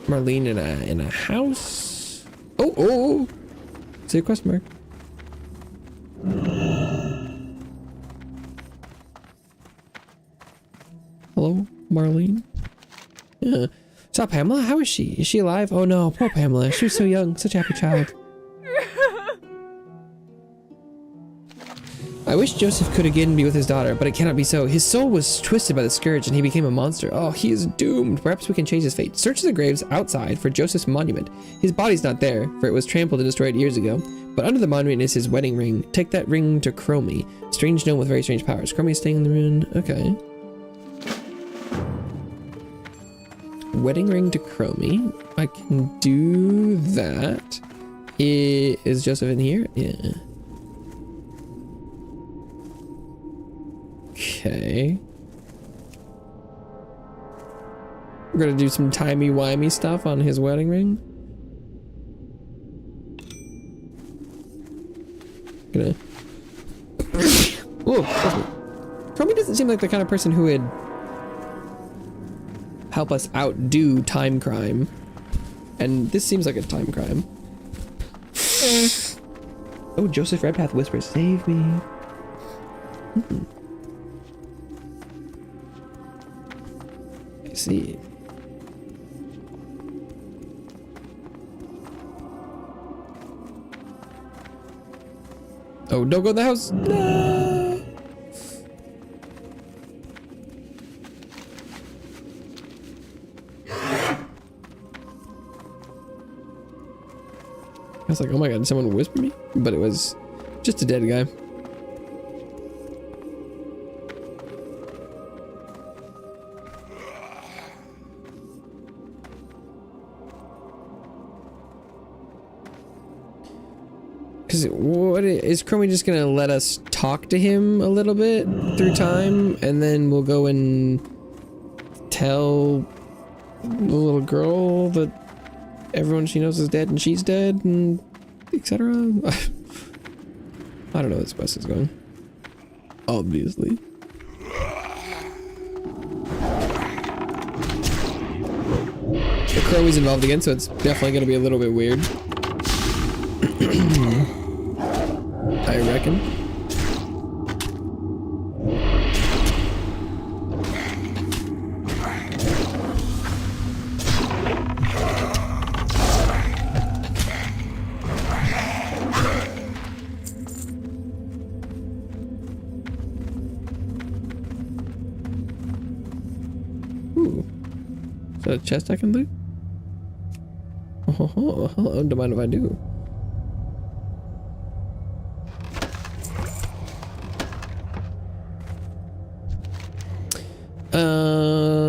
Marlene in a house. Oh. See a question mark. Hello, Marlene? Yeah. What's up, Pamela? How is she? Is she alive? Oh no, poor Pamela. She was so young, such a happy child. I wish Joseph could again be with his daughter, but it cannot be so. His soul was twisted by the scourge and he became a monster. Oh, he is doomed. Perhaps we can change his fate. Search the graves outside for Joseph's monument. His body's not there, for it was trampled and destroyed years ago. But under the monument is his wedding ring. Take that ring to Chromie. Strange gnome with very strange powers. Chromie is staying in the ruin. Okay. Wedding ring to Chromie. I can do that. Is Joseph in here? Yeah. Okay. We're gonna do some timey-wimey stuff on his wedding ring. Gonna... Whoa, Chromie doesn't seem like the kind of person who would help us outdo time crime. And this seems like a time crime. Oh, Joseph Redpath whispers, save me. I see. Oh, don't go in the house. No. I was like, oh my god, did someone whisper me? But it was just a dead guy. Because what is Chromie just gonna let us talk to him a little bit through time, and then we'll go and tell the little girl that everyone she knows is dead and she's dead, and etc. I don't know where this quest is going. Obviously. The Chromie's involved again, so it's definitely gonna be a little bit weird. I reckon. Ooh. Is that a chest I can loot? Oh, hello, don't mind if I do.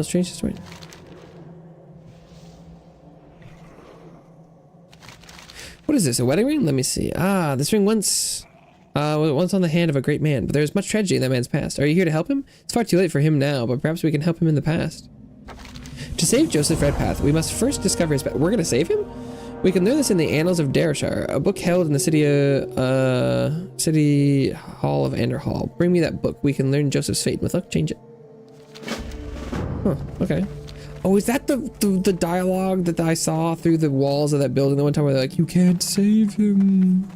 Strange story. What is this? A wedding ring? Let me see. Ah, this ring was once on the hand of a great man, but there is much tragedy in that man's past. Are you here to help him? It's far too late for him now, but perhaps we can help him in the past. To save Joseph Redpath, we must first discover his we're gonna save him? We can learn this in the Annals of Darashar, a book held in the city hall of Anderhall. Bring me that book. We can learn Joseph's fate. With luck, change it. Huh, okay. Oh, is that the dialogue that I saw through the walls of that building the one time where they're like, you can't save him?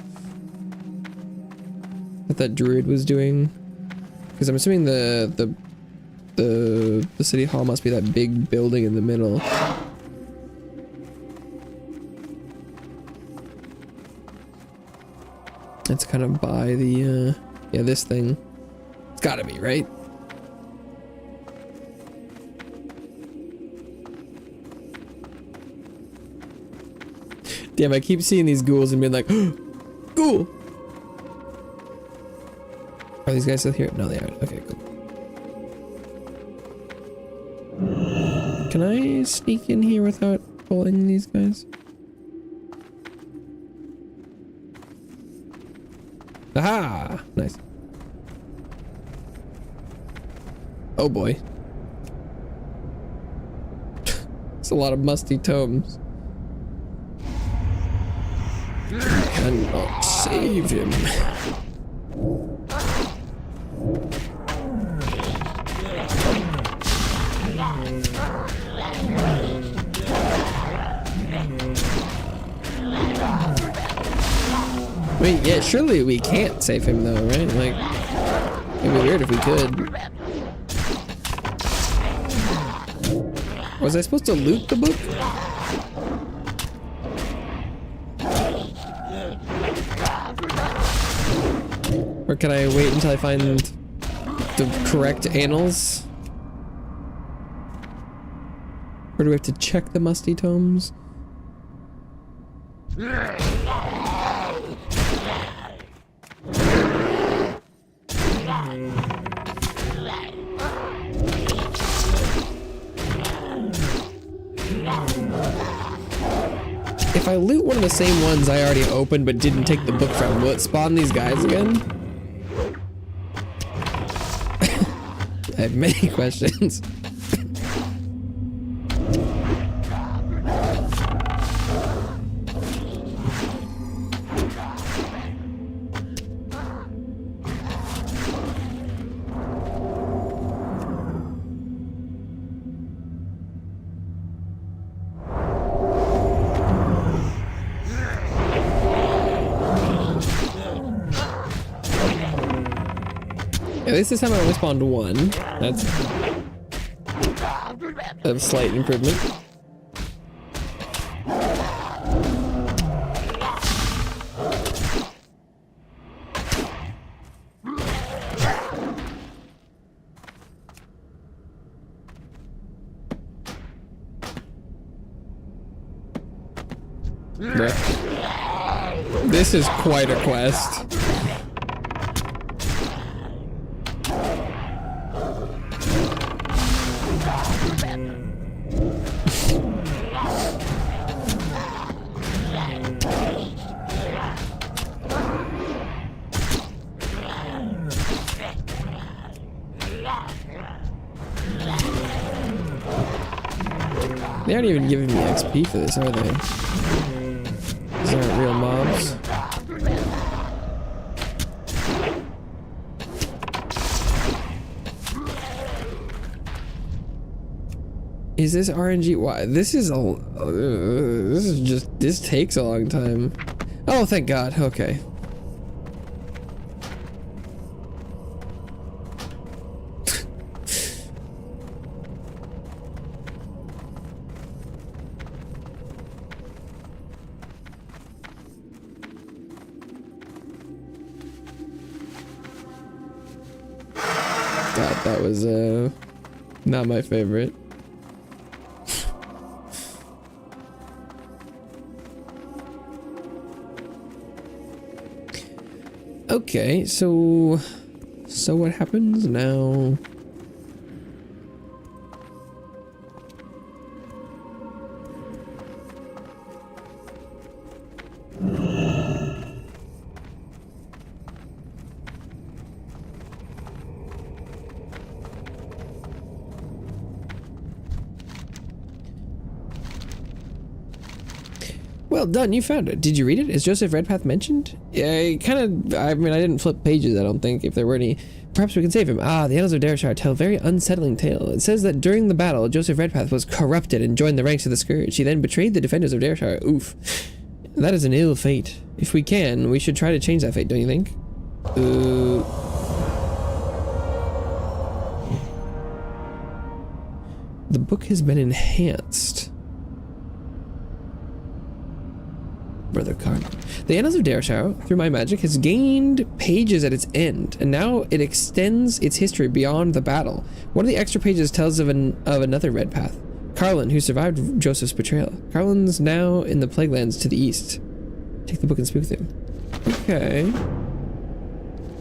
That druid was doing? Because I'm assuming the city hall must be that big building in the middle. It's kind of by the, yeah, this thing. It's gotta be, right? Damn, I keep seeing these ghouls and being like, ghoul! Are these guys still here? No, they aren't. Okay, cool. Can I sneak in here without pulling these guys? Aha! Nice. Oh boy. It's a lot of musty tomes. Cannot save him. Wait, yeah, surely we can't save him though, right? Like, it'd be weird if we could. Was I supposed to loot the book? Or can I wait until I find the correct annals? Or do we have to check the musty tomes? If I loot one of the same ones I already opened but didn't take the book from, will it spawn these guys again? I have many questions. Yeah, this time I only spawned one. That's a slight improvement. Bruh. This is quite a quest. They aren't even giving me XP for this, are they? These aren't real mobs. Is this RNG? Why? This is this takes a long time. Oh, thank God. Okay. That was not my favorite. Okay, so what happens now? Well done, you found it. Did you read it? Is Joseph Redpath mentioned? Yeah, I mean, I didn't flip pages, I don't think, if there were any. Perhaps we can save him. Ah, the Annals of Dareshire tell a very unsettling tale. It says that during the battle, Joseph Redpath was corrupted and joined the ranks of the Scourge. He then betrayed the defenders of Dareshire. Oof. That is an ill fate. If we can, we should try to change that fate, don't you think? The book has been enhanced. Brother Cardinal. The Annals of Dareshire, through my magic, has gained pages at its end, and now it extends its history beyond the battle. One of the extra pages tells of another Redpath, Carlin, who survived Joseph's betrayal. Carlin's now in the Plaguelands to the east. Take the book and spook them. Okay.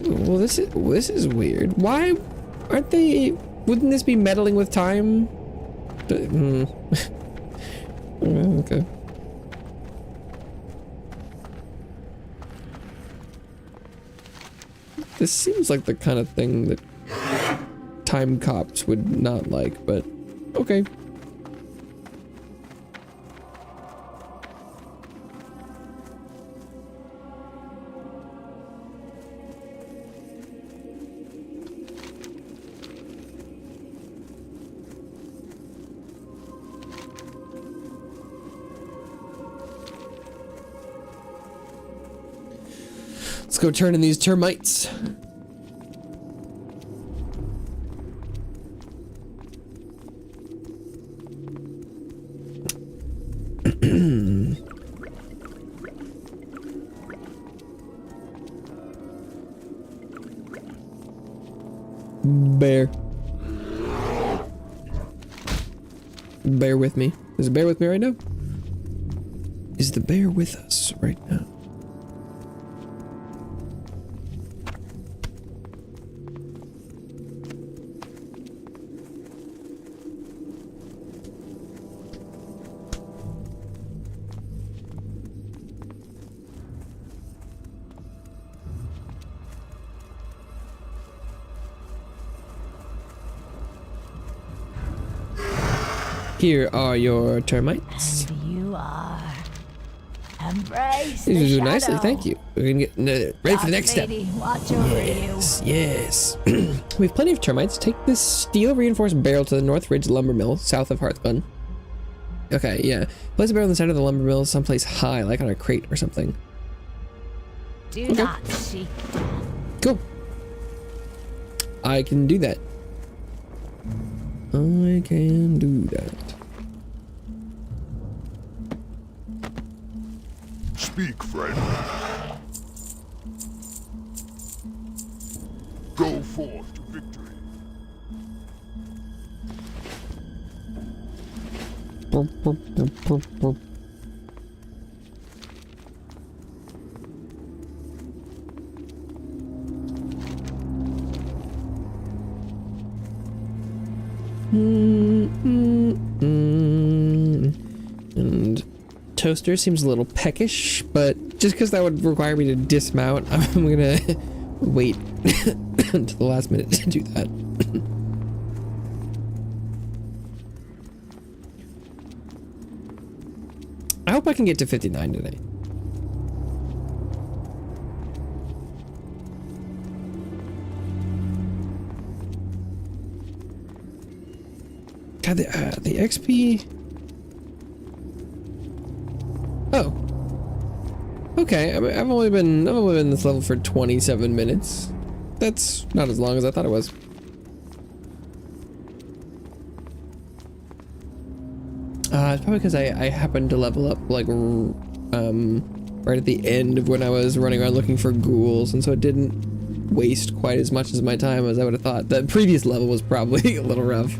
Well, this is weird. Why aren't they? Wouldn't this be meddling with time? Okay. This seems like the kind of thing that time cops would not like, but okay. Let's go turn in these termites. Bear. Bear with me. Is the bear with me right now? Is the bear with us right now? Here are your termites. And you are. Embrace the These are shadow. nicely, thank you. We're gonna get ready for the next step. Lady, watch over Yes, yes. We have plenty of termites. Take this steel reinforced barrel to the North Ridge lumber mill, south of Hearthgun. Okay, yeah. Place a barrel on the side of the lumber mill, someplace high, like on a crate or something. Do Okay. not seek death. Cool. I can do that. I can do that. Speak, friend. Go forth to victory. And Toaster seems a little peckish, but just because that would require me to dismount, I'm gonna wait until the last minute to do that. I hope I can get to 59 today. God, the XP. Oh. Okay, I've only been this level for 27 minutes. That's not as long as I thought it was. It's probably because I happened to level up like right at the end of when I was running around looking for ghouls, and so it didn't waste quite as much as my time as I would have thought. The previous level was probably a little rough.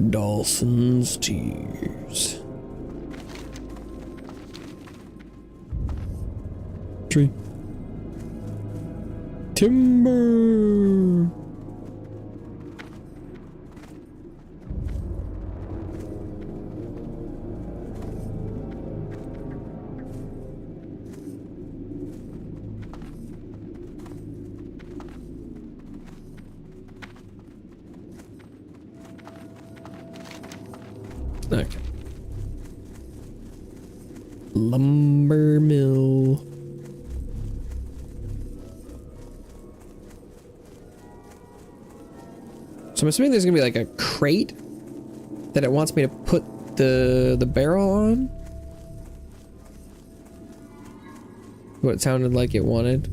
Dawson's Tears. Tree. Timber. lumber mill. So I'm assuming there's gonna be like a crate that it wants me to put the barrel on. What it sounded like it wanted.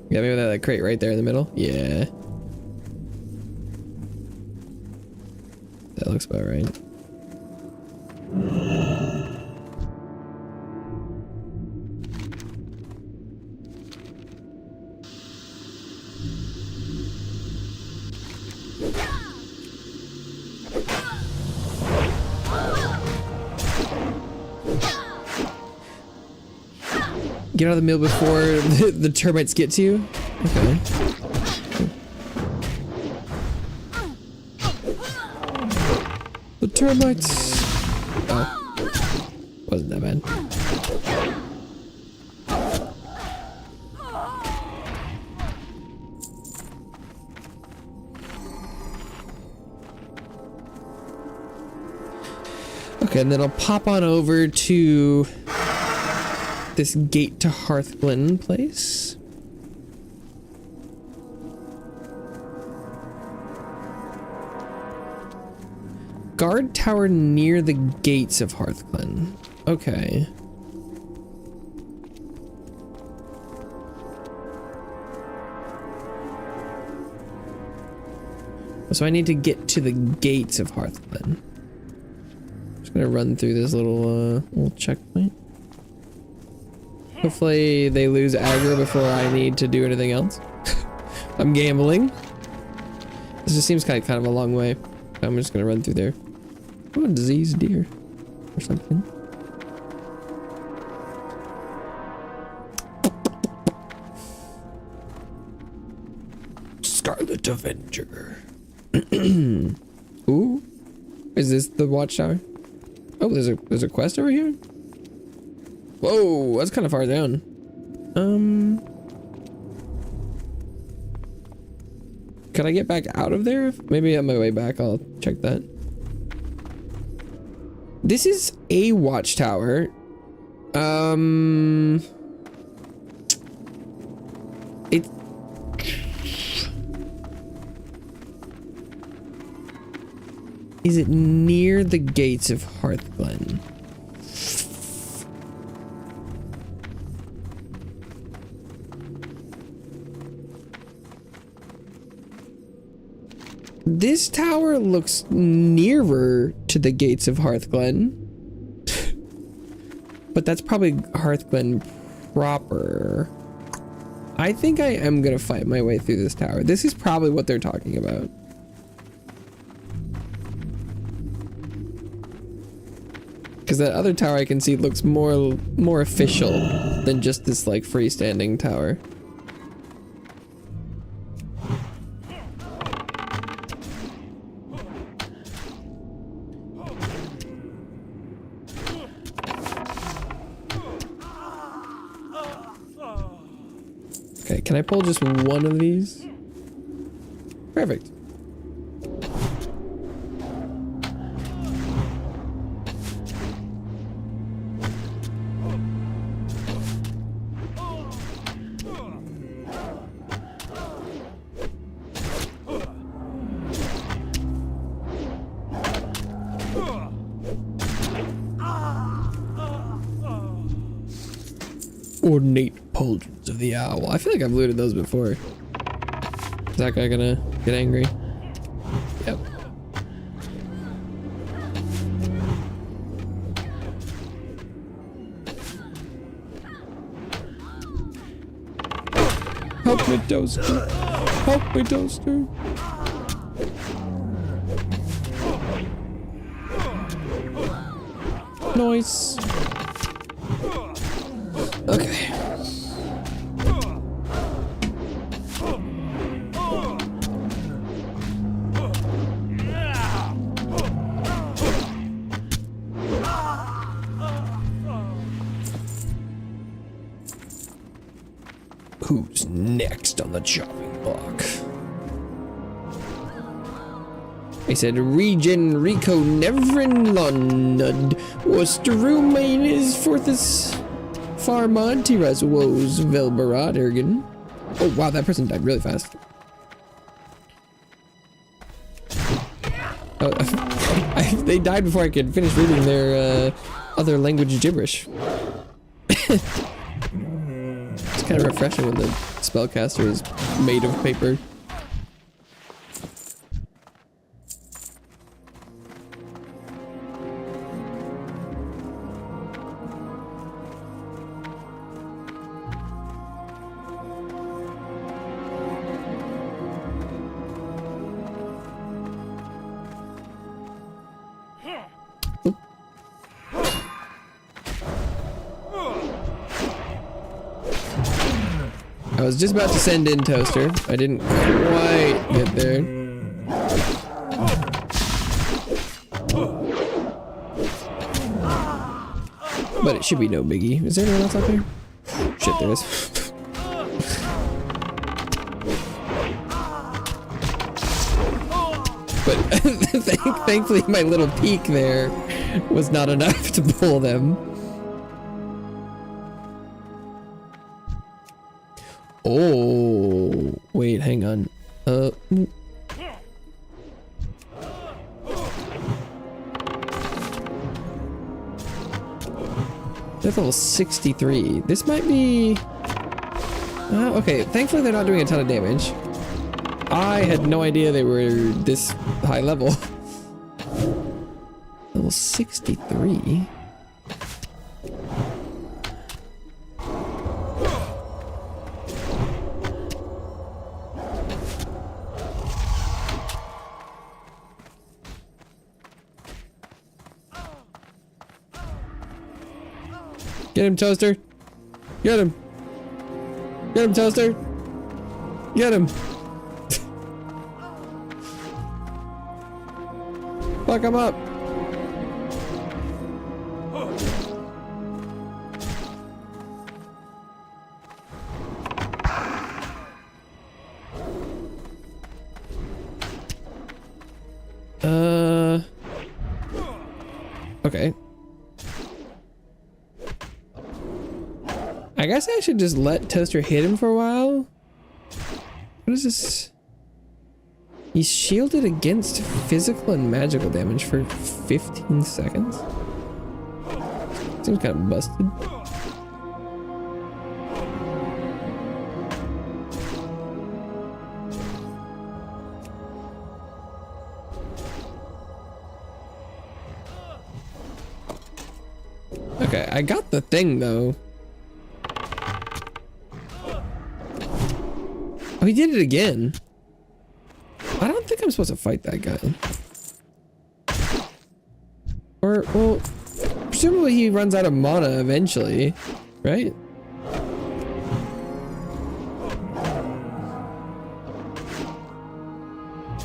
Yeah, maybe that crate right there in the middle. Yeah. That looks about right. Get out of the mill before the termites get to you? Okay. The termites! Oh. Wasn't that bad. Okay, and then I'll pop on over to this gate to Hearthglen place. Guard tower near the gates of Hearthglen. Okay. So I need to get to the gates of Hearthglen. Just gonna run through this little checkpoint. Hopefully they lose aggro before I need to do anything else. I'm gambling. This just seems kind of a long way. I'm just gonna run through there. Oh, a diseased deer or something. Scarlet Avenger. Ooh, is this the watchtower? Oh, there's a quest over here. Whoa, that's kind of far down. Can I get back out of there? Maybe on my way back, I'll check that. This is a watchtower. It. Is it near the gates of Hearthglen? This tower looks nearer to the gates of Hearthglen. But that's probably Hearthglen proper. I think I am gonna fight my way through this tower. This is probably what they're talking about. Because that other tower I can see looks more official than just this like freestanding tower. Okay, can I pull just one of these? Perfect. Ornate pauldrons of the owl. I feel like I've looted those before. Is that guy gonna get angry? Yep. Help me, Toaster. Help me, Toaster. Nice. Okay. Who's next on the chopping block. I said Regen Rico Nevrin Londud was to remain his forthis Farmad Tiras woes Velbarad Ergen. Oh wow, that person died really fast. Oh, they died before I could finish reading their other language gibberish. It's kind of refreshing when the spellcaster is made of paper. I was just about to send in Toaster. I didn't quite get there. But it should be no biggie. Is there anyone else out there? Shit, there is. But thankfully my little peek there was not enough to pull them. Oh, wait, hang on. That's level 63. This might be... okay, thankfully they're not doing a ton of damage. I had no idea they were this high level. Level 63? Get him, Toaster! Get him! Get him, Toaster! Get him! Fuck him up! Okay. I guess I should just let Toaster hit him for a while. What is this? He's shielded against physical and magical damage for 15 seconds? Seems kind of busted. Okay, I got the thing though. Oh, he did it again. I don't think I'm supposed to fight that guy. Or, well, presumably he runs out of mana eventually, right?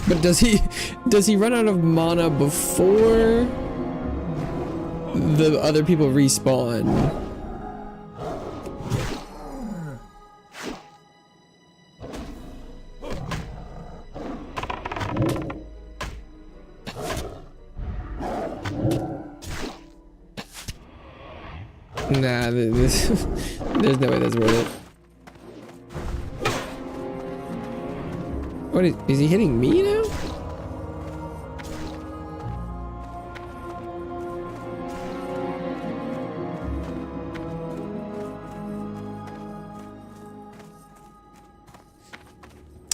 But does he run out of mana before the other people respawn? Nah, there's no way that's worth it. What is he hitting me now?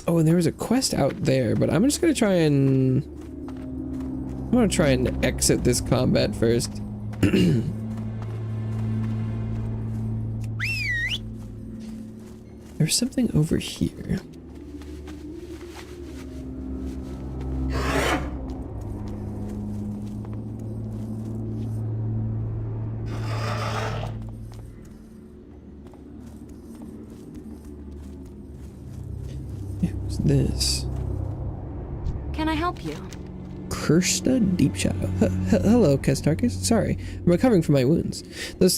Oh, and there was a quest out there, but I'm just gonna try and... I'm gonna try and exit this combat first. There's something over here. Yeah, what's this? Can I help you? Kirsta Deep Shadow. Hello, Kestarkus. Sorry, I'm recovering from my wounds.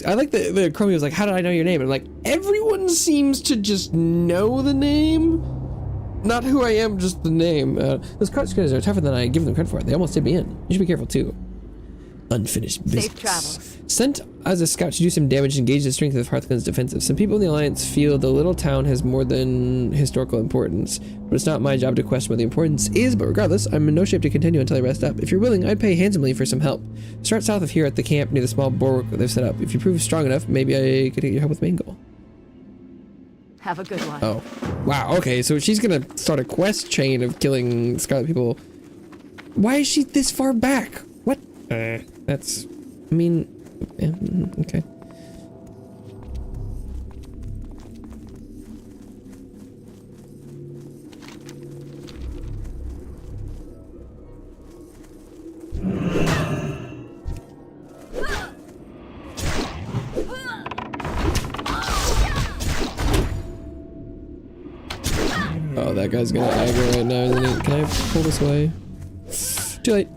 I like the Chromie was like, how did I know your name? And like, everyone seems to just know the name. Not who I am, just the name. Those cart skinners are tougher than I give them credit for. They almost did me in. You should be careful too. Unfinished business. Safe travels. Sent as a scout to do some damage and gauge the strength of Hearthgunn's defensive. Some people in the Alliance feel the little town has more than historical importance, but it's not my job to question what the importance is, but regardless, I'm in no shape to continue until I rest up. If you're willing, I'd pay handsomely for some help. Start south of here at the camp near the small bulwark that they've set up. If you prove strong enough, maybe I could get your help with main goal. Have a good one. Oh. Wow, okay, so she's gonna start a quest chain of killing Scarlet people. Why is she this far back? What? That's... I mean... Yeah, okay. Oh, that guy's gonna aggro right now, isn't he? Can I pull this away? Too late.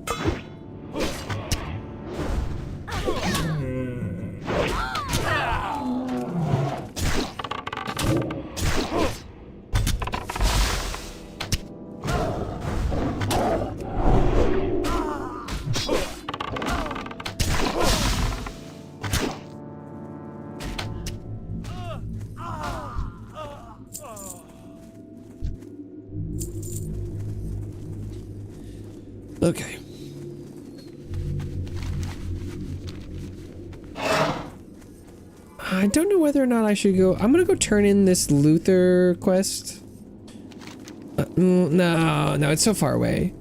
Okay. I don't know whether or not I should go. I'm gonna go turn in this Luther quest. No, it's so far away.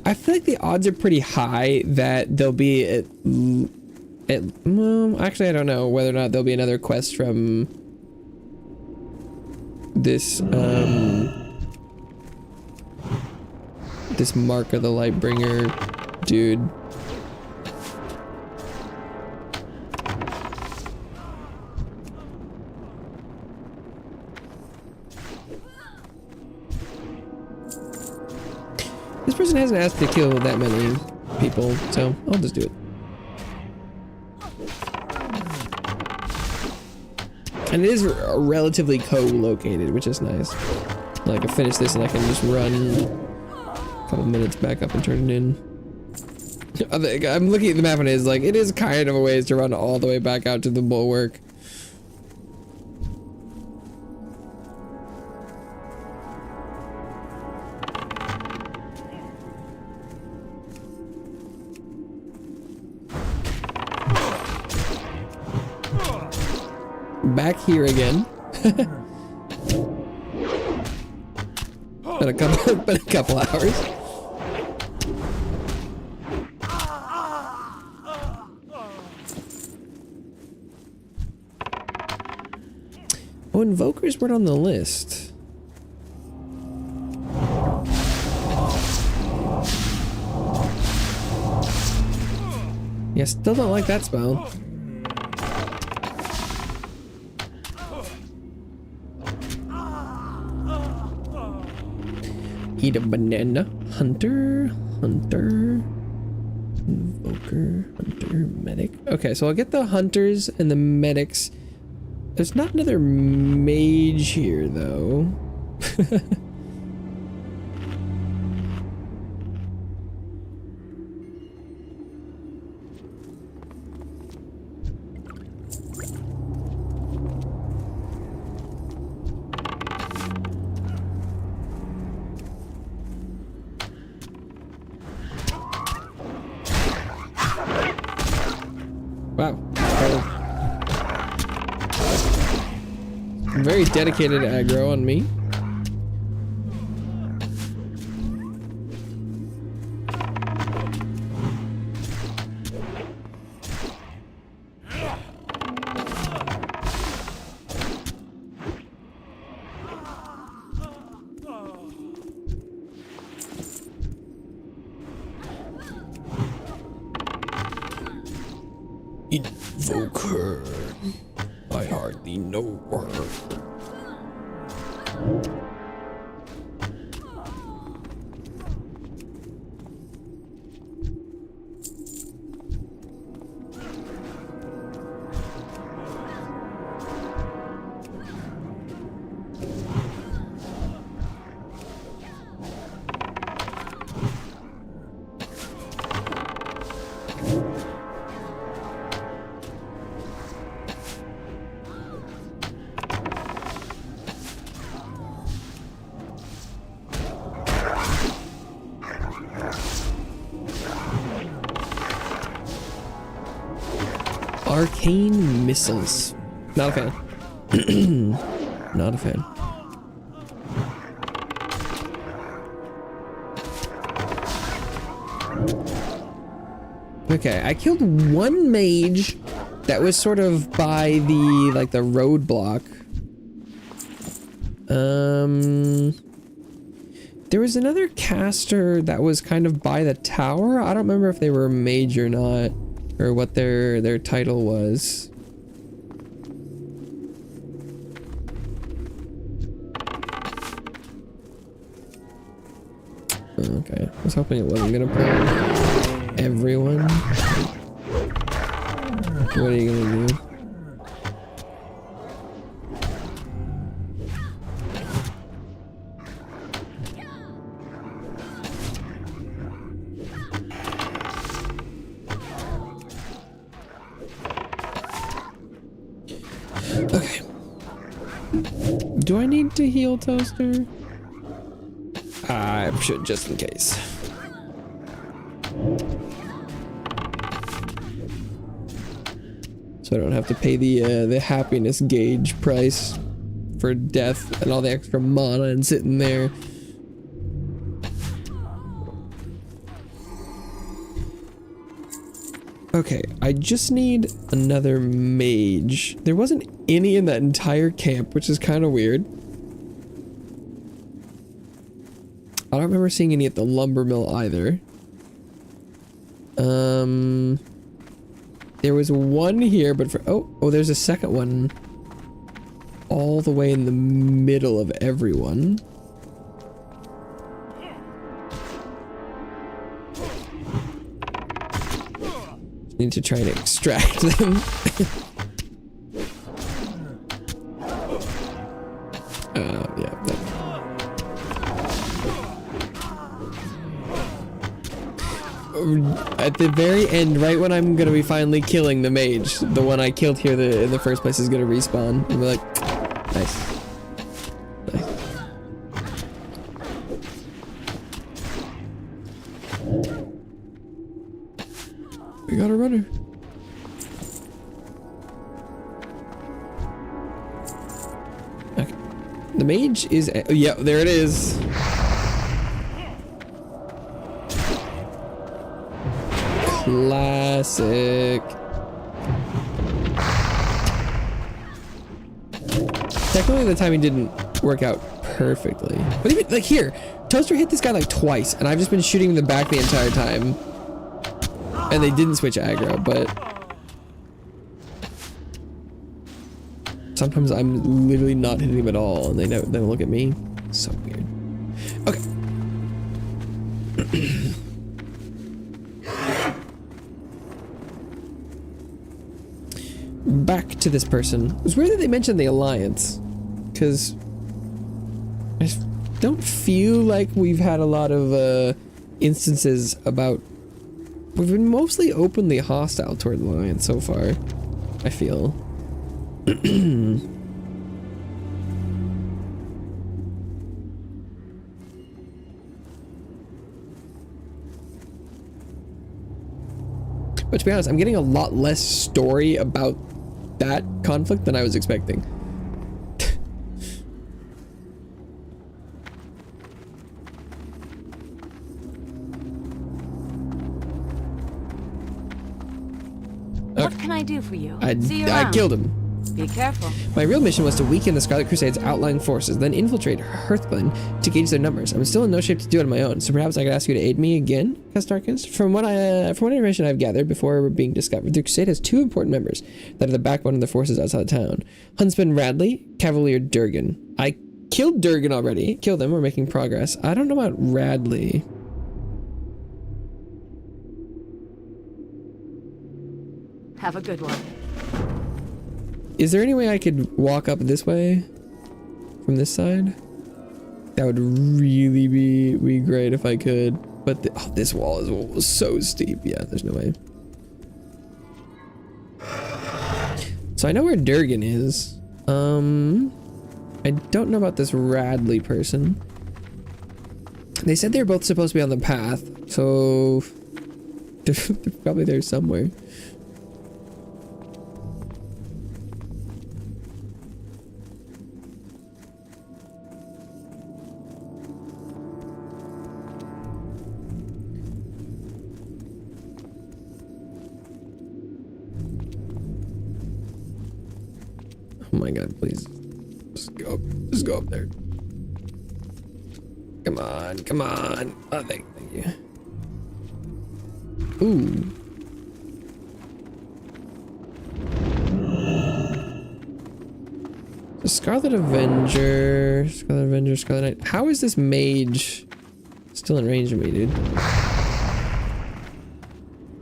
I feel like the odds are pretty high that there'll be actually I don't know whether or not there'll be another quest from this this Mark of the Lightbringer dude. This person hasn't asked to kill that many people, so I'll just do it. And it is relatively co-located, which is nice. Like, I finish this and I can just run a couple minutes back up and turn it in. I'm looking at the map and it is kind of a ways to run all the way back out to the bulwark. Back here again. been a couple hours. Oh, Invokers weren't on the list. Yeah, still don't like that spell. Eat a banana. Hunter, Invoker, Hunter, Medic. Okay, so I'll get the Hunters and the Medics. There's not another mage here, though. Wow. Very dedicated aggro on me. Invoker. I hardly know her. arcane missiles. Not a fan. Not a fan. Okay, I killed one mage that was sort of by the, like, the roadblock. There was another caster that was kind of by the tower. I don't remember if they were a mage or not, or what their title was. Okay, I was hoping it wasn't gonna pull everyone. What are you gonna do? Okay. Do I need to heal Toaster? I should, just in case. So I don't have to pay the happiness gauge price for death and all the extra mana and sitting there. Okay, I just need another mage. There wasn't any in that entire camp, which is kind of weird. I don't remember seeing any at the lumber mill either. There was one here, but for oh, there's a second one all the way in the middle of everyone. Need to try and extract them. Yeah. At the very end, right when I'm gonna be finally killing the mage, the one I killed here in the first place is gonna respawn. And we're like, nice. Nice. We got a runner. Okay. The mage is... yeah, there it is. Classic. Technically the timing didn't work out perfectly. But even, like, here, Toaster hit this guy like twice, and I've just been shooting in the back the entire time. And they didn't switch aggro, but sometimes I'm literally not hitting them at all, and they don't look at me. So weird. Okay. Back to this person. It was weird that they mentioned the Alliance, because I don't feel like we've had a lot of instances about... We've been mostly openly hostile toward the Alliance so far, I feel. But to be honest, I'm getting a lot less story about that conflict than I was expecting. What can I do for you? I killed him. Be careful. My real mission was to weaken the Scarlet Crusade's outlying forces, then infiltrate Hearthglen to gauge their numbers. I'm still in no shape to do it on my own, so perhaps I could ask you to aid me again, Castarkins? From what information I've gathered before being discovered, the Crusade has two important members that are the backbone of the forces outside the town. Huntsman Radley, Cavalier Durgan. I killed Durgan already. Killed them, we're making progress. I don't know about Radley. Have a good one. Is there any way I could walk up this way? From this side? That would really be great if I could. But this wall is so steep. Yeah, there's no way. So I know where Durgan is. I don't know about this Radley person. They said they're both supposed to be on the path, so they're probably there somewhere. my god, please. Just go up there. Come on, come on. Oh, thank you. Ooh. The Scarlet Avenger, Scarlet Knight. How is this mage still in range of me, dude?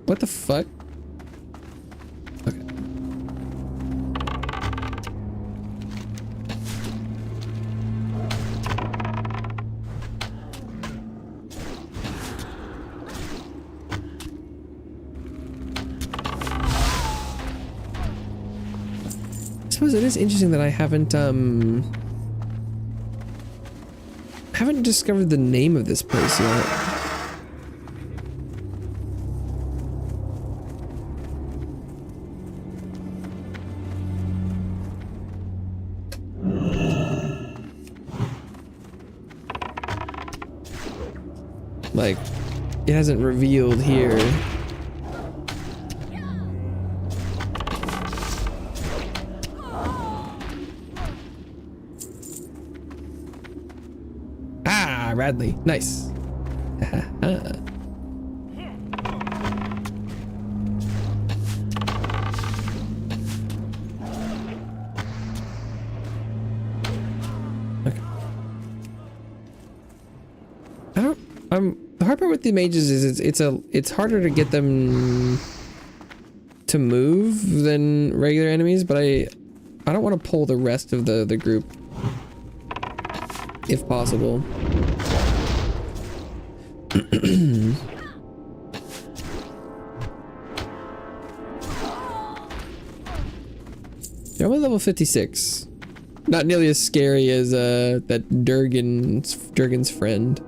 What the fuck? Okay. I suppose it is interesting that I haven't discovered the name of this place yet. Like, it hasn't revealed here. Ah, Radley. Nice. Okay. The hard part with the mages is it's harder to get them to move than regular enemies, but I don't want to pull the rest of the group if possible. Yeah, I'm at level 56. Not nearly as scary as that Durgan's friend.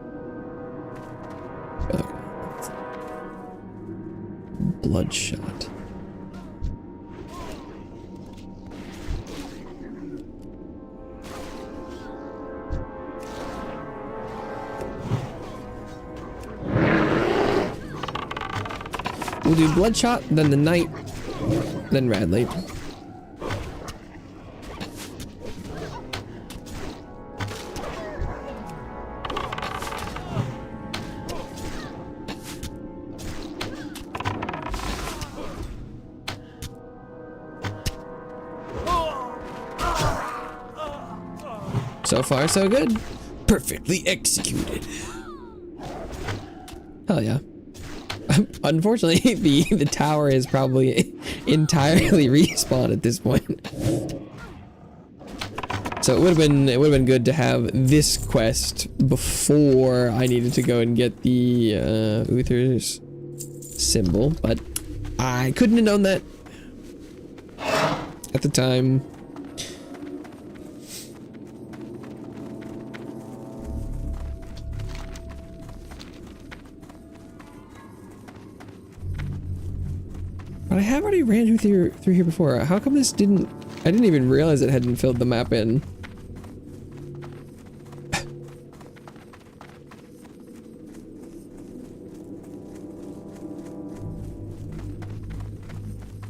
Okay. Bloodshot. We'll do Bloodshot, then the Knight, then Radley. So far, so good. Perfectly executed. Hell yeah. Unfortunately, the tower is probably entirely respawned at this point. So it would have been good to have this quest before I needed to go and get the Uther's symbol, but I couldn't have known that at the time. But I have already ran through here before. How come this didn't... I didn't even realize it hadn't filled the map in.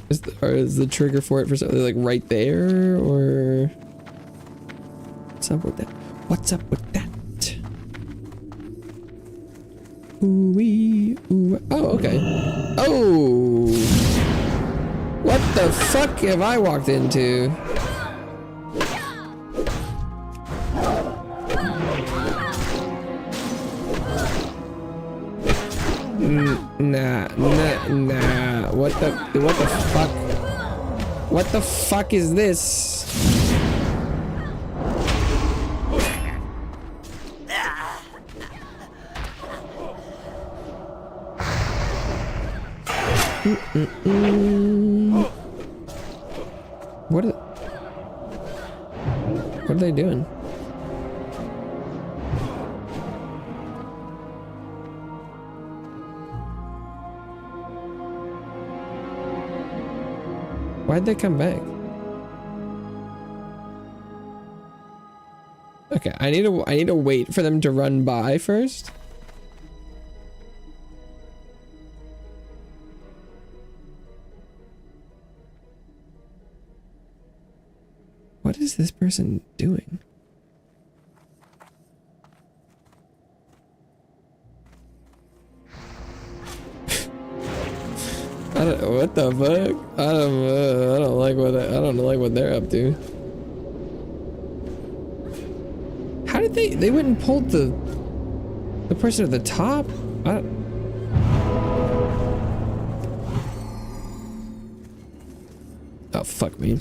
Is the trigger for it for something like right there, or... What's up with that? What's up with that? Ooh-wee, ooh. Oh, okay. Oh! What the fuck have I walked into? Nah. What the fuck? What the fuck is this? What are they doing? Why'd they come back? Okay, I need to wait for them to run by first. What What is this person doing? What the fuck? I don't like what they're up to. How did they went and pulled the person at the top? Oh fuck me.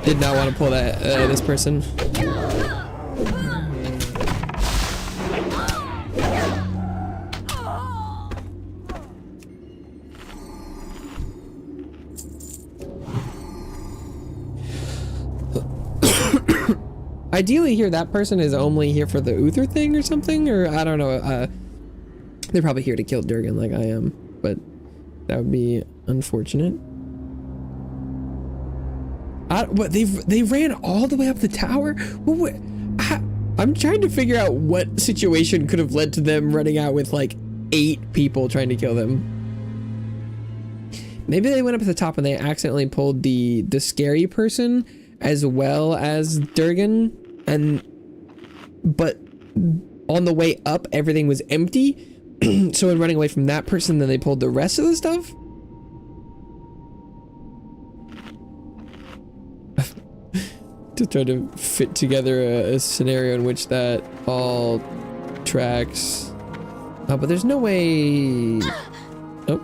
Did not want to pull that this person. Ideally here that person is only here for the Uther thing or something, or I don't know. They're probably here to kill Durgan like I am, but that would be unfortunate. What they ran all the way up the tower? I'm trying to figure out what situation could have led to them running out with like 8 people trying to kill them. Maybe they went up to the top and they accidentally pulled the scary person as well as Durgan, but on the way up everything was empty. So in running away from that person, then they pulled the rest of the stuff. To try to fit together a scenario in which that all tracks. Oh, but there's no way. Oh.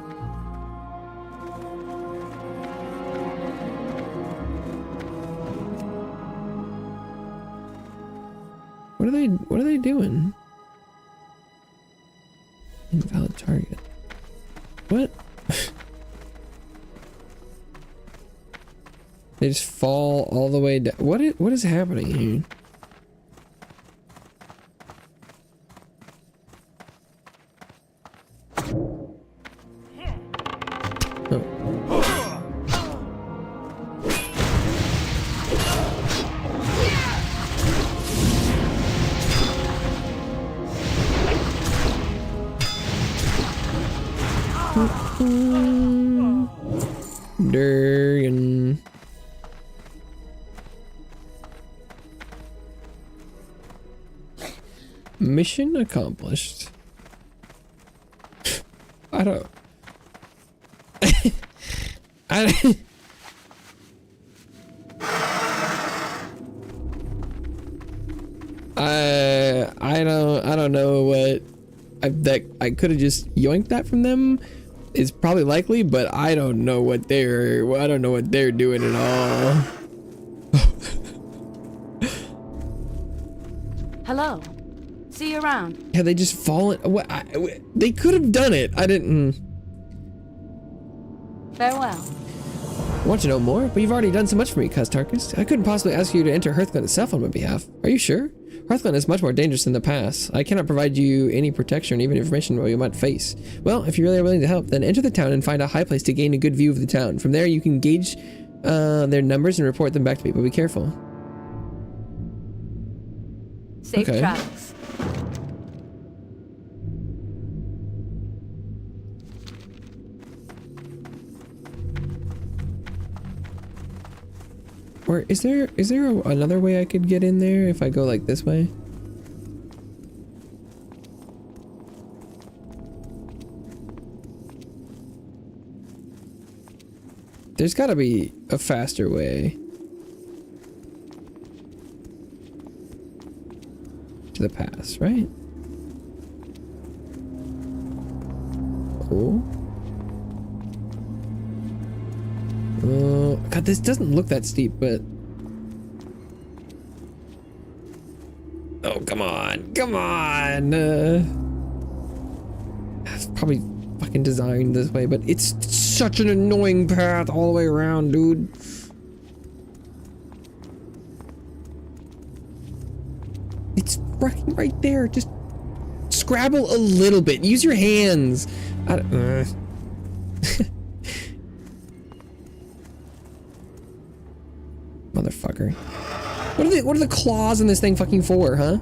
What are they doing? Invalid target. What? They just fall all the way down. What is happening here? Durgan. Mission accomplished. I don't. I don't know what I could have just yoinked that from them. It's probably likely, but I don't know what they're doing at all. Hello. See you around. Yeah, they just fallen. What? They could have done it. I didn't. Farewell. I want to know more, but you've already done so much for me, Cuz Tarkus. I couldn't possibly ask you to enter Hearthglen itself on my behalf. Are you sure? Hearthglen is much more dangerous than the pass. I cannot provide you any protection or even information what you might face. Well, if you really are willing to help, then enter the town and find a high place to gain a good view of the town. From there, you can gauge their numbers and report them back to me, but be careful. Safe travels. Or is there another way I could get in there if I go like this way? There's gotta be a faster way to the pass, right? Cool. God, this doesn't look that steep, but... Oh, come on. Come on! It's probably fucking designed this way, but it's such an annoying path all the way around, dude. It's fucking right there. Just scrabble a little bit. Use your hands. Motherfucker. What are the claws in this thing fucking for, huh?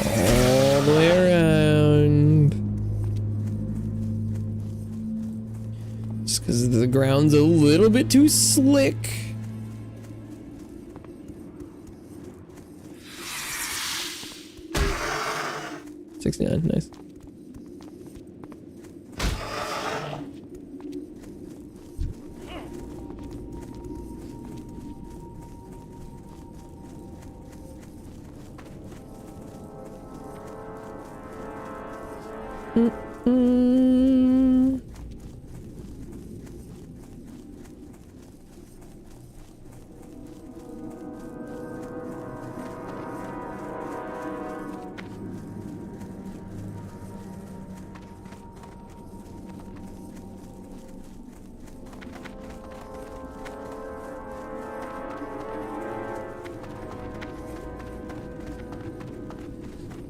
All the way around. Just because the ground's a little bit too slick. $69, nice.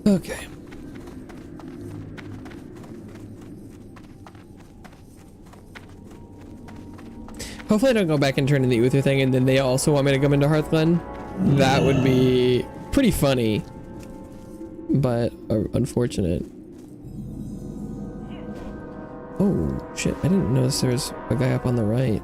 Okay. Hopefully I don't go back and turn in the Uther thing and then they also want me to come into Hearthglen. That would be pretty funny. But unfortunate. Oh, shit. I didn't notice there was a guy up on the right.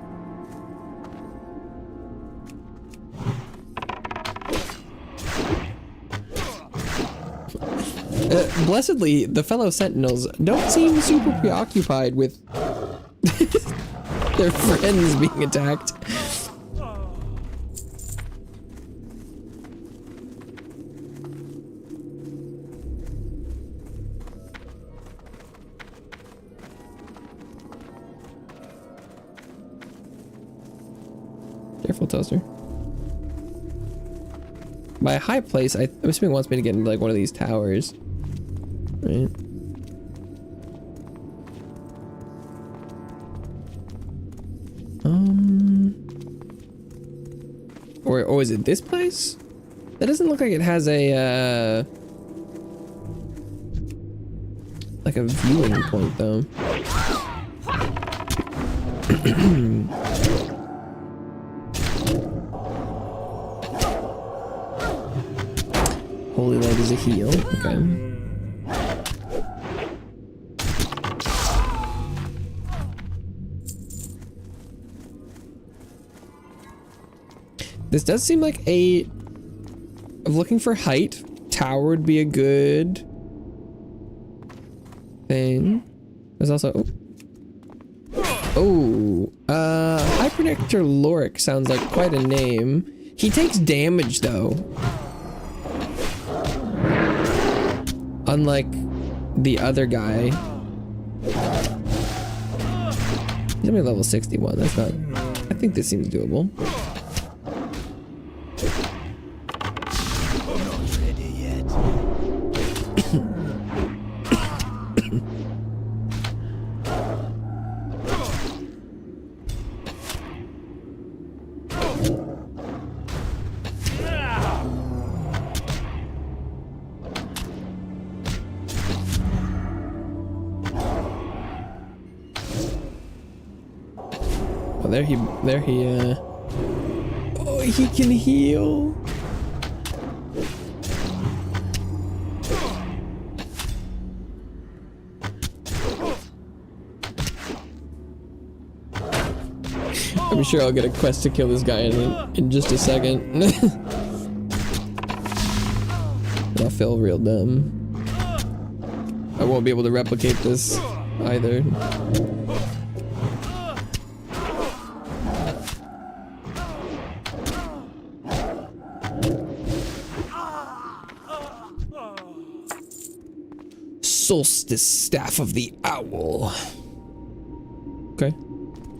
Blessedly, the fellow sentinels don't seem super preoccupied with their friends being attacked. Careful, Toaster. By a high place, I'm assuming it wants me to get into like one of these towers. Right. Or is it this place? That doesn't look like it has a like a viewing point though. Holy light is a heal. Okay. This does seem like I'm looking for height. Tower would be a good thing. There's also Hypernectar Loric sounds like quite a name. He takes damage though. Unlike the other guy. He's only level 61. That's not. I think this seems doable. Oh, he can heal. I'm sure I'll get a quest to kill this guy in just a second. I'll feel real dumb. I won't be able to replicate this either. Solstice Staff of the Owl. Okay.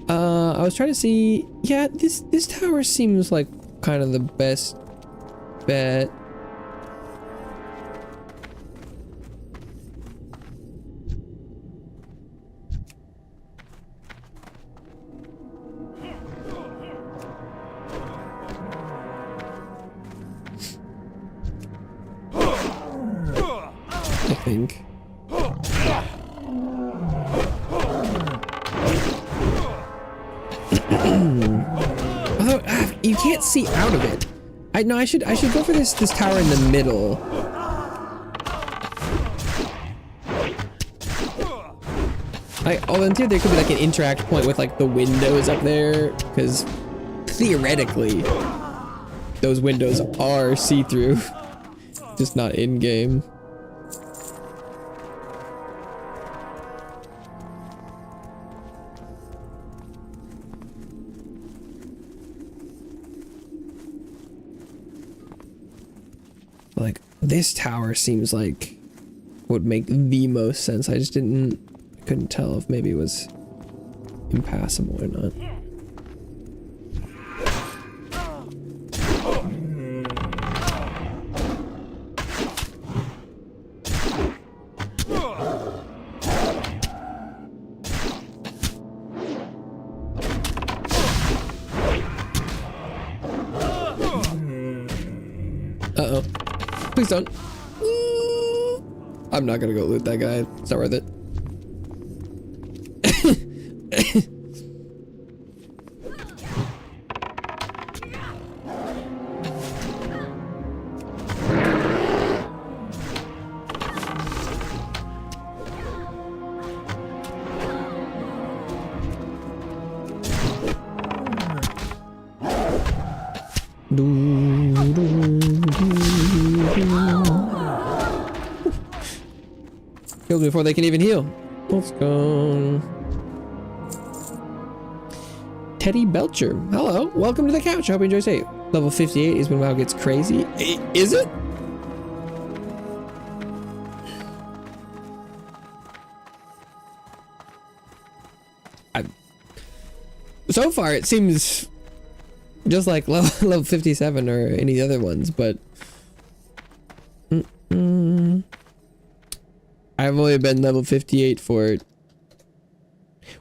I was trying to see. Yeah, this tower seems like kind of the best bet. you can't see out of it. I should go for this tower in the middle. Although in theory there could be like an interact point with like the windows up there, because theoretically those windows are see-through, just not in-game. Like, this tower seems like would make the most sense. I just couldn't tell if maybe it was impassable or not. Uh-oh. Please don't. I'm not gonna go loot that guy. It's not worth it. Killed before they can even heal. Let's go. Teddy Belcher. Hello. Welcome to the couch. I hope you enjoy stay. Level 58 is when WoW gets crazy. Is it? So far, it seems just like level 57 or any other ones, but I've only been level 58 for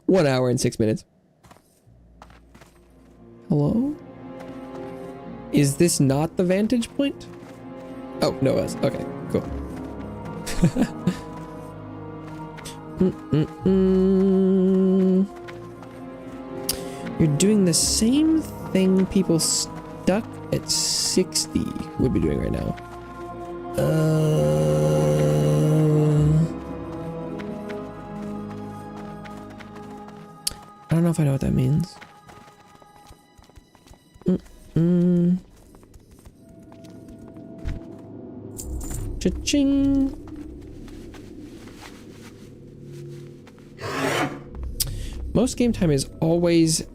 1 hour and 6 minutes. Hello? Is this not the vantage point? Oh, no, it was. Okay, cool. You're doing the same thing people stuck at 60 would be doing right now. I don't know if I know what that means. Cha-ching. Most game time is always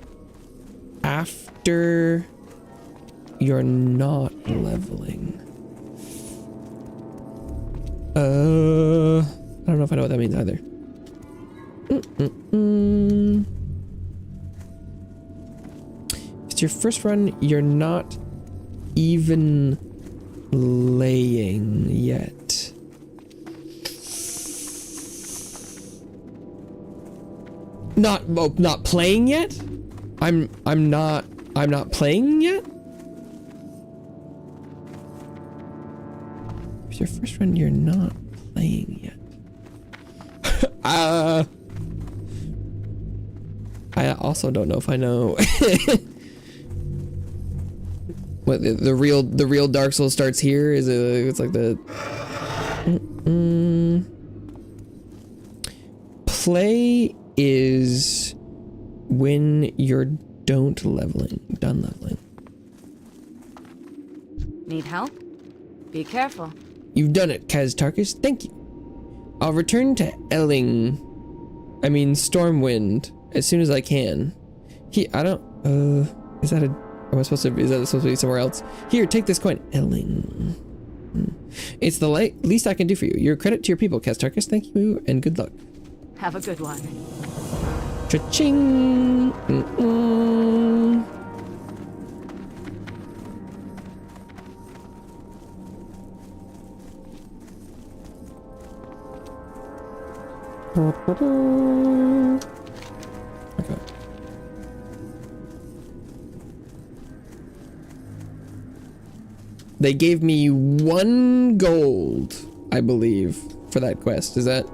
after you're not leveling. I don't know if I know what that means either. If it's your first run, you're not even laying yet. Not playing yet? I'm not playing yet? If it's your first run, you're not playing yet. I also don't know if I know what the real Dark Souls starts here. Is it's like the play is when you're done leveling. Need help? Be careful. You've done it, Kaz Tarkus. Thank you. I'll return to Stormwind as soon as I can. Is that supposed to be somewhere else? Here, take this coin. Elling. It's the least I can do for you. Your credit to your people, Kaz Tarkus. Thank you and good luck. Have a good one. Cha-ching. Okay. They gave me 1 gold, I believe, for that quest. Is that?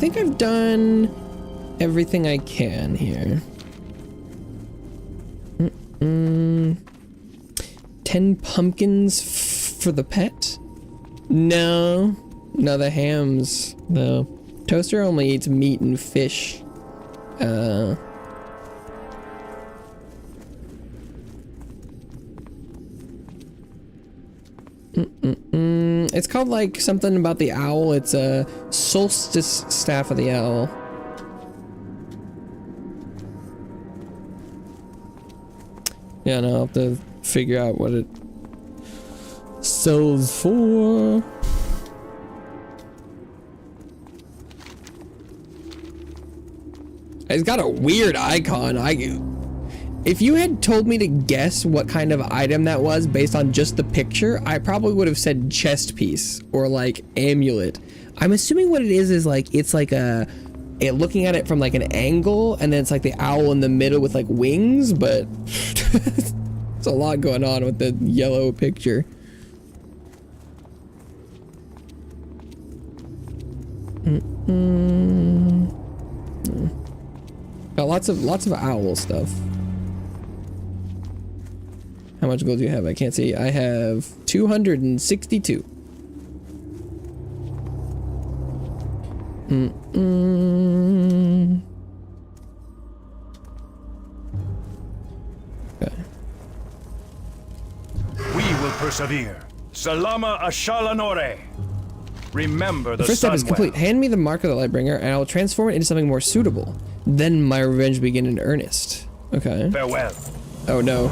think I've done everything I can here. 10 pumpkins for the pet? No. No, the hams. No. Toaster only eats meat and fish. It's called like something about the owl. It's a solstice staff of the owl. Yeah, no, I'll have to figure out what it sells for. It's got a weird icon. If you had told me to guess what kind of item that was based on just the picture, I probably would have said chest piece or like amulet. I'm assuming what it is like, it's like looking at it from like an angle, and then it's like the owl in the middle with like wings, but it's a lot going on with the yellow picture. Got lots of owl stuff. How much gold do you have? I can't see. I have 262. Okay. We will persevere. Salama Ashalanore. Remember the First step is complete. Hand me the mark of the Lightbringer, and I will transform it into something more suitable. Then my revenge begin in earnest. Okay. Farewell. Oh no.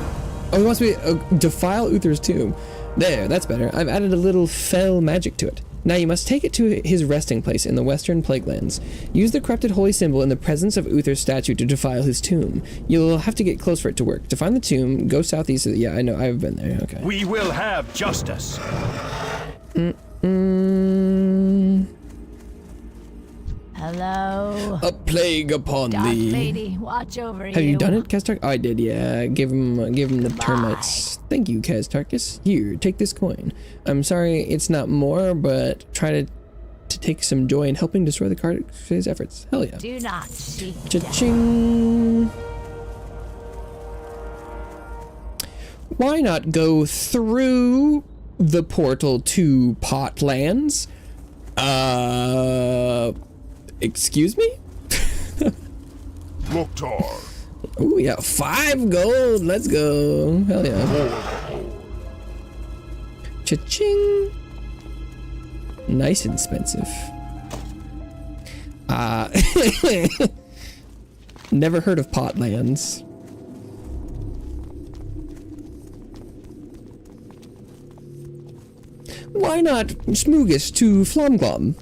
Oh, he wants me to defile Uther's tomb. There, that's better. I've added a little fell magic to it. Now you must take it to his resting place in the Western Plaguelands. Use the corrupted holy symbol in the presence of Uther's statue to defile his tomb. You'll have to get close for it to work. To find the tomb, go southeast of the... Yeah, I know. I've been there. Okay. We will have justice. Hello. A plague upon Dark thee. lady, watch over you. Have you done it, Kestark? Oh, I did, yeah. Give him the termites. Thank you, Kestarkus. Here, take this coin. I'm sorry it's not more, but try to take some joy in helping destroy the Card's efforts. Hell yeah. Do not seek Cha-ching. Why not go through the portal to Potlands? Excuse me? Loktar. Oh yeah, 5 gold. Let's go. Hell yeah. Cha-ching. Nice and expensive. Never heard of Potlands. Why not Smoogus to Flomglom?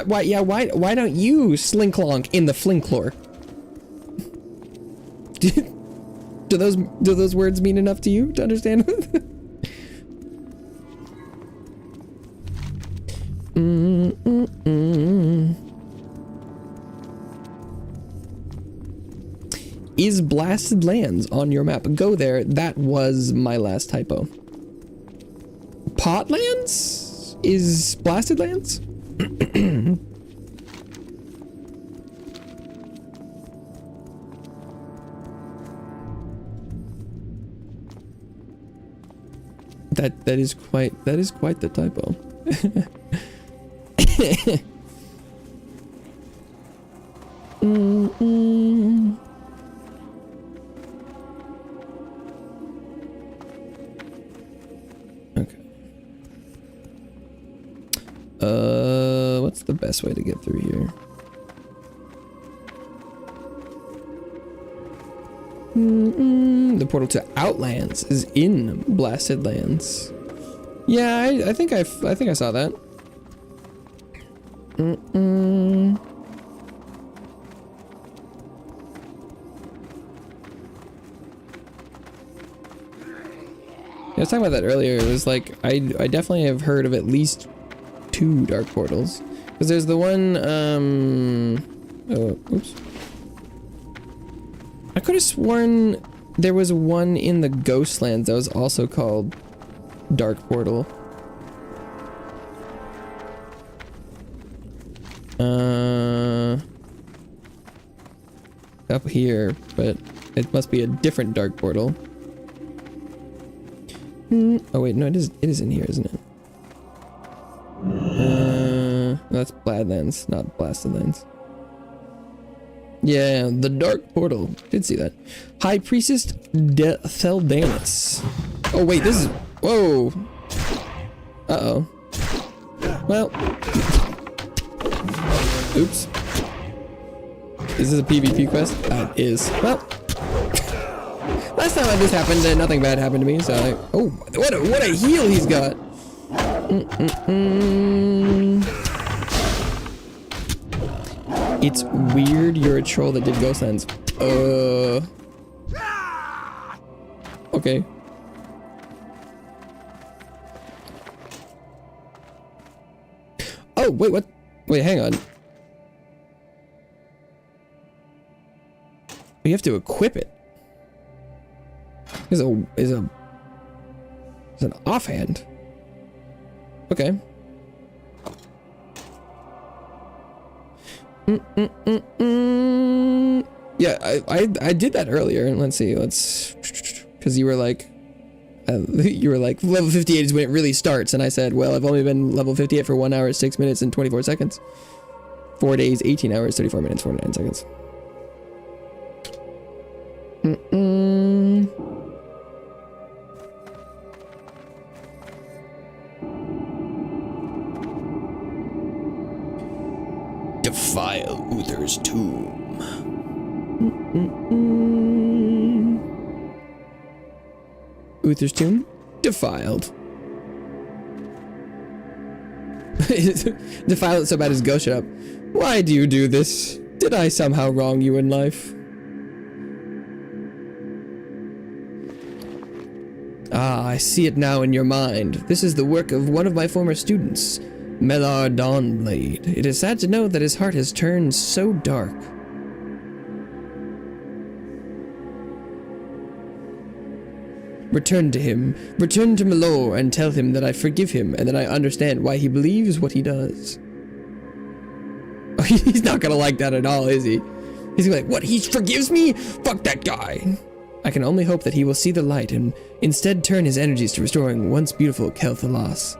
Why don't you Slinklonk in the Flinklore? Do those words mean enough to you to understand? Is Blasted Lands on your map? Go there. That was my last typo. Potlands is Blasted Lands? that is quite the typo. Okay. What's the best way to get through here? The portal to Outlands is in Blasted Lands. Yeah, I think I saw that. I was talking about that earlier. It was like I definitely have heard of at least 2 dark portals, because there's the one oh, oops. I could have sworn there was one in the Ghostlands that was also called Dark Portal. Up here, but it must be a different dark portal. Oh wait, no, it is in here, isn't it? That's Badlands, not Blasted Lands. Yeah, the dark portal. Did see that. High Priestess Theldanus. Oh wait, this is. Whoa. Uh-oh. Well. Oops. Is this a PvP quest? That is. Well. Last time this happened, nothing bad happened to me, so I... Oh, what a heal he's got! It's weird you're a troll that did ghost lands. Okay. Oh, wait, what? Wait, hang on. You have to equip it. Is an offhand. Okay. Yeah, I did that earlier. Let's see. Because you were like level 58 is when it really starts, and I said, well, I've only been level 58 for 1 hour, 6 minutes, and 24 seconds. 4 days, 18 hours, 34 minutes, 49 seconds. Defile Uther's tomb. Uther's tomb defiled. Defile it so bad as ghost shut up. Why do you do this? Did I somehow wrong you in life? Ah, I see it now in your mind. This is the work of one of my former students, Morrrr Dawnblade. It is sad to know that his heart has turned so dark. Return to him. Return to Morrrr and tell him that I forgive him and that I understand why he believes what he does. Oh, he's not gonna like that at all, is he? He's gonna be like, what, he forgives me? Fuck that guy. I can only hope that he will see the light and instead turn his energies to restoring once beautiful Kel'Thalas.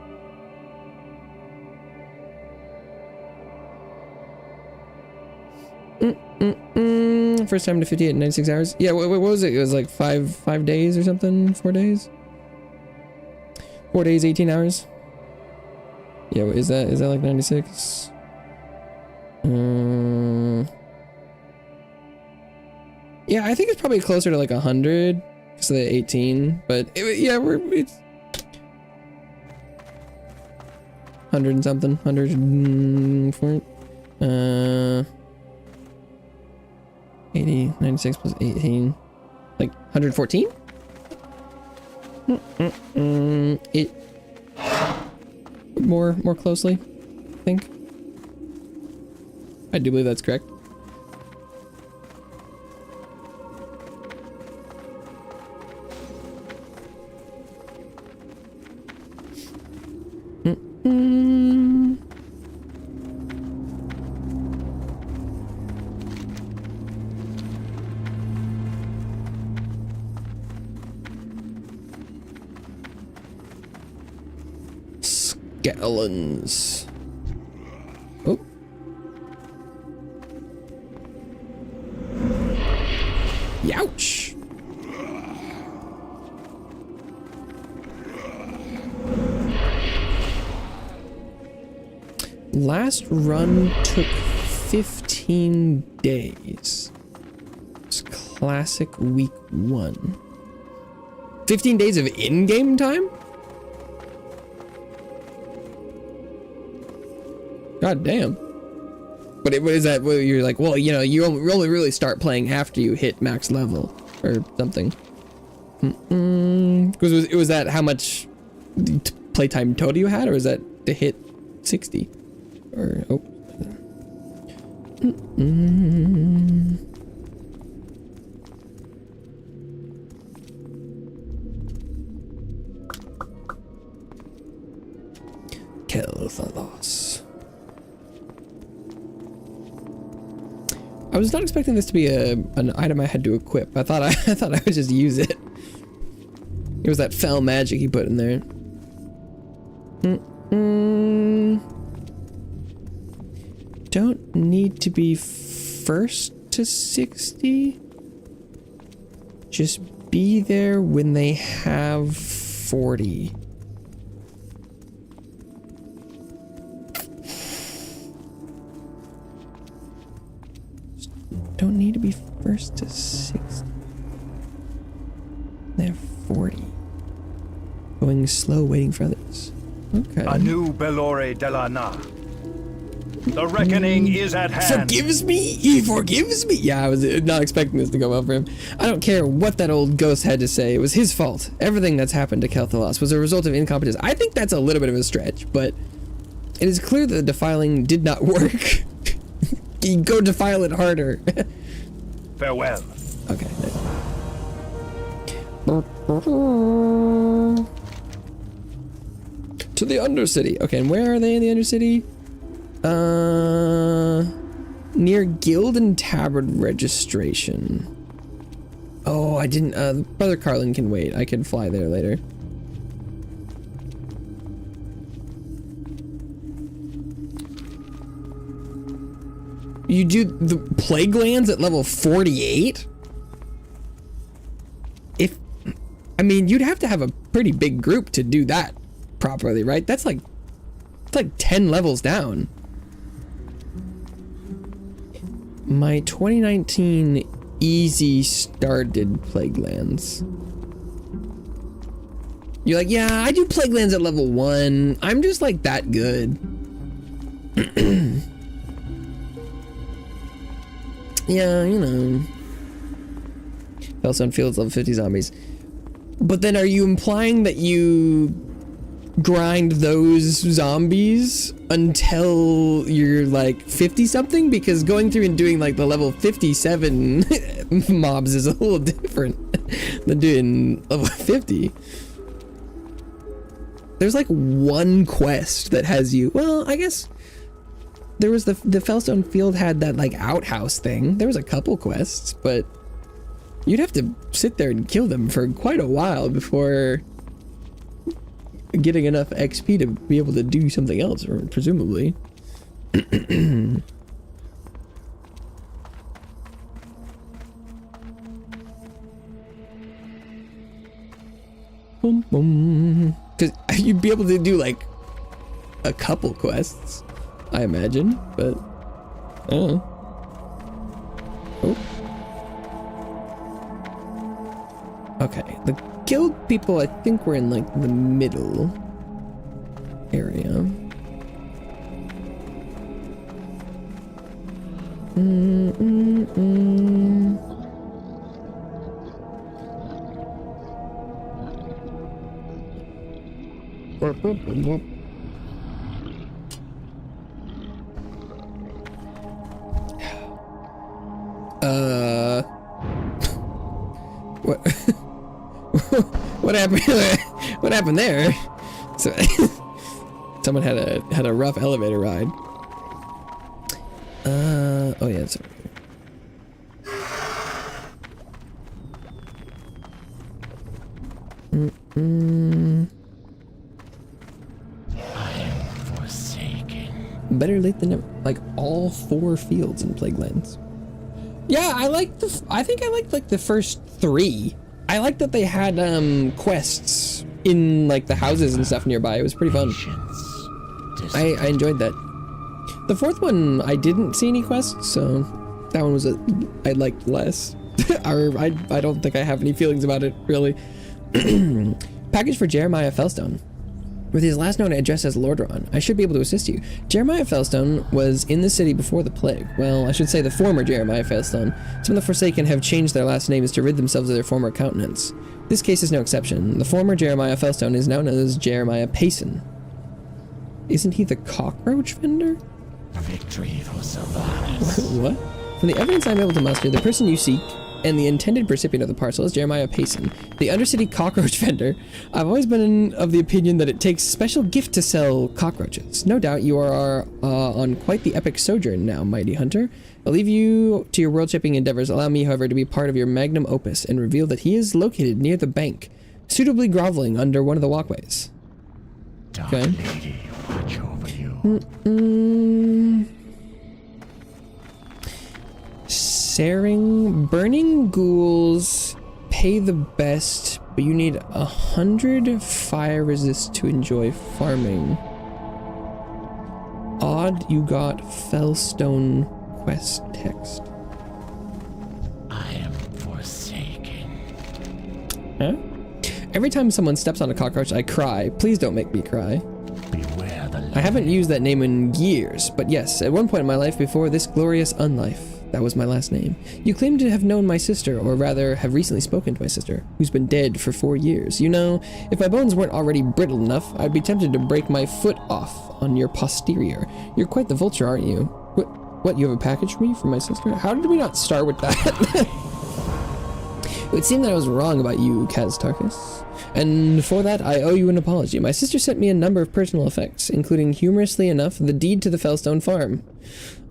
First time to 58 in 96 hours. Yeah, what was it? It was like 5 days or something? 4 days? 4 days, 18 hours? Yeah, is that like 96? Yeah, I think it's probably closer to like 100 because of the 18, but yeah, it's 100 and something, 104. 80, 96 plus 18, like 114? It more closely, I think. I do believe that's correct. Skeletons. Oh. Youch. Last run took 15 days. It's classic week 1. 15 days of in-game time? God damn. But is that what you're like, well, you know, you only really start playing after you hit max level or something. Because was that how much playtime total you had, or was that to hit 60? Or oh. Kel'Thalas. I was not expecting this to be an item I had to equip. I thought I would just use it. It was that fell magic he put in there. Don't need to be first to 60. Just be there when they have 40. Don't need to be first to 60. They have 40. Going slow, waiting for others. Okay. Anu Belore de la Na. The reckoning is at hand. Forgives me? He forgives me? Yeah, I was not expecting this to go well for him. I don't care what that old ghost had to say. It was his fault. Everything that's happened to Kel'Thalas was a result of incompetence. I think that's a little bit of a stretch, but it is clear that the defiling did not work. You go defile it harder. Farewell. Okay. To the Undercity. Okay, and where are they in the Undercity? Near Guild and Tabard registration. Oh, I didn't, Brother Carlin can wait. I can fly there later. You do the plague lands at level 48? I mean, you'd have to have a pretty big group to do that properly, right? That's like 10 levels down. My 2019 easy started plague lands. You're like, yeah, I do plague lands at level 1. I'm just like that good. Yeah, you know. Felstone Fields level 50 zombies. But then are you implying that you grind those zombies until you're like 50 something? Because going through and doing like the level 57 mobs is a little different than doing level 50. There's like one quest that has you, well, I guess there was the Felstone Field had that like outhouse thing. There was a couple quests, but you'd have to sit there and kill them for quite a while before getting enough XP to be able to do something else, or presumably. Boom, boom. Because you'd be able to do like a couple quests, I imagine, but I don't know. Oh. Okay, the guild people, I think we're in like the middle area. What? What happened? What happened there? So, someone had a rough elevator ride. Oh yeah, it's over here. I am forsaken. Better late than never. Like all 4 fields in Plaguelands. Yeah, I think I liked like the first 3. I liked that they had quests in like the houses and stuff nearby. It was pretty fun. I enjoyed that. The 4th one, I didn't see any quests, so that one was I liked less. I don't think I have any feelings about it, really. Package for Jeremiah Felstone. With his last known address as Lordron, I should be able to assist you. Jeremiah Felstone was in the city before the plague. Well, I should say the former Jeremiah Felstone. Some of the Forsaken have changed their last names to rid themselves of their former countenance. This case is no exception. The former Jeremiah Felstone is now known as Jeremiah Payson. Isn't he the cockroach vendor? Victory for Sylvanas. What? From the evidence I'm able to muster, the person you seek and the intended recipient of the parcel is Jeremiah Payson, the Undercity cockroach vendor. I've always been of the opinion that it takes special gift to sell cockroaches. No doubt you are on quite the epic sojourn now, mighty hunter. I'll leave you to your world-shaping endeavors. Allow me, however, to be part of your magnum opus and reveal that he is located near the bank, suitably groveling under one of the walkways. Dark lady, watch over you. Burning ghouls pay the best, but you need 100 fire resist to enjoy farming. Odd you got Fellstone quest text. I am forsaken. Huh? Every time someone steps on a cockroach, I cry. Please don't make me cry. Beware the I haven't used that name in years, but yes, at one point in my life before this glorious unlife, that was my last name. You claim to have known my sister, or rather, have recently spoken to my sister, who's been dead for 4 years. You know, if my bones weren't already brittle enough, I'd be tempted to break my foot off on your posterior. You're quite the vulture, aren't you? What, you have a package for me from my sister? How did we not start with that? It would seem that I was wrong about you, Kaz Tarkus. And for that, I owe you an apology. My sister sent me a number of personal effects, including, humorously enough, the deed to the Fellstone farm.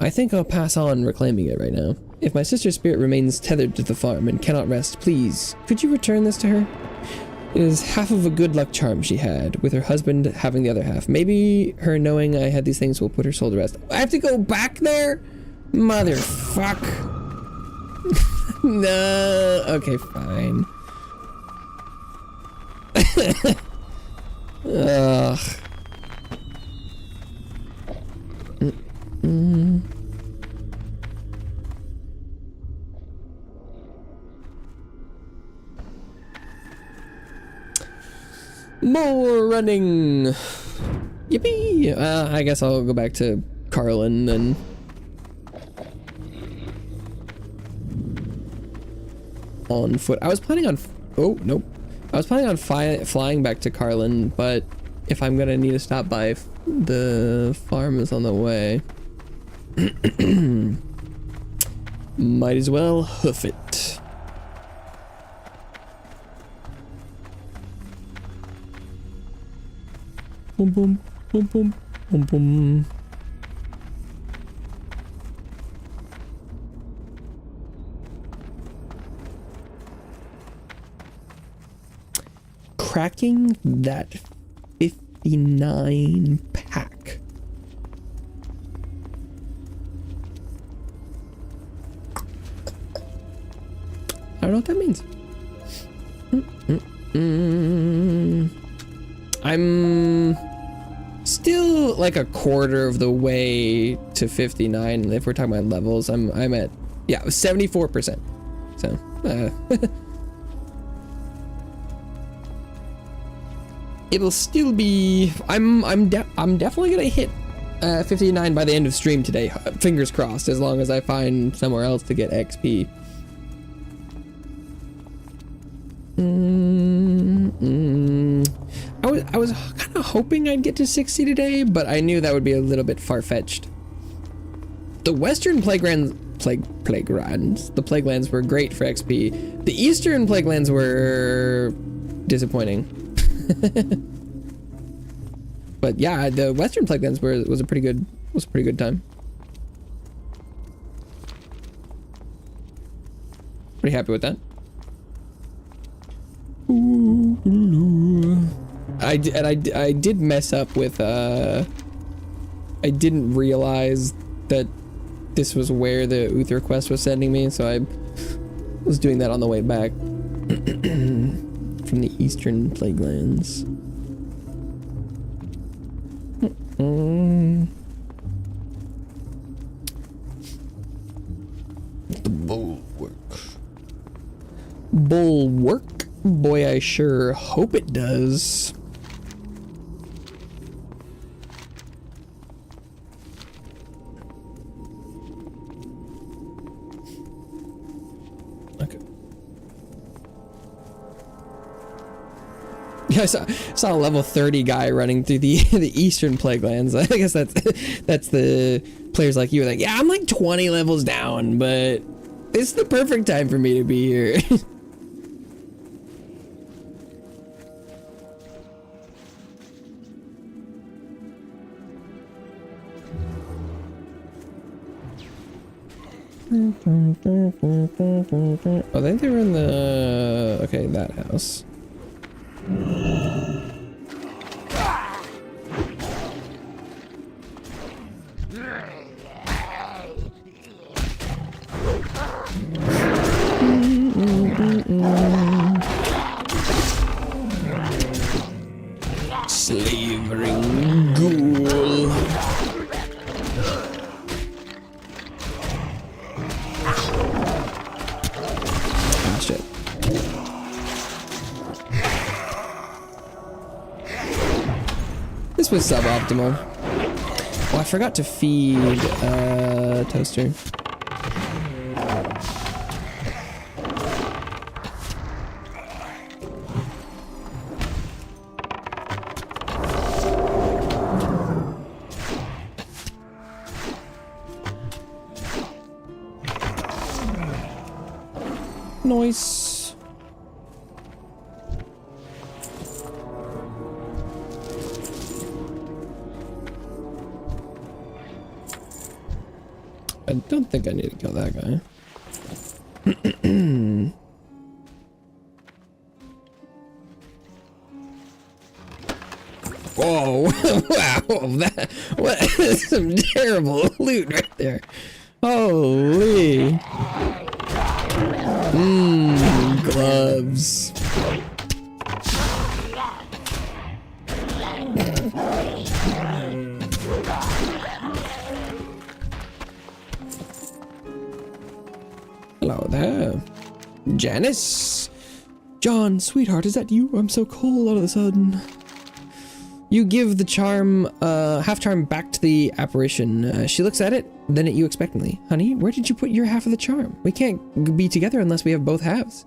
I think I'll pass on reclaiming it right now. If my sister's spirit remains tethered to the farm and cannot rest, please, could you return this to her? It is half of a good luck charm she had, with her husband having the other half. Maybe her knowing I had these things will put her soul to rest. I have to go back there? Motherfuck. No. Okay, fine. Ugh. More running. Yippee! I guess I'll go back to Carlin then. On foot. I was planning on. Oh nope. I was planning on flying back to Carlin, but if I'm gonna need to stop by, the farm is on the way. Might as well hoof it. Boom boom boom boom boom boom. Cracking that 59 pack. I don't know what that means. I'm still like a quarter of the way to 59. If we're talking about levels, I'm at 74%. So it'll still be. I'm definitely gonna hit 59 by the end of stream today. Fingers crossed. As long as I find somewhere else to get XP. I was kind of hoping I'd get to 60 today, but I knew that would be a little bit far-fetched. The Western Plaguelands were great for XP. The Eastern Plaguelands were disappointing. But yeah, the Western Plaguelands was a pretty good time. Pretty happy with that. I did mess up with I didn't realize that this was where the Uther quest was sending me, so I was doing that on the way back from the Eastern Plaguelands. The bulwark. Boy, I sure hope it does. Okay. Yeah, I saw a level 30 guy running through the Eastern Plaguelands. I guess that's the players like you are like, yeah, I'm like 20 levels down, but This is the perfect time for me to be here. I think they were in the... Okay, that house. Slavering ghoul. Ah, shit. This was suboptimal. Oh, I forgot to feed Toaster. Nice. I don't think I need to kill that guy. Whoa! Wow! What is some terrible loot right there. Holy! Gloves. Hello there. Janice? John, sweetheart, is that you? I'm so cold all of a sudden. You give the charm, half charm back to the apparition. She looks at it, then at you expectantly. Honey, where did you put your half of the charm? We can't be together unless we have both halves.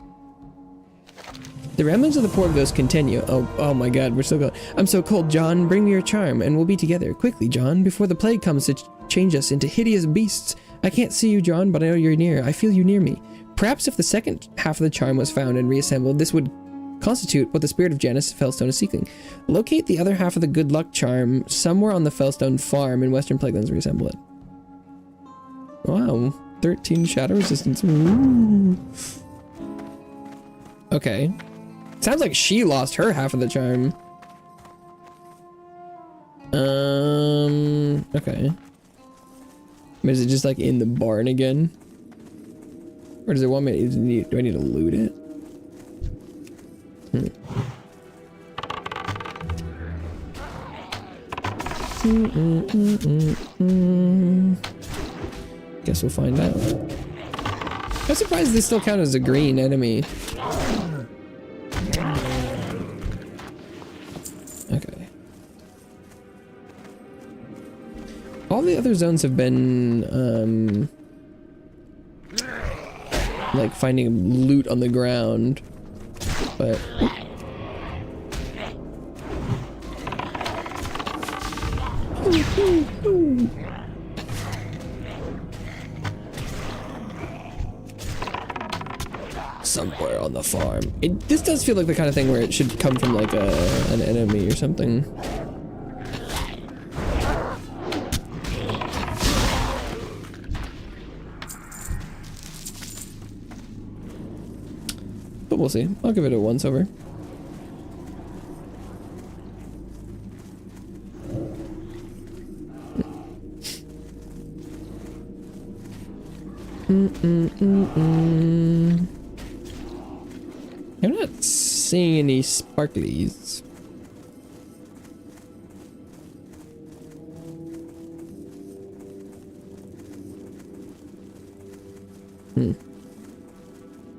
The ramblings of the poor ghost continue. Oh my god, we're so cold. I'm so cold, John. Bring me your charm, and we'll be together. Quickly, John, before the plague comes to change us into hideous beasts. I can't see you, John, but I know you're near. I feel you near me. Perhaps if the second half of the charm was found and reassembled, this would constitute what the spirit of Janice Fellstone is seeking. Locate the other half of the good luck charm somewhere on the Fellstone farm in Western Plaguelands. Reassemble it. Wow, 13 shadow resistance. Ooh. Okay. Sounds like she lost her half of the charm. Okay. Is it just like in the barn again? Or does it want me to, do I need to loot it? Guess we'll find out. I'm surprised they still count as a green enemy. Okay. All the other zones have been, like finding loot on the ground, but... Somewhere on the farm. This does feel like the kind of thing where it should come from like an enemy or something. But we'll see. I'll give it a once over. I'm not seeing any sparklies.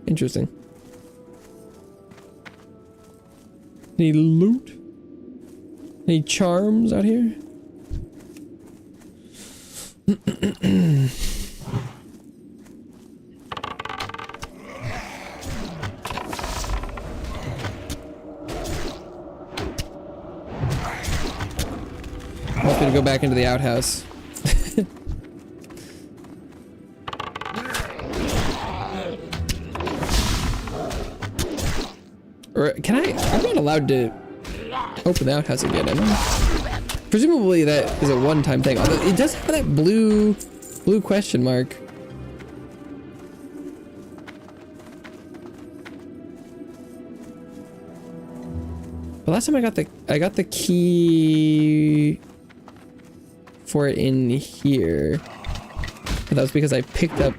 Interesting. Any loot? Any charms out here? I'm gonna go back into the outhouse. Or can I? I'm not allowed to open the outhouse again, am I? Presumably that is a one-time thing. Although it does have that blue question mark. The last time I got the key for it in here. But that was because I picked up.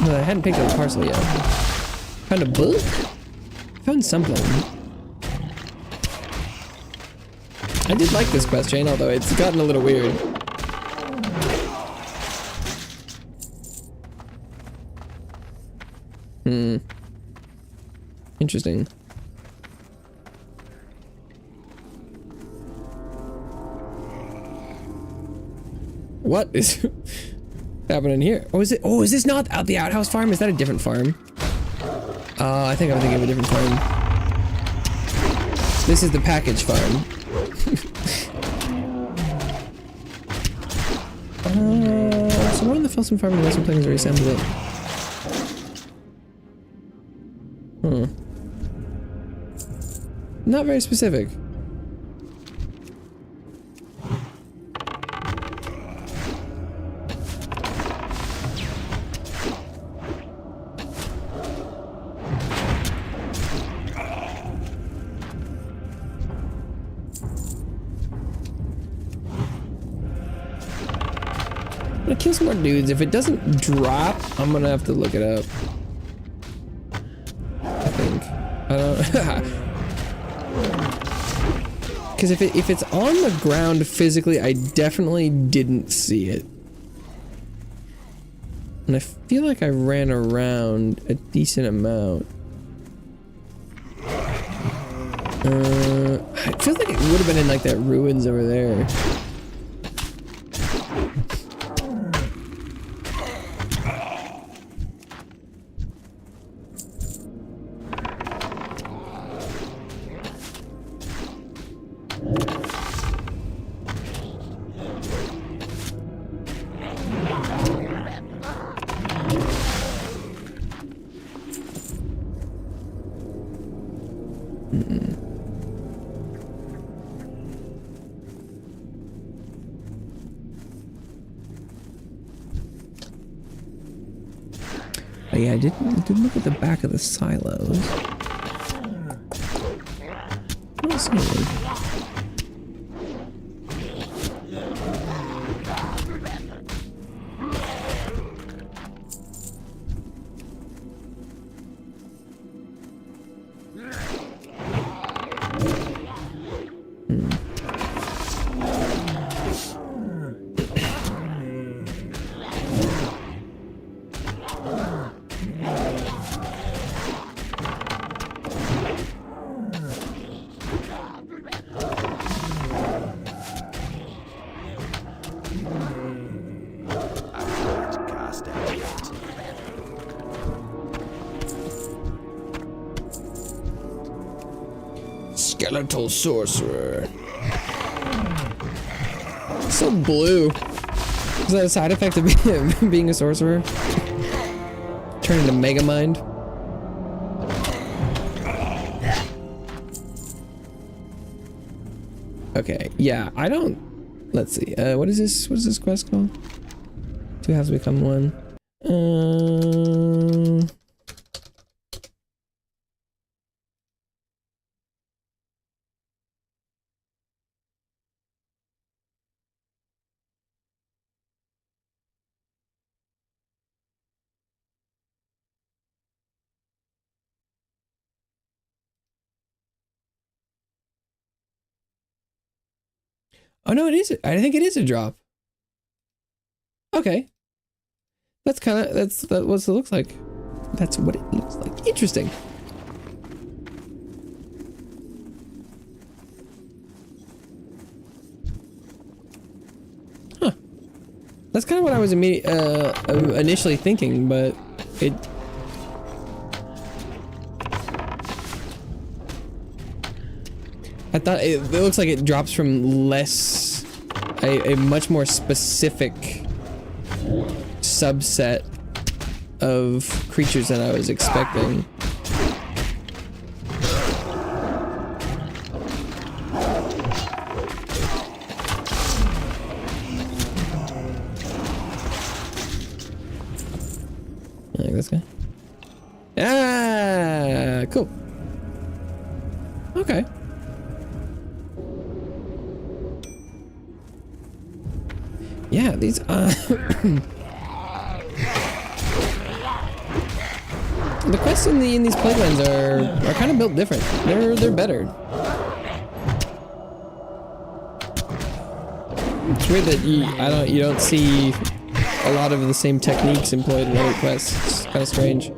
No, I hadn't picked up the parcel yet. Found a book? Found something. I did like this quest chain, although it's gotten a little weird. Interesting. What is happening here? Oh, is it? Oh, is this not out the outhouse farm? Is that a different farm? I think I'm thinking of a different farm. This is the package farm. So we're on the Felsen farm and the Western Plains reassembled it. Not very specific. I'm gonna kill some more dudes. If it doesn't drop, I'm gonna have to look it up. I think. I don't. Because if it's on the ground physically, I definitely didn't see it. And I feel like I ran around a decent amount. I feel like it would have been in like that ruins over there. Oh yeah, I didn't look at the back of the silos. I don't see anything. Skeletal sorcerer. So blue. Is that a side effect of being a sorcerer? Turn into Megamind? Okay, yeah, I don't. Let's see. What is this? What is this quest called? Two halves become one. Oh no, it is. I think it is a drop. Okay. That's kind of, that's what it looks like. That's what it looks like. Interesting. Huh. That's kind of what I was initially thinking, but it. I thought it looks like it drops from less, a much more specific subset of creatures than I was expecting. Cool. Okay. Yeah, these the quests in these playgrounds are kind of built different. They're better. It's weird that you don't see a lot of the same techniques employed in other quests. It's kind of strange.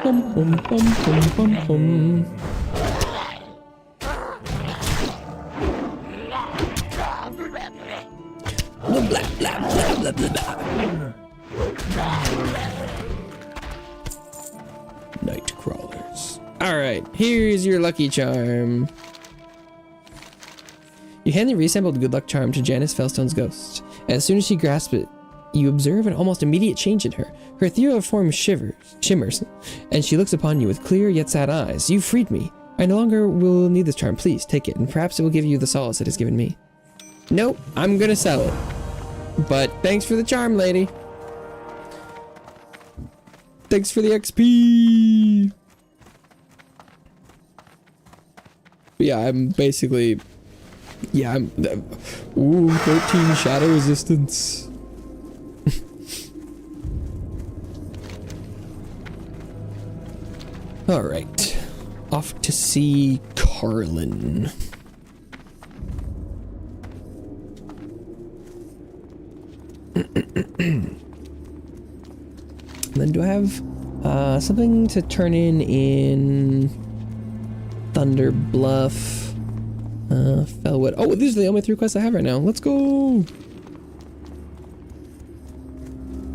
Bum, bum, bum, bum, bum, bum. Blah, blah, blah, blah, blah, blah. Night crawlers. Alright, here's your lucky charm. You hand the reassembled good luck charm to Janice Fellstone's ghost. As soon as she grasps it, you observe an almost immediate change in her. Her ethereal form shimmers, and she looks upon you with clear yet sad eyes. You freed me. I no longer will need this charm. Please, take it, and perhaps it will give you the solace it has given me. Nope, I'm gonna sell it. But thanks for the charm, lady. Thanks for the XP. But yeah, I'm basically... Yeah, I'm... Ooh, 13 shadow resistance. Alright, off to see Carlin. Then do I have something to turn in Thunder Bluff, Fellwood? Oh, these are the only 3 quests I have right now. Let's go!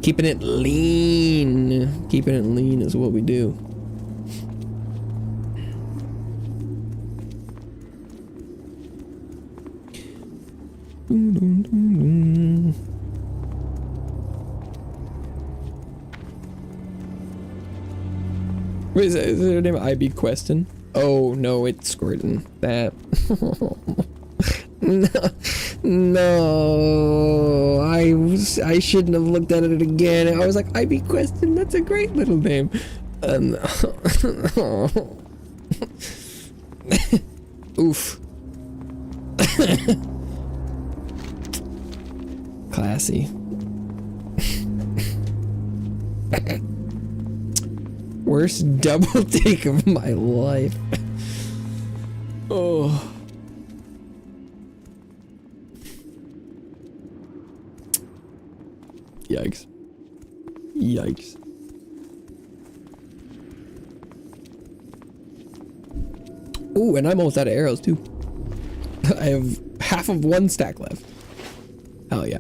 Keeping it lean. Keeping it lean is what we do. Wait, is their name IB Questin? Oh no, it's Squirtin. That. No, I shouldn't have looked at it again. I was like, IB Questin, that's a great little name. Oof. Classy. Worst double take of my life. Oh. Yikes. Yikes. Ooh, and I'm almost out of arrows too. I have half of 1 stack left. Hell yeah.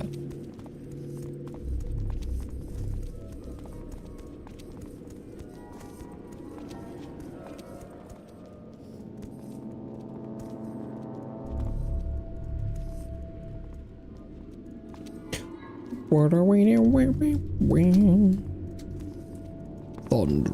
Thunder.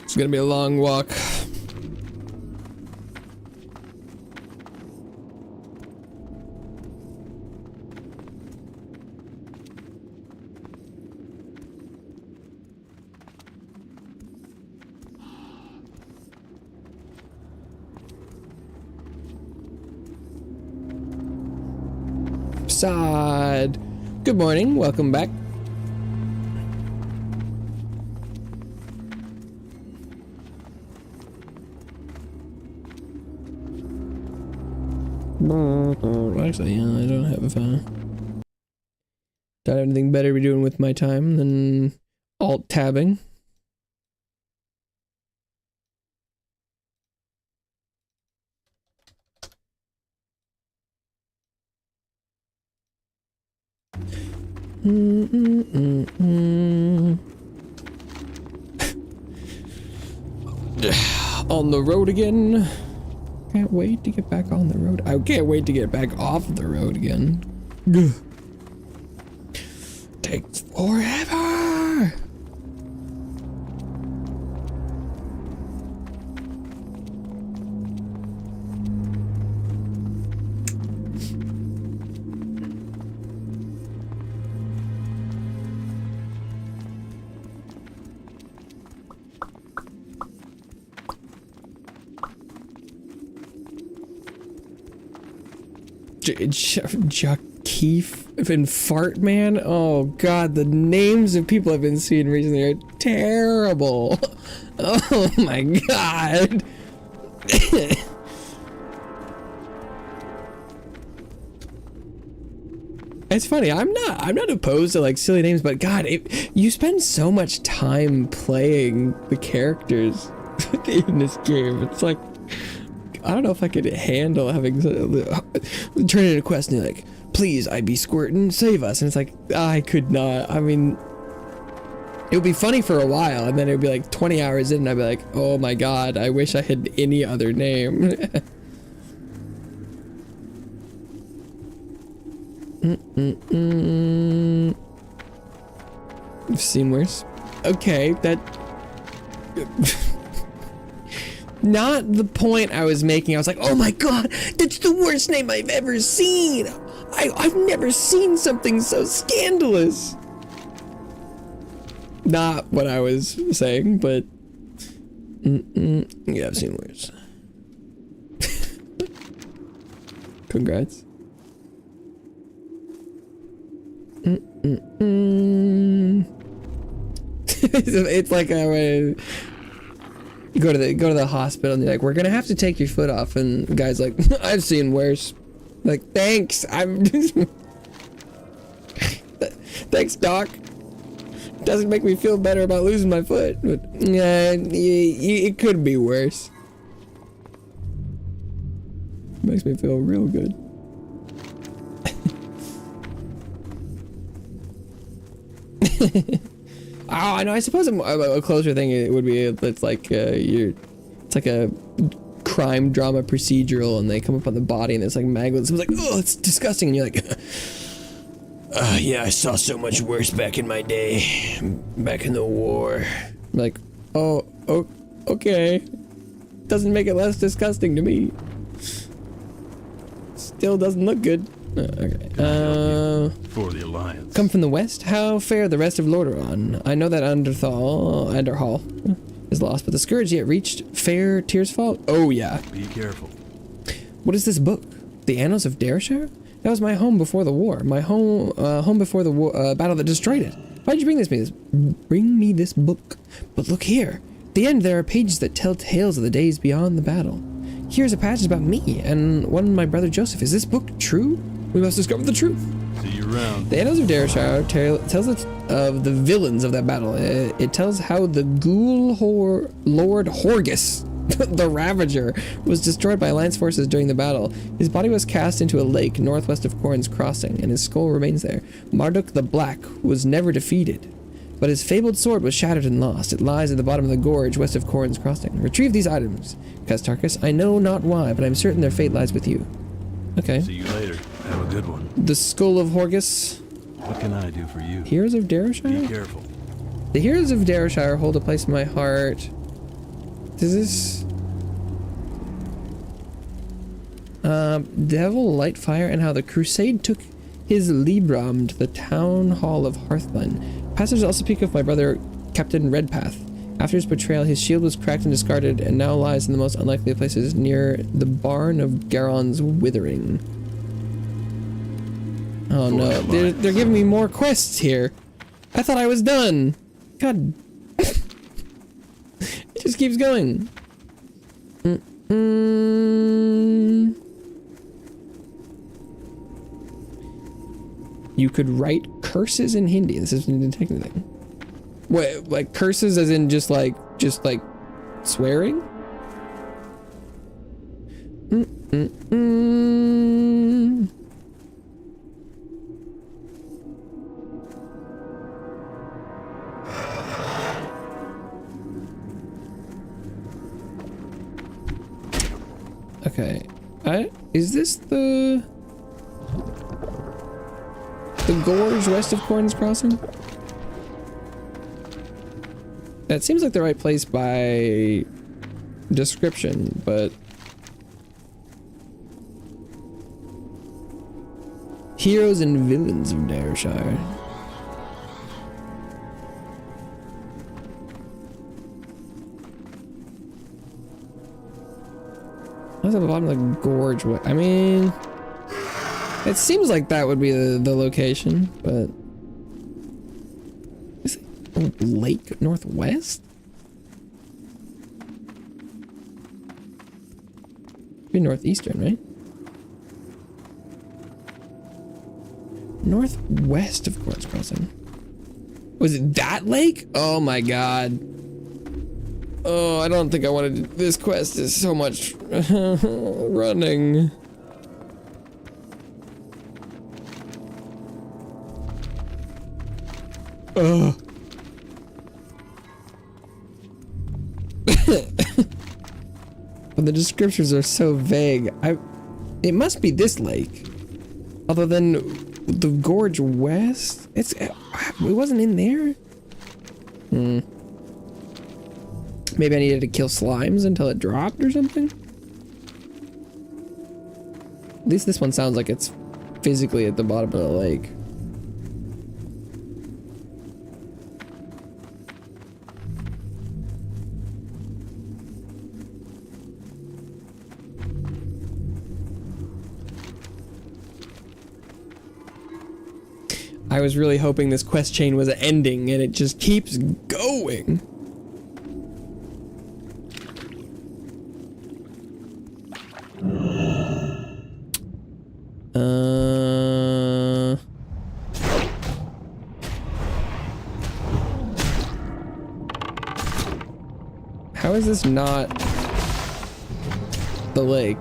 It's gonna be a long walk. Sod. Good morning, welcome back. Actually, yeah, I don't have anything better to be doing with my time than alt-tabbing. On the road again. Can't wait to get back on the road. I can't wait to get back off the road again. Ugh. Takes forever. Jakeef and Fart Man. Oh god, the names of people I've been seeing recently are terrible. Oh my god. It's funny. I'm not opposed to like silly names, but god, you spend so much time playing the characters in this game. It's like, I don't know if I could handle having turn in a quest and you're like, please, I be squirtin', save us. And it's like, I could not. I mean, it would be funny for a while, and then it would be like 20 hours in, and I'd be like, oh my god, I wish I had any other name. I've seen worse. Okay, that... Not the point I was making. I was like, oh my god, that's the worst name I've ever seen. I've never seen something so scandalous. Not what I was saying, but yeah, I've seen worse. Congrats. It's like when you go to the hospital and you're like, we're gonna have to take your foot off, and the guy's like, I've seen worse. Like, thanks, thanks, doc. Doesn't make me feel better about losing my foot, but yeah, it could be worse. Makes me feel real good. Oh, I know. I suppose a closer thing it would be, it's like it's like a crime drama procedural, and they come up on the body and it's like maggots. It's like, oh, it's disgusting, and you're like, yeah, I saw so much worse back in my day, back in the war. I'm like, oh, okay, doesn't make it less disgusting to me. Still doesn't look good. Okay. For the Alliance. Come from the west? How fare the rest of Lordaeron? I know that Underhall is lost, but the Scourge yet reached fair Tearsfall? Oh yeah. Be careful. What is this book? The Annals of Dareshire? That was my home before the war. My home before the war, battle that destroyed it. Why'd you bring me this book? But look here. At the end there are pages that tell tales of the days beyond the battle. Here's a passage about me and one my brother Joseph. Is this book true? We must discover the truth. See you around. The Annals of Dareshire tells us of the villains of that battle. It tells how the ghoul Lord Horgus, the Ravager, was destroyed by Alliance forces during the battle. His body was cast into a lake northwest of Corrin's Crossing, and his skull remains there. Marduk the Black was never defeated, but his fabled sword was shattered and lost. It lies at the bottom of the gorge west of Corrin's Crossing. Retrieve these items, Castarchus. I know not why, but I'm certain their fate lies with you. Okay. See you later. Have a good one. The Skull of Horgus. What can I do for you? Heroes of Dareshire? Be careful. The Heroes of Dareshire hold a place in my heart. Does this... Devil, Lightfire, and how the Crusade took his Libram to the Town Hall of Hearthline. Passages also speak of my brother, Captain Redpath. After his betrayal, his shield was cracked and discarded, and now lies in the most unlikely of places near the barn of Garon's Withering. Oh no, they're giving me more quests here. I thought I was done. God. It just keeps going. You could write curses in Hindi. This isn't detecting anything. What, like curses as in just like swearing? Okay. Is this the gorge west of Corn's Crossing? That seems like the right place by description, but heroes and villains of Dareshire. What's at the bottom of the gorge? What? I mean, it seems like that would be the location, but is it a lake northwest? Be northeastern, right? Northwest of Quartz Crossing. Was it that lake? Oh my god. Oh, I don't think I wanted to. This quest is so much running. Ugh. But the descriptions are so vague. It must be this lake. Other than the gorge west? It wasn't in there? Maybe I needed to kill slimes until it dropped or something? At least this one sounds like it's physically at the bottom of the lake. I was really hoping this quest chain was ending, and it just keeps going. How is this not the lake?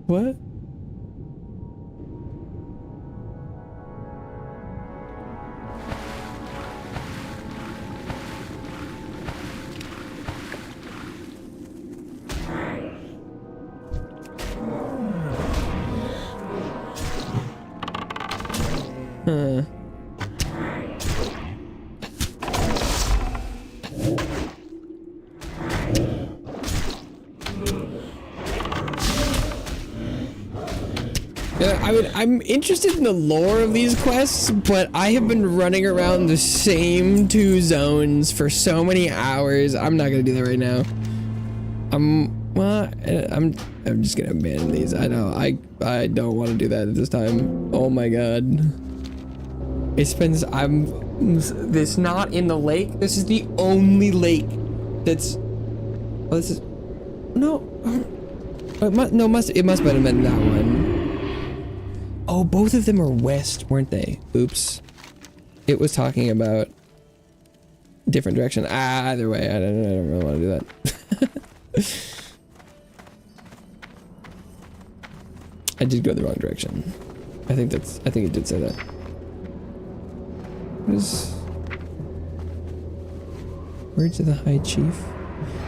What? I'm interested in the lore of these quests, but I have been running around the same 2 zones for so many hours. I'm not gonna do that right now. I'm just gonna abandon these. I know. I don't want to do that at this time. Oh my god. This not in the lake. This is the only lake that's. Oh, this is. No. It must have been that one. Oh, both of them are west, weren't they? Oops. It was talking about different direction. Either way, I don't really want to do that. I did go the wrong direction. I think it did say that. Words of the High Chief.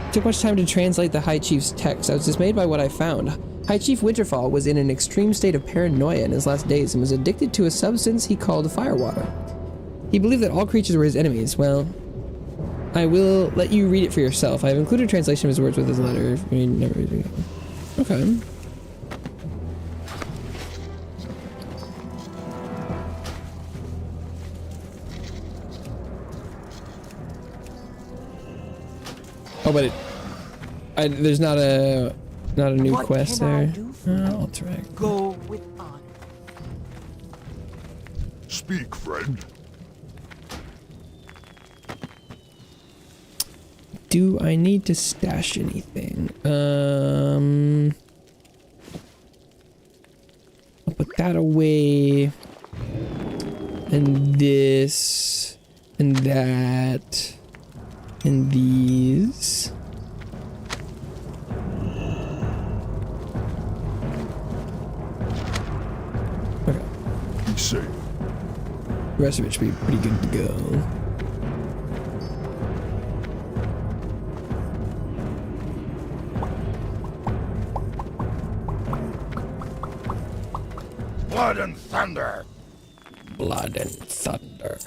It took much time to translate the High Chief's text. I was dismayed by what I found. High Chief Winterfall was in an extreme state of paranoia in his last days and was addicted to a substance he called firewater. He believed that all creatures were his enemies. Well, I will let you read it for yourself. I have included a translation of his words with his letter. Okay. Oh, but there's not a new quest there. Oh, that's right. Go with honor. Speak, friend. Do I need to stash anything? I'll put that away. And this. And that. And these. Okay. Be safe. The rest of it should be pretty good to go. Blood and thunder. Blood and thunder.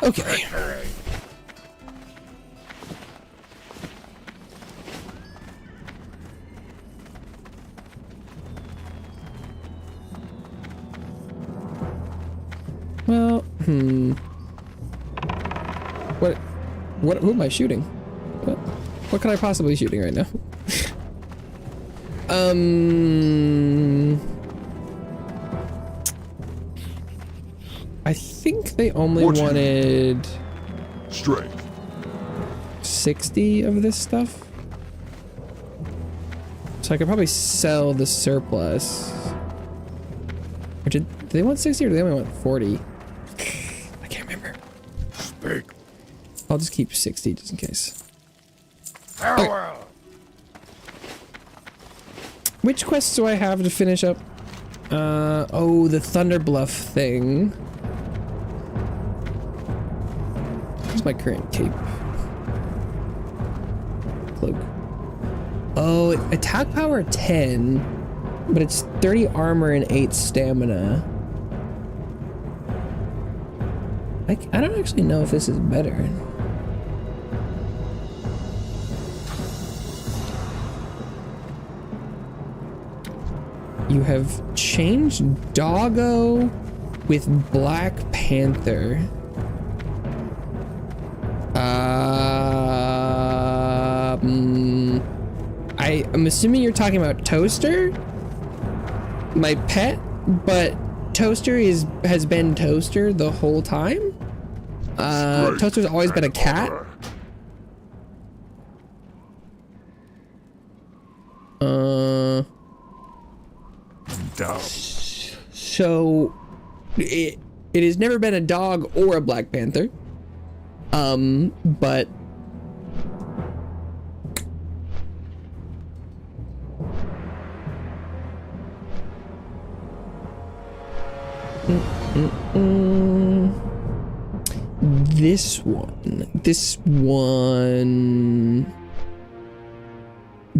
Okay. Well, who am I shooting? What can I possibly be shooting right now? I think they only wanted strength 60 of this stuff. So I could probably sell the surplus. Or do they want 60 or do they only want 40? I can't remember. Speak. I'll just keep 60 just in case. Farewell. Okay. Which quests do I have to finish up? Oh, the Thunder Bluff thing. Where's my current cape? Cloak. Oh, attack power 10, but it's 30 armor and 8 stamina. I don't actually know if this is better. You have changed Doggo with Black Panther. I'm assuming you're talking about Toaster, my pet, but Toaster has been Toaster the whole time. Toaster's always been a cat. So it has never been a dog or a Black Panther. But this one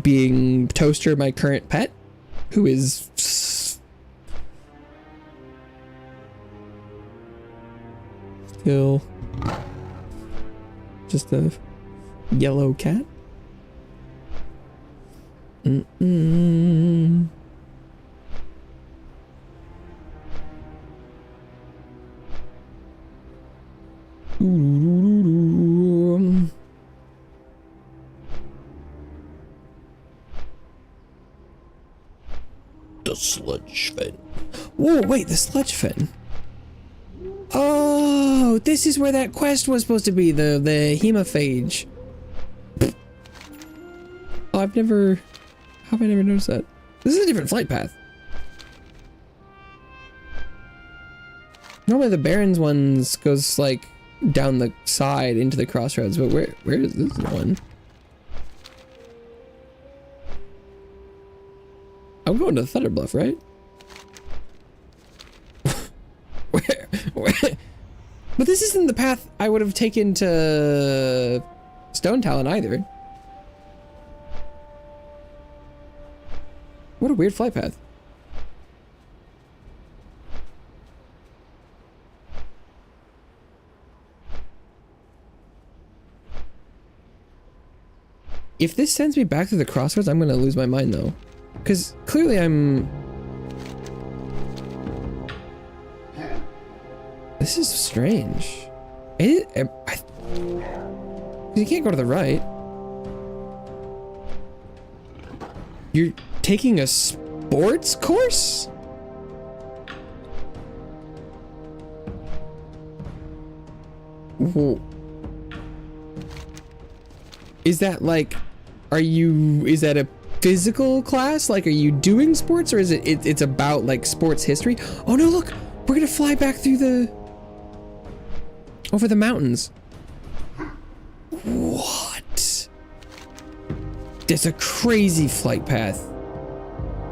being Toaster, my current pet, who is still just a yellow cat. The sludge fin. Whoa, wait, the sludge fin. Oh, this is where that quest was supposed to be, the hemophage. Oh, how have I never noticed that? This is a different flight path. Normally the Barrens ones goes like down the side into the crossroads, but where is this one? I'm going to Thunderbluff, right? where? But this isn't the path I would have taken to Stone Talon either. What a weird flight path. If this sends me back to the crossroads, I'm gonna lose my mind though. Because clearly I'm... This is strange. You can't go to the right. You're taking a sports course? Whoa. Is that like, is that a physical class? Like, are you doing sports, or is it's about like sports history? Oh no, look, we're gonna fly back through over the mountains. What? There's a crazy flight path.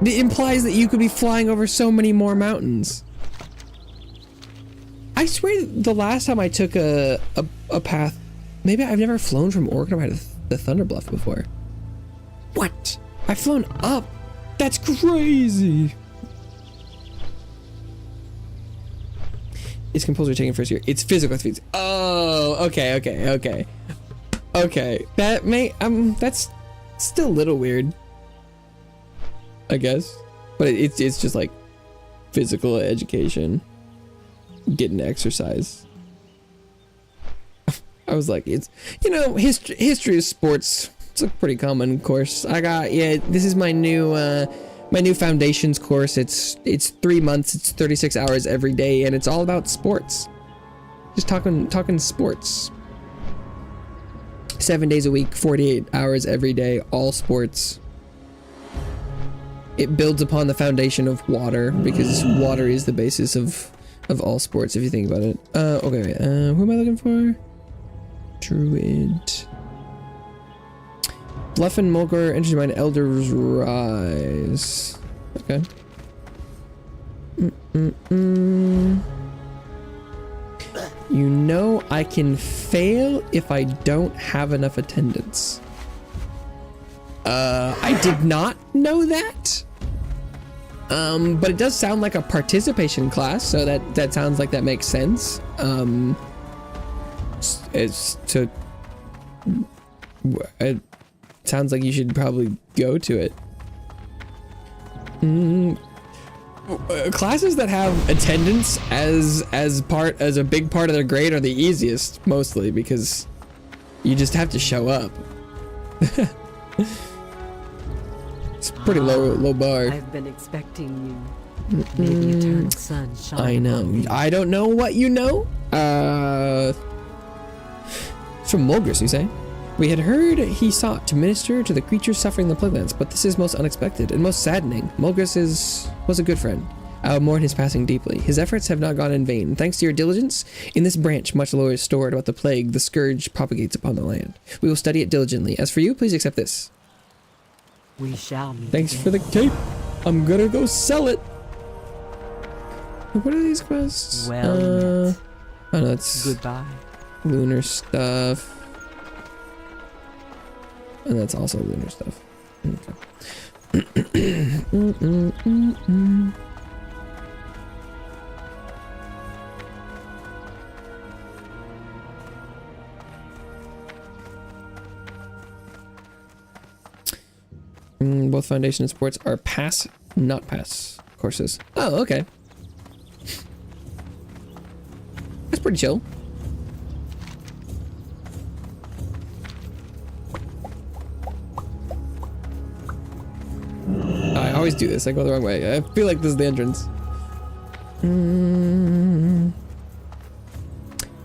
It implies that you could be flying over so many more mountains. I swear the last time I took a path, maybe I've never flown from Orkney to the Thunder Bluff before. What? I've flown up? That's crazy. It's compulsory taking first year. It's physical activities. Oh, okay. That's still a little weird, I guess. But it's just like physical education, getting exercise. I was like, it's, history of sports. It's a pretty common course. This is my new foundations course. It's 3 months, it's 36 hours every day, and it's all about sports. Just talking sports. 7 days a week, 48 hours every day, all sports. It builds upon the foundation of water, because water is the basis of all sports, if you think about it. Okay, who am I looking for? Druid. Bluff and Morrrr, enters mind, Elder's Rise. Okay. You know I can fail if I don't have enough attendance. I did not know that. But it does sound like a participation class, so that sounds like that makes sense. It sounds like you should probably go to it. Classes that have attendance as a big part of their grade are the easiest, mostly because you just have to show up. It's pretty low bar. I've been expecting you. Maybe eternal sun shine. I know. I don't know what you know. It's from Morrrr, you say? We had heard he sought to minister to the creatures suffering the plaguelands, but this is most unexpected and most saddening. Morrrr was a good friend. I will mourn his passing deeply. His efforts have not gone in vain. Thanks to your diligence, in this branch much lore is stored about the plague the scourge propagates upon the land. We will study it diligently. As for you, please accept this. We shall meet. Thanks for the cape. I'm gonna go sell it. What are these quests? Well, oh no, that's goodbye. Lunar stuff. And that's also lunar stuff. Okay. Both foundation and sports are pass, not pass courses. Oh, okay. That's pretty chill. I always do this. I go the wrong way. I feel like this is the entrance.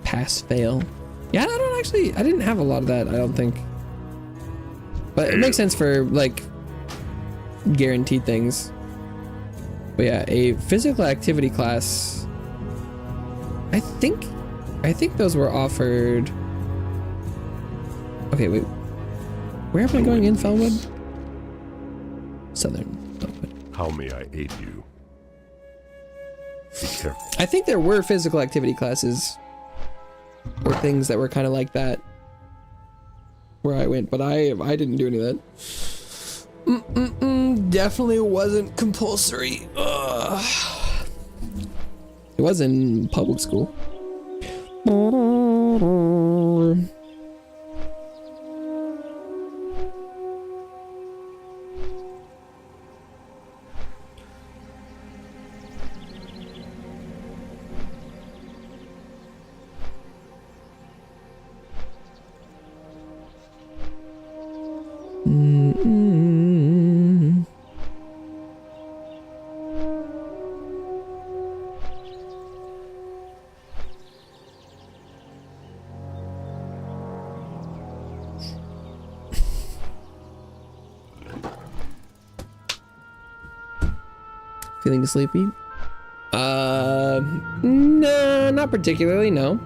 Pass, fail. Yeah, I didn't have a lot of that, I don't think. But it makes sense for, like, guaranteed things. But yeah, a physical activity class. I think those were offered. Okay, wait. Where am I going in Felwood? Southern Felwood. How may I aid you? Be careful. I think there were physical activity classes or things that were kind of like that where I went, but I didn't do any of that. Definitely wasn't compulsory. Ugh. It was in public school. Mm-mm. Feeling sleepy? No, not particularly, no.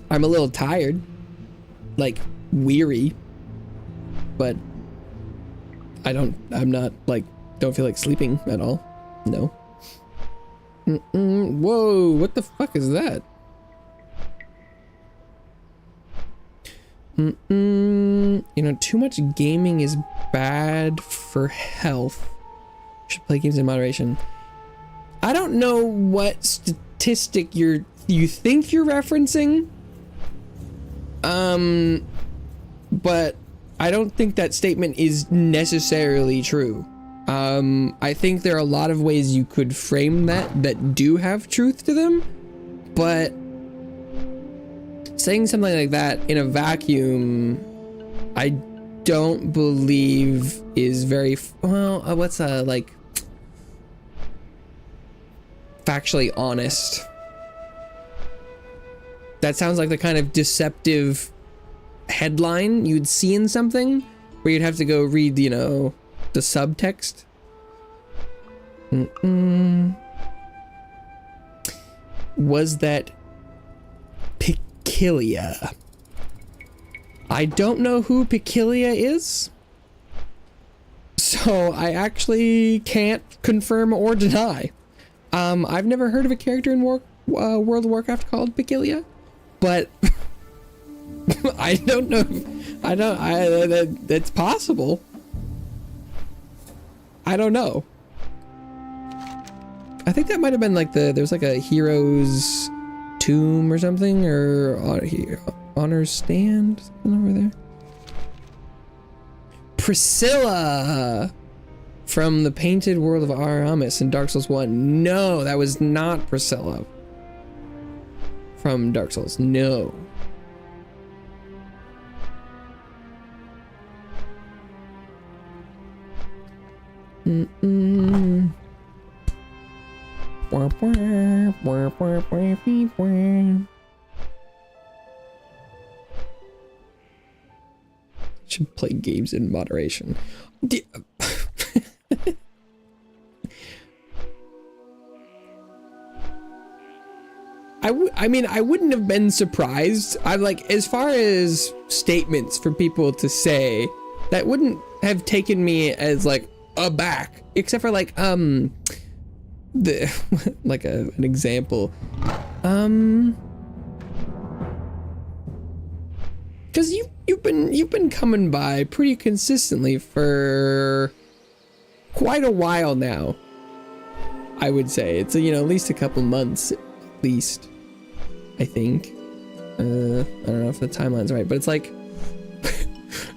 I'm a little tired, like weary, but I'm not like, don't feel like sleeping at all. No. Whoa, what the fuck is that? You know, too much gaming is bad for health. Should play games in moderation. I don't know what statistic you think you're referencing. But I don't think that statement is necessarily true. I think there are a lot of ways you could frame that do have truth to them, but saying something like that in a vacuum, I don't believe is very well. What's like factually honest? That sounds like the kind of deceptive headline you'd see in something where you'd have to go read, you know, the subtext. Was that Pikilia? I don't know who Pikilia is, so I actually can't confirm or deny. I've never heard of a character in World of Warcraft called Pikilia, but I don't know. That's possible. I don't know. I think that might have been like there's like a hero's tomb or something, or honor stand, something over there. Priscilla from the Painted World of Aramis in Dark Souls 1. No, that was not Priscilla from Dark Souls. No. Should play games in moderation. I mean, I wouldn't have been surprised. I like, as far as statements for people to say, that wouldn't have taken me as like aback, except for like the like an example, because you've been coming by pretty consistently for quite a while now. I would say it's you know, at least a couple months, at least. I think. I don't know if the timeline's right, but it's like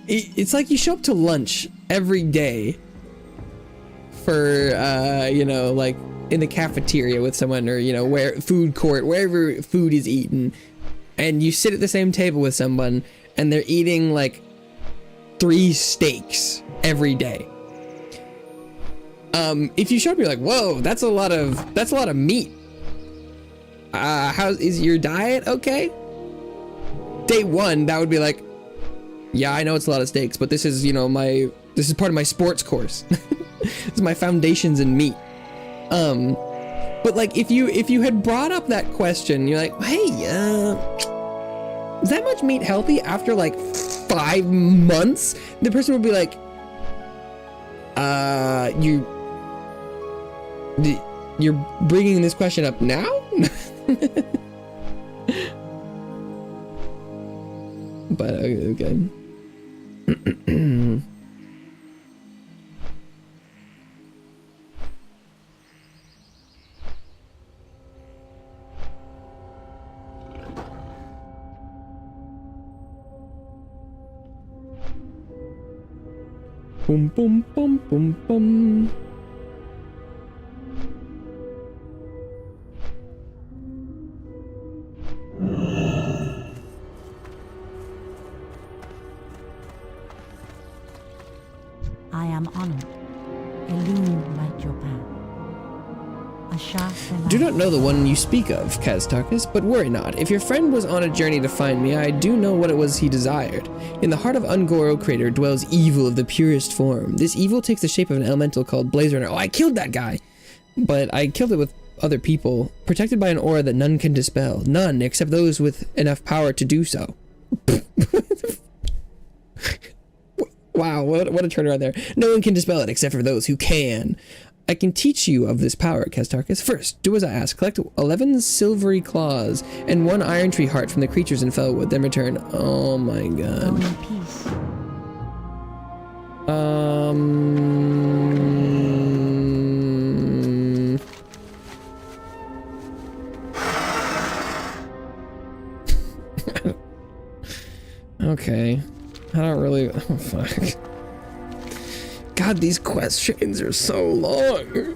it's like you show up to lunch every day for you know, like in the cafeteria with someone, or you know, where food court, wherever food is eaten, and you sit at the same table with someone and they're eating like 3 steaks every day. If you showed me like, whoa, that's a lot of meat. How is your diet? Okay. Day 1, that would be like, yeah, I know it's a lot of steaks, but this is, you know, this is part of my sports course. This is my foundations in meat. But like, if you had brought up that question, you're like, hey, is that much meat healthy after like 5 months? The person would be like, you're bringing this question up now? But okay. Boom, boom, boom, boom, boom. light your path. A shaft of Do not know the one you speak of, Kaztarkus, but worry not. If your friend was on a journey to find me, I do know what it was he desired. In the heart of Ungoro Crater dwells evil of the purest form. This evil takes the shape of an elemental called Blazerunner. Oh, I killed that guy! But I killed it with other people, protected by an aura that none can dispel. None, except those with enough power to do so. Wow, what a turnaround there. No one can dispel it except for those who can. I can teach you of this power, Kaztarkus. First, do as I ask. Collect 11 silvery claws and 1 iron tree heart from the creatures in Fellwood, then return. Oh my god. Go in peace. Okay. I don't really... Oh, fuck. God, these quest chains are so long.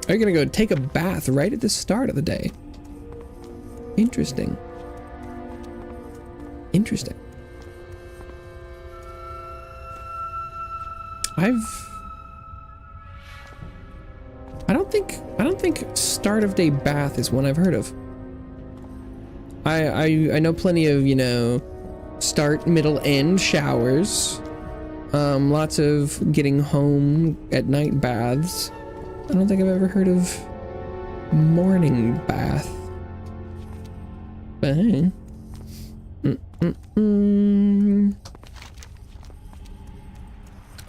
Are you gonna go take a bath right at the start of the day? Interesting. Interesting. I don't think start of day bath is one I've heard of. I know plenty of, you know, start, middle, end showers. Lots of getting home at night baths. I don't think I've ever heard of morning bath. But hey.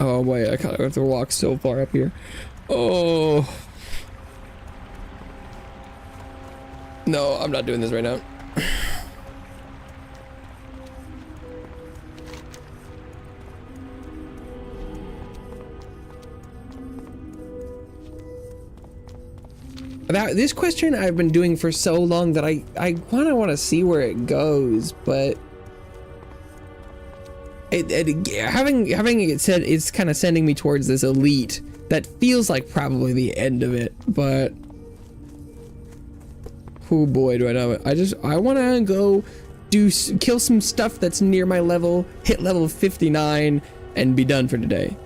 Oh wait, I kind of have to walk so far up here. Oh. No, I'm not doing this right now. This question I've been doing for so long that I kind of want to see where it goes, but having it said, it's kind of sending me towards this elite that feels like probably the end of it, but oh boy, do I know it. I want to go kill some stuff that's near my level, hit level 59, and be done for today.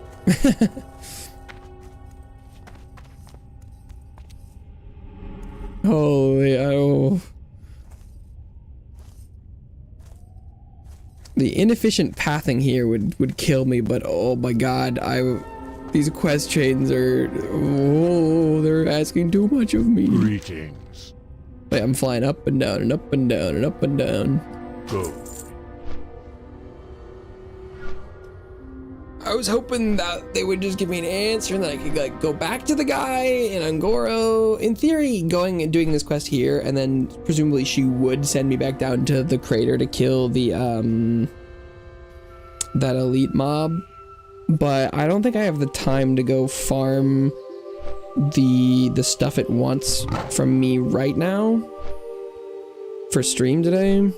Holy, oh. The inefficient pathing here would kill me, but oh my god, these quest chains are, oh, they're asking too much of me. Greetings. Wait, I'm flying up and down and up and down and up and down. Go. I was hoping that they would just give me an answer and that I could like go back to the guy in Ungoro. In theory, going and doing this quest here, and then presumably she would send me back down to the crater to kill the that elite mob. But I don't think I have the time to go farm the stuff it wants from me right now for stream today.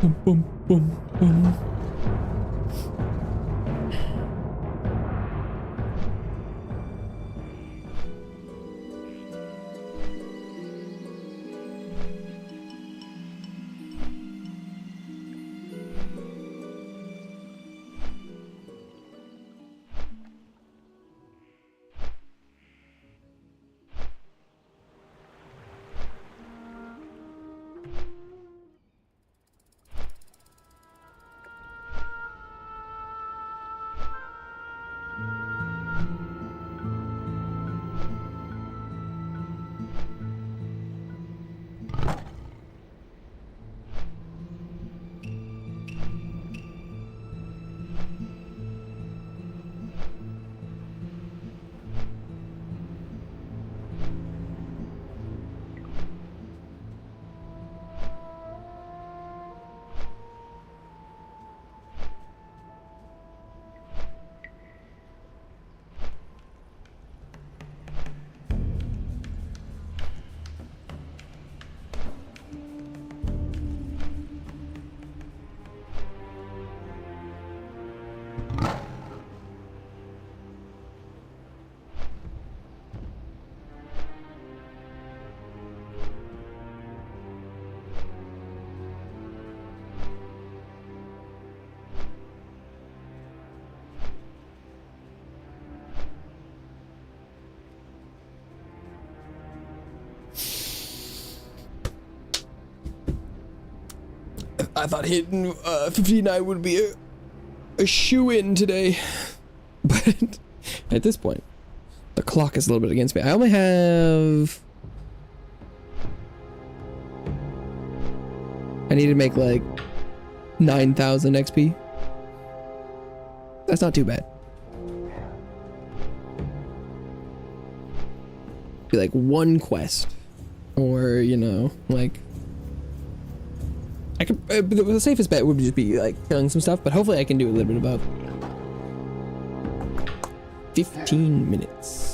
Boom, boom, boom, boom. I thought hitting 59 would be a shoe-in today. But at this point, the clock is a little bit against me. I only have... I need to make like 9,000 XP. That's not too bad. Be like one quest. Or, you know, like... I could... the safest bet would just be like killing some stuff, but hopefully I can do a little bit above. 15 minutes.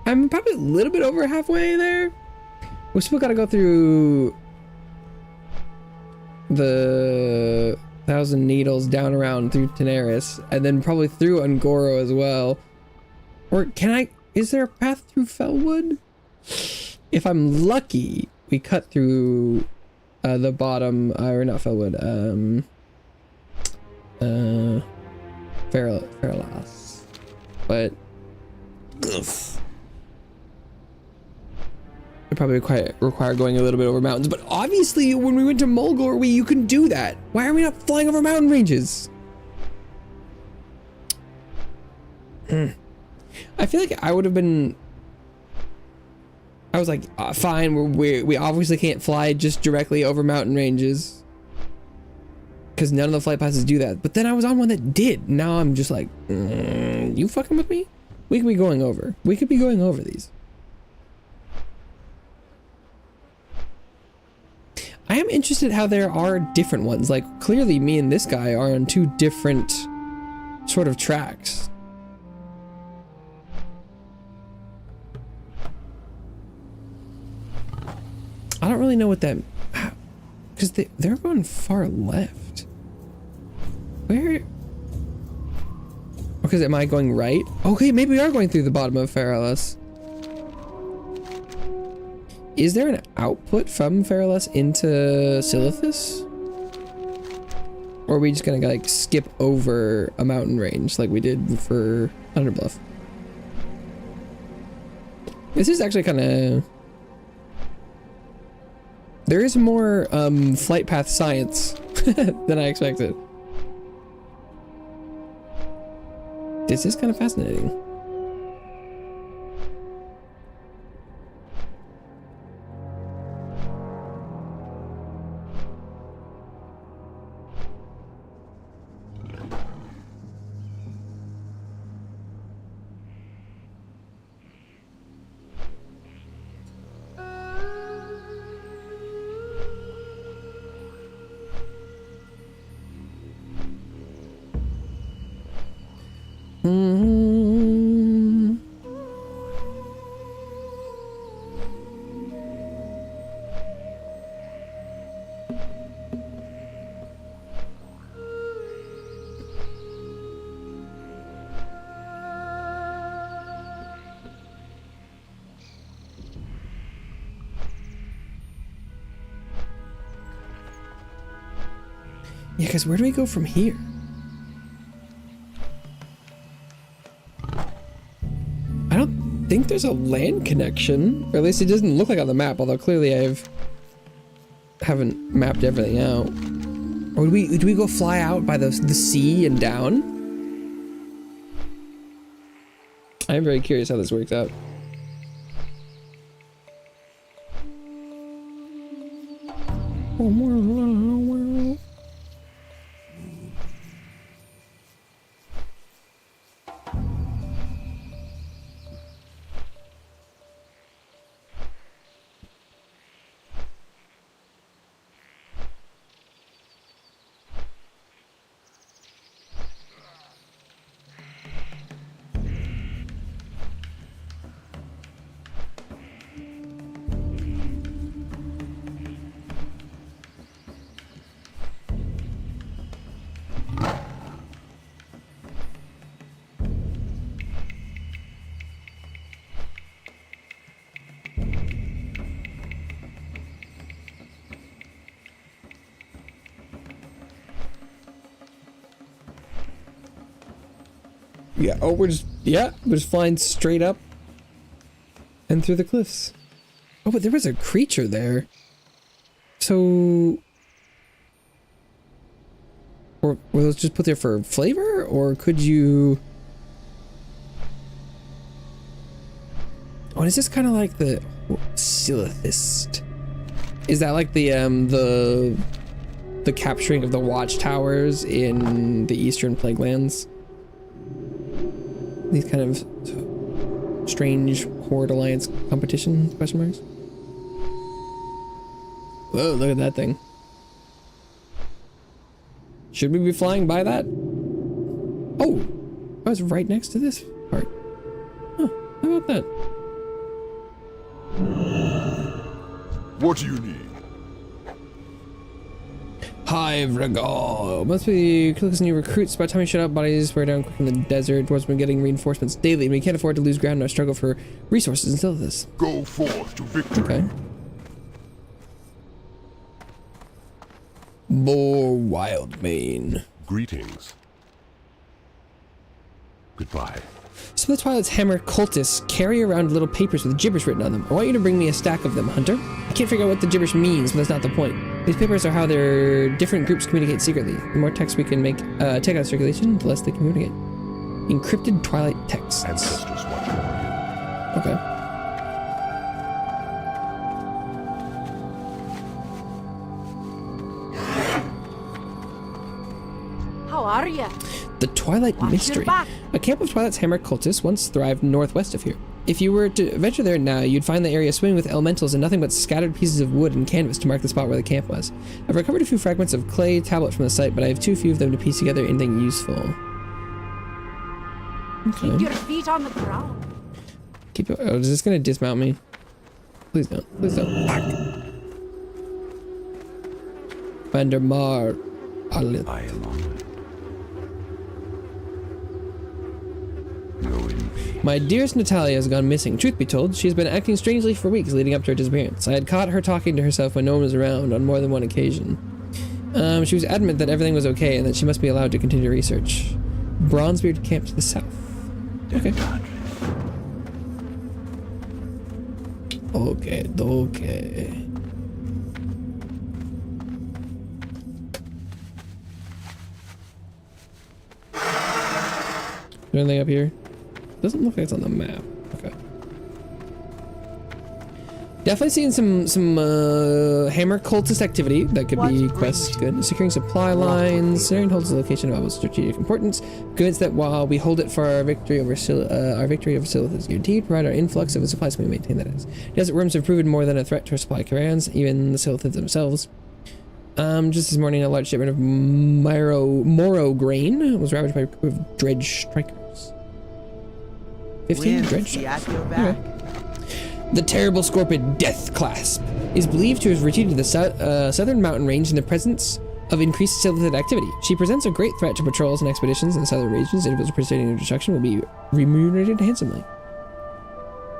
I'm probably a little bit over halfway there. We still gotta go through the 1,000 Needles down around through Daenerys, and then probably through Ungoro as well. Or can I, is there a path through Felwood? If I'm lucky, we cut through the bottom, or not Felwood, Feralas. But it probably require going a little bit over mountains. But obviously, when we went to Mulgore, you can do that. Why are we not flying over mountain ranges? I feel like I would have been. I was like, fine. We obviously can't fly just directly over mountain ranges because none of the flight passes do that. But then I was on one that did. Now I'm just like, you fucking with me? We could be going over. We could be going over these. I am interested how there are different ones. Like, clearly me and this guy are on two different sort of tracks. I don't really know what that... Because they're going far left. Where... Because am I going right? Okay, maybe we are going through the bottom of Feralas. Is there an output from Feralas into Silithus? Or are we just gonna like skip over a mountain range like we did for Underbluff? This is actually kind of... There is more flight path science than I expected. This is kind of fascinating. Yeah, because where do we go from here? I don't think there's a land connection, or at least it doesn't look like on the map, although clearly haven't mapped everything out. Or do we go fly out by the sea and down? I'm very curious how this works out. Yeah, oh, we're just flying straight up and through the cliffs. Oh, but there was a creature there. So, or were those just put there for flavor, or could you? Oh, is this kind of like the Silithist? Is that like the capturing of the watchtowers in the Eastern Plaguelands? These kind of strange Horde Alliance competition, question marks? Whoa, look at that thing. Should we be flying by that? Oh, I was right next to this part. Huh, how about that? What do you need? Hive Regal. Must be clicks new recruits. By the time we shut up, bodies wear down quick in the desert. Once we're getting reinforcements daily, and we can't afford to lose ground in our struggle for resources until this. Go forth to victory. Okay. More Wildmane. Greetings. Goodbye. Some of the Twilight's Hammer cultists carry around little papers with gibberish written on them. I want you to bring me a stack of them, Hunter. I can't figure out what the gibberish means, but that's not the point. These papers are how their different groups communicate secretly. The more text we can make take out of circulation, the less they communicate. Encrypted Twilight texts. Ancestors watch over you. Okay. How are ya? The Twilight Watch Mystery. your back. A camp of Twilight's Hammer cultists once thrived northwest of here. If you were to venture there now, you'd find the area swimming with elementals and nothing but scattered pieces of wood and canvas to mark the spot where the camp was. I've recovered a few fragments of clay tablet from the site, but I have too few of them to piece together anything useful. Okay. Keep your feet on the ground. Keep it. Oh, is this gonna dismount me? Please don't. Please don't. Vandermar. I am on. No envy. My dearest Natalia has gone missing. Truth be told, she's been acting strangely for weeks leading up to her disappearance. I had caught her talking to herself when no one was around on more than one occasion. She was adamant that everything was okay and that she must be allowed to continue research. Bronzebeard camp to the south. Okay. Okay. Anything up here? Doesn't look like it's on the map. Okay. Definitely seeing some hammer cultist activity that could be quest good. Securing supply lines. Sarian holds the location of strategic importance. Convinced that while we hold it for our victory over Silith is guaranteed, provide our influx of the supplies can we maintain that is. Desert worms have proven more than a threat to our supply caravans, even the Silithids themselves. Just this morning, a large shipment of Morrrr grain was ravaged by a group of dredge strikers. 15 dredge strikers. Okay. The terrible scorpion Death Clasp is believed to have retreated to the southern mountain range in the presence of increased Silithid activity. She presents a great threat to patrols and expeditions in the southern regions. Individuals participating in destruction will be remunerated handsomely.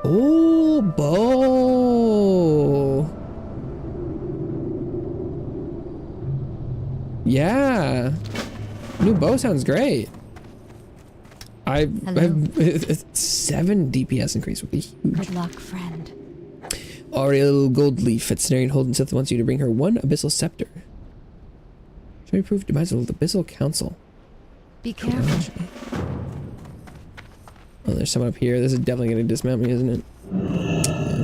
Oh, bow. Yeah. New bow sounds great. I have 7 DPS increase would be huge. Good luck, friend. Ariel Goldleaf at Snarian Holden Sith wants you to bring her 1 Abyssal Scepter. Should we prove demise of the Abyssal Council? Be careful. Oh, there's someone up here. This is definitely going to dismount me, isn't it? Yeah.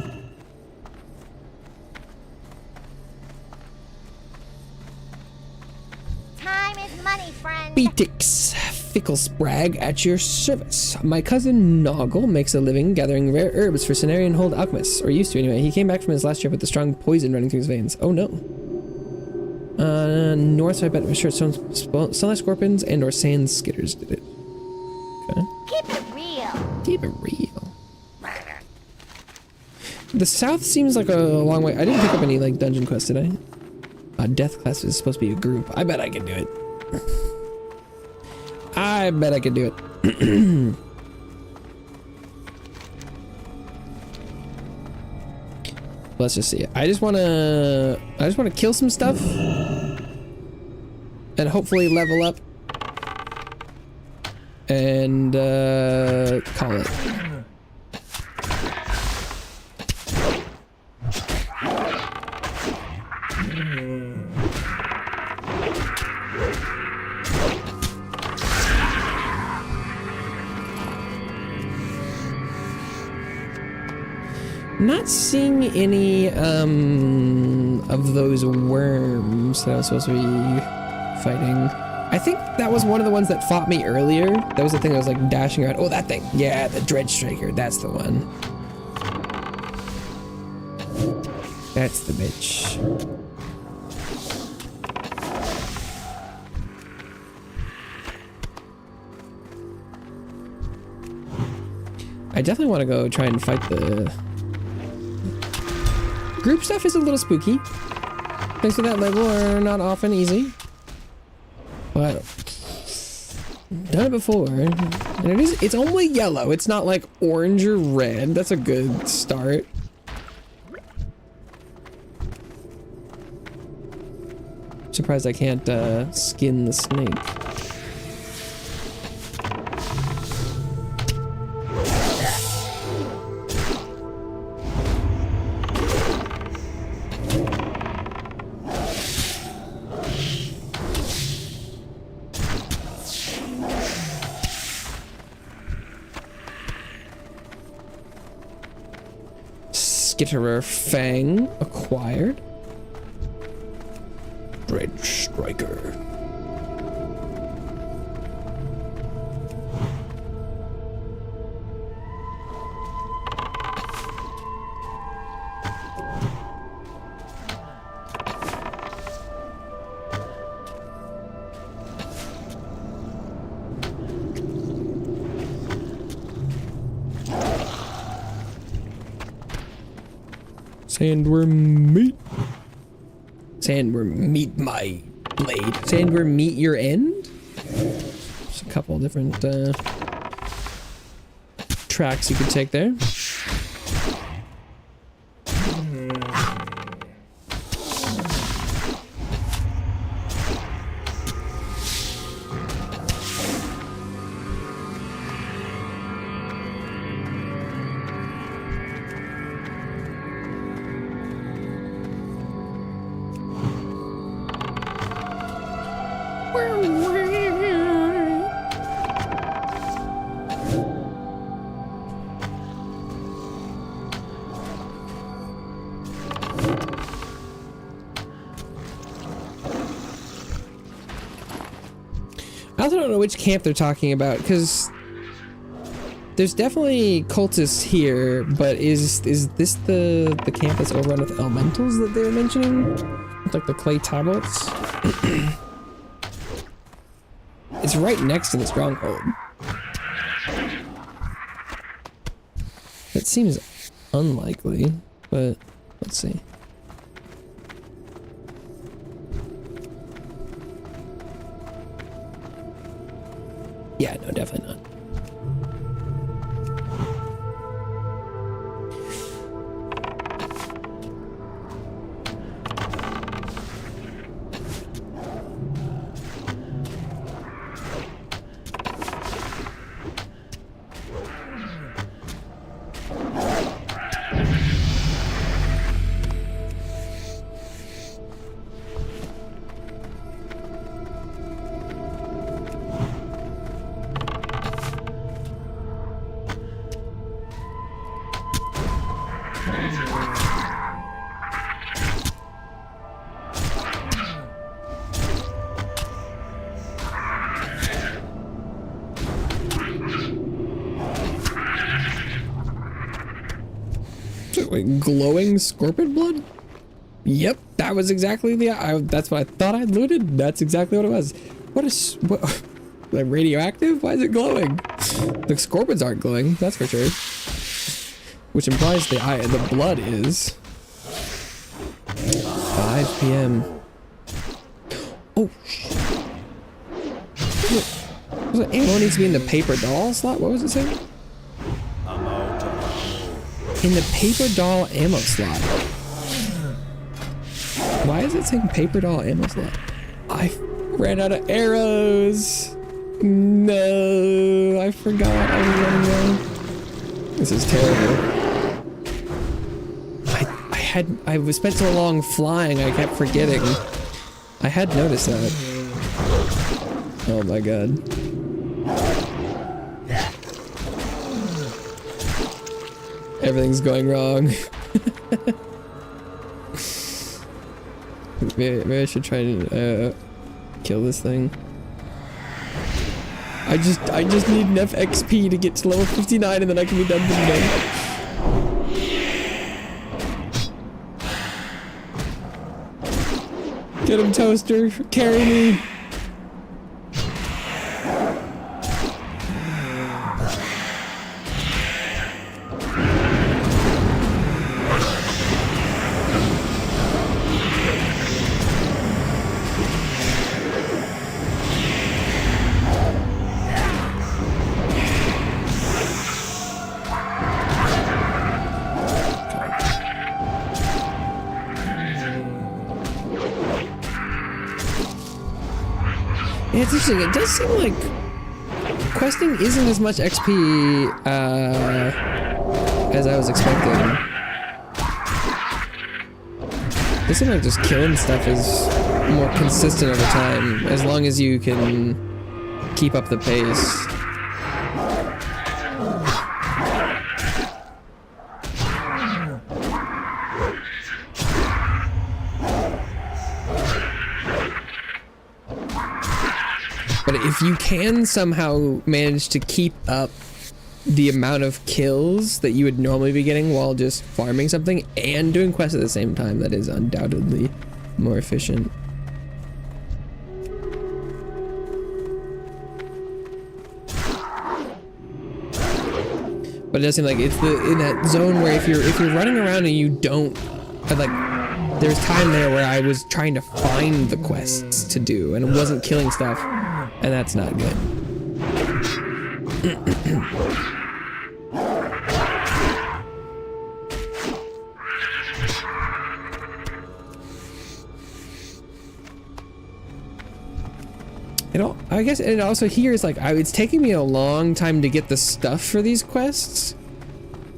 Time is money, friend. Beatix, fickle sprag at your service. My cousin Noggle makes a living gathering rare herbs for Cenarian Hold alchemists, or used to anyway. He came back from his last trip with the strong poison running through his veins. Oh no. North, so I bet sure sunlight scorpions and or sand skitters did it. Okay. Keep it real. Keep it real. The south seems like a long way. I didn't pick up any like dungeon quests, did I? Death class is supposed to be a group. I bet I can do it. I bet I can do it. Let's just see. I just wanna kill some stuff and hopefully level up and call it. Not seeing any of those worms that I was supposed to be fighting. I think that was one of the ones that fought me earlier. That was the thing I was like dashing around. Oh, that thing. Yeah, the Dread Striker. That's the one. That's the bitch. I definitely want to go try and fight the... Group stuff is a little spooky. Things of that level are not often easy. But done it before. And it's only yellow. It's not like orange or red. That's a good start. Surprised I can't skin the snake. Skitterer Fang acquired. Dread Striker. Sandworm meat. Sandworm meet my blade. Sandworm meet your end? There's a couple different tracks you could take there. I also don't know which camp they're talking about, because there's definitely cultists here, but is this the camp that's overrun with elementals that they were mentioning? With like the clay tablets? It's right next to the stronghold. That seems unlikely, but let's see. Yeah, no, definitely not. Wait, glowing scorpion blood? Yep, that was exactly that's what I thought I'd looted. That's exactly what it was. What like radioactive? Why is it glowing? The scorpions aren't glowing, that's for sure. Which implies the blood is 5 p.m. Oh shit. Was it ammo needs to be in the paper doll slot? What was it saying? In the paper doll ammo slot. Why is it saying paper doll ammo slot? I ran out of arrows. No, I forgot I was running low. This is terrible. I was spent so long flying, I kept forgetting. I had noticed that. Oh my god. Everything's going wrong. Maybe I should try to kill this thing. I just need enough XP to get to level 59 and then I can be done for the day. Get him, Toaster. Carry me. Yeah, it's interesting. It does seem like questing isn't as much XP as I was expecting. It seems like just killing stuff is more consistent over time, as long as you can keep up the pace. But if you can somehow manage to keep up the amount of kills that you would normally be getting while just farming something and doing quests at the same time, that is undoubtedly more efficient. But it does seem like it's in that zone where if you're running around and you don't like, there's time there where I was trying to find the quests to do and it wasn't killing stuff. And that's not good. I guess it also here is like, it's taking me a long time to get the stuff for these quests.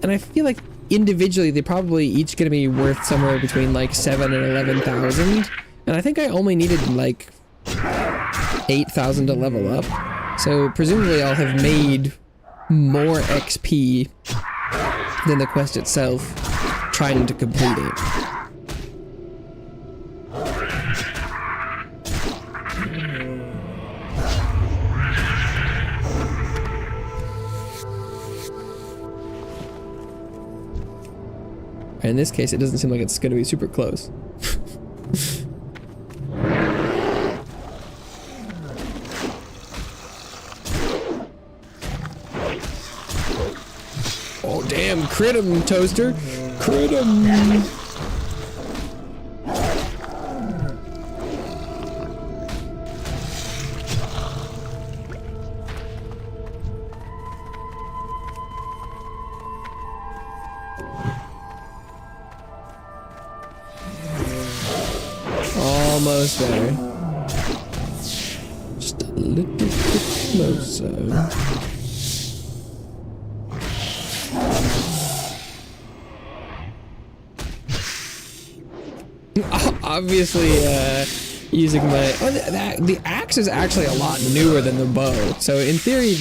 And I feel like individually, they're probably each gonna be worth somewhere between like 7 and 11,000. And I think I only needed like 8,000 to level up, so presumably I'll have made more XP than the quest itself trying to complete it. In this case, it doesn't seem like it's going to be super close. Oh damn, crit him, Toaster. Crit him. Almost there. Just a little bit closer. Obviously, using my the axe is actually a lot newer than the bow. So in theory,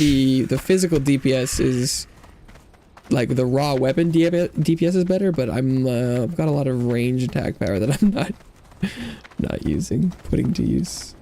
the physical DPS is like the raw weapon DPS is better, but I've got a lot of range attack power that I'm not putting to use.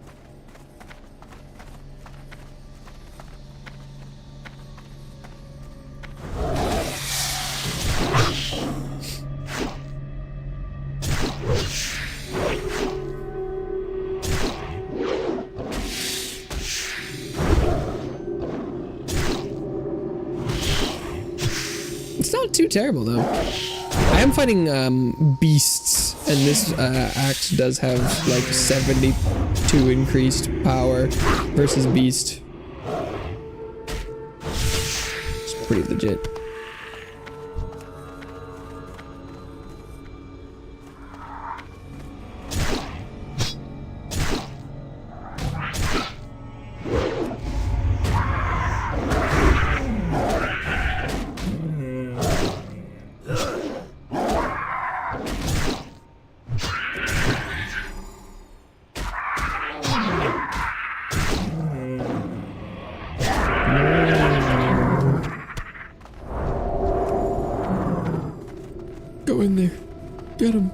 It's not too terrible though. I am fighting beasts, and this axe does have like 72 increased power versus beast. It's pretty legit. Go in there. Get him.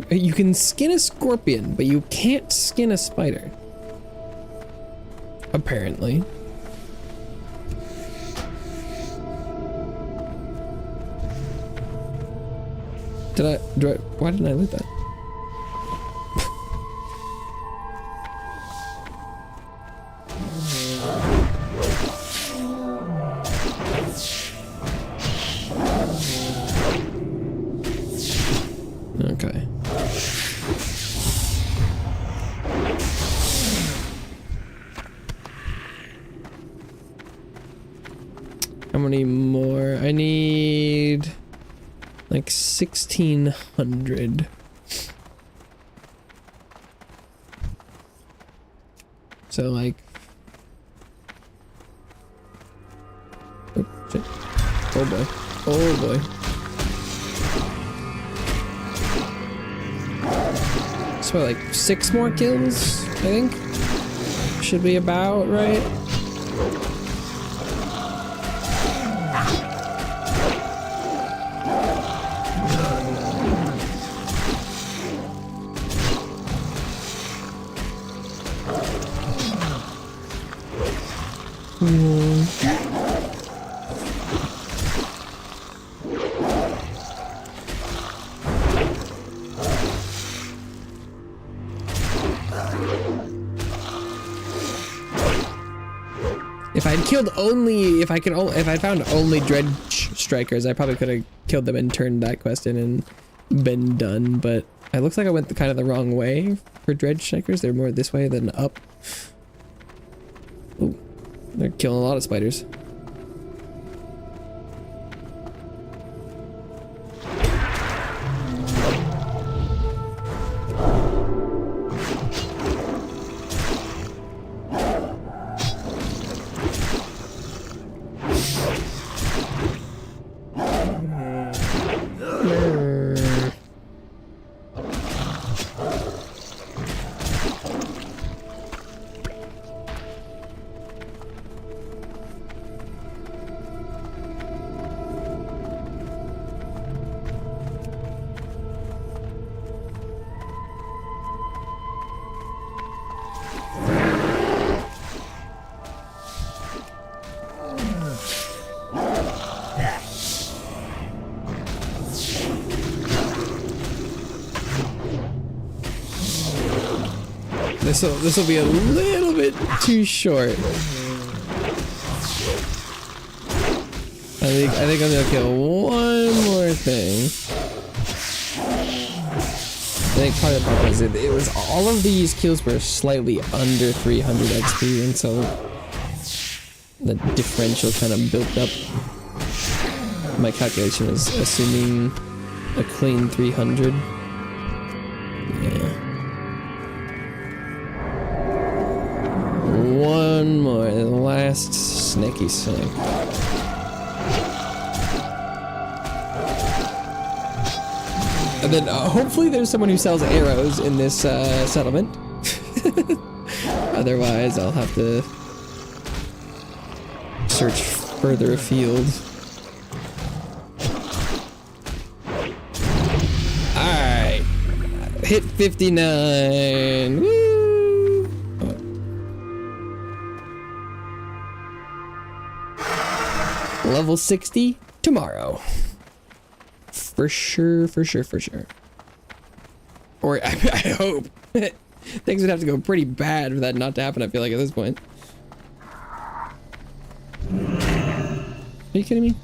You can skin a scorpion, but you can't skin a spider. Apparently. Why didn't I loot that? Okay. How many more? I need like 1,600. So like, oh shit, oh boy, oh boy. So like 6 more kills, I think, should be about right. If I'd killed only, if I found only dredge strikers, I probably could have killed them and turned that quest in and been done. But it looks like I went kind of the wrong way for dredge strikers. They're more this way than up. Ooh, they're killing a lot of spiders. This will be a little bit too short. I think I'm gonna kill one more thing. I think part of the problem is it was all of these kills were slightly under 300 XP, and so the differential kind of built up. My calculation is assuming a clean 300. Yeah. one more, the last snaky snake. And then hopefully there's someone who sells arrows in this settlement. Otherwise, I'll have to search further afield. Alright. Hit 59. Woo! Oh. Level 60 tomorrow. For sure, for sure, for sure. Or I hope. Things would have to go pretty bad for that not to happen, I feel like, at this point. Are you kidding me?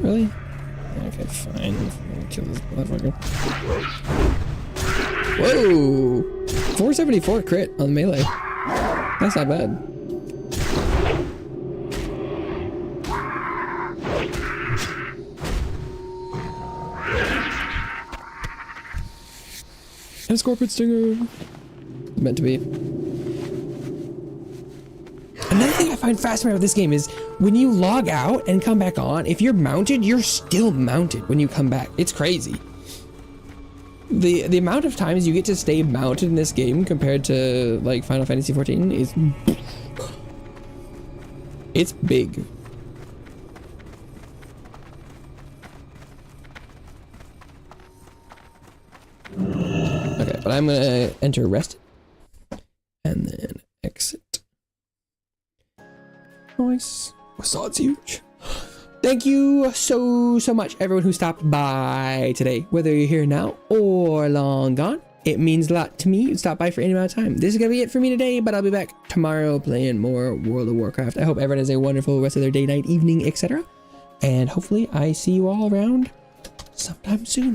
Really? Okay, fine. Kill this motherfucker. Whoa! 474 crit on melee. That's not bad. And a scorpion stinger. Meant to be. Another thing I find fascinating about this game is when you log out and come back on, if you're mounted, you're still mounted when you come back. It's crazy. The amount of times you get to stay mounted in this game compared to like Final Fantasy XIV is it's big. Okay, but I'm gonna enter rested and then exit. Nice. So it's huge. Thank you so much, everyone who stopped by today. Whether you're here now or long gone, it means a lot to me. Stop by for any amount of time. This is gonna be it for me today, but I'll be back tomorrow playing more World of Warcraft. I hope everyone has a wonderful rest of their day, night, evening, etc. And hopefully I see you all around sometime soon.